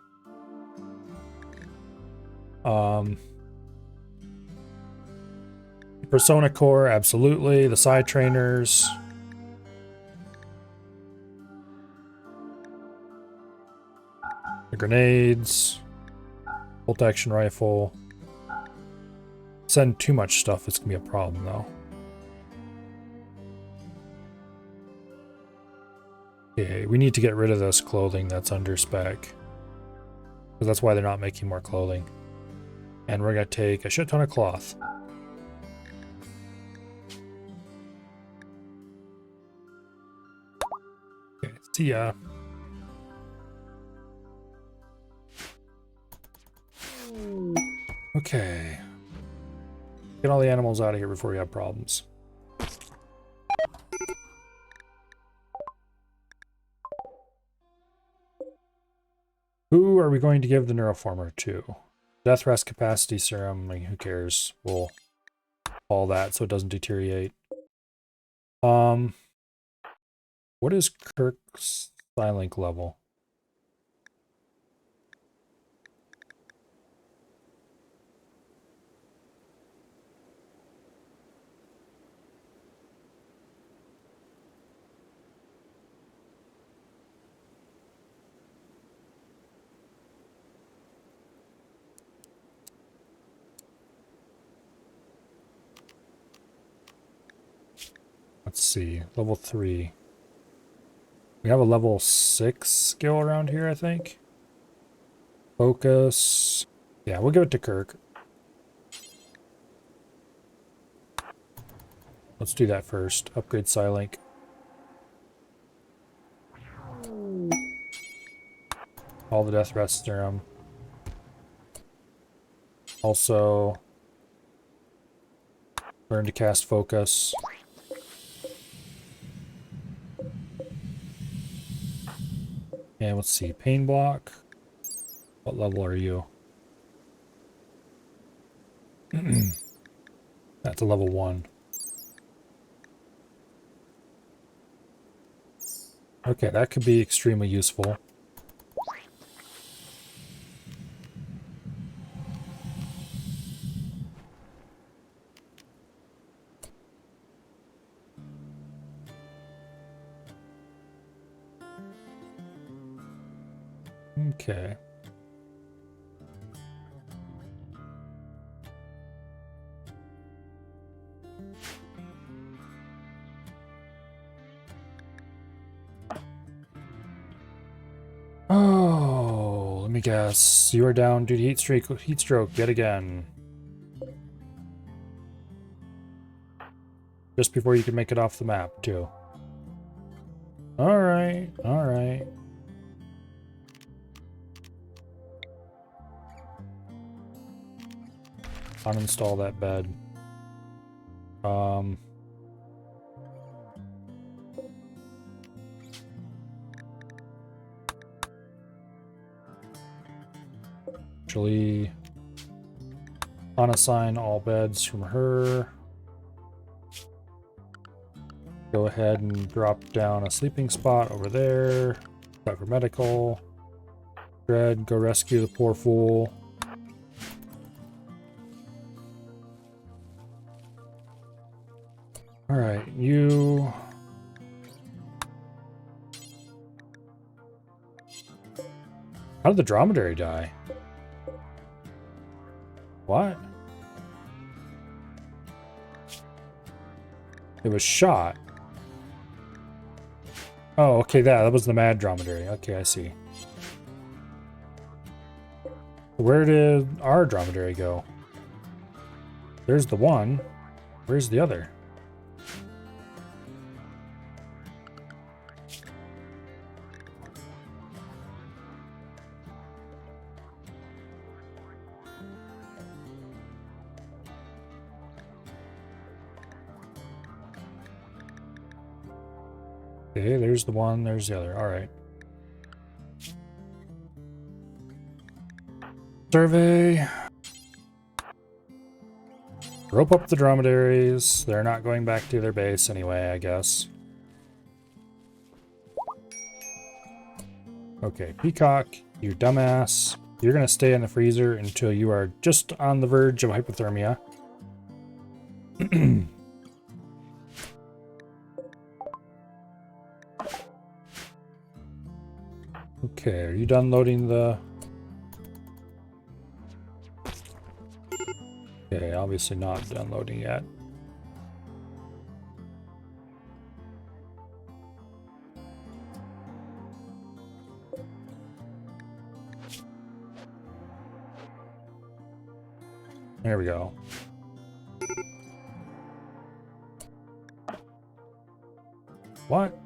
Persona core, absolutely. The side trainers. The grenades. Bolt action rifle. Send too much stuff, it's gonna be a problem though. Okay, we need to get rid of this clothing that's under spec. Because that's why they're not making more clothing. And we're gonna take a shit ton of cloth. Okay, see ya. Okay. Get all the animals out of here before we have problems. Who are we going to give the neuroformer to? Death rest capacity serum, I mean, who cares? We'll all that so it doesn't deteriorate. What is Kirk's Psylink level? Let's see, level 3. We have a level 6 skill around here, I think. Focus. Yeah, we'll give it to Kirk. Let's do that first. Upgrade Psylink. All the death rest serum. Also, learn to cast focus. And let's see, pain block. What level are you? That's a level 1. Okay, that could be extremely useful. Okay. Oh, let me guess. You are down due to heat stroke yet again. Just before you can make it off the map, too. Alright, alright. Uninstall that bed. Actually, unassign all beds from her. Go ahead and drop down a sleeping spot over there. Cover medical. Dread, go rescue the poor fool. All right, you. How did the dromedary die? What? It was shot. Oh, okay, that was the mad dromedary. Okay, I see. Where did our dromedary go? There's the one. Where's the other? Okay, there's the one, there's the other. All right. Survey. Rope up the dromedaries. They're not going back to their base anyway, I guess. Okay, Peacock, you dumbass. You're gonna stay in the freezer until you are just on the verge of hypothermia. Okay, are you done loading the... Okay, obviously not done loading yet. There we go. What?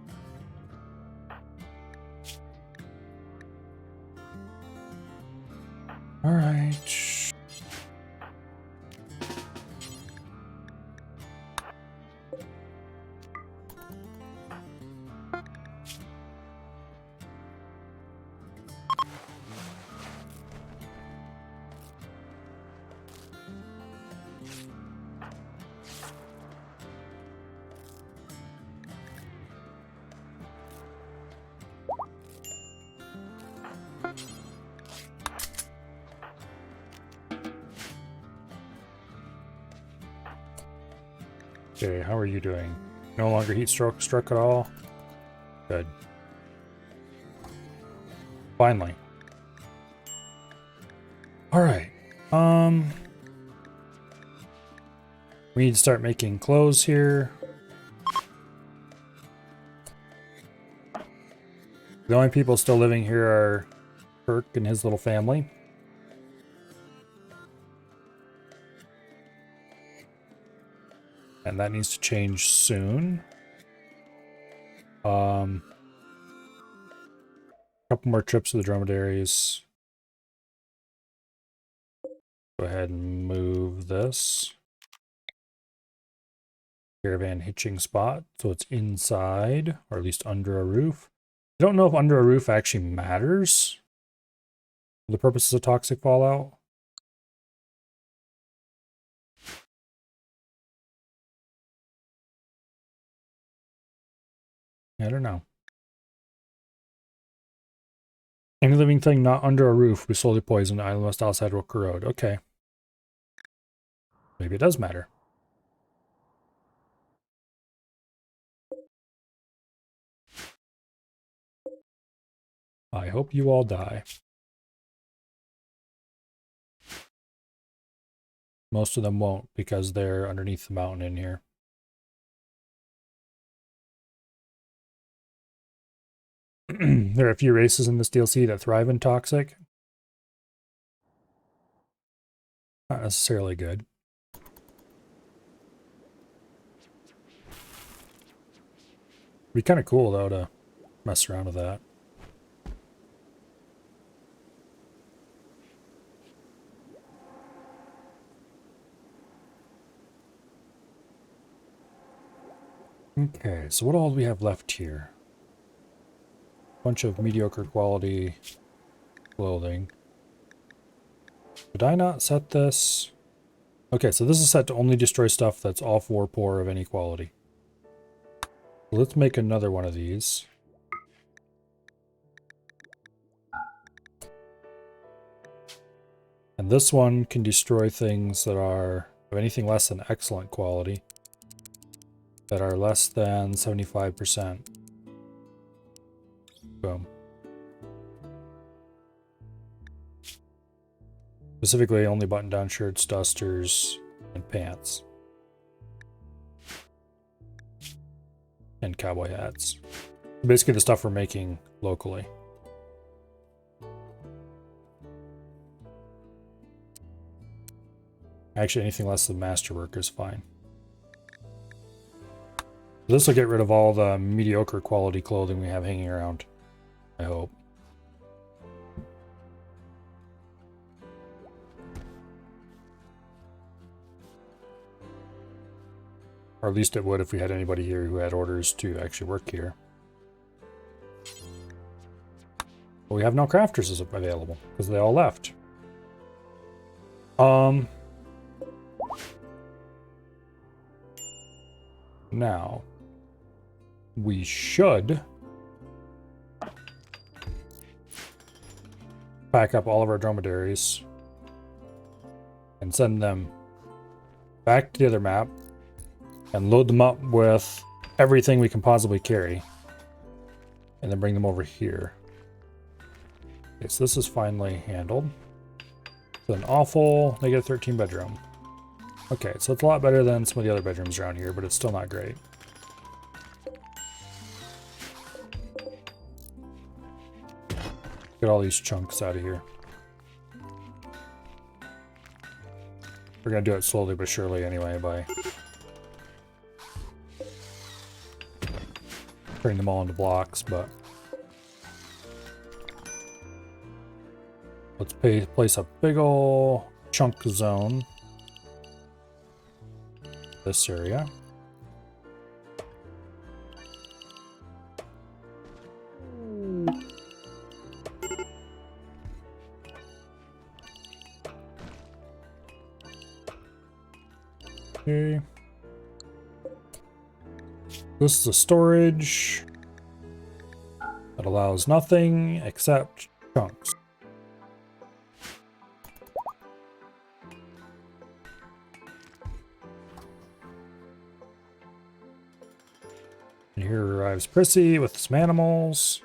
All right. Okay, how are you doing? No longer heat struck at all? Good. Finally. Alright. We need to start making clothes here. The only people still living here are Kirk and his little family. And that needs to change soon. A couple more trips to the dromedaries. Go ahead and move this. Caravan hitching spot, so it's inside, or at least under a roof. I don't know if under a roof actually matters for the purposes of toxic fallout. I don't know. Any living thing not under a roof will be slowly poisoned. Island west outside will corrode. Okay. Maybe it does matter. I hope you all die. Most of them won't because they're underneath the mountain in here. There are a few races in this DLC that thrive in toxic. Not necessarily good. Be kind of cool though to mess around with that. Okay, so what all do we have left here? Bunch of mediocre quality clothing. Did I not set this? Okay, so this is set to only destroy stuff that's off warpore of any quality. Let's make another one of these. And this one can destroy things that are of anything less than excellent quality. that are less than 75%. Boom. Specifically, only button-down shirts, dusters, and pants. And cowboy hats. Basically the stuff we're making locally. Actually, anything less than masterwork is fine. This will get rid of all the mediocre quality clothing we have hanging around. I hope. Or at least it would if we had anybody here who had orders to actually work here. But we have no crafters available because they all left. Now, we should pack up all of our dromedaries and send them back to the other map and load them up with everything we can possibly carry and then bring them over here. Okay, so this is finally handled. It's an awful -13 bedroom. Okay, so it's a lot better than some of the other bedrooms around here, but it's still not great. Get all these chunks out of here. We're gonna do it slowly but surely anyway by turning them all into blocks, but let's place a big ol' chunk zone. This area. Okay. This is a storage that allows nothing except chunks. And here arrives Prissy with some animals.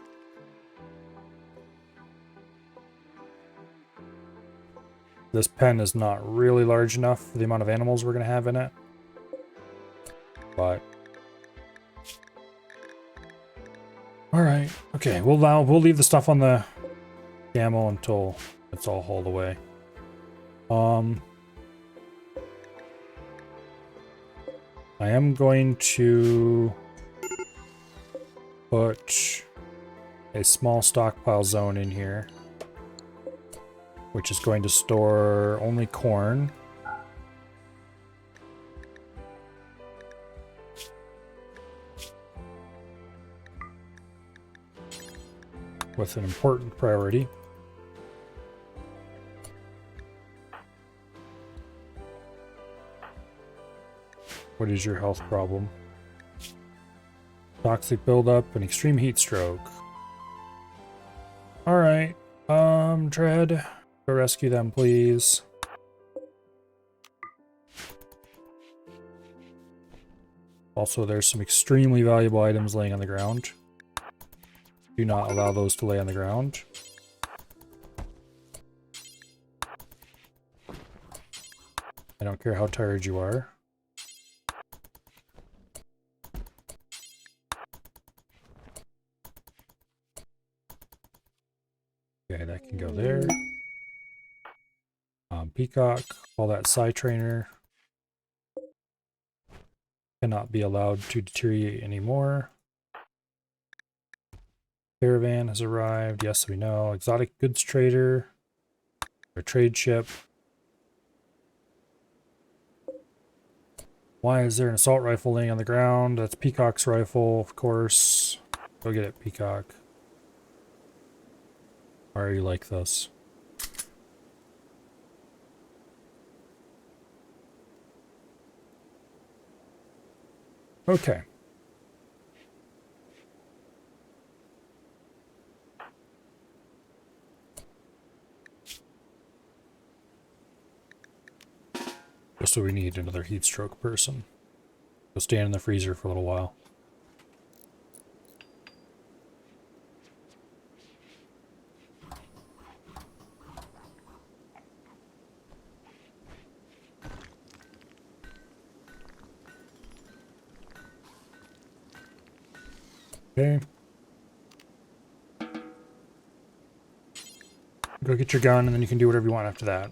This pen is not really large enough for the amount of animals we're going to have in it. But alright. Okay, we'll leave the stuff on the camo until it's all hauled away. I am going to put a small stockpile zone in here, which is going to store only corn. With an important priority. What is your health problem? Toxic buildup and extreme heat stroke. Alright, Dread, go rescue them, please. Also, there's some extremely valuable items laying on the ground. Do not allow those to lay on the ground. I don't care how tired you are. Okay, that can go there. Peacock, all that Psy Trainer cannot be allowed to deteriorate anymore. Caravan has arrived. Yes, we know. Exotic goods trader. Or trade ship. Why is there an assault rifle laying on the ground? That's Peacock's rifle, of course. Go get it, Peacock. Why are you like this? Okay. So we need another heat stroke person. Go stand in the freezer for a little while. Okay. Go get your gun, and then you can do whatever you want after that.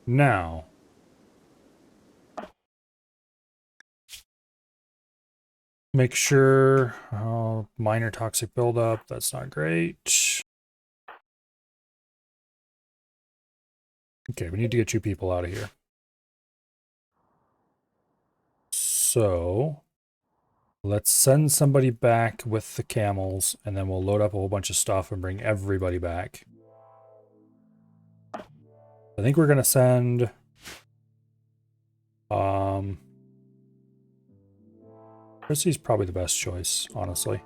Now, make sure minor toxic buildup. That's not great. Okay, we need to get you people out of here. So, let's send somebody back with the camels, and then we'll load up a whole bunch of stuff and bring everybody back. I think we're gonna send Chrissy's probably the best choice, honestly.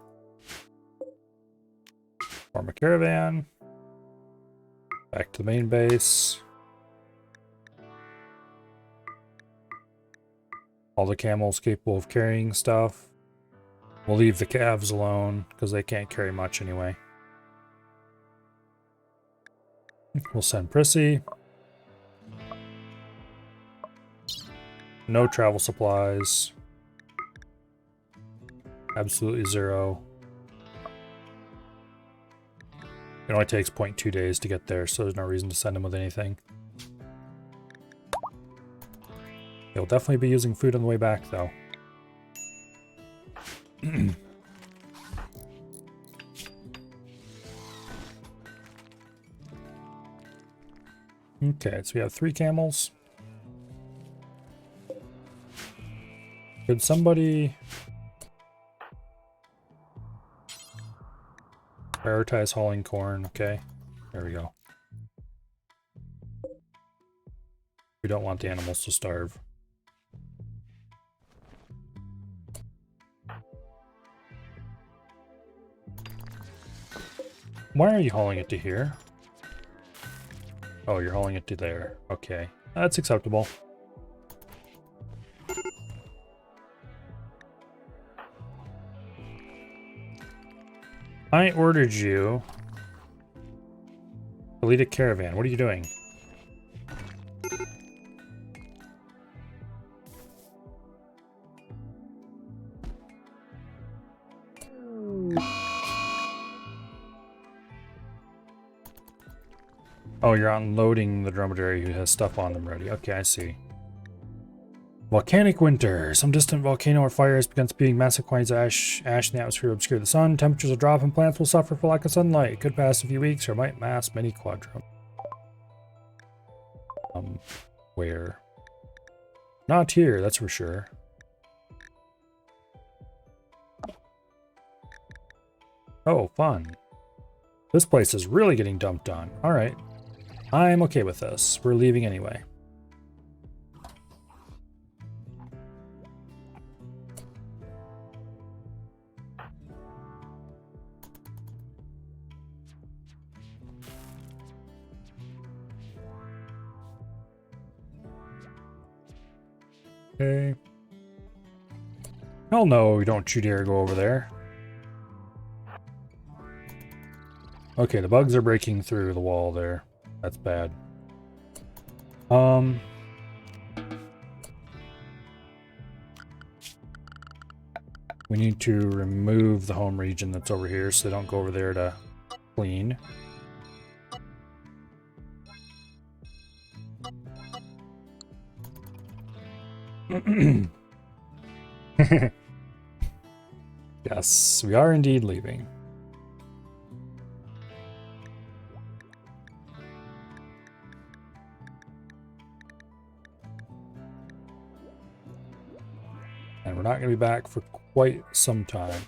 Form a caravan. Back to the main base. All the camels capable of carrying stuff. We'll leave the calves alone because they can't carry much anyway. We'll send Prissy. No travel supplies. Absolutely zero. It only takes 0.2 days to get there, so there's no reason to send him with anything. He'll definitely be using food on the way back, though. Okay, so we have 3 camels. Could somebody prioritize hauling corn? Okay, there we go. We don't want the animals to starve. Why are you hauling it to here? Oh, you're hauling it to there. Okay, that's acceptable. I ordered you to lead a caravan. What are you doing? Oh, you're unloading the dromedary who has stuff on them ready. Okay, I see. Volcanic winter. Some distant volcano or fire has begun spewing massive quantities of ash in the atmosphere to obscure the sun. Temperatures will drop and plants will suffer for lack of sunlight. It could pass a few weeks or might last many quadrums. Where? Not here, that's for sure. Oh, fun. This place is really getting dumped on. Alright. I'm okay with this. We're leaving anyway. Okay. Hell no, don't you dare go over there. Okay, the bugs are breaking through the wall there. That's bad. We need to remove the home region that's over here so they don't go over there to clean. Yes, we are indeed leaving. And we're not going to be back for quite some time.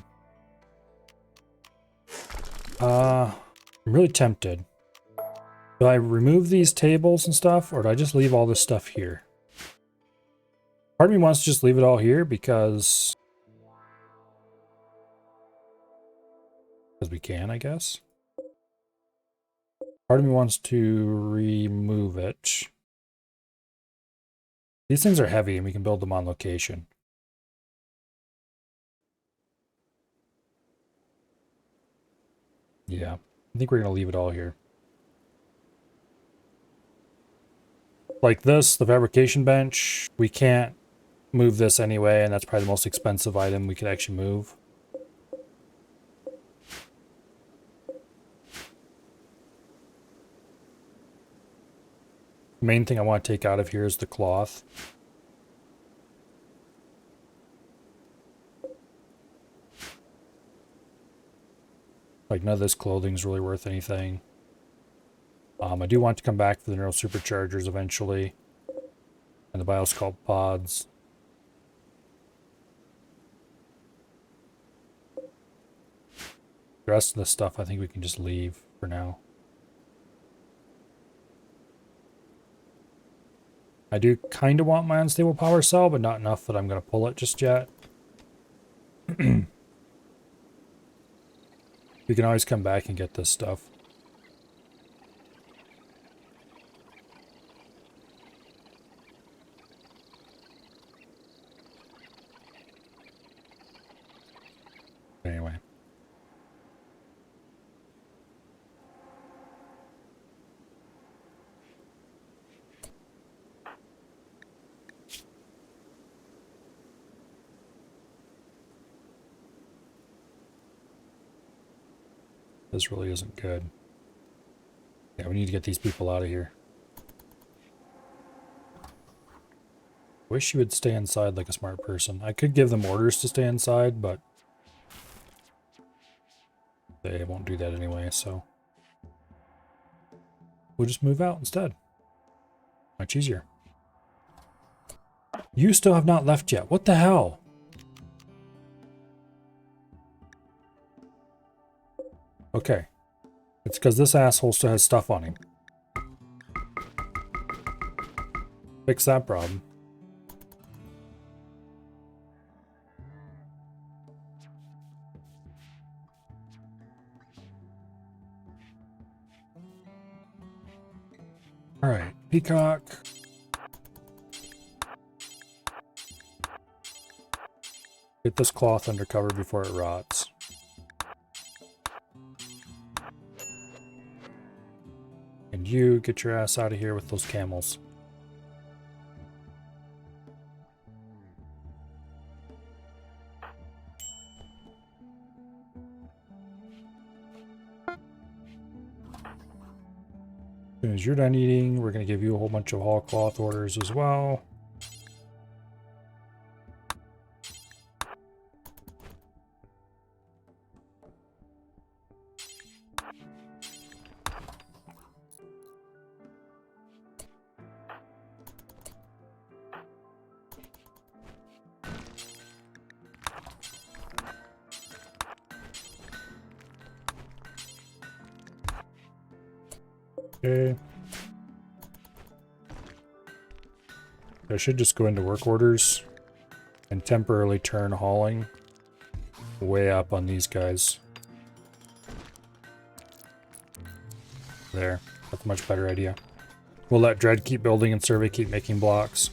I'm really tempted. Do I remove these tables and stuff, or do I just leave all this stuff here? Part of me wants to just leave it all here because we can, I guess. Part of me wants to remove it. These things are heavy and we can build them on location. Yeah, I think we're going to leave it all here. Like this, the fabrication bench, we can't move this anyway, and that's probably the most expensive item we could actually move. The main thing I want to take out of here is the cloth. Like, none of this clothing is really worth anything. I do want to come back for the neural superchargers eventually. And the biosculpt pods. The rest of the stuff I think we can just leave for now. I do kind of want my unstable power cell, but not enough that I'm going to pull it just yet. We can always come back and get this stuff. Anyway. This really isn't good. Yeah, we need to get these people out of here. Wish you would stay inside like a smart person. I could give them orders to stay inside, but they won't do that anyway, so we'll just move out instead. Much easier. You still have not left yet. What the hell? Okay. It's because this asshole still has stuff on him. Fix that problem. Alright, Peacock. Get this cloth undercover before it rots. And you, get your ass out of here with those camels. As soon as you're done eating, we're going to give you a whole bunch of haul cloth orders as well. Okay. I should just go into work orders and temporarily turn hauling way up on these guys. There. That's a much better idea. We'll let Dread keep building and Survey keep making blocks.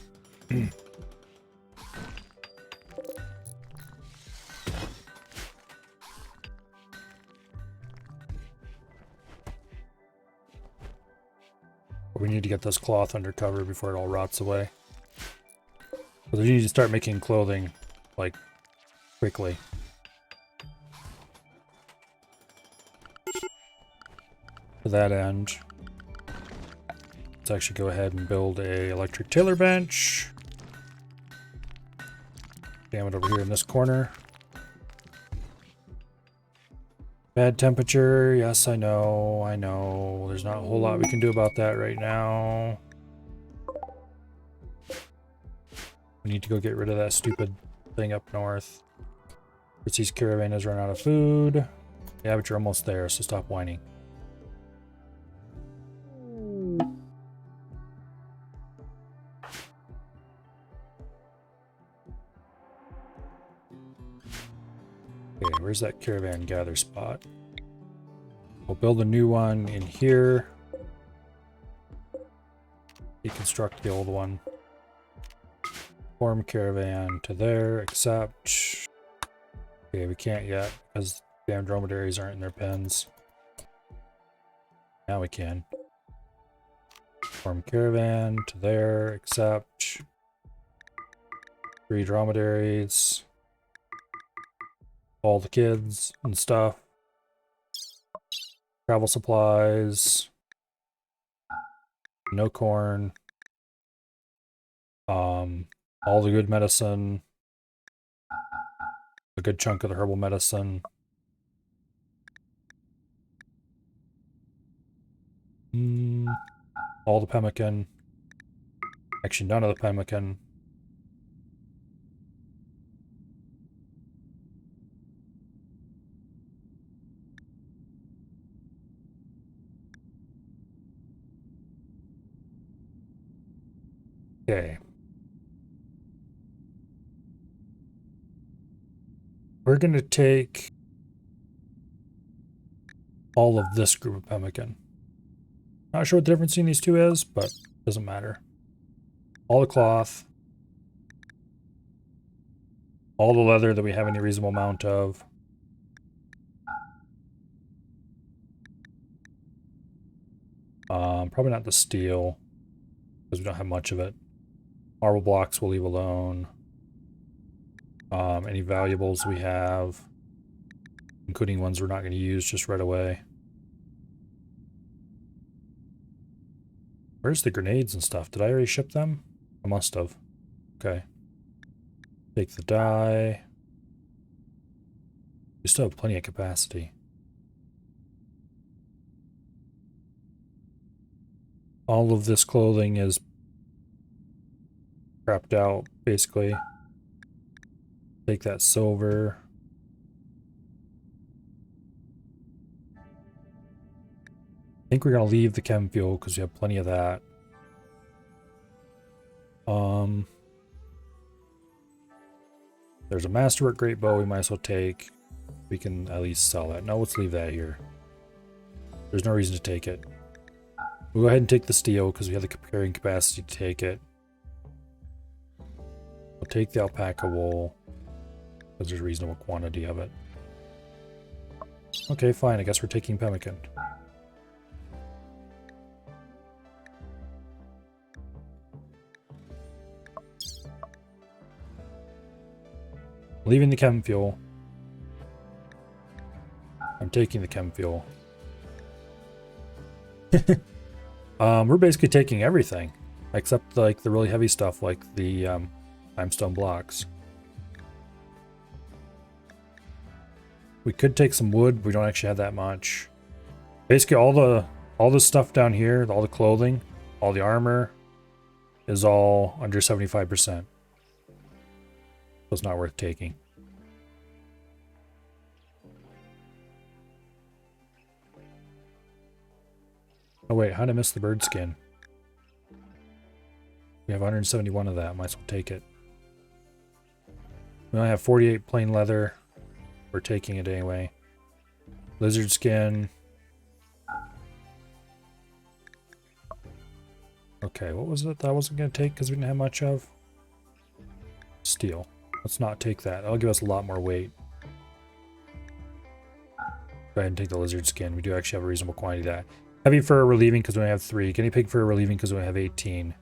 We need to get this cloth undercover before it all rots away. But we need to start making clothing, like, quickly. To that end, let's actually go ahead and build a electric tailor bench. Jam it over here in this corner. Bad temperature, yes, I know. There's not a whole lot we can do about that right now. We need to go get rid of that stupid thing up north. Ritzy's caravan has run out of food. Yeah, but you're almost there, so stop whining. Okay, where's that caravan gather spot? We'll build a new one in here. Deconstruct the old one. Form caravan to there, except... Okay, we can't yet, because damn dromedaries aren't in their pens. Now we can. Form caravan to there, accept. 3 dromedaries. All the kids and stuff. Travel supplies. No corn. All the good medicine. A good chunk of the herbal medicine. All the pemmican. Actually, none of the pemmican. Okay. We're going to take all of this group of pemmican. Not sure what the difference between these two is, but it doesn't matter. All the cloth. All the leather that we have any reasonable amount of. Probably not the steel, because we don't have much of it. Marble blocks we'll leave alone. Any valuables we have, including ones we're not going to use just right away. Where's the grenades and stuff? Did I already ship them? I must have. Okay. Take the dye. We still have plenty of capacity. All of this clothing is crapped out, basically. Take that silver. I think we're going to leave the chem fuel because we have plenty of that. There's a masterwork great bow we might as well take. We can at least sell that. No, let's leave that here. There's no reason to take it. We'll go ahead and take the steel because we have the carrying capacity to take it. We'll take the alpaca wool because there's a reasonable quantity of it. Okay, fine. I guess we're taking pemmican. Leaving the chem fuel. I'm taking the chem fuel. We're basically taking everything except like the really heavy stuff like the limestone blocks. We could take some wood, but we don't actually have that much. Basically all the stuff down here, all the clothing, all the armor is all under 75%. So it's not worth taking. Oh wait, how'd I miss the bird skin? We have 171 of that, might as well take it. We only have 48 plain leather. We're taking it anyway. Lizard skin. Okay, what was it that I wasn't going to take because we didn't have much of? Steel. Let's not take that. That'll give us a lot more weight. Go ahead and take the lizard skin. We do actually have a reasonable quantity of that. Heavy fur relieving because we only have 3. Guinea pig fur relieving because we only have 18.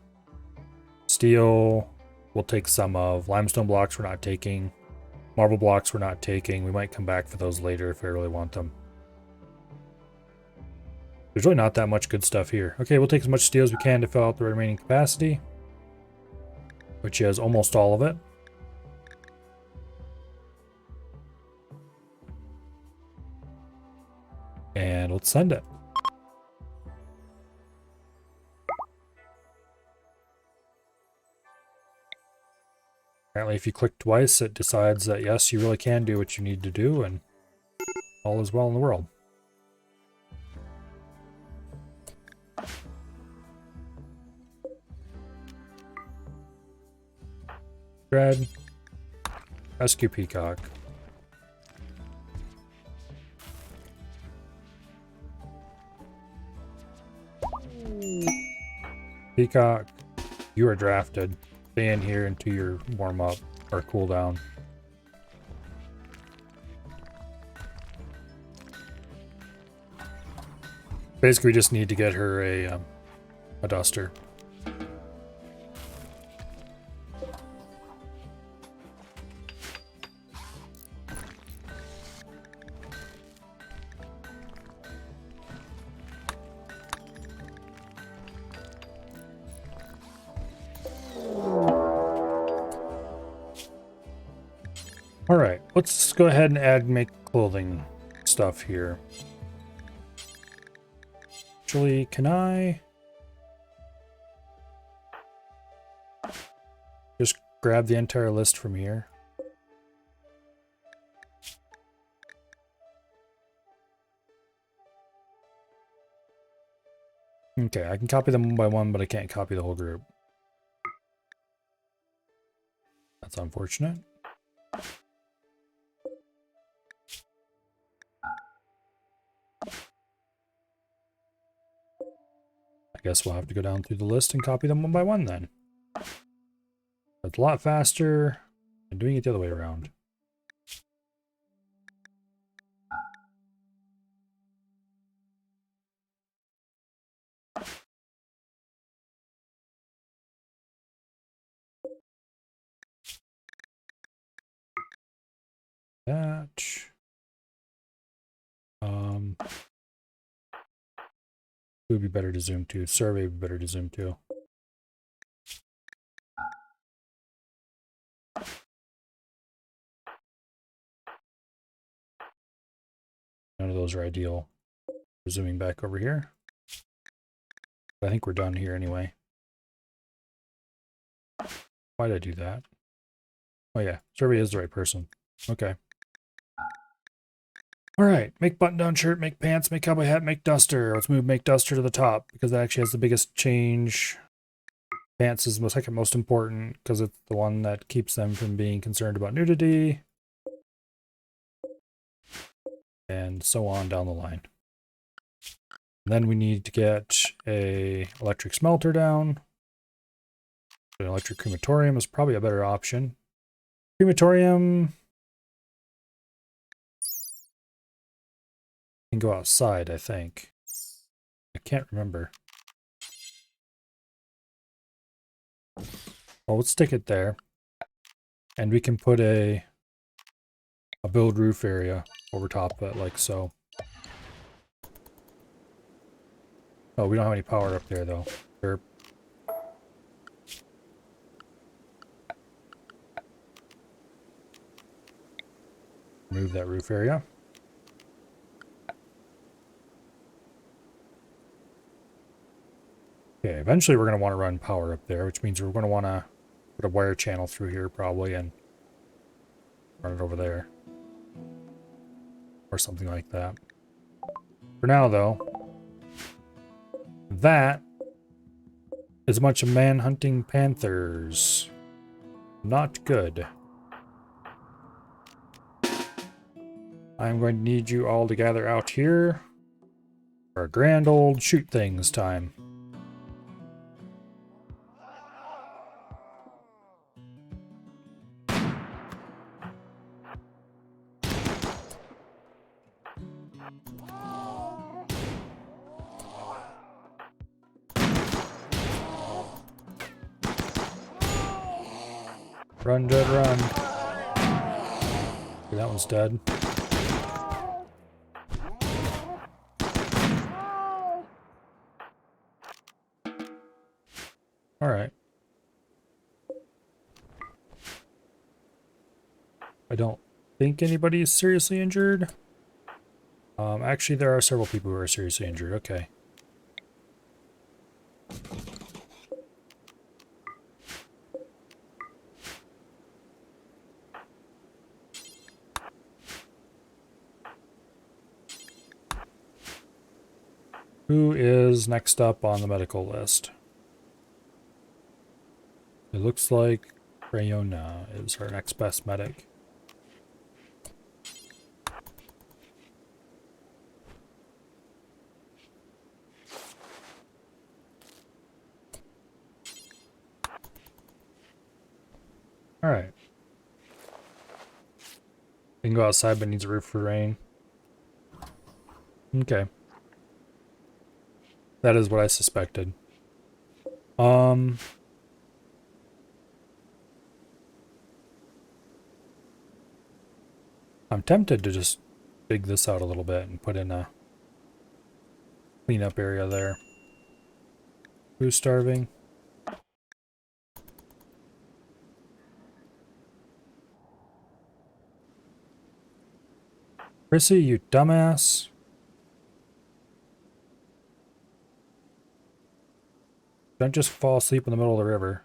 Steel we'll take some of. Limestone blocks we're not taking. Marble blocks we're not taking. We might come back for those later if we really want them. There's really not that much good stuff here. Okay, we'll take as much steel as we can to fill out the remaining capacity, which is almost all of it. And let's send it. Apparently if you click twice, it decides that yes, you really can do what you need to do, and all is well in the world. Dread. Rescue Peacock. Peacock, you are drafted. Stay in here until your warm up or cool down. Basically, we just need to get her a duster. All right, let's go ahead and make clothing stuff here. Actually, can I just grab the entire list from here? Okay, I can copy them one by one, but I can't copy the whole group. That's unfortunate. I guess we'll have to go down through the list and copy them one by one then. That's a lot faster than doing it the other way around. That. It would be better to zoom to. Survey would be better to zoom to. None of those are ideal. We're zooming back over here. I think we're done here anyway. Why did I do that? Oh yeah, survey is the right person. Okay. All right, make button-down shirt, make pants, make cowboy hat, make duster. Let's move make duster to the top because that actually has the biggest change. Pants is the second most important because it's the one that keeps them from being concerned about nudity. And so on down the line. And then we need to get a electric smelter down. An electric crematorium is probably a better option. Crematorium can go outside, I think. I can't remember. Well, let's stick it there. And we can put a build roof area over top of it, like so. Oh, we don't have any power up there, though. Sure. Move that roof area. Okay, eventually we're going to want to run power up there, which means we're going to want to put a wire channel through here probably and run it over there. Or something like that. For now, though, that is a bunch of man-hunting panthers. Not good. I'm going to need you all to gather out here for a grand old shoot things time. Run, Jed, run. Okay, that one's dead. Alright. I don't think anybody is seriously injured. Actually, there are several people who are seriously injured. Okay. Who is next up on the medical list? It looks like Rayona is our next best medic. Alright. We can go outside, but needs a roof for rain. Okay. That is what I suspected. I'm tempted to just dig this out a little bit and put in a cleanup area there. Who's starving? Chrissy, you dumbass. Don't just fall asleep in the middle of the river.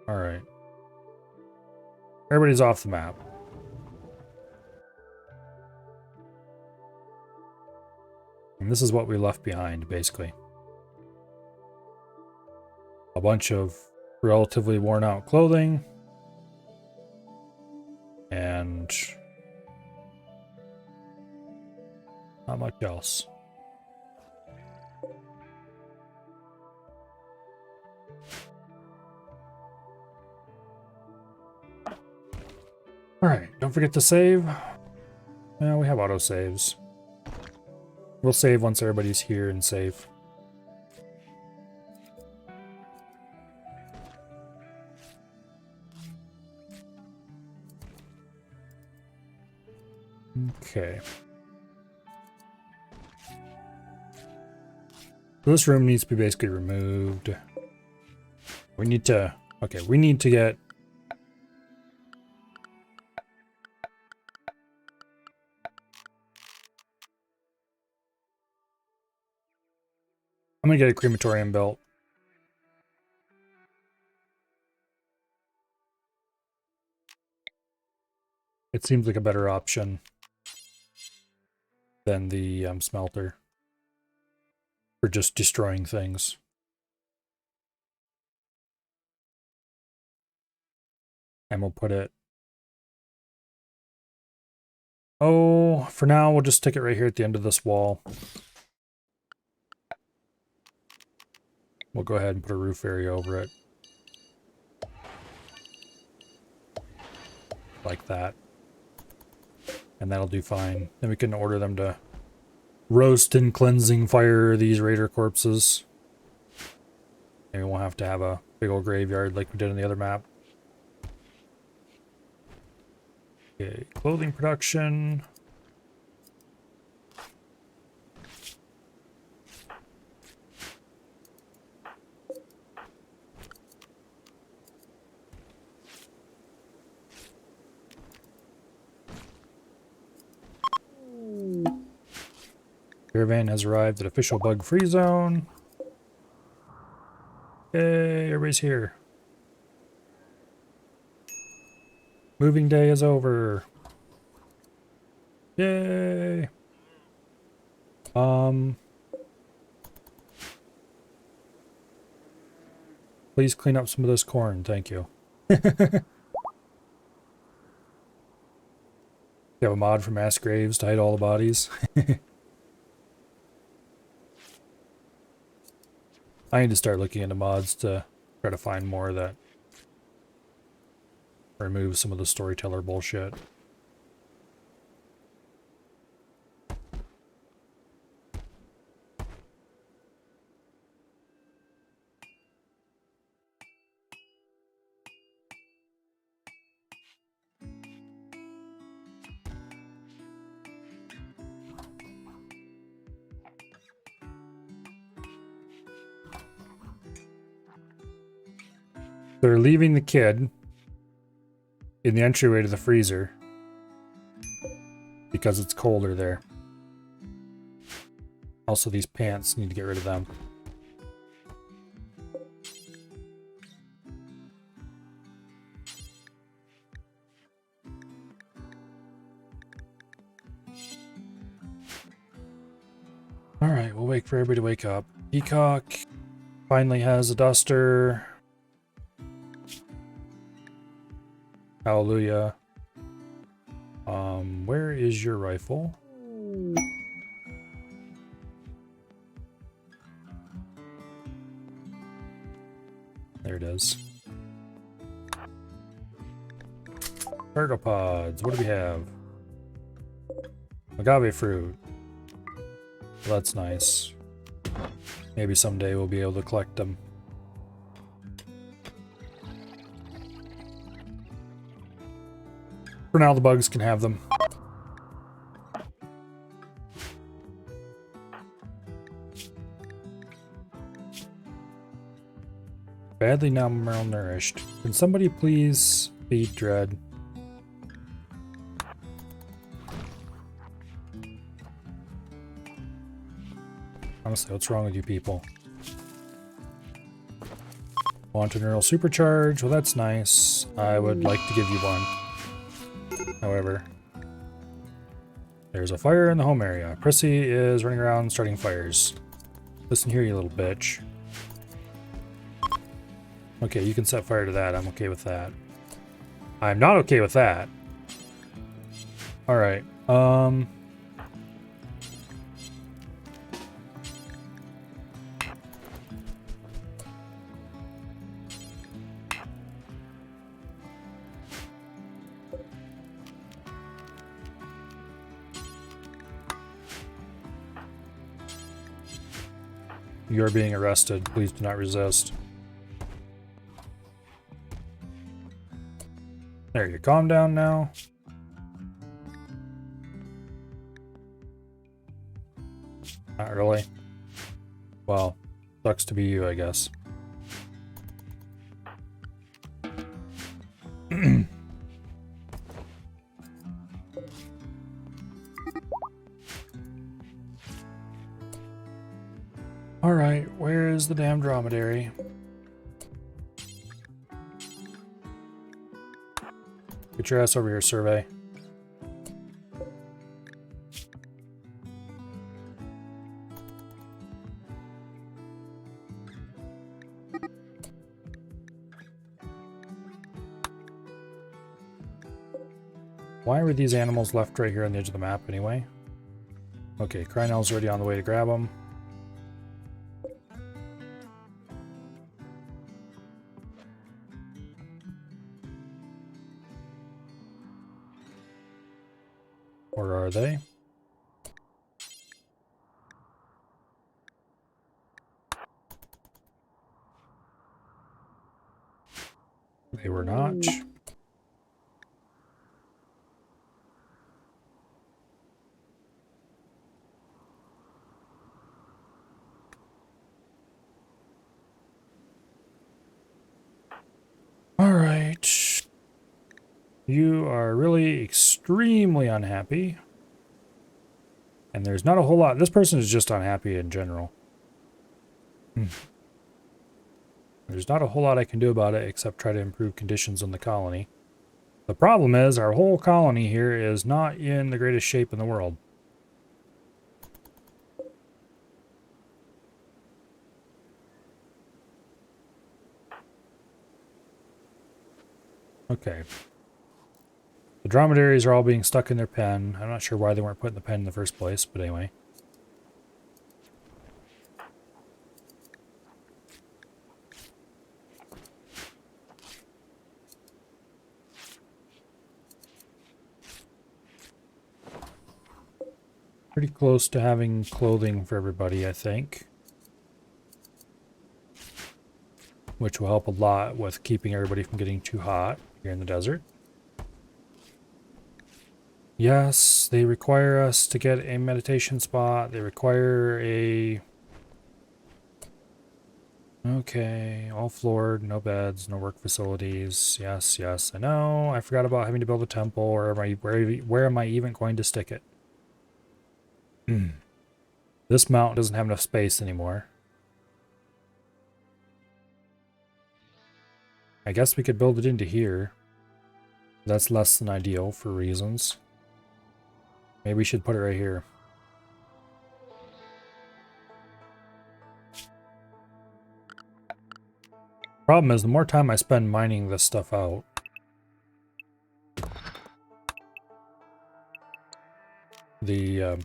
Alright. Everybody's off the map. And this is what we left behind, basically. A bunch of relatively worn out clothing. And not much else. Alright, don't forget to save. Yeah, we have autosaves. We'll save once everybody's here and safe. Okay. So this room needs to be basically removed. We need to... Okay, we need to get... I'm gonna get a crematorium built. It seems like a better option than the smelter for just destroying things. And we'll put it... Oh, for now, we'll just stick it right here at the end of this wall. We'll go ahead and put a roof area over it. Like that. And that'll do fine. Then we can order them to roast and cleansing fire these raider corpses. And we won't have to have a big old graveyard like we did in the other map. Okay, clothing production. Caravan has arrived at official bug-free zone. Yay, everybody's here. Moving day is over. Yay. Please clean up some of this corn, thank you. You have a mod for mass graves to hide all the bodies. I need to start looking into mods to try to find more that remove some of the storyteller bullshit. They're leaving the kid in the entryway to the freezer because it's colder there. Also, these pants, need to get rid of them. Alright, we'll wait for everybody to wake up. Peacock finally has a duster. Hallelujah. Where is your rifle? There it is. Cargo pods, what do we have? Agave fruit. Well, that's nice. Maybe someday we'll be able to collect them. For now, the bugs can have them. Badly now malnourished. Can somebody please feed Dread? Honestly, what's wrong with you people? Want a neural supercharge? Well, that's nice. I would like to give you one. However, there's a fire in the home area. Prissy is running around starting fires. Listen here, you little bitch. Okay, you can set fire to that. I'm okay with that. I'm not okay with that. Alright, you're being arrested. Please do not resist. There, you calm down now. Not really. Well, sucks to be you, I guess. Alright, where is the damn dromedary? Get your ass over here, Survey. Why were these animals left right here on the edge of the map anyway? Okay, Crynel's already on the way to grab them. Where are they? They were not. Alright. You are really extremely unhappy. And there's not a whole lot. This person is just unhappy in general. There's not a whole lot I can do about it except try to improve conditions in the colony. The problem is our whole colony here is not in the greatest shape in the world. Okay. The dromedaries are all being stuck in their pen. I'm not sure why they weren't put in the pen in the first place, but anyway. Pretty close to having clothing for everybody, I think. Which will help a lot with keeping everybody from getting too hot here in the desert. Yes, they require us to get a meditation spot. They require a... Okay, all floored, no beds, no work facilities. Yes, yes, I know. I forgot about having to build a temple. Where am I even going to stick it? This mountain doesn't have enough space anymore. I guess we could build it into here. That's less than ideal for reasons. Maybe we should put it right here. Problem is, the more time I spend mining this stuff out, the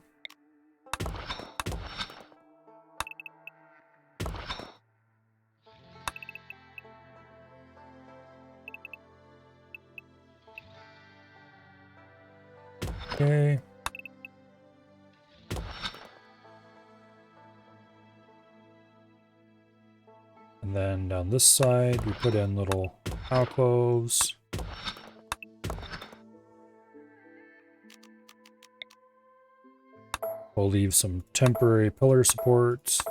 okay. And then down this side, we put in little alcoves. We'll leave some temporary pillar supports.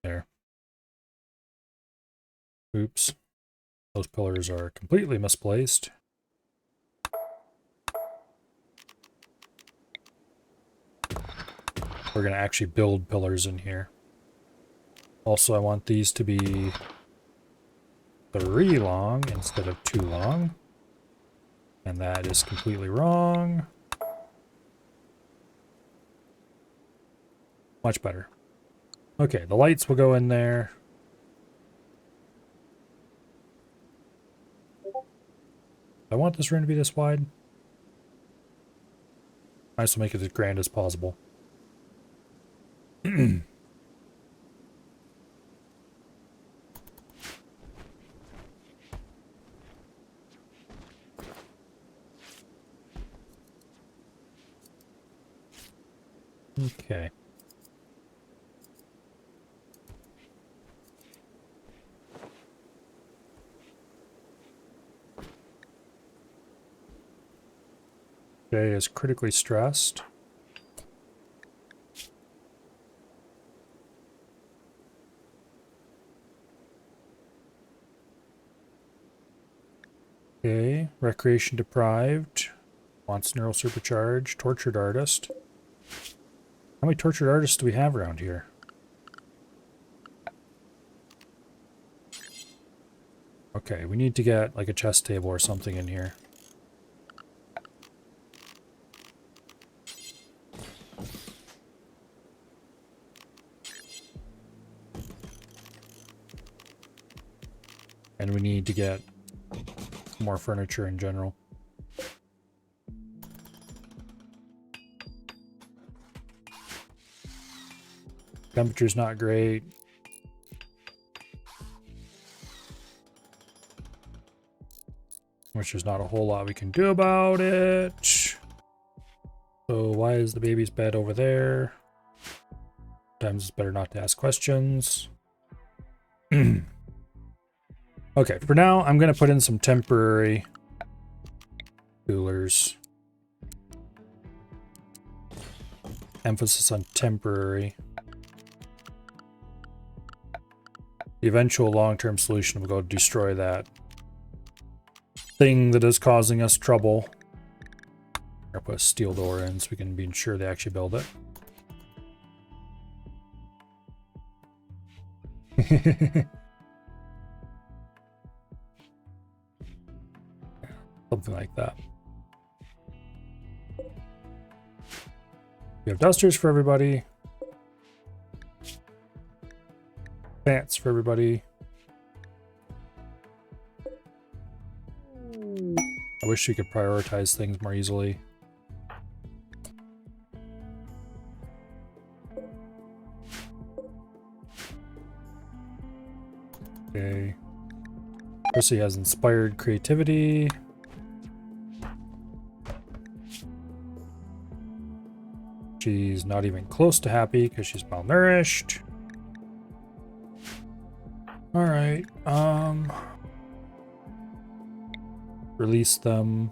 There. Oops. Those pillars are completely misplaced. We're going to actually build pillars in here. Also, I want these to be 3 long instead of 2 long. And that is completely wrong. Much better. Okay, the lights will go in there. I want this room to be this wide. Might as well make it as grand as possible. Okay. Jay is critically stressed. Okay, recreation deprived. Wants neural supercharge. Tortured artist. How many tortured artists do we have around here? Okay, we need to get like a chess table or something in here. And we need to get more furniture in general. Temperature's not great. Which there's not a whole lot we can do about it. So why is the baby's bed over there? Sometimes it's better not to ask questions. Okay, for now, I'm going to put in some temporary coolers. Emphasis on temporary. The eventual long-term solution will go destroy that thing that is causing us trouble. I'll put a steel door in so we can be sure they actually build it. Something like that. We have dusters for everybody. Pants for everybody. I wish we could prioritize things more easily. Okay. Chrissy has inspired creativity. She's not even close to happy because she's malnourished. All right. Release them.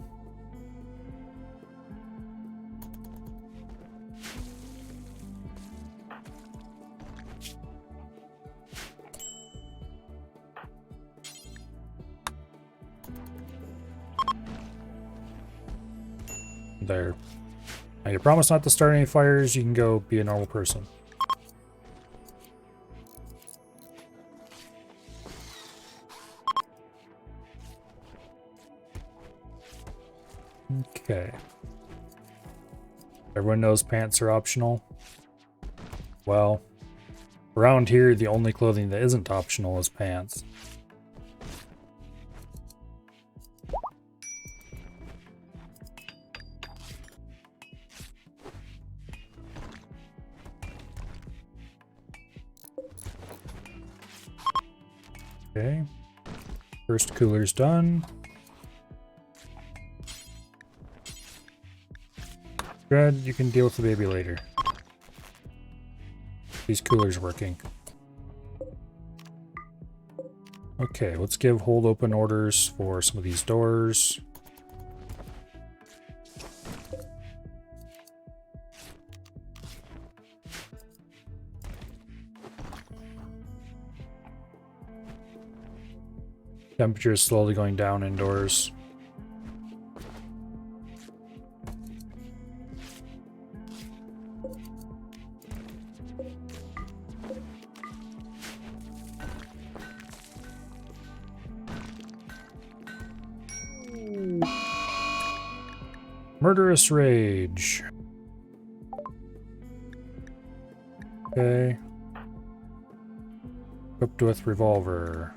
There. Now you promise not to start any fires, you can go be a normal person. Okay. Everyone knows pants are optional. Well, around here, the only clothing that isn't optional is pants. Okay. First cooler's done. Dread, you can deal with the baby later. These coolers working. Okay, let's give hold open orders for some of these doors. Temperature is slowly going down indoors. Murderous Rage. Okay. Equipped with revolver.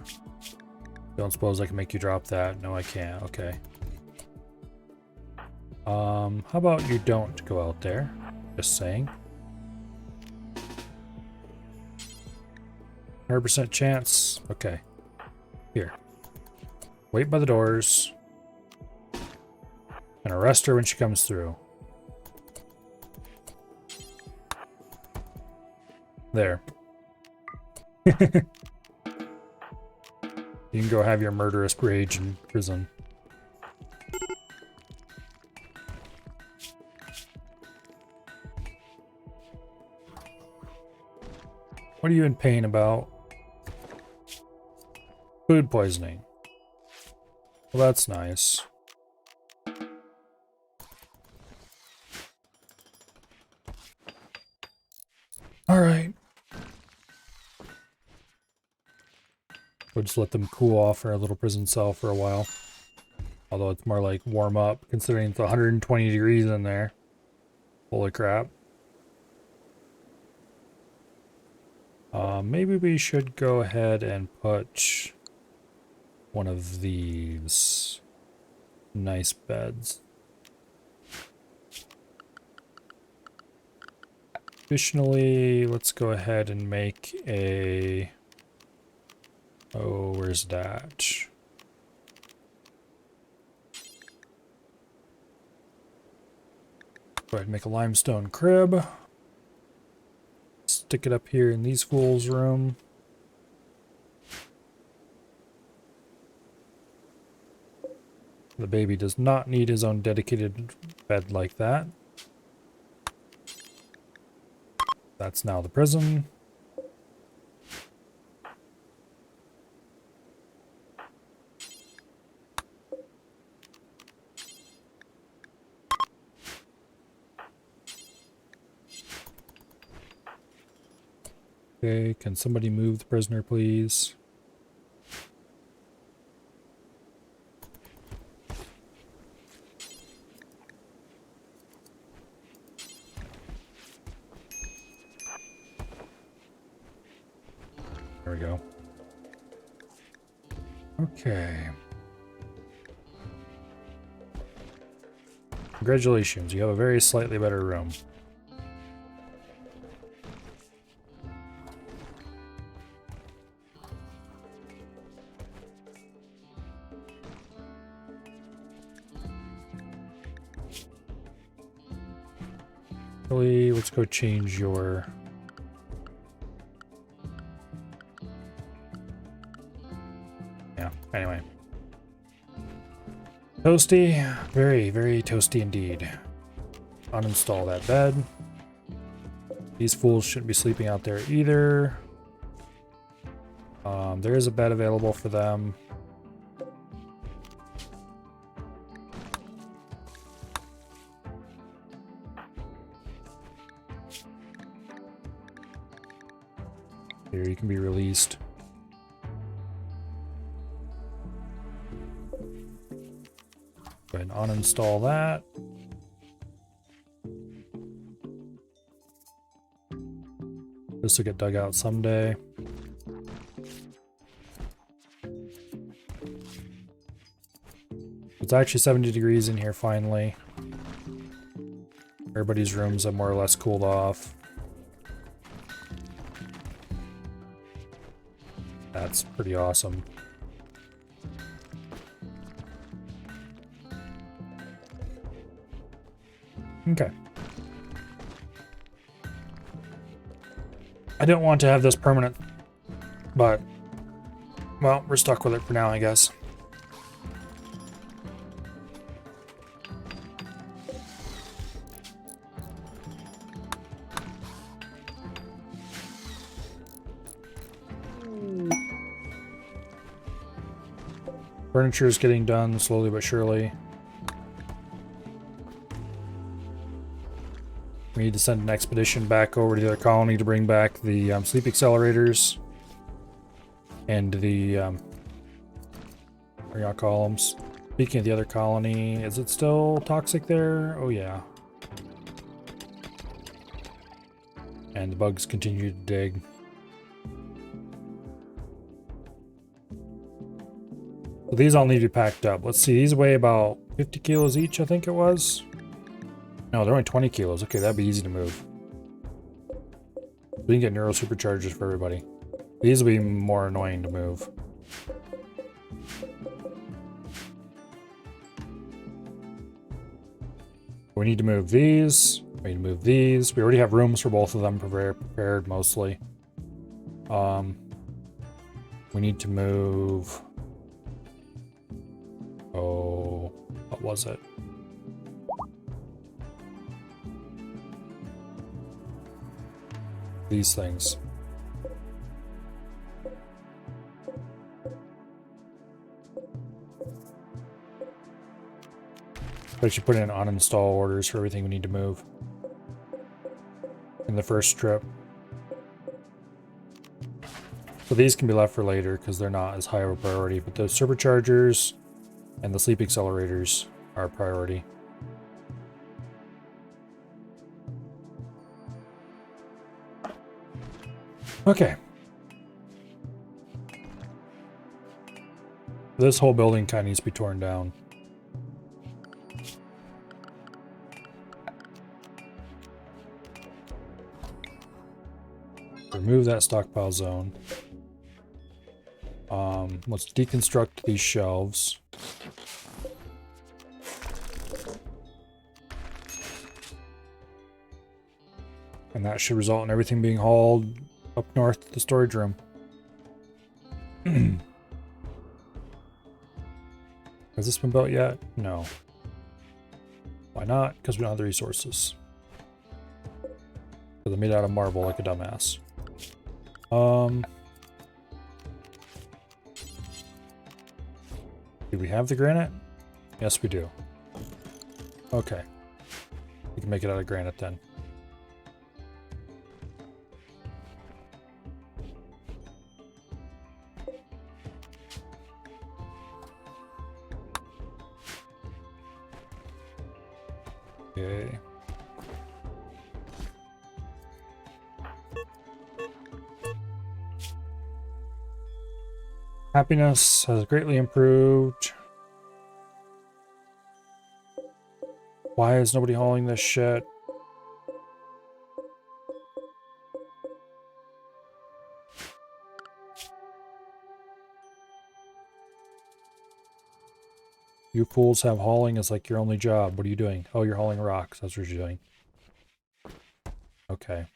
Don't suppose I can make you drop that. No, I can't. Okay. How about you don't go out there? Just saying. 100% chance. Okay. Here. Wait by the doors. And arrest her when she comes through. There. You can go have your murderous rage in prison. What are you in pain about? Food poisoning. Well, that's nice. All right. We'll just let them cool off in our little prison cell for a while. Although it's more like warm up, considering it's 120 degrees in there. Holy crap. Maybe we should go ahead and put one of these nice beds. Additionally, let's go ahead and make a... Oh, where's that? Go ahead and make a limestone crib. Stick it up here in these fools' room. The baby does not need his own dedicated bed like that. That's now the prison. Okay, can somebody move the prisoner, please? There we go. Okay. Congratulations, you have a very slightly better room. Let's go change your... Yeah, anyway. Toasty. Very, very toasty indeed. Uninstall that bed. These fools shouldn't be sleeping out there either. There is a bed available for them. Here, you can be released. Go ahead and uninstall that. This will get dug out someday. It's actually 70 degrees in here finally. Everybody's rooms have more or less cooled off. That's pretty awesome. Okay. I didn't want to have this permanent, but, well, we're stuck with it for now, I guess. Furniture is getting done slowly but surely. We need to send an expedition back over to the other colony to bring back the sleep accelerators and the what do y'all call them? Speaking of the other colony, is it still toxic there? Oh yeah. And the bugs continue to dig. So these all need to be packed up. Let's see, these weigh about 50 kilos each, I think it was. No, they're only 20 kilos. Okay, that'd be easy to move. We can get neuro superchargers for everybody. These will be more annoying to move. We need to move these. We need to move these. We already have rooms for both of them prepared mostly. We need to move. Oh, what was it? These things. I should put in uninstall orders for everything we need to move in the first trip. So these can be left for later because they're not as high of a priority, but the superchargers and the sleep accelerators are a priority. Okay. This whole building kind of needs to be torn down. Remove that stockpile zone. Let's deconstruct these shelves. And that should result in everything being hauled up north to the storage room. Has this been built yet? No. Why not? Because we don't have the resources. So they're made out of marble like a dumbass. Do we have the granite? Yes, we do. Okay. We can make it out of granite then. Okay. Happiness has greatly improved. Why is nobody hauling this shit? You fools have hauling as like your only job. What are you doing? Oh, you're hauling rocks. That's what you're doing. Okay.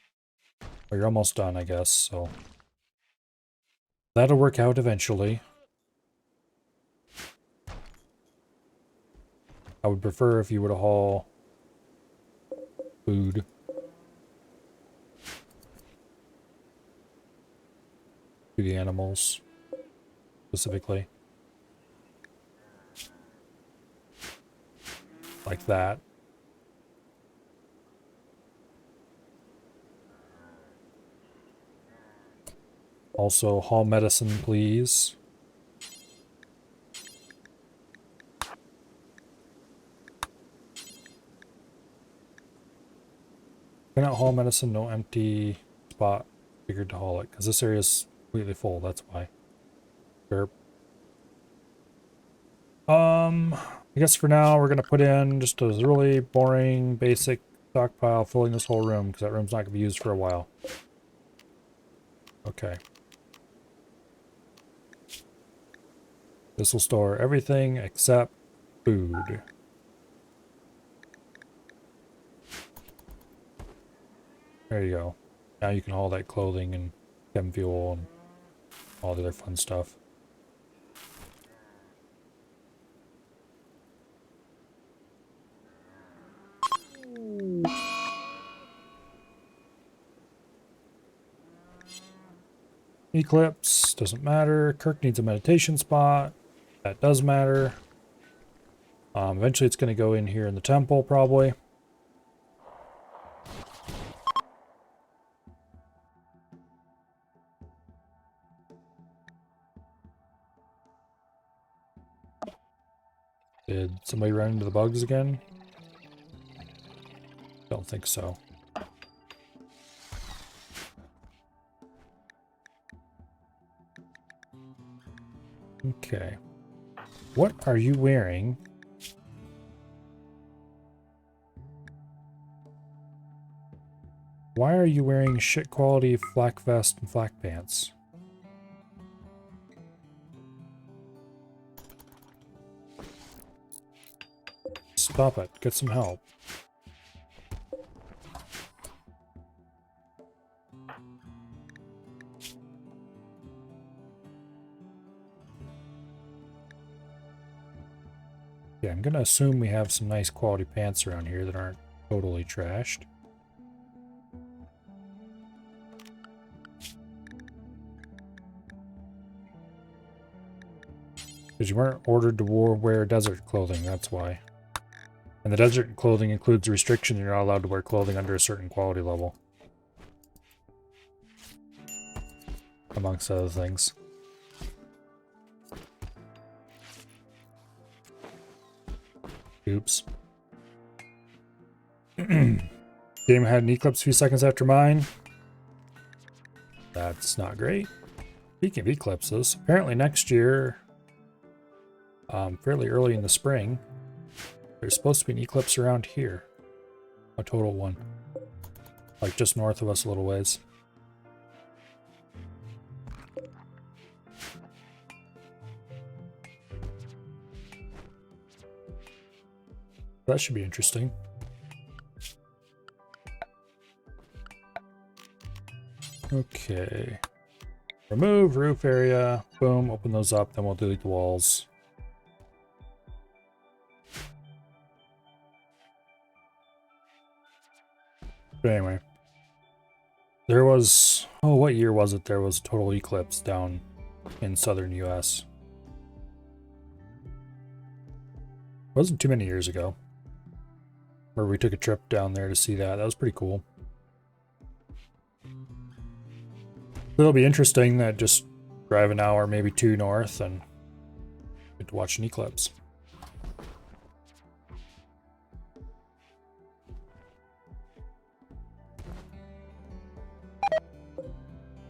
Well, you're almost done, I guess, so. That'll work out eventually. I would prefer if you were to haul food. To the animals, specifically. Like that. Also, haul medicine, please. Cannot haul medicine, no empty spot. Figured to haul it, because this area is completely full, that's why. Burp. I guess for now we're gonna put in just a really boring, basic stockpile filling this whole room, because that room's not gonna be used for a while. Okay. This will store everything except food. There you go. Now you can haul that clothing and chem fuel and all the other fun stuff. Eclipse, doesn't matter. Kirk needs a meditation spot. That does matter. Eventually it's going to go in here in the temple, probably. Did somebody run into the bugs again? Don't think so. Okay. What are you wearing? Why are you wearing shit quality flak vest and flak pants? Stop it. Get some help. Yeah, I'm gonna assume we have some nice quality pants around here that aren't totally trashed. Because you weren't ordered to wear desert clothing, that's why. And the desert clothing includes the restriction you're not allowed to wear clothing under a certain quality level. Amongst other things. Oops. Game had an eclipse a few seconds after mine. That's not great. Speaking of eclipses, apparently next year, fairly early in the spring, there's supposed to be an eclipse around here. A total one. Like just north of us a little ways. That should be interesting. Okay. Remove roof area. Boom. Open those up. Then we'll delete the walls. But anyway. There was... Oh, what year was it? There was a total eclipse down in southern US. Wasn't too many years ago. Where we took a trip down there to see that. That was pretty cool. It'll be interesting that just drive an hour, maybe two north, and get to watch an eclipse.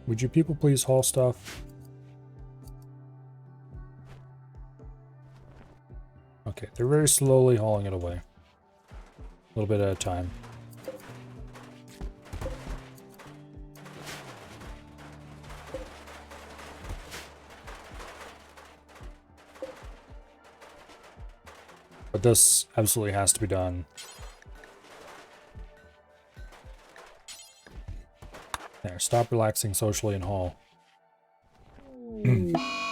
Would you people please haul stuff? Okay, they're very slowly hauling it away. A little bit at a time. But this absolutely has to be done. There, stop relaxing socially and haul.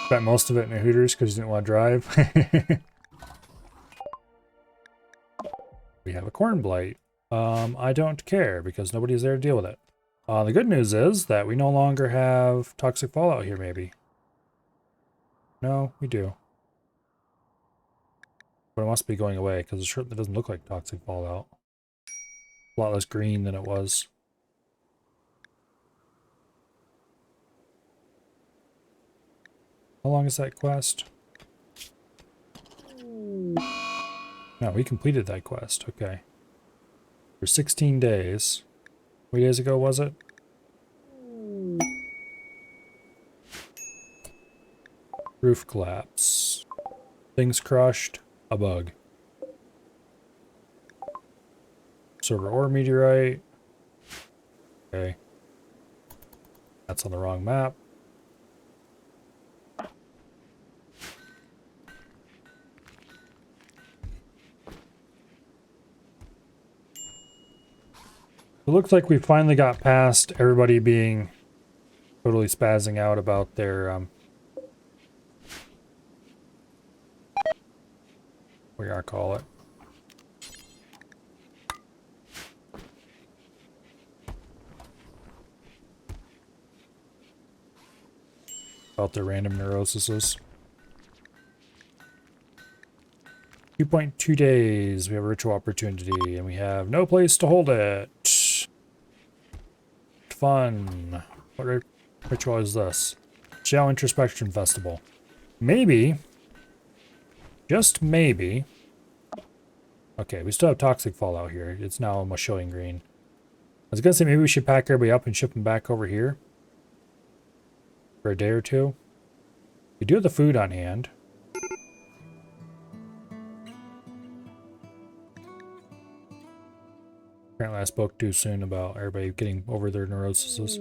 Spent most of it in a Hooters because you didn't want to drive. We have a corn blight. I don't care because nobody's there to deal with it. The good news is that we no longer have toxic fallout here, maybe. No, we do. But it must be going away because it certainly doesn't look like toxic fallout. A lot less green than it was. How long is that quest? No, we completed that quest. Okay. For 16 days. How many days ago was it? Roof collapse. Things crushed. A bug. Server ore meteorite. Okay. That's on the wrong map. It looks like we finally got past everybody being totally spazzing out about their, what do I call it? About their random neuroses. 2.2 days. We have a ritual opportunity, and we have no place to hold it. Fun. What ritual is this? Shell Introspection Festival. Maybe, just maybe. Okay, we still have Toxic Fallout here. It's now almost showing green. I was gonna say maybe we should pack everybody up and ship them back over here for a day or two. We do have the food on hand. Apparently I spoke too soon about everybody getting over their neuroses.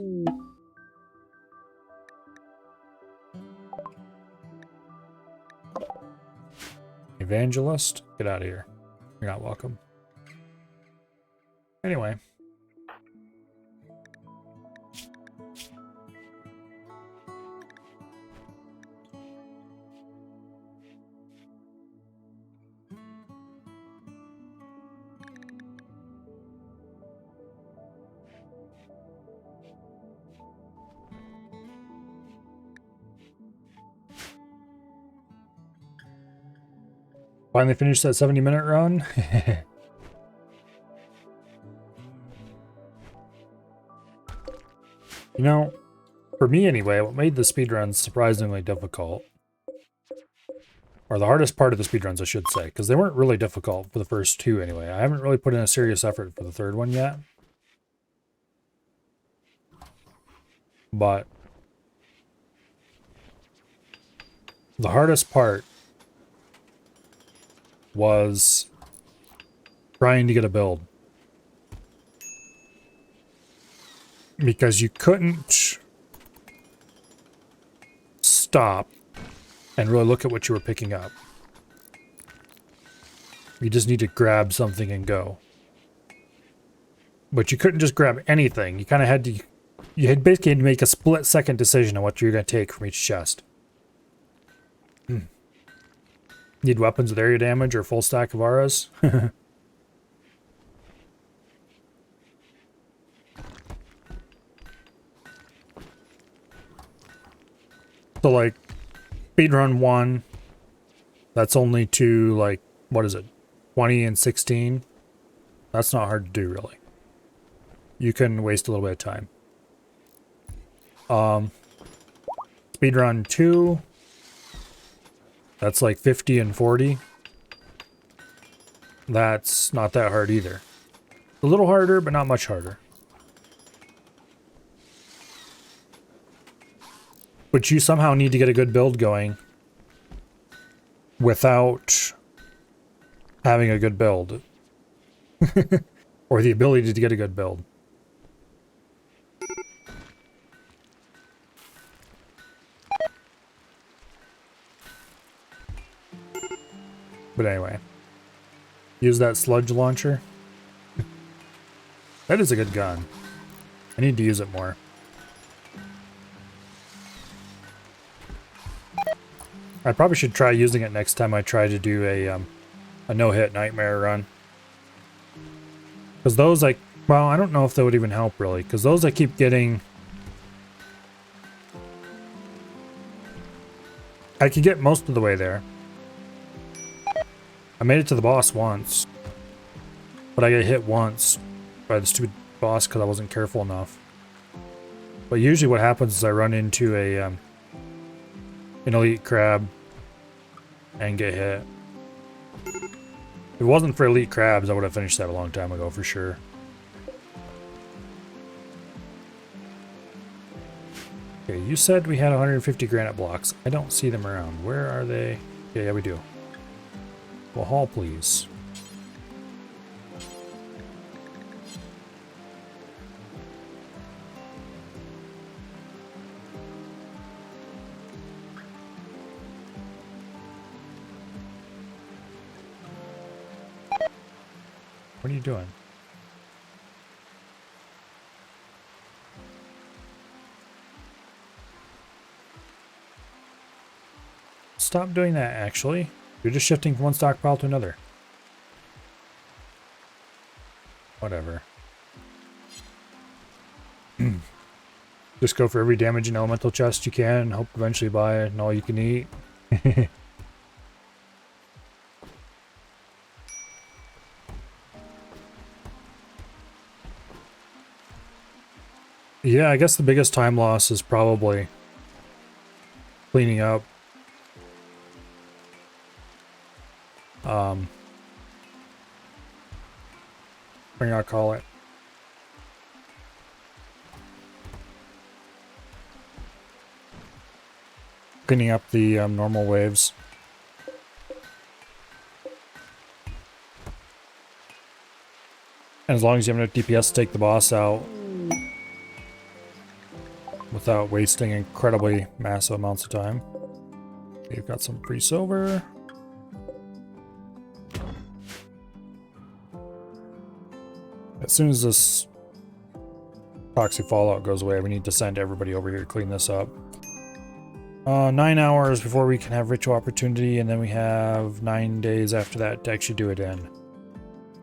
Evangelist? Get out of here. You're not welcome. Anyway. Finally finished that 70-minute run. You know, for me anyway, what made the speedruns surprisingly difficult, or the hardest part of the speedruns I should say, because they weren't really difficult for the first two anyway. I haven't really put in a serious effort for the third one yet. But the hardest part was trying to get a build. Because you couldn't stop and really look at what you were picking up. You just need to grab something and go. But you couldn't just grab anything. You kind of had to... You had basically had to make a split-second decision on what you're going to take from each chest. Need weapons with area damage or full stack of auras? So, like, speedrun 1, that's only to, like, what is it, 20 and 16? That's not hard to do, really. You can waste a little bit of time. Speedrun 2, that's like 50 and 40. That's not that hard either. A little harder, but not much harder. But you somehow need to get a good build going without having a good build. Or the ability to get a good build. But anyway. Use that sludge launcher. That is a good gun. I need to use it more. I probably should try using it next time I try to do a no-hit nightmare run. Because those, like, well, I don't know if that would even help, really. Because those I keep getting... I could get most of the way there. I made it to the boss once. But I got hit once by the stupid boss because I wasn't careful enough. But usually what happens is I run into an elite crab and get hit. If it wasn't for elite crabs, I would have finished that a long time ago for sure. Okay, you said we had 150 granite blocks. I don't see them around. Where are they? Yeah, we do. Well, haul, please. What are you doing? stop doing that, actually. You're just shifting from one stockpile to another. Whatever. Just go for every damaging elemental chest you can and hope eventually buy an all you can eat. Yeah, I guess the biggest time loss is probably cleaning up. What do I call it? Cleaning up the normal waves. And as long as you have enough DPS to take the boss out without wasting incredibly massive amounts of time. You've got some free silver. As soon as this proxy fallout goes away, we need to send everybody over here to clean this up. 9 hours before we can have ritual opportunity, and then we have 9 days after that to actually do it in.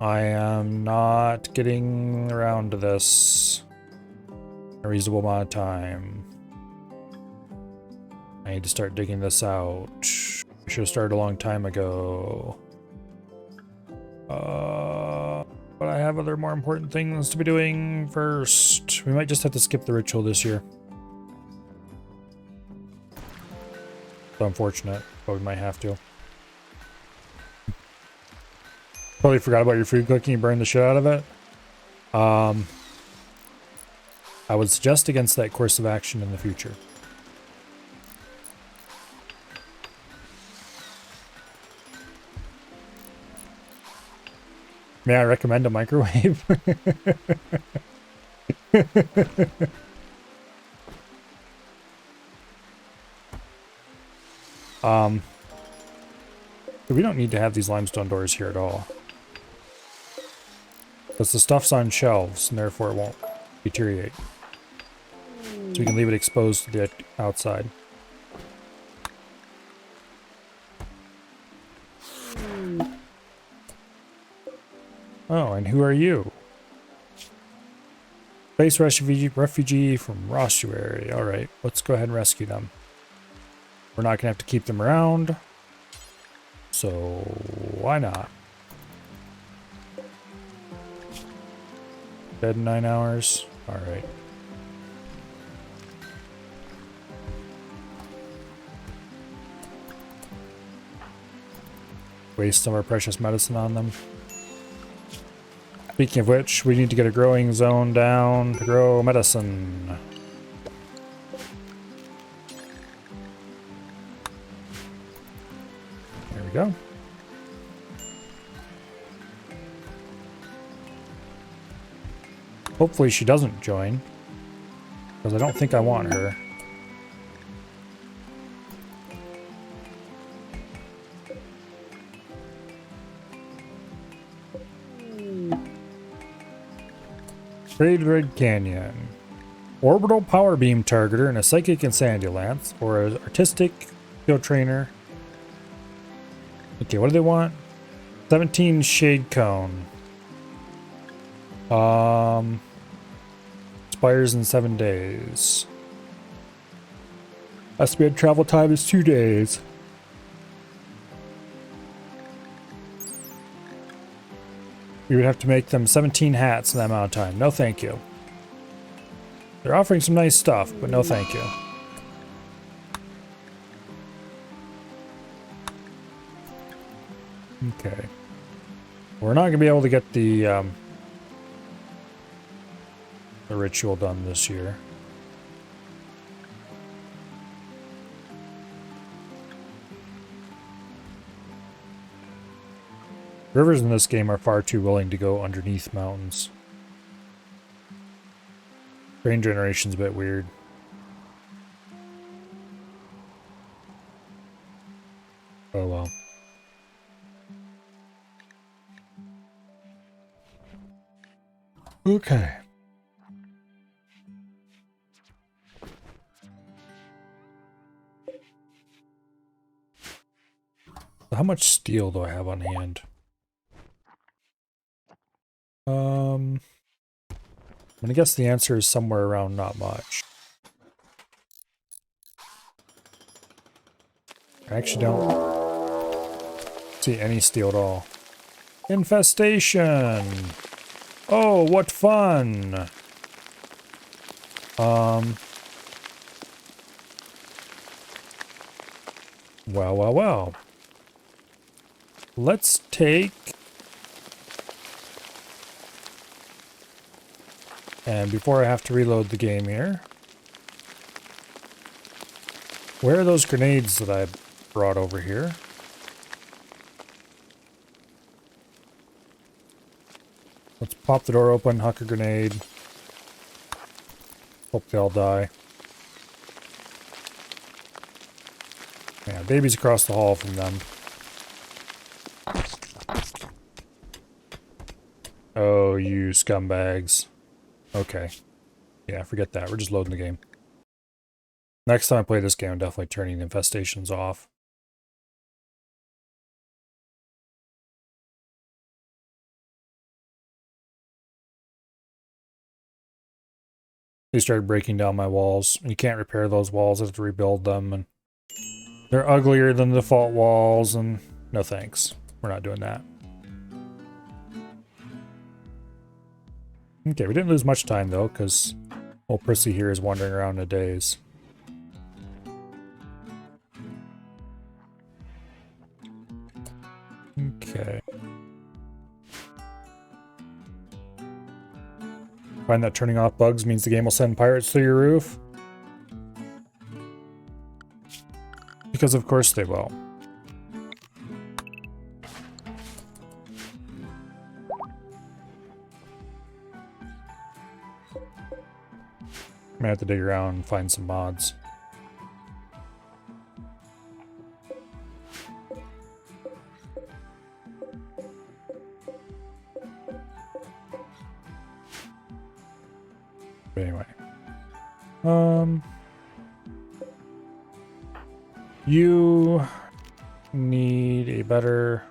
I am not getting around to this in a reasonable amount of time. I need to start digging this out. I should have started a long time ago. But I have other more important things to be doing first. We might just have to skip the ritual this year. So unfortunate, but we might have to. Totally forgot about your food cooking. You burned the shit out of it. I would suggest against that course of action in the future. May I recommend a microwave? We don't need to have these limestone doors here at all. Because the stuff's on shelves, and therefore it won't deteriorate. So you can leave it exposed to the outside. Oh, and who are you? Space refugee from Rossuary. Alright, let's go ahead and rescue them. We're not going to have to keep them around. So, why not? Dead in 9 hours? Alright. Waste some of our precious medicine on them. Speaking of which, we need to get a growing zone down to grow medicine. There we go. Hopefully she doesn't join, because I don't think I want her. Trade Red Canyon. Orbital Power Beam Targeter and a Psychic Insanity Lance, or an Artistic Field Trainer. Okay, what do they want? 17 Shade Cone. Expires in 7 days. Estimated travel time is 2 days. We would have to make them 17 hats in that amount of time. No thank you. They're offering some nice stuff, but no thank you. Okay. We're not going to be able to get the ritual done this year. Rivers in this game are far too willing to go underneath mountains. Rain generation's a bit weird. Oh well. Okay. How much steel do I have on hand? I'm gonna guess the answer is somewhere around not much. I actually don't see any steel at all. Infestation! Oh, what fun! Well. Let's take... And before I have to reload the game here... Where are those grenades that I brought over here? Let's pop the door open, huck a grenade. Hope they all die. Yeah, baby's across the hall from them. Oh, you scumbags. Okay. Yeah, forget that. We're just loading the game. Next time I play this game, I'm definitely turning the infestations off. They started breaking down my walls. You can't repair those walls, I have to rebuild them, and they're uglier than the default walls, and no thanks. We're not doing that. Okay, we didn't lose much time though, because old Prissy here is wandering around in a daze. Okay. Find that turning off bugs means the game will send pirates through your roof? Because of course they will. I'm gonna have to dig around and find some mods. But anyway. You need a better...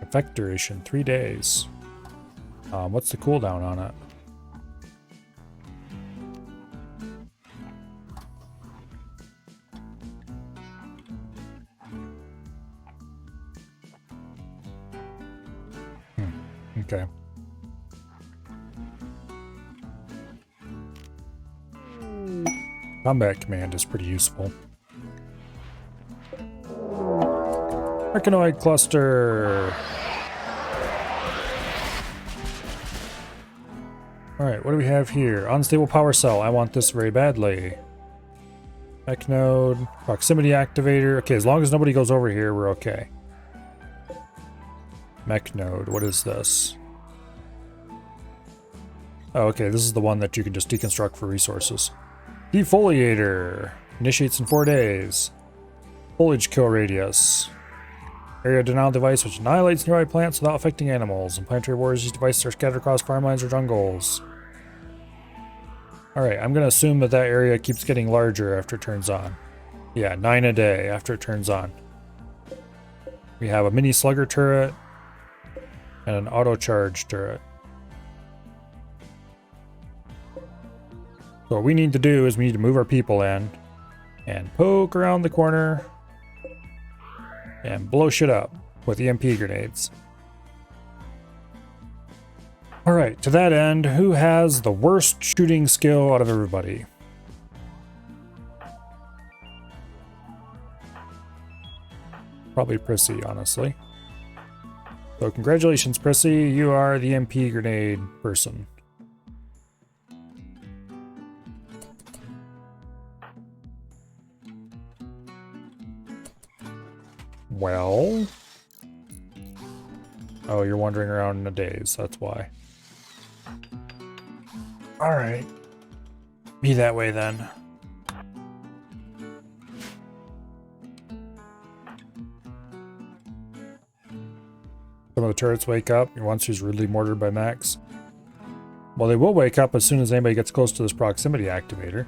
effect duration, 3 days. What's the cooldown on it? Okay. Combat command is pretty useful. Arachnoid cluster! Alright, what do we have here? Unstable power cell. I want this very badly. Mech node, proximity activator. Okay, as long as nobody goes over here, we're okay. Mech node, what is this? Oh, okay, this is the one that you can just deconstruct for resources. Defoliator. Initiates in 4 days. Foliage kill radius. Area denial device which annihilates nearby plants without affecting animals. In planetary wars, these devices are scattered across farmlands or jungles. Alright, I'm gonna assume that that area keeps getting larger after it turns on. Yeah, 9 a day after it turns on. We have a mini slugger turret and an auto charge turret. So what we need to do is we need to move our people in and poke around the corner and blow shit up with EMP grenades. Alright, to that end, who has the worst shooting skill out of everybody? Probably Prissy, honestly. So congratulations, Prissy, you are the EMP grenade person. Well... Oh, you're wandering around in a daze, that's why. Alright. Be that way then. Some of the turrets wake up. Your monster's rudely mortared by Max. Well, they will wake up as soon as anybody gets close to this proximity activator.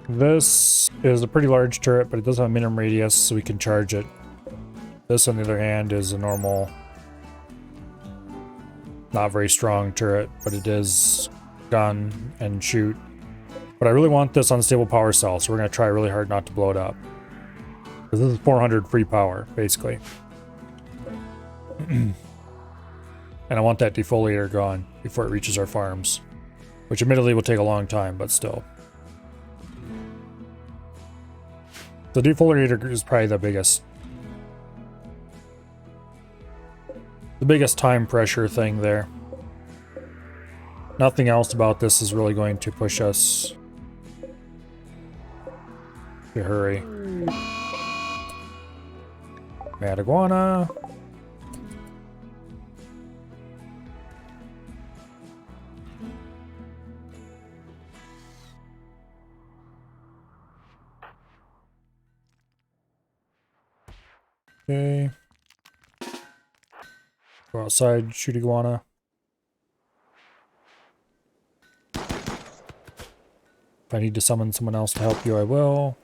This is a pretty large turret, but it does have a minimum radius, so we can charge it. This, on the other hand, is a normal, not very strong turret, but it is gun and shoot. But I really want this unstable power cell, so we're going to try really hard not to blow it up. This is 400 free power, basically. And I want that defoliator gone before it reaches our farms. Which admittedly will take a long time, but still. The defoliator is probably the biggest time pressure thing there. Nothing else about this is really going to push us to hurry. Mad iguana. Okay. Go outside, shoot iguana. If I need to summon someone else to help you, I will.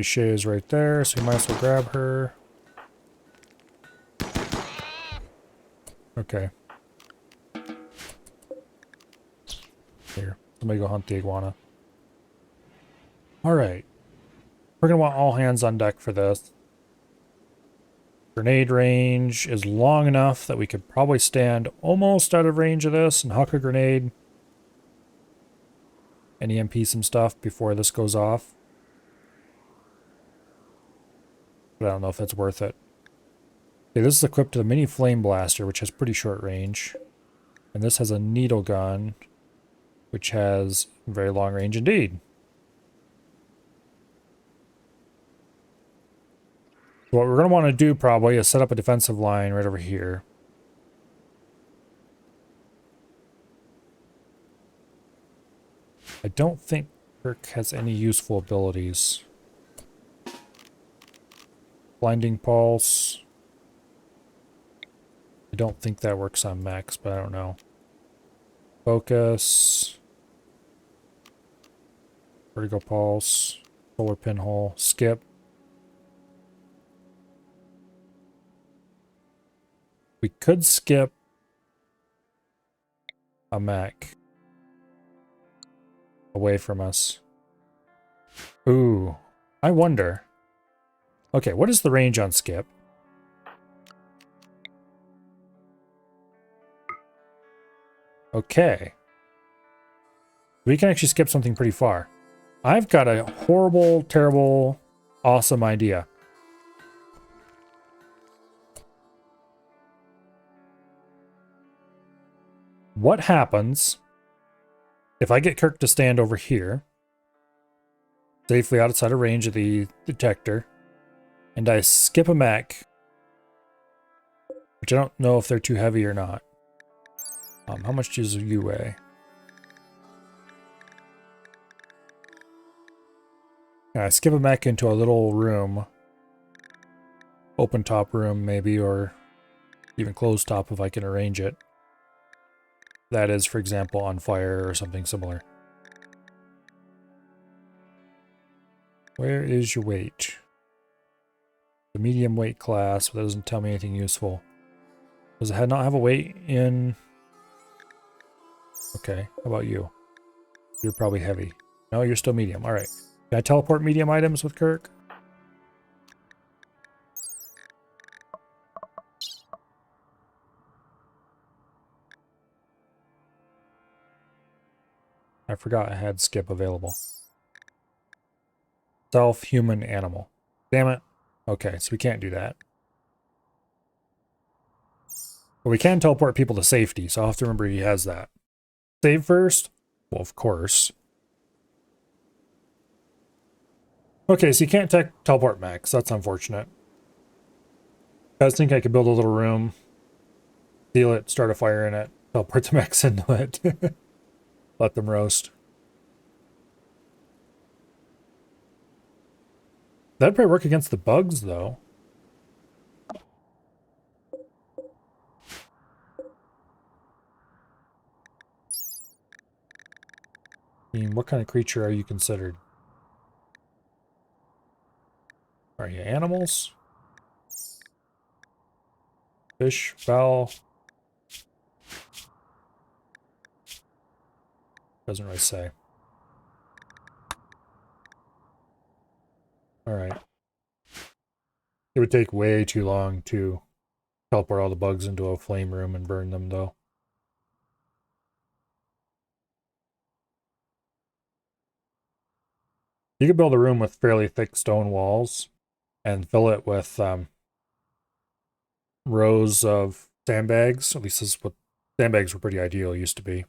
Shay is right there, so you might as well grab her. Okay. Here, somebody go hunt the iguana. Alright. We're going to want all hands on deck for this. Grenade range is long enough that we could probably stand almost out of range of this and huck a grenade and EMP some stuff before this goes off. But I don't know if that's worth it. Okay, this is equipped to the mini flame blaster, which has pretty short range. And this has a needle gun, which has very long range indeed. What we're going to want to do probably is set up a defensive line right over here. I don't think Kirk has any useful abilities. Blinding Pulse. I don't think that works on Max, but I don't know. Focus. Vertigo Pulse. Solar Pinhole. Skip. We could skip a mech away from us. Ooh, I wonder. Okay, what is the range on skip? Okay. We can actually skip something pretty far. I've got a horrible, terrible, awesome idea. What happens if I get Kirk to stand over here, safely outside of range of the detector, and I skip a mech, which I don't know if they're too heavy or not. How much does you weigh? And I skip a mech into a little room, open top room maybe, or even closed top if I can arrange it. That is, for example, on fire or something similar. Where is your weight? The medium weight class, but that doesn't tell me anything useful. Does it not have a weight in... Okay, how about you? You're probably heavy. No, you're still medium. Alright. Can I teleport medium items with Kirk? I forgot I had skip available. Self, human, animal. Damn it. Okay, so we can't do that. But we can teleport people to safety, so I'll have to remember he has that. Save first? Well, of course. Okay, so you can't teleport Max. That's unfortunate. I was thinking I could build a little room, seal it, start a fire in it, teleport the Max into it. Let them roast. That'd probably work against the bugs, though. I mean, what kind of creature are you considered? Are you animals? Fish, fowl? Doesn't really say. Alright. It would take way too long to teleport all the bugs into a flame room and burn them, though. You could build a room with fairly thick stone walls and fill it with rows of sandbags. At least this is what sandbags were pretty ideal, used to be.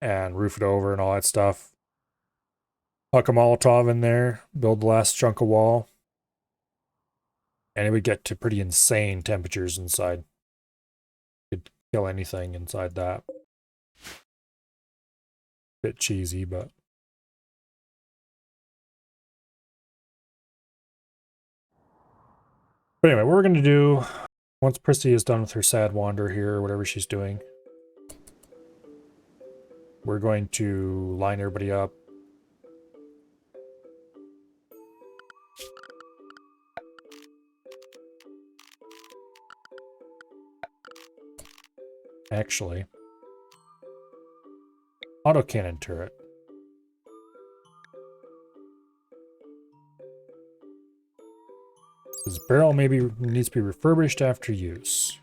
And roof it over and all that stuff. Huck a Molotov in there, build the last chunk of wall. And it would get to pretty insane temperatures inside. Could kill anything inside that. Bit cheesy, but... But anyway, what we're going to do, once Prissy is done with her sad wander here, or whatever she's doing, we're going to line everybody up. Actually, autocannon turret. This barrel maybe needs to be refurbished after use.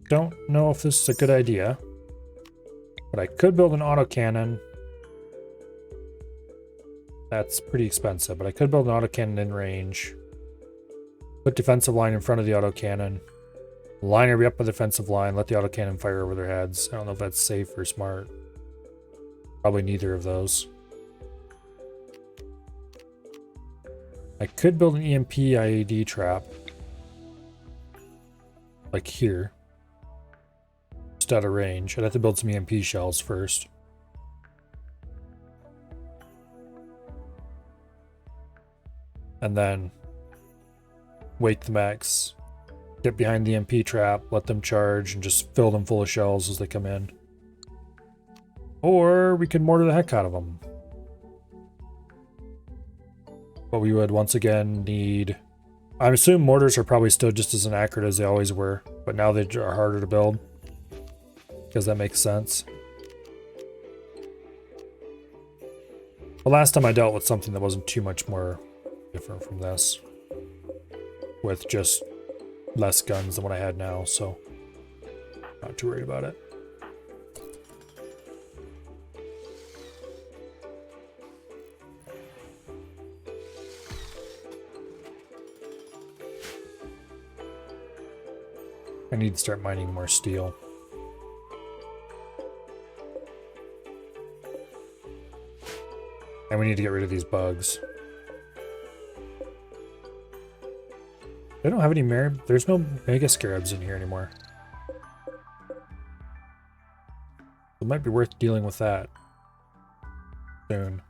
Don't know if this is a good idea, but I could build an autocannon. That's pretty expensive, but I could build an autocannon in range. Put defensive line in front of the autocannon. Line everybody up with the defensive line, let the autocannon fire over their heads. I don't know if that's safe or smart. Probably neither of those. I could build an EMP IED trap. Like here. Just out of range. I'd have to build some EMP shells first. And then wake the mechs. Get behind the EMP trap, let them charge, and just fill them full of shells as they come in. Or we could mortar the heck out of them. But we would once again need... I assume mortars are probably still just as inaccurate as they always were, but now they are harder to build. Because that makes sense. The last time I dealt with something that wasn't too much more different from this. With just less guns than what I had now, so not too worried about it. I need to start mining more steel. And we need to get rid of these bugs. They don't have any there's no Mega Scarabs in here anymore. It might be worth dealing with that soon.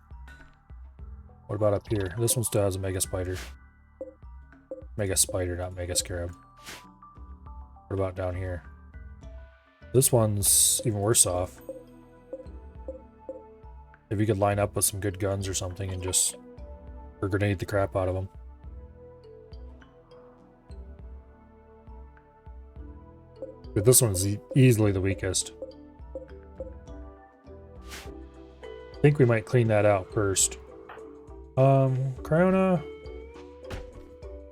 What about up here? This one still has a Mega Spider. Mega Spider, not Mega Scarab. What about down here? This one's even worse off. If you could line up with some good guns or something and just... or grenade the crap out of them. But this one's easily the weakest. I think we might clean that out first. Cryona,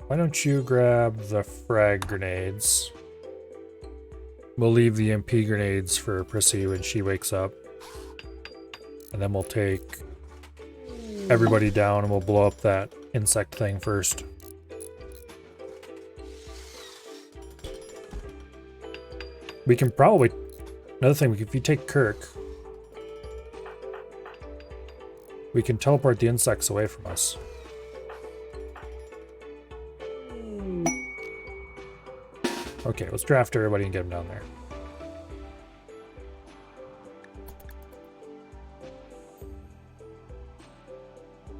why don't you grab the frag grenades? We'll leave the MP grenades for Prissy when she wakes up. And then we'll take everybody down and we'll blow up that insect thing first. We can probably... Another thing, if you take Kirk, we can teleport the insects away from us. Okay, let's draft everybody and get them down there.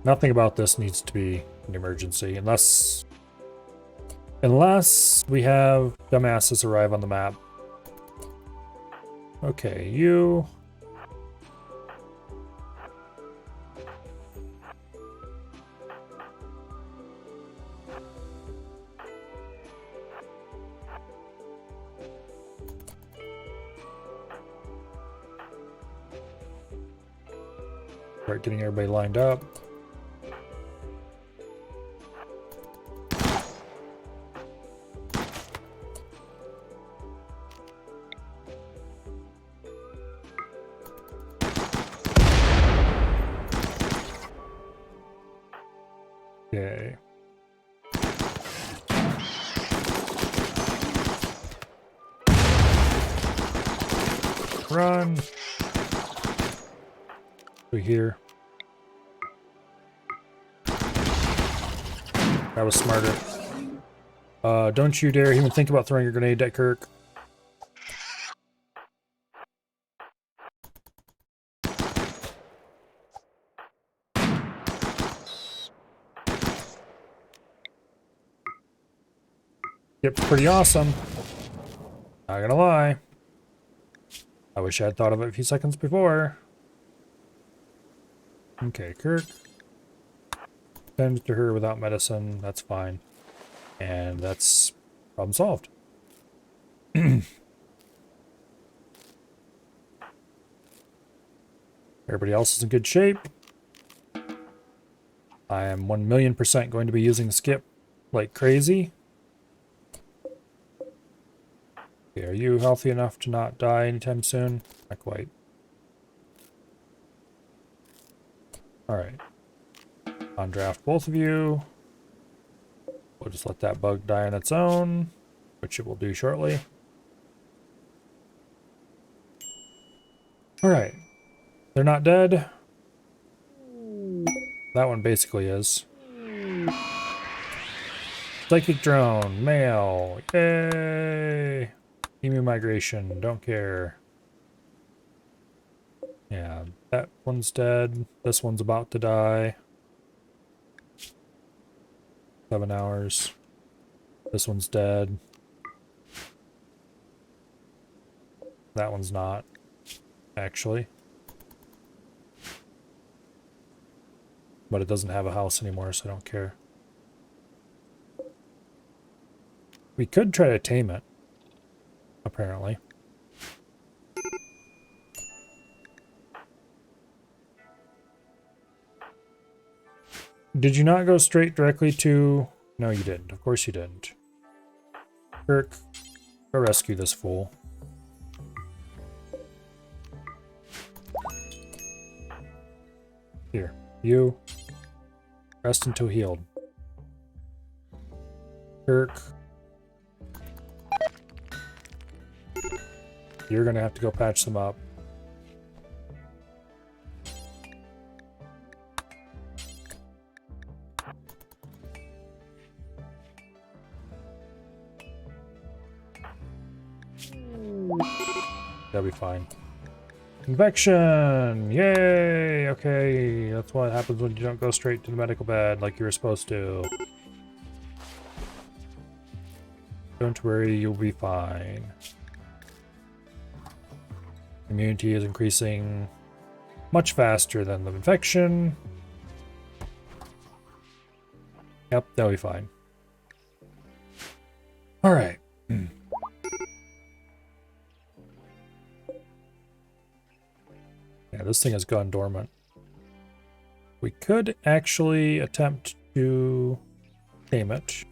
Nothing about this needs to be an emergency, unless Unless we have dumbasses arrive on the map. Okay, you. Start getting everybody lined up. Okay. Run. We here. That was smarter. Don't you dare even think about throwing a grenade at Kirk. Yep, pretty awesome. Not gonna lie. I wish I had thought of it a few seconds before. Okay, Kirk. Send to her without medicine. That's fine. And that's problem solved. Everybody else is in good shape. I am 1,000,000% going to be using skip like crazy. Okay, are you healthy enough to not die anytime soon? Not quite. Alright. On draft both of you. We'll just let that bug die on its own, which it will do shortly. Alright. They're not dead. That one basically is. Psychic drone, male. Yay! Emu migration, don't care. Yeah, that one's dead. This one's about to die. 7 hours. This one's dead. That one's not, actually. But it doesn't have a house anymore, so I don't care. We could try to tame it, apparently. Did you not go straight directly to... No, you didn't. Of course you didn't. Kirk, go rescue this fool. Here, you. Rest until healed. Kirk. You're gonna have to go patch them up. That'll be fine. Infection! Yay! Okay, that's what happens when you don't go straight to the medical bed like you were supposed to. Don't worry, you'll be fine. Immunity is increasing much faster than the infection. Yep, that'll be fine. Alright. Yeah, this thing has gone dormant. We could actually attempt to tame it.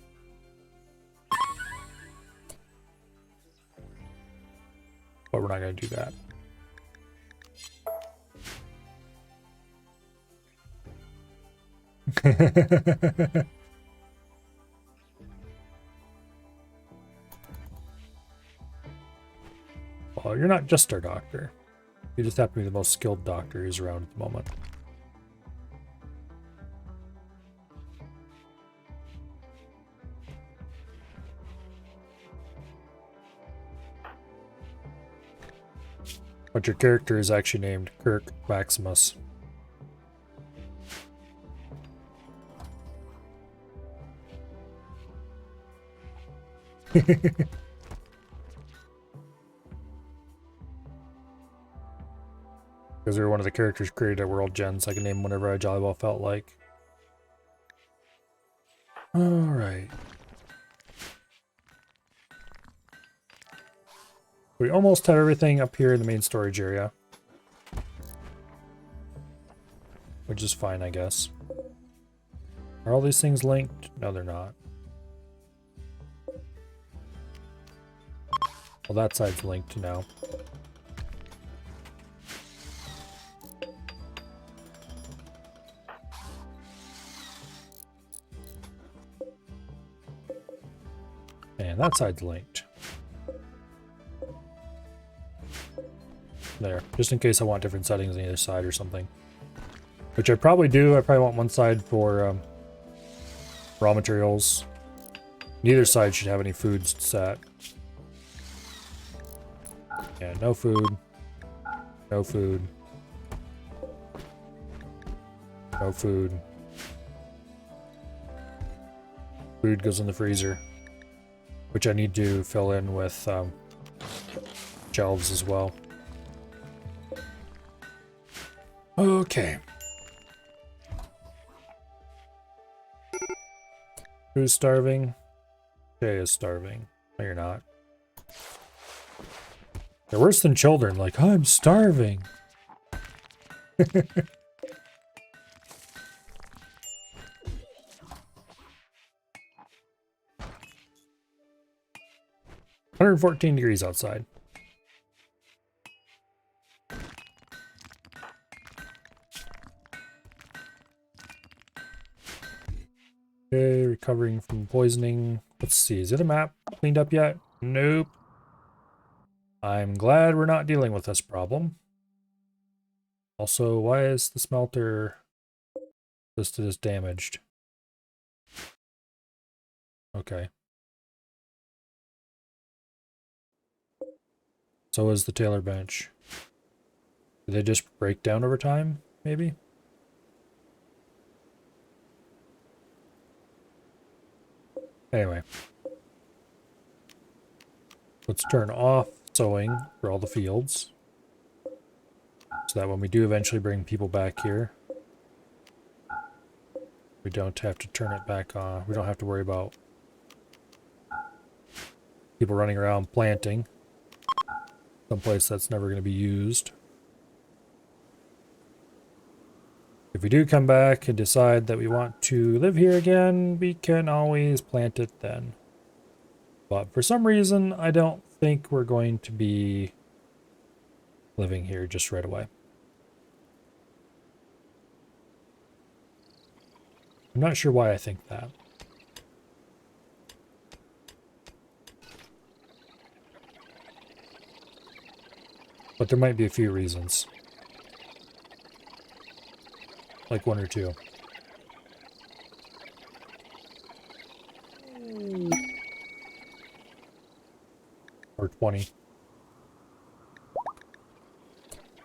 But we're not going to do that. Well, you're not just our doctor. You just happen to be the most skilled doctor who's around at the moment. But your character is actually named Kirk Maximus. Because they're one of the characters created at World Gen, so I can name whenever I jolly well felt like. Alright. We almost have everything up here in the main storage area. Which is fine, I guess. Are all these things linked? No, they're not. Well, that side's linked now. And that side's linked. There, just in case I want different settings on either side or something. Which I probably do. I probably want one side for raw materials. Neither side should have any foods set. Yeah, no food. No food. No food. Food goes in the freezer. Which I need to fill in with shelves as well. Okay. Who's starving? Jay is starving. No, you're not. They're worse than children. Like, I'm starving. $114 outside. Okay, recovering from poisoning. Let's see, is the other map cleaned up yet? Nope. I'm glad we're not dealing with this problem. Also, why is the smelter listed as damaged? Okay. So is the Taylor bench. Did they just break down over time, maybe? Anyway. Let's turn off sowing for all the fields. So that when we do eventually bring people back here, we don't have to turn it back on. We don't have to worry about people running around planting someplace that's never going to be used. If we do come back and decide that we want to live here again, we can always plant it then. But for some reason, I don't think we're going to be living here just right away. I'm not sure why I think that. But there might be a few reasons. Like one or two. Or 20.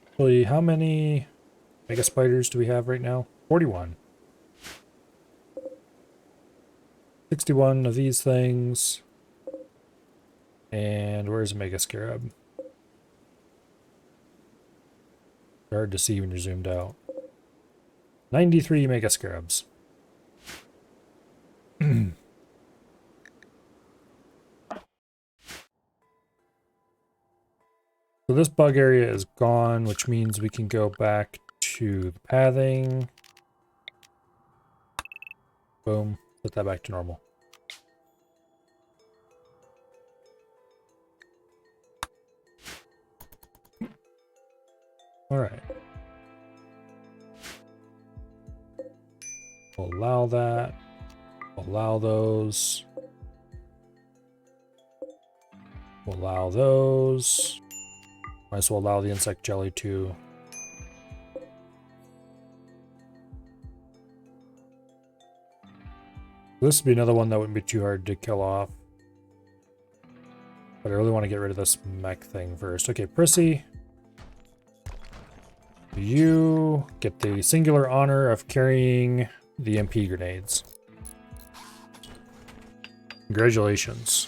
Actually, how many mega spiders do we have right now? 41. 61 of these things. And where's Mega Scarab? Hard to see when you're zoomed out. 93 Mega Scarabs. So this bug area is gone, which means we can go back to the pathing. Boom. Put that back to normal. All right. We'll allow that. We'll allow those. We'll allow those. Might as well allow the insect jelly too. This would be another one that wouldn't be too hard to kill off. But I really want to get rid of this mech thing first. Okay, Prissy. You get the singular honor of carrying the MP grenades. Congratulations.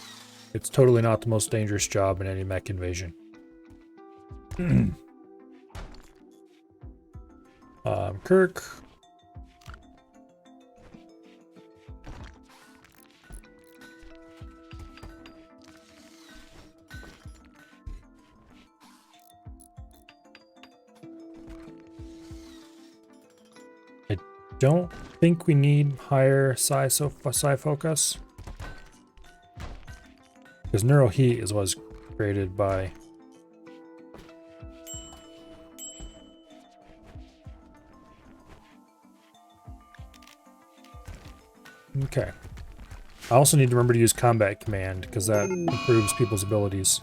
It's totally not the most dangerous job in any mech invasion. Kirk. I don't think we need higher psi focus. Because neural heat is what's created by... Okay. I also need to remember to use combat command, because that improves people's abilities.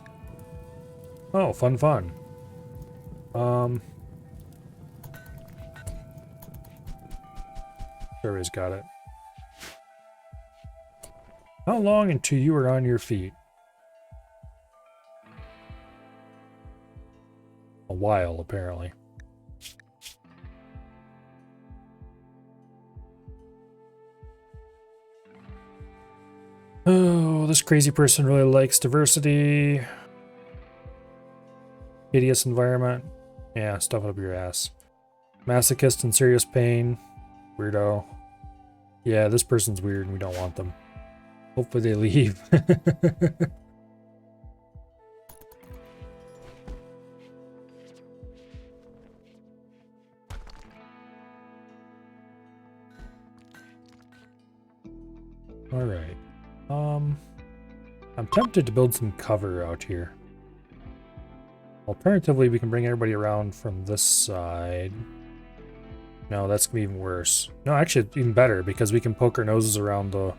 Oh, fun. Survey's got it. How long until you are on your feet? A while, apparently. Oh, this crazy person really likes diversity. Hideous environment. Yeah, stuff it up your ass. Masochist in serious pain. Weirdo. Yeah, this person's weird and we don't want them. Hopefully they leave. Alright. I'm tempted to build some cover out here. Alternatively, we can bring everybody around from this side. No, that's gonna be even worse. No, actually, it's even better because we can poke our noses around the...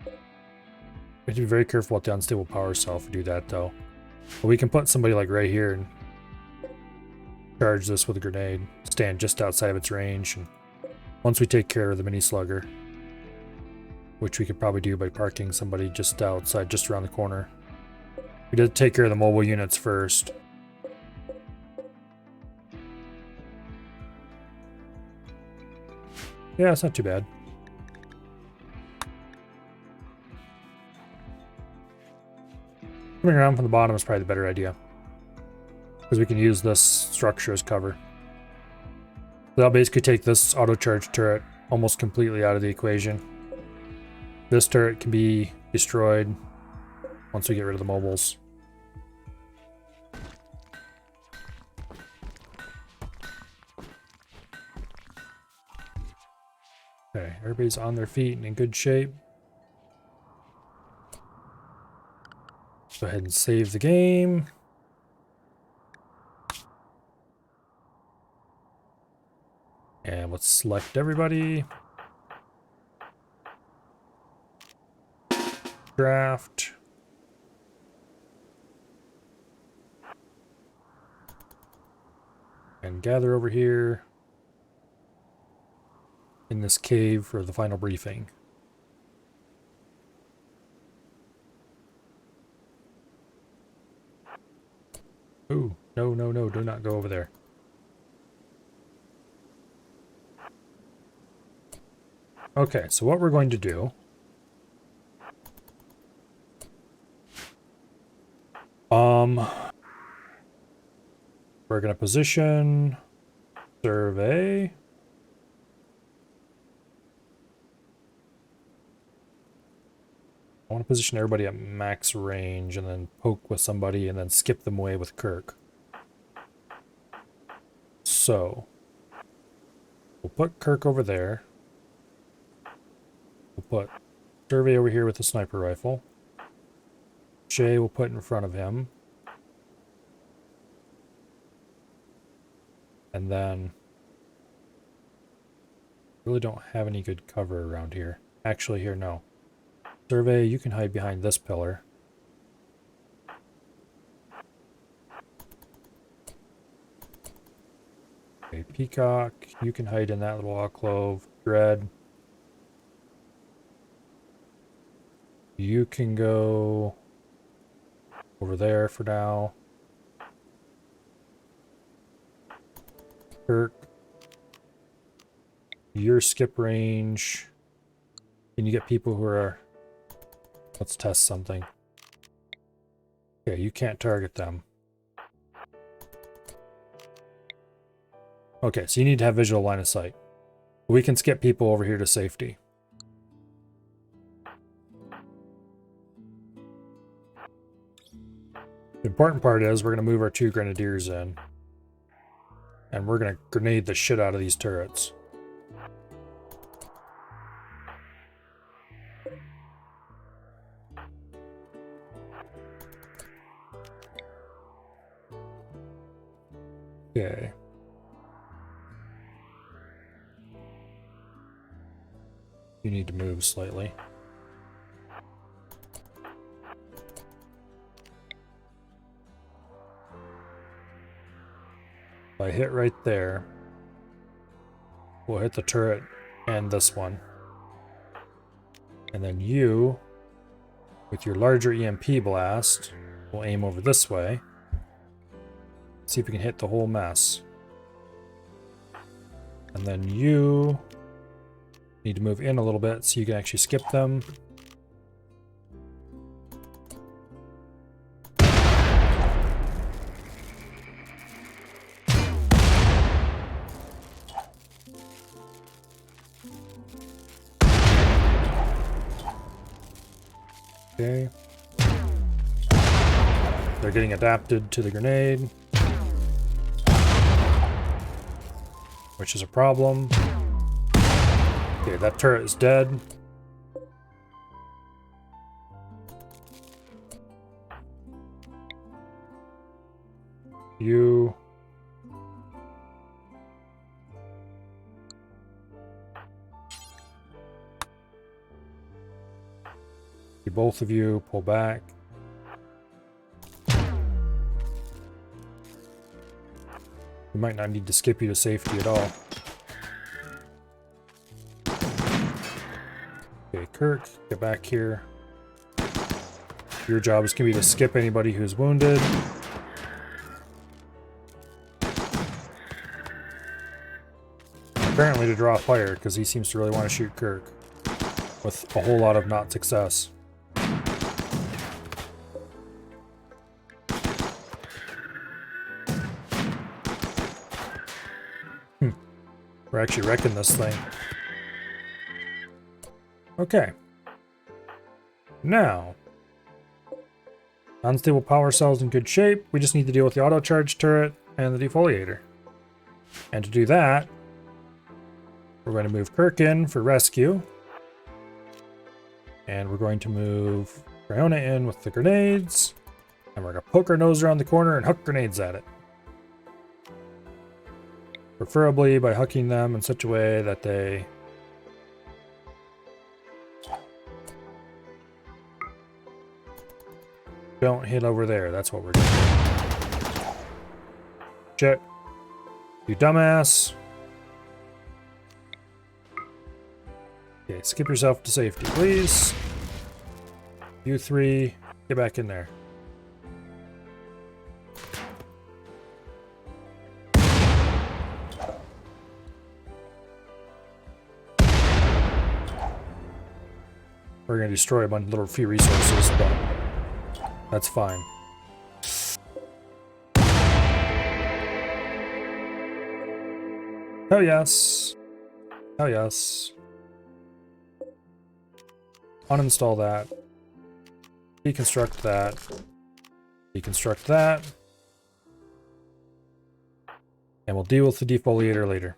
We have to be very careful with the unstable power cell if we do that, though. But we can put somebody like right here and charge this with a grenade. Stand just outside of its range. And once we take care of the mini slugger, which we could probably do by parking somebody just outside, just around the corner. We did take care of the mobile units first. Yeah, it's not too bad. Coming around from the bottom is probably the better idea, because we can use this structure as cover. So that'll basically take this auto charge turret almost completely out of the equation. This turret can be destroyed once we get rid of the mobiles. Okay, everybody's on their feet and in good shape. Go ahead and save the game. And let's select everybody. Draft. And gather over here in this cave for the final briefing. Ooh, no, do not go over there. Okay, so what we're going to do... we're going to position survey. I want to position everybody at max range and then poke with somebody and then skip them away with Kirk. So we'll put Kirk over there. We'll put survey over here with the sniper rifle. Jay will put in front of him. And then really don't have any good cover around here. Actually, here, no. Survey, you can hide behind this pillar. Okay, Peacock, you can hide in that little alcove. Dread, you can go over there for now. Kirk, your skip range. Can you get people who are Let's test something. Okay, you can't target them. Okay, so you need to have visual line of sight. We can skip people over here to safety. The important part is we're going to move our 2 grenadiers in. And we're going to grenade the shit out of these turrets. Okay. You need to move slightly. If I hit right there, we'll hit the turret and this one. And then you, with your larger EMP blast, will aim over this way. See if we can hit the whole mess. And then you need to move in a little bit so you can actually skip them. Okay. They're getting adapted to the grenade, which is a problem. Okay, that turret is dead. You... both of you pull back. We might not need to skip you to safety at all. Okay, Kirk, get back here. Your job is going to be to skip anybody who's wounded. Apparently to draw fire, because he seems to really want to shoot Kirk. With a whole lot of not success. We're actually wrecking this thing. Okay. Now, unstable power cells in good shape. We just need to deal with the auto charge turret and the defoliator. And to do that, we're going to move Kirk in for rescue. And we're going to move Bryona in with the grenades. And we're going to poke our nose around the corner and hook grenades at it. Preferably by hooking them in such a way that they don't hit over there. That's what we're doing. Shit. You dumbass. Okay, skip yourself to safety, please. You 3, get back in there. We're going to destroy a bunch of little few resources, but that's fine. Oh yes. Oh yes. Uninstall that. Deconstruct that. Deconstruct that. And we'll deal with the defoliator later.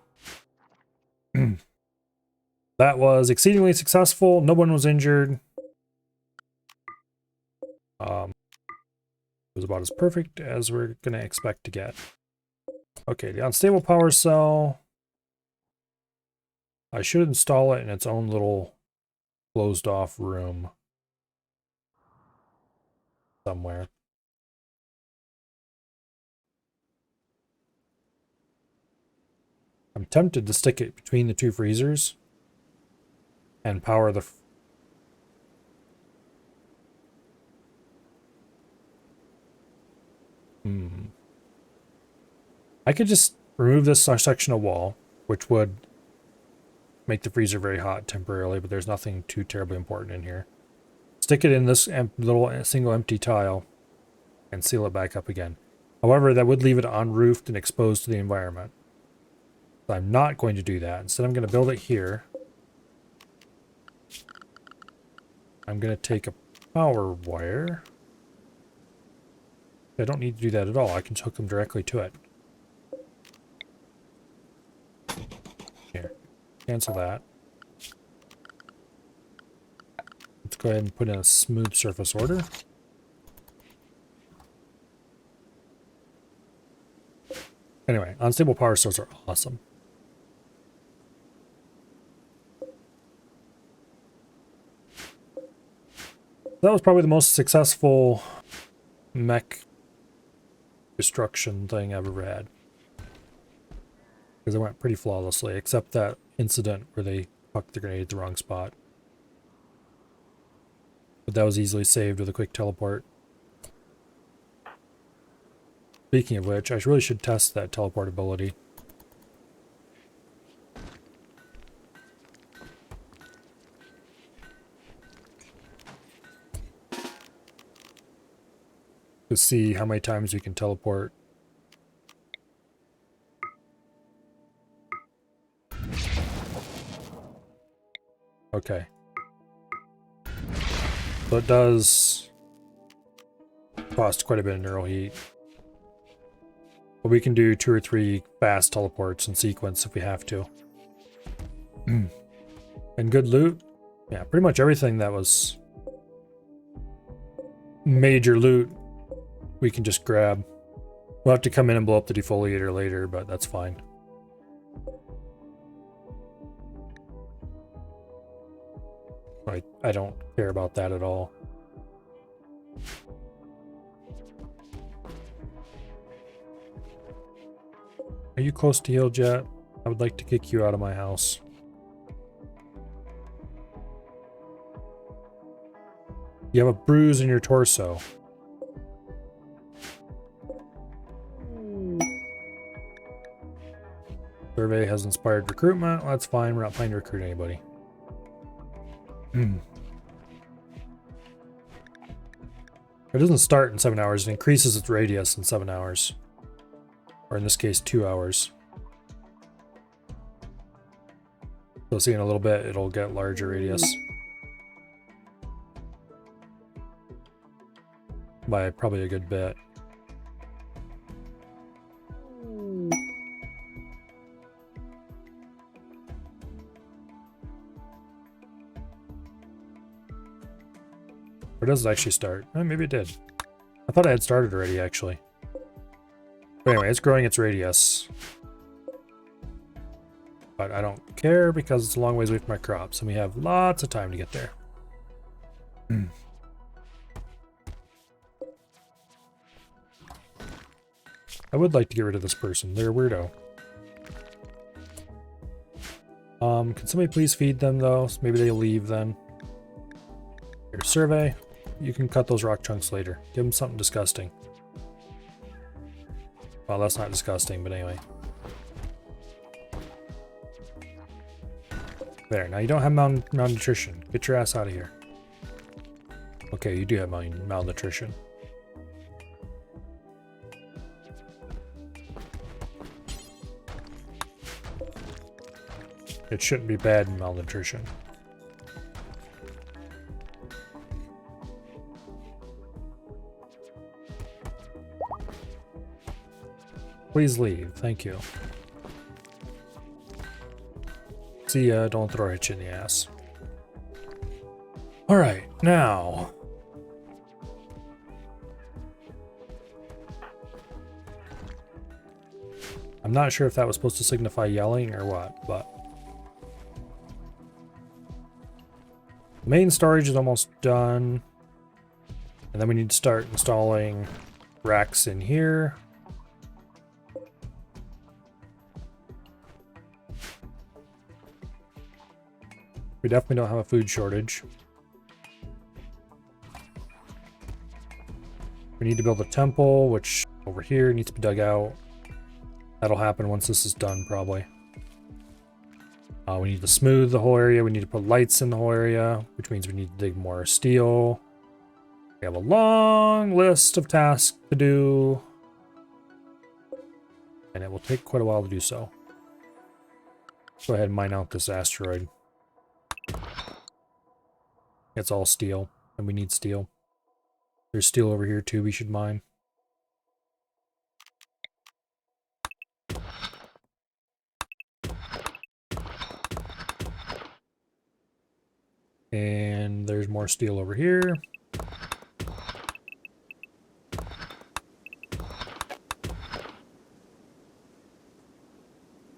That was exceedingly successful. No one was injured. It was about as perfect as we're going to expect to get. Okay, the unstable power cell. I should install it in its own little closed off room somewhere. I'm tempted to stick it between the 2 freezers and power the I could just remove this section of wall, which would make the freezer very hot temporarily, but there's nothing too terribly important in here. stick it in this little single empty tile, and seal it back up again. However, that would leave it unroofed and exposed to the environment. So I'm not going to do that. Instead, I'm going to build it here. I'm going to take a power wire. I don't need to do that at all. I can hook them directly to it. Here. Cancel that. Let's go ahead and put in a smooth surface order. Anyway, unstable power sources are awesome. That was probably the most successful mech destruction thing I've ever had. Because it went pretty flawlessly, except that incident where they fucked the grenade at the wrong spot. But that was easily saved with a quick teleport. Speaking of which, I really should test that teleport ability. To see how many times we can teleport. Okay. So it does cost quite a bit of neural heat. But we can do 2 or 3 fast teleports in sequence if we have to. And good loot. Yeah, pretty much everything that was major loot we can just grab. We'll have to come in and blow up the defoliator later, but that's fine. I don't care about that at all. Are you close to healed yet? I would like to kick you out of my house. You have a bruise in your torso. Survey has inspired recruitment. Well, that's fine. We're not planning to recruit anybody. It doesn't start in 7 hours. It increases its radius in 7 hours. Or in this case, 2 hours. So see in a little bit, it'll get larger radius. By probably a good bit. Or does it actually start? Maybe it did. I thought I had started already, actually. But anyway, it's growing its radius. But I don't care because it's a long ways away from my crops, and we have lots of time to get there. I would like to get rid of this person. They're a weirdo. Can somebody please feed them, though? So maybe they leave then. Here, survey. You can cut those rock chunks later. Give them something disgusting. Well, that's not disgusting, but anyway. There, now you don't have malnutrition. Get your ass out of here. Okay, you do have malnutrition. It shouldn't be bad malnutrition. Please leave. Thank you. See ya. Don't throw a hitch in the ass. Alright, now. I'm not sure if that was supposed to signify yelling or what, but. The main storage is almost done. And then we need to start installing racks in here. We definitely don't have a food shortage. We need to build a temple, which over here needs to be dug out. That'll happen once this is done, probably. We need to smooth the whole area. We need to put lights in the whole area, which means we need to dig more steel. We have a long list of tasks to do, and it will take quite a while to do so. Go ahead and mine out this asteroid. It's all steel, and we need steel. There's steel over here too we should mine. And there's more steel over here.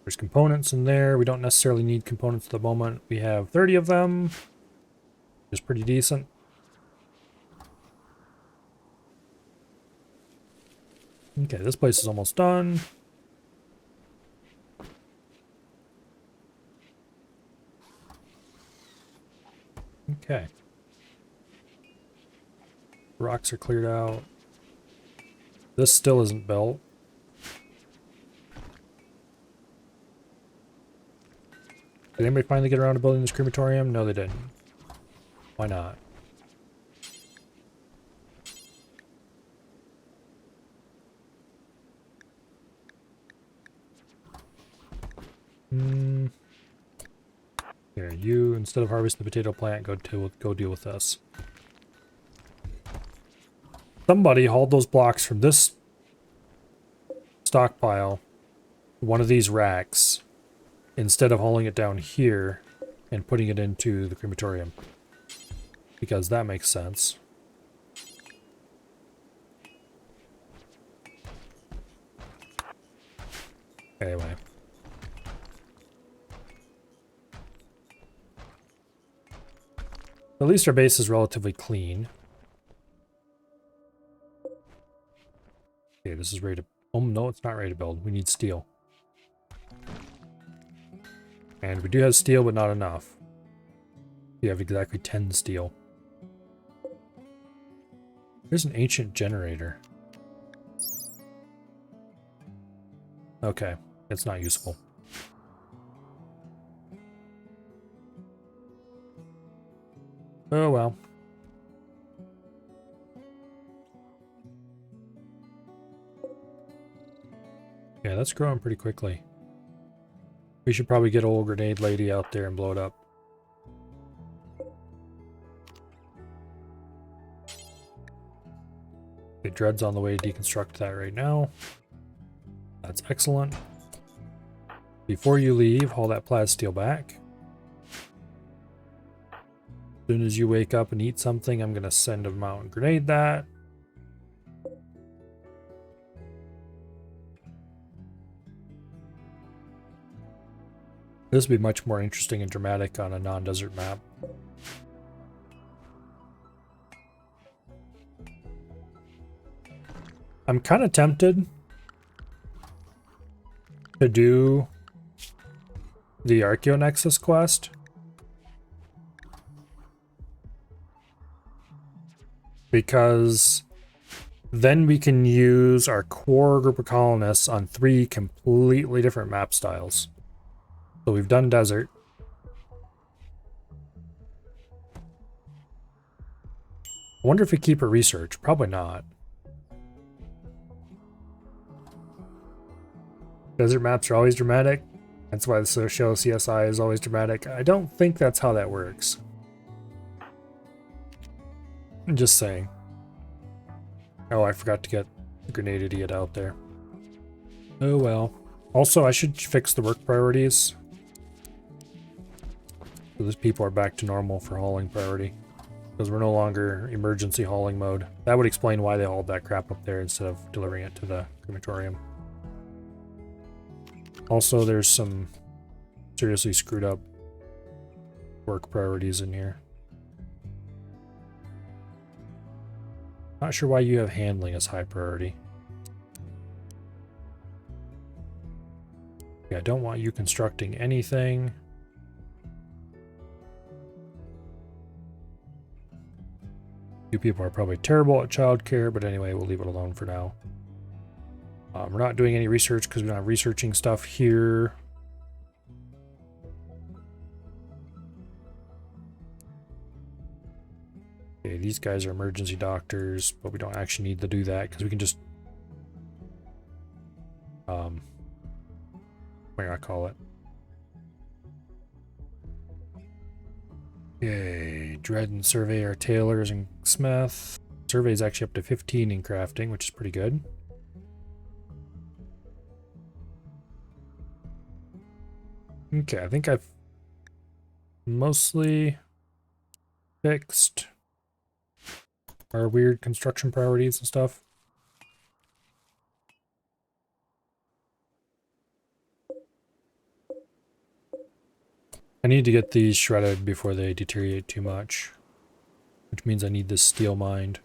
There's components in there. We don't necessarily need components at the moment. We have 30 of them, which is pretty decent. Okay, this place is almost done. Okay. Rocks are cleared out. This still isn't built. Did anybody finally get around to building this crematorium? No, they didn't. Why not? Here, you, instead of harvesting the potato plant, go deal with this. Somebody hauled those blocks from this stockpile, one of these racks, instead of hauling it down here and putting it into the crematorium. Because that makes sense. Anyway. At least our base is relatively clean. Okay, this is ready to... Oh, no, it's not ready to build. We need steel. And we do have steel, but not enough. We have exactly 10 steel. There's an ancient generator. Okay, it's not useful. Oh well. Yeah, that's growing pretty quickly. We should probably get old grenade lady out there and blow it up. Okay, Dread's on the way to deconstruct that right now. That's excellent. Before you leave, haul that plasteel back. As soon as you wake up and eat something, I'm going to send them out and grenade that. This would be much more interesting and dramatic on a non-desert map. I'm kind of tempted to do the Archaeonexus quest. Because then we can use our core group of colonists on 3 completely different map styles. So we've done desert. I wonder if we keep a research. Probably not. Desert maps are always dramatic. That's why the show CSI is always dramatic. I don't think that's how that works. I'm just saying. Oh, I forgot to get the grenade idiot out there. Oh well. Also, I should fix the work priorities. So those people are back to normal for hauling priority. Because we're no longer emergency hauling mode. That would explain why they hauled that crap up there instead of delivering it to the crematorium. Also, there's some seriously screwed up work priorities in here. Not sure why you have handling as high priority. Yeah, I don't want you constructing anything. You people are probably terrible at childcare, but anyway, we'll leave it alone for now. We're not doing any research because we're not researching stuff here. Okay, these guys are emergency doctors, but we don't actually need to do that because we can just what do I call it? Okay, Dread and Surveyor tailors and Smith. Survey is actually up to 15 in crafting, which is pretty good. Okay, I think I've mostly fixed our weird construction priorities and stuff. I need to get these shredded before they deteriorate too much, which means I need this steel mined.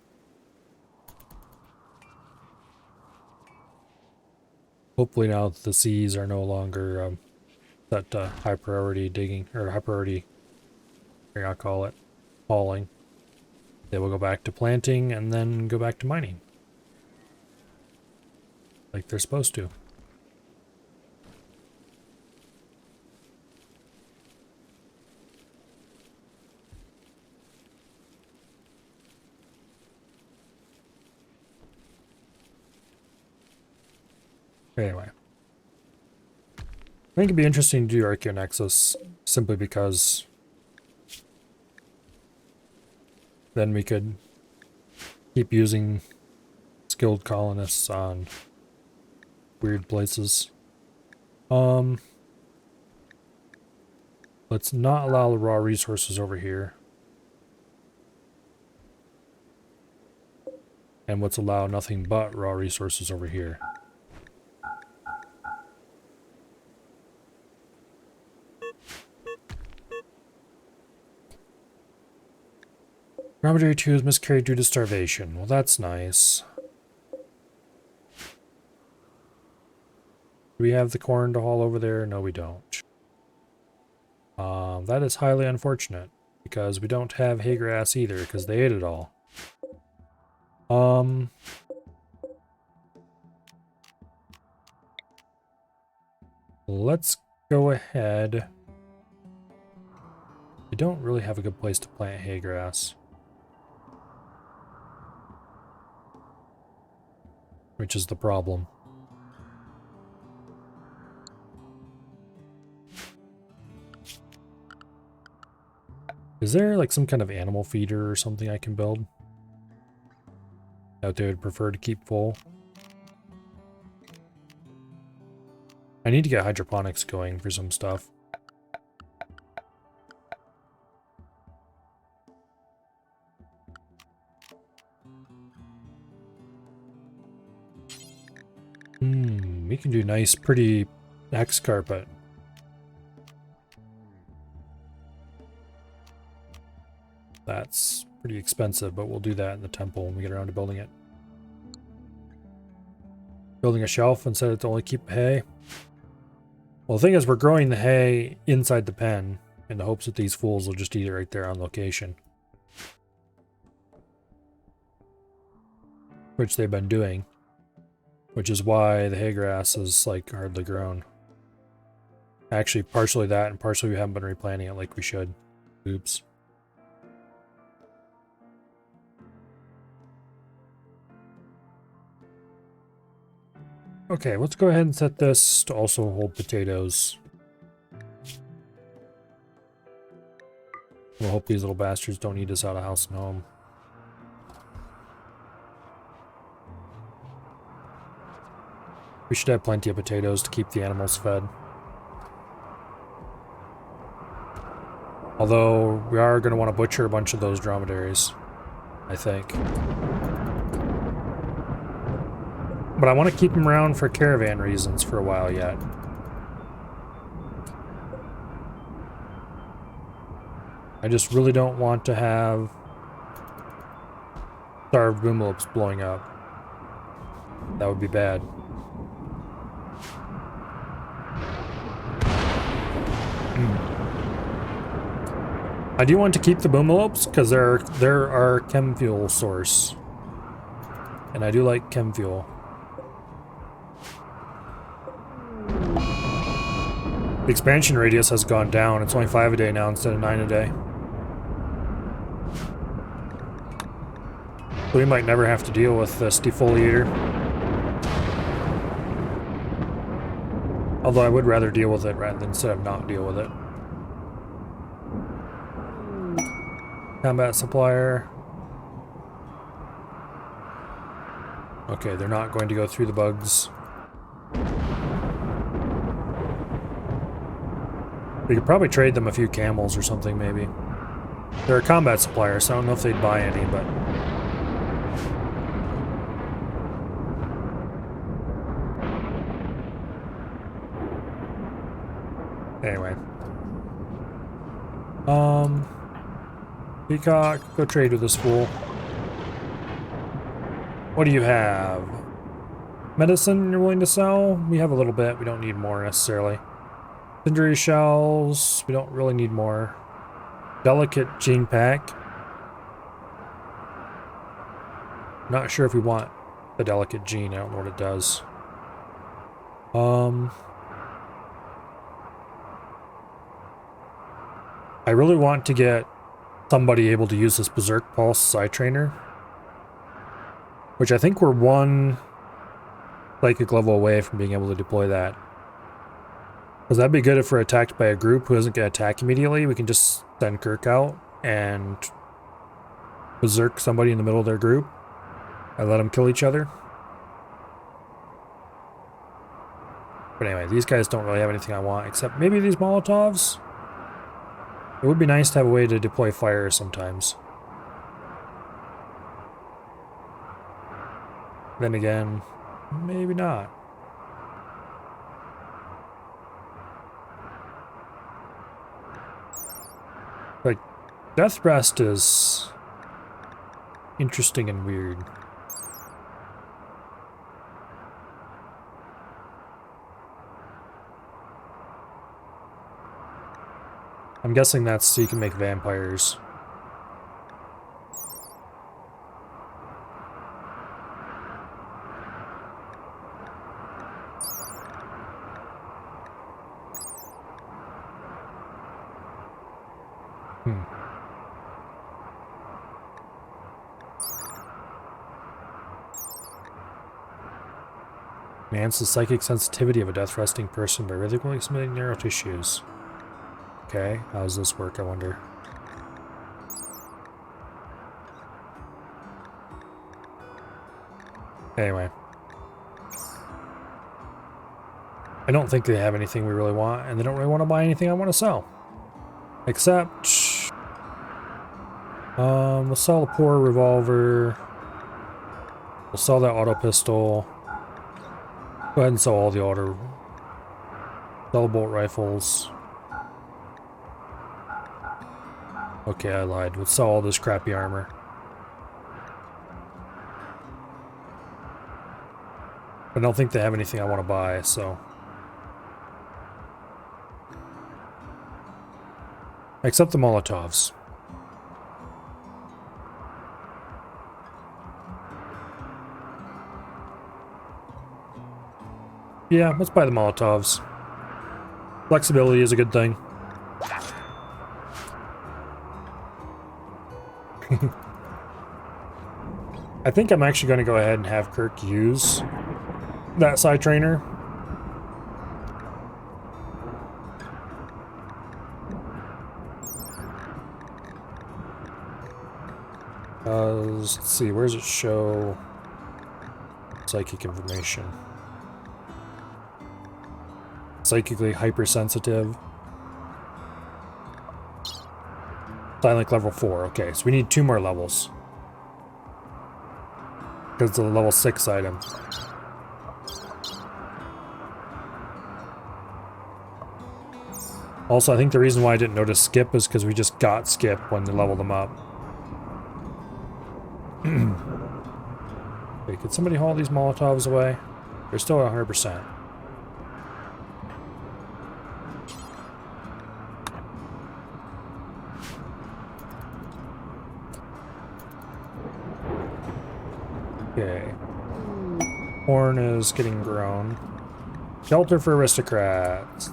Hopefully now that the seas are no longer set to high priority digging, or high priority, I'll call it, hauling, they will go back to planting and then go back to mining. Like they're supposed to. Anyway. I think it'd be interesting to do Archaeonexus simply because then we could keep using skilled colonists on weird places. Let's not allow the raw resources over here. And let's allow nothing but raw resources over here. Dromedary 2 is miscarried due to starvation. Well, that's nice. Do we have the corn to haul over there? No, we don't. That is highly unfortunate, because we don't have hay grass either, because they ate it all. Let's go ahead. We don't really have a good place to plant hay grass, which is the problem. Is there like some kind of animal feeder or something I can build that they would prefer to keep full? I need to get hydroponics going for some stuff. We can do nice, pretty hex carpet. That's pretty expensive, but we'll do that in the temple when we get around to building it. Building a shelf and set it to only keep hay. Well, the thing is, we're growing the hay inside the pen in the hopes that these fools will just eat it right there on location. Which they've been doing. Which is why the hay grass is, like, hardly grown. Actually, partially that, and partially we haven't been replanting it like we should. Oops. Okay, let's go ahead and set this to also hold potatoes. We'll hope these little bastards don't eat us out of house and home. We should have plenty of potatoes to keep the animals fed. Although, we are going to want to butcher a bunch of those dromedaries, I think. But I want to keep them around for caravan reasons for a while yet. I just really don't want to have starved boomlopes blowing up. That would be bad. I do want to keep the boomalopes because they're our chem fuel source. And I do like chem fuel. The expansion radius has gone down. It's only 5 a day now instead of 9 a day. So we might never have to deal with this defoliator. Although I would rather deal with it rather than instead of not deal with it. Combat supplier. Okay, they're not going to go through the bugs. We could probably trade them a few camels or something, maybe. They're a combat supplier, so I don't know if they'd buy any, but... Anyway. Peacock, go trade with this fool. What do you have? Medicine you're willing to sell? We have a little bit, we don't need more necessarily. Injury shells, we don't really need more. Delicate gene pack. Not sure if we want the delicate gene, I don't know what it does. I really want to get somebody able to use this Berserk Pulse Psi Trainer, which I think we're one psychic level away from being able to deploy that. Because that'd be good if we're attacked by a group who doesn't get attacked immediately. We can just send Kirk out and berserk somebody in the middle of their group and let them kill each other. But anyway, these guys don't really have anything I want, except maybe these Molotovs. It would be nice to have a way to deploy fire sometimes. Then again, maybe not. Like, Death Rest is interesting and weird. I'm guessing that's so you can make vampires. Enhance the psychic sensitivity of a death resting person by rhythmically submitting narrow tissues. Okay, how does this work, I wonder? Anyway. I don't think they have anything we really want, and they don't really want to buy anything I want to sell. Except... we'll sell a poor revolver. We'll sell that auto pistol. Go ahead and sell all the auto... Sell the bolt rifles. Okay, I lied. Let's sell all this crappy armor. I don't think they have anything I want to buy, so... Except the Molotovs. Yeah, let's buy the Molotovs. Flexibility is a good thing. I think I'm actually going to go ahead and have Kirk use that Psi Trainer. Let's see, where does it show psychic information? Psychically hypersensitive. Silent level 4. Okay, so we need 2 more levels. Because it's a level 6 item. Also, I think the reason why I didn't notice Skip is because we just got Skip when they leveled them up. Wait, could somebody haul these Molotovs away? They're still at 100%. Okay. Horn is getting grown. Shelter for aristocrats.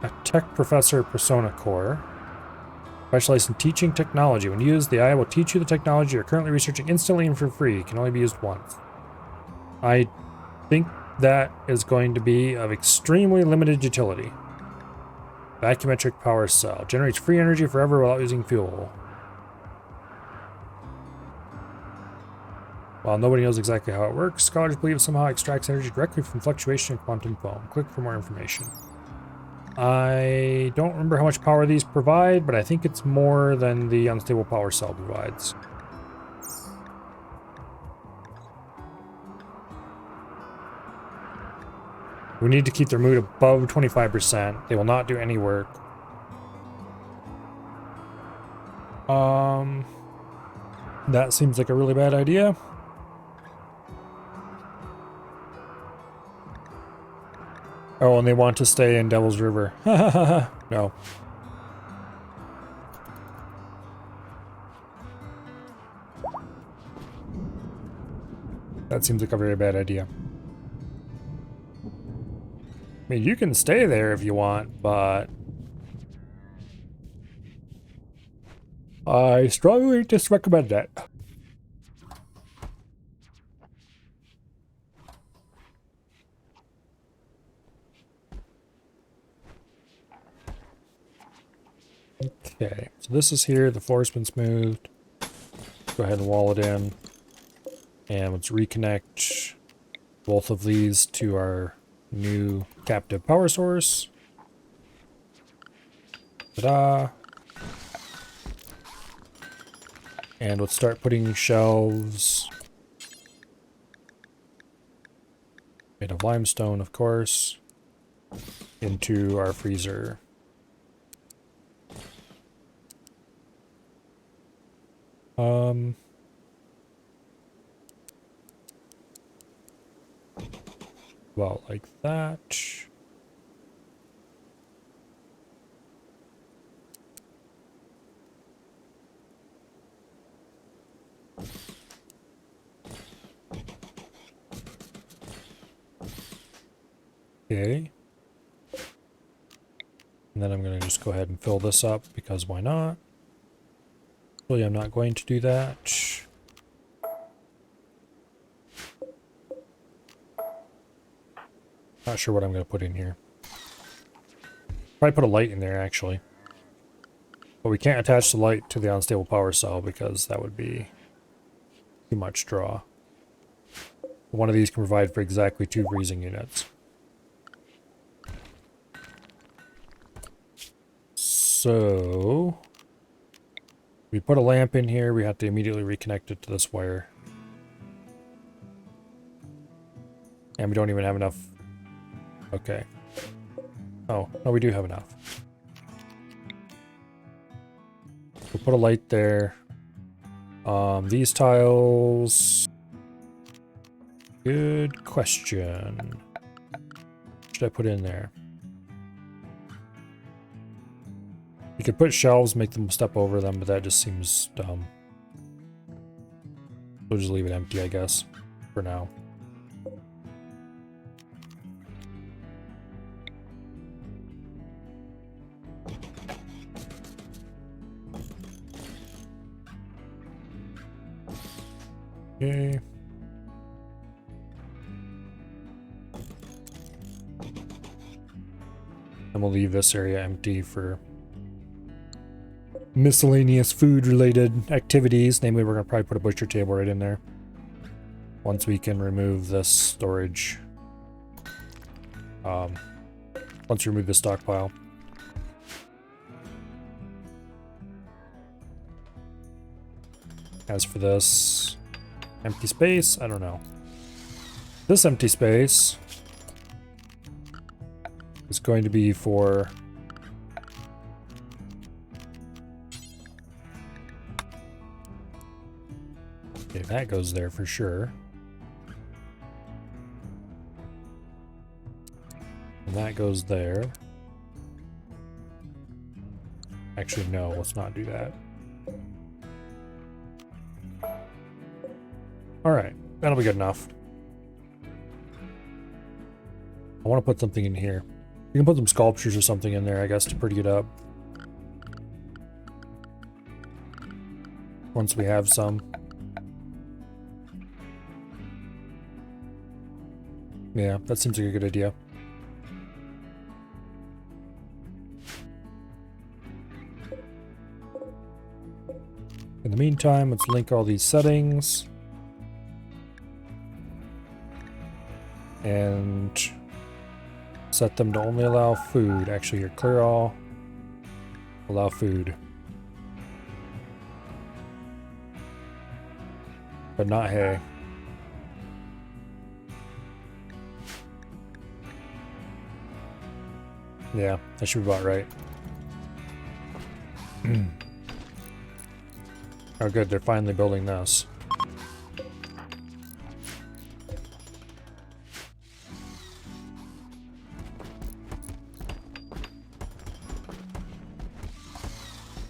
A tech professor persona core. Specialized in teaching technology. When used, the AI will teach you the technology you're currently researching instantly and for free. It can only be used once. I think that is going to be of extremely limited utility. Vacuumetric power cell. Generates free energy forever without using fuel. While nobody knows exactly how it works, scholars believe it somehow extracts energy directly from fluctuation in quantum foam. Click for more information. I don't remember how much power these provide, but I think it's more than the unstable power cell provides. We need to keep their mood above 25%. They will not do any work. That seems like a really bad idea. Oh, and they want to stay in Devil's River. No. That seems like a very bad idea. I mean, you can stay there if you want, but I strongly disrecommend that. Okay, so this is here. The floor's been smoothed. Go ahead and wall it in. And let's reconnect both of these to our new captive power source. Ta-da! And let's start putting shelves made of limestone, of course, into our freezer. Well, like that. Okay. And then I'm going to just go ahead and fill this up because why not? Really, I'm not going to do that. Not sure what I'm going to put in here. Probably put a light in there, actually. But we can't attach the light to the unstable power cell because that would be too much draw. One of these can provide for exactly 2 freezing units. So we put a lamp in here, we have to immediately reconnect it to this wire. And we don't even have enough. Okay. Oh, no, we do have enough. We'll put a light there. These tiles. Good question. What should I put in there? You could put shelves, make them step over them, but that just seems dumb. We'll just leave it empty, I guess, for now. Okay. And we'll leave this area empty for miscellaneous food-related activities. Namely, we're going to probably put a butcher table right in there. Once we can remove this storage. Once we remove the stockpile. As for this empty space, I don't know. This empty space is going to be for okay, that goes there for sure. And that goes there. Actually, no, let's not do that. Alright, that'll be good enough. I want to put something in here. You can put some sculptures or something in there, I guess, to pretty it up. once we have some. Yeah, that seems like a good idea. In the meantime, let's link all these settings. And set them to only allow food. Actually, here, clear all. Allow food. But not hay. Yeah, that should be about right. Oh good, they're finally building this.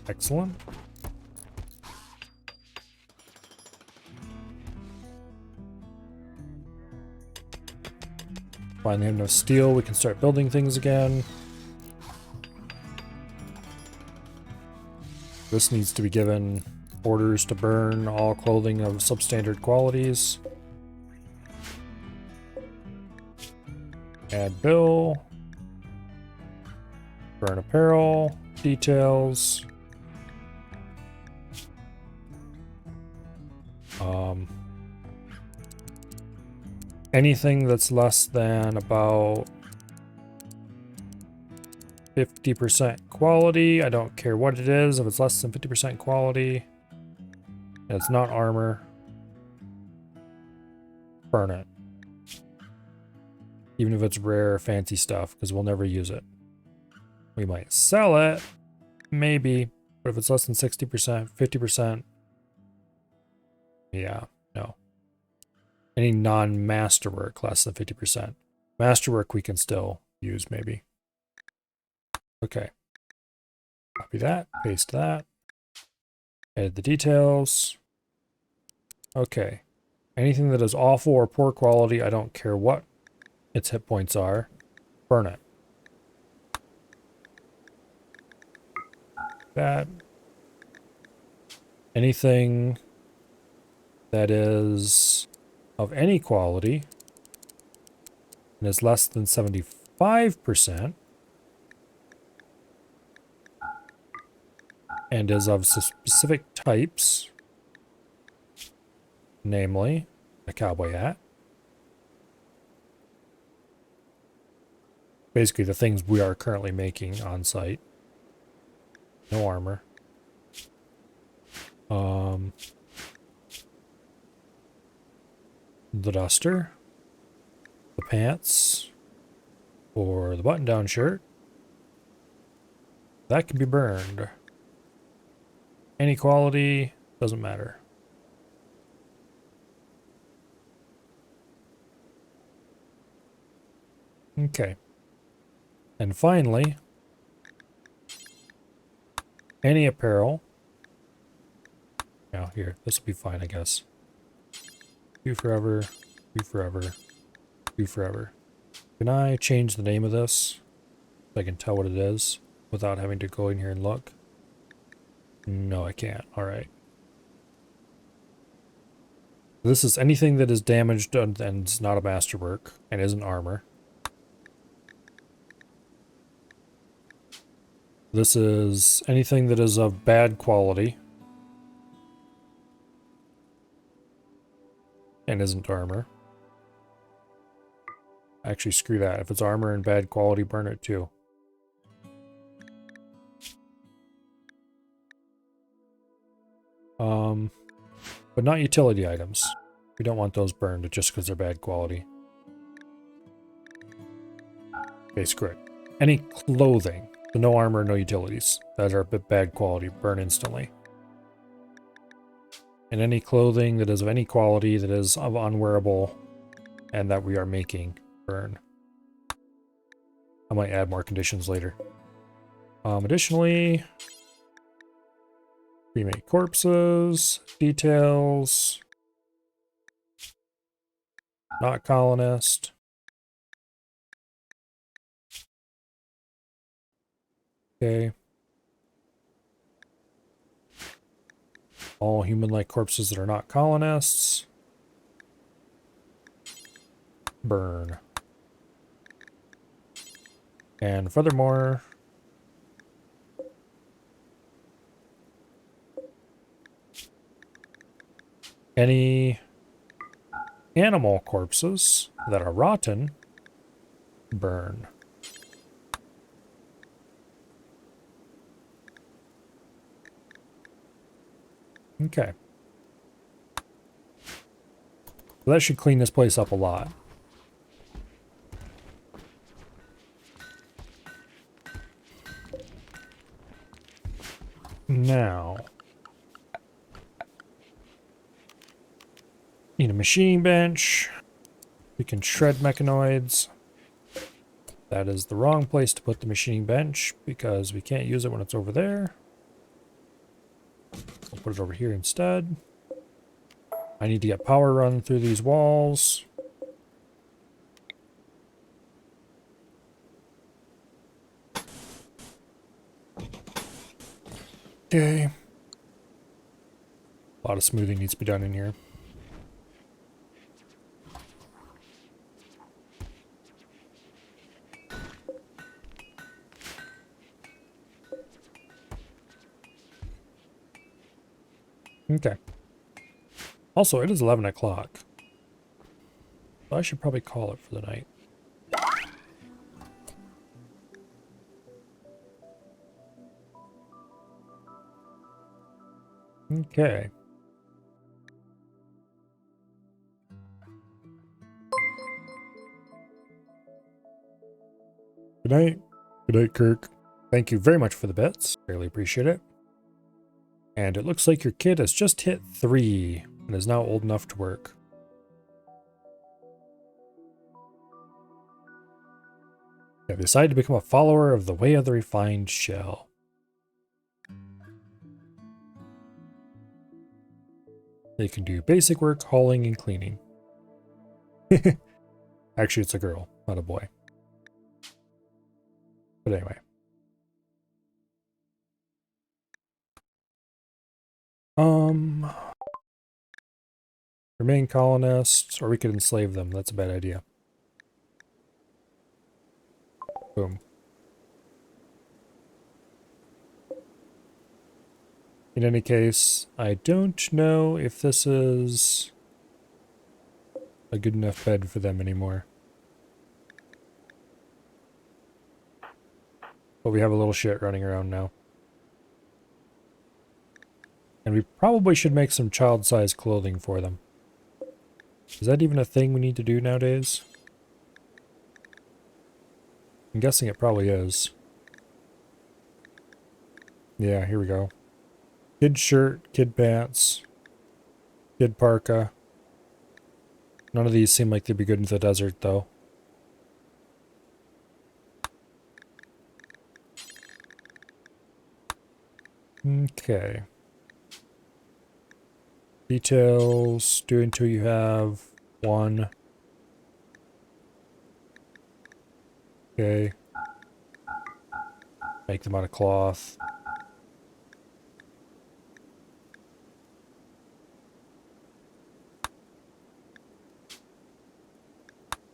Excellent. Finally have enough steel, we can start building things again. This needs to be given orders to burn all clothing of substandard qualities. Add bill. Burn apparel. Details. Anything that's less than about 50% quality, I don't care what it is, if it's less than 50% quality, and it's not armor, burn it. Even if it's rare, fancy stuff, because we'll never use it. We might sell it, maybe, but if it's less than 60%, 50%, yeah, no. Any non-masterwork less than 50%. Masterwork we can still use, maybe. Okay. Copy that, paste that. Edit the details. Okay. Anything that is awful or poor quality, I don't care what its hit points are, burn it. That. Anything that is of any quality and is less than 75% and is of specific types, namely a cowboy hat. Basically the things we are currently making on site. No armor. The duster, the pants, or the button-down shirt. That can be burned. Any quality, doesn't matter. Okay. And finally, any apparel. Now here, this will be fine, I guess. Do forever, do forever, do forever. Can I change the name of this so I can tell what it is without having to go in here and look? No, I can't. All right. This is anything that is damaged and is not a masterwork and isn't armor. This is anything that is of bad quality and isn't armor. Actually, screw that. If it's armor and bad quality, burn it too. But not utility items. We don't want those burned just because they're bad quality. Okay, screw it. Any clothing. So no armor, no utilities. That are a bit bad quality. Burn instantly. And any clothing that is of any quality that is of unwearable and that we are making, burn. I might add more conditions later. Additionally, cremate corpses, details, not colonist. Okay. All human-like corpses that are not colonists. Burn. And furthermore, any animal corpses that are rotten, burn. Okay. So that should clean this place up a lot. Now, need a machining bench. We can shred mechanoids. That is the wrong place to put the machining bench because we can't use it when it's over there. We'll put it over here instead. I need to get power run through these walls. Okay. A lot of smoothing needs to be done in here. Okay. Also, it is 11 o'clock. So I should probably call it for the night. Okay. Good night. Good night, Kirk. Thank you very much for the bits. Really appreciate it. And it looks like your kid has just hit 3 and is now old enough to work. They have decided to become a follower of the way of the refined shell. They can do basic work, hauling, and cleaning. Actually, it's a girl, not a boy. But anyway. Remain colonists, or we could enslave them. That's a bad idea. Boom. In any case, I don't know if this is a good enough bed for them anymore. But we have a little shit running around now. And we probably should make some child-sized clothing for them. Is that even a thing we need to do nowadays? I'm guessing it probably is. Yeah, here we go. Kid shirt, kid pants, kid parka. None of these seem like they'd be good in the desert, though. Okay. Details, do until you have 1. Okay. Make them out of cloth.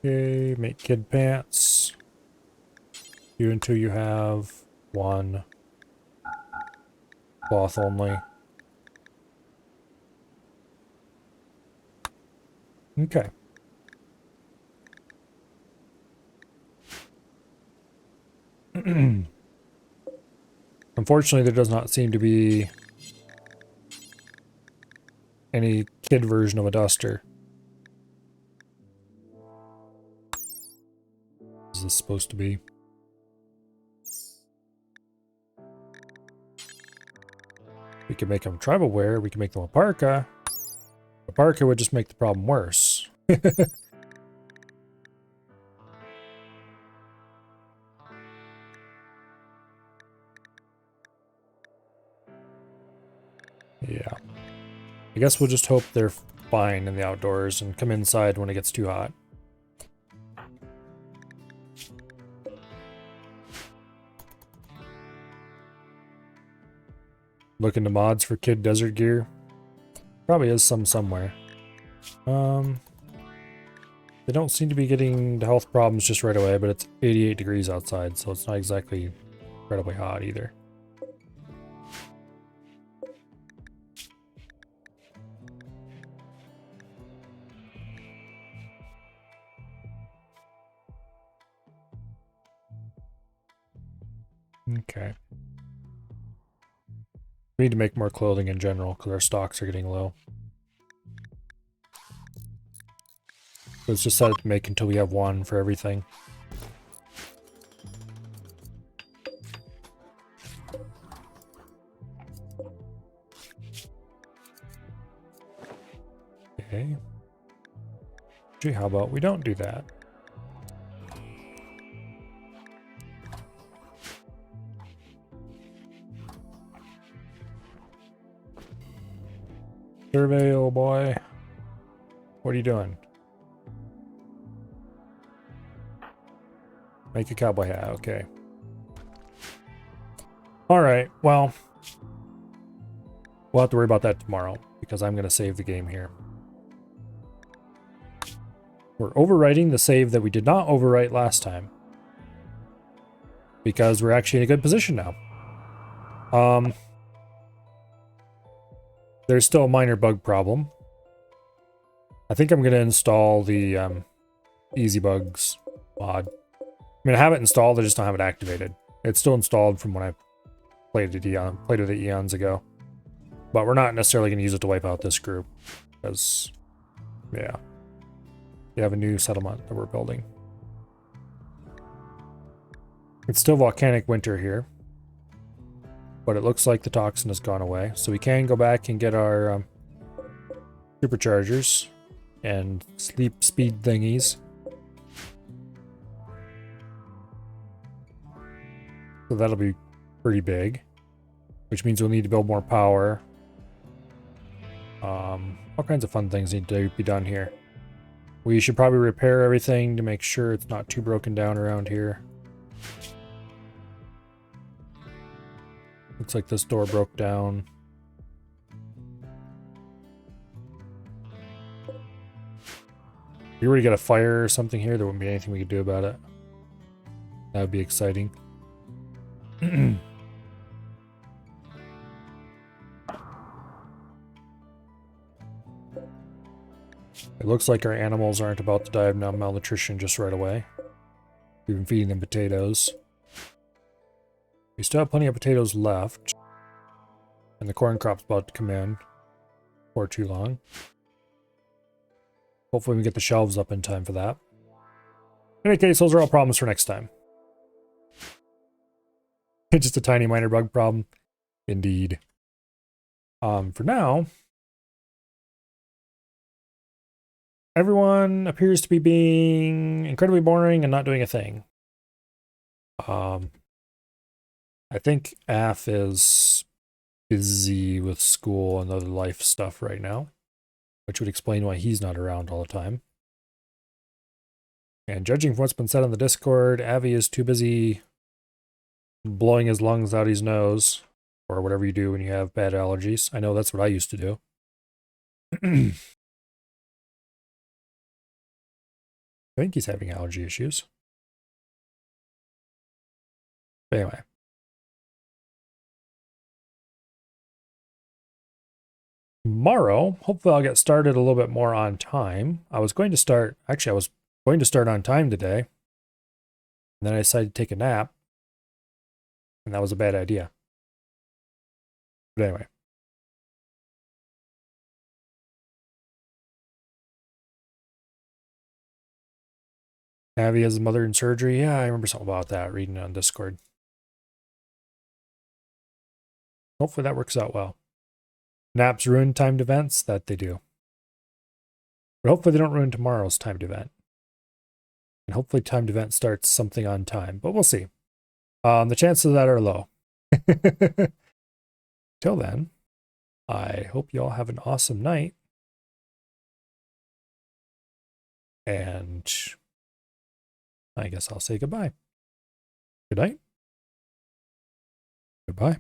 Okay, make kid pants. Do until you have 1. Cloth only. Okay. Unfortunately, there does not seem to be any kid version of a duster. What is this supposed to be? We can make them tribal wear. We can make them a parka. A parka would just make the problem worse. Yeah. I guess we'll just hope they're fine in the outdoors and come inside when it gets too hot. Look into mods for kid desert gear. Probably is some somewhere. They don't seem to be getting the health problems just right away, but it's 88 degrees outside, so it's not exactly incredibly hot either. Okay. We need to make more clothing in general because our stocks are getting low. Let's just set it to make until we have one for everything. Okay. Gee, how about we don't do that? Survey, old boy. What are you doing? Make a cowboy hat, okay. Alright, well, we'll have to worry about that tomorrow, because I'm going to save the game here. We're overwriting the save that we did not overwrite last time. Because we're actually in a good position now. There's still a minor bug problem. I think I'm going to install the Easy Bugs mod. I mean, I have it installed, I just don't have it activated. It's still installed from when I played with it eons ago. But we're not necessarily going to use it to wipe out this group. Because, yeah. We have a new settlement that we're building. It's still volcanic winter here. But it looks like the toxin has gone away. So we can go back and get our superchargers and sleep speed thingies. So that'll be pretty big. Which means we'll need to build more power. All kinds of fun things need to be done here. We should probably repair everything to make sure it's not too broken down around here. Looks like this door broke down. If we were to get a fire or something here, there wouldn't be anything we could do about it. That would be exciting. It looks like our animals aren't about to die of malnutrition just right away. We've been feeding them potatoes. We still have plenty of potatoes left. And the corn crop's about to come in. For too long. Hopefully we get the shelves up in time for that. In any case, those are all problems for next time. Just a tiny minor bug problem. Indeed. For now, everyone appears to be being incredibly boring and not doing a thing. I think Af is busy with school and other life stuff right now, which would explain why he's not around all the time. And judging from what's been said on the Discord, Avi is too busy blowing his lungs out his nose, or whatever you do when you have bad allergies. I know that's what I used to do. I think he's having allergy issues. But anyway. Tomorrow, hopefully I'll get started a little bit more on time. I was going to start on time today. And then I decided to take a nap. And that was a bad idea. But anyway. Avi has a mother in surgery. Yeah, I remember something about that, reading it on Discord. Hopefully that works out well. Naps ruin timed events? That they do. But hopefully they don't ruin tomorrow's timed event. And hopefully timed event starts something on time. But we'll see. The chances of that are low. Till then, I hope you all have an awesome night. And I guess I'll say goodbye. Good night. Goodbye.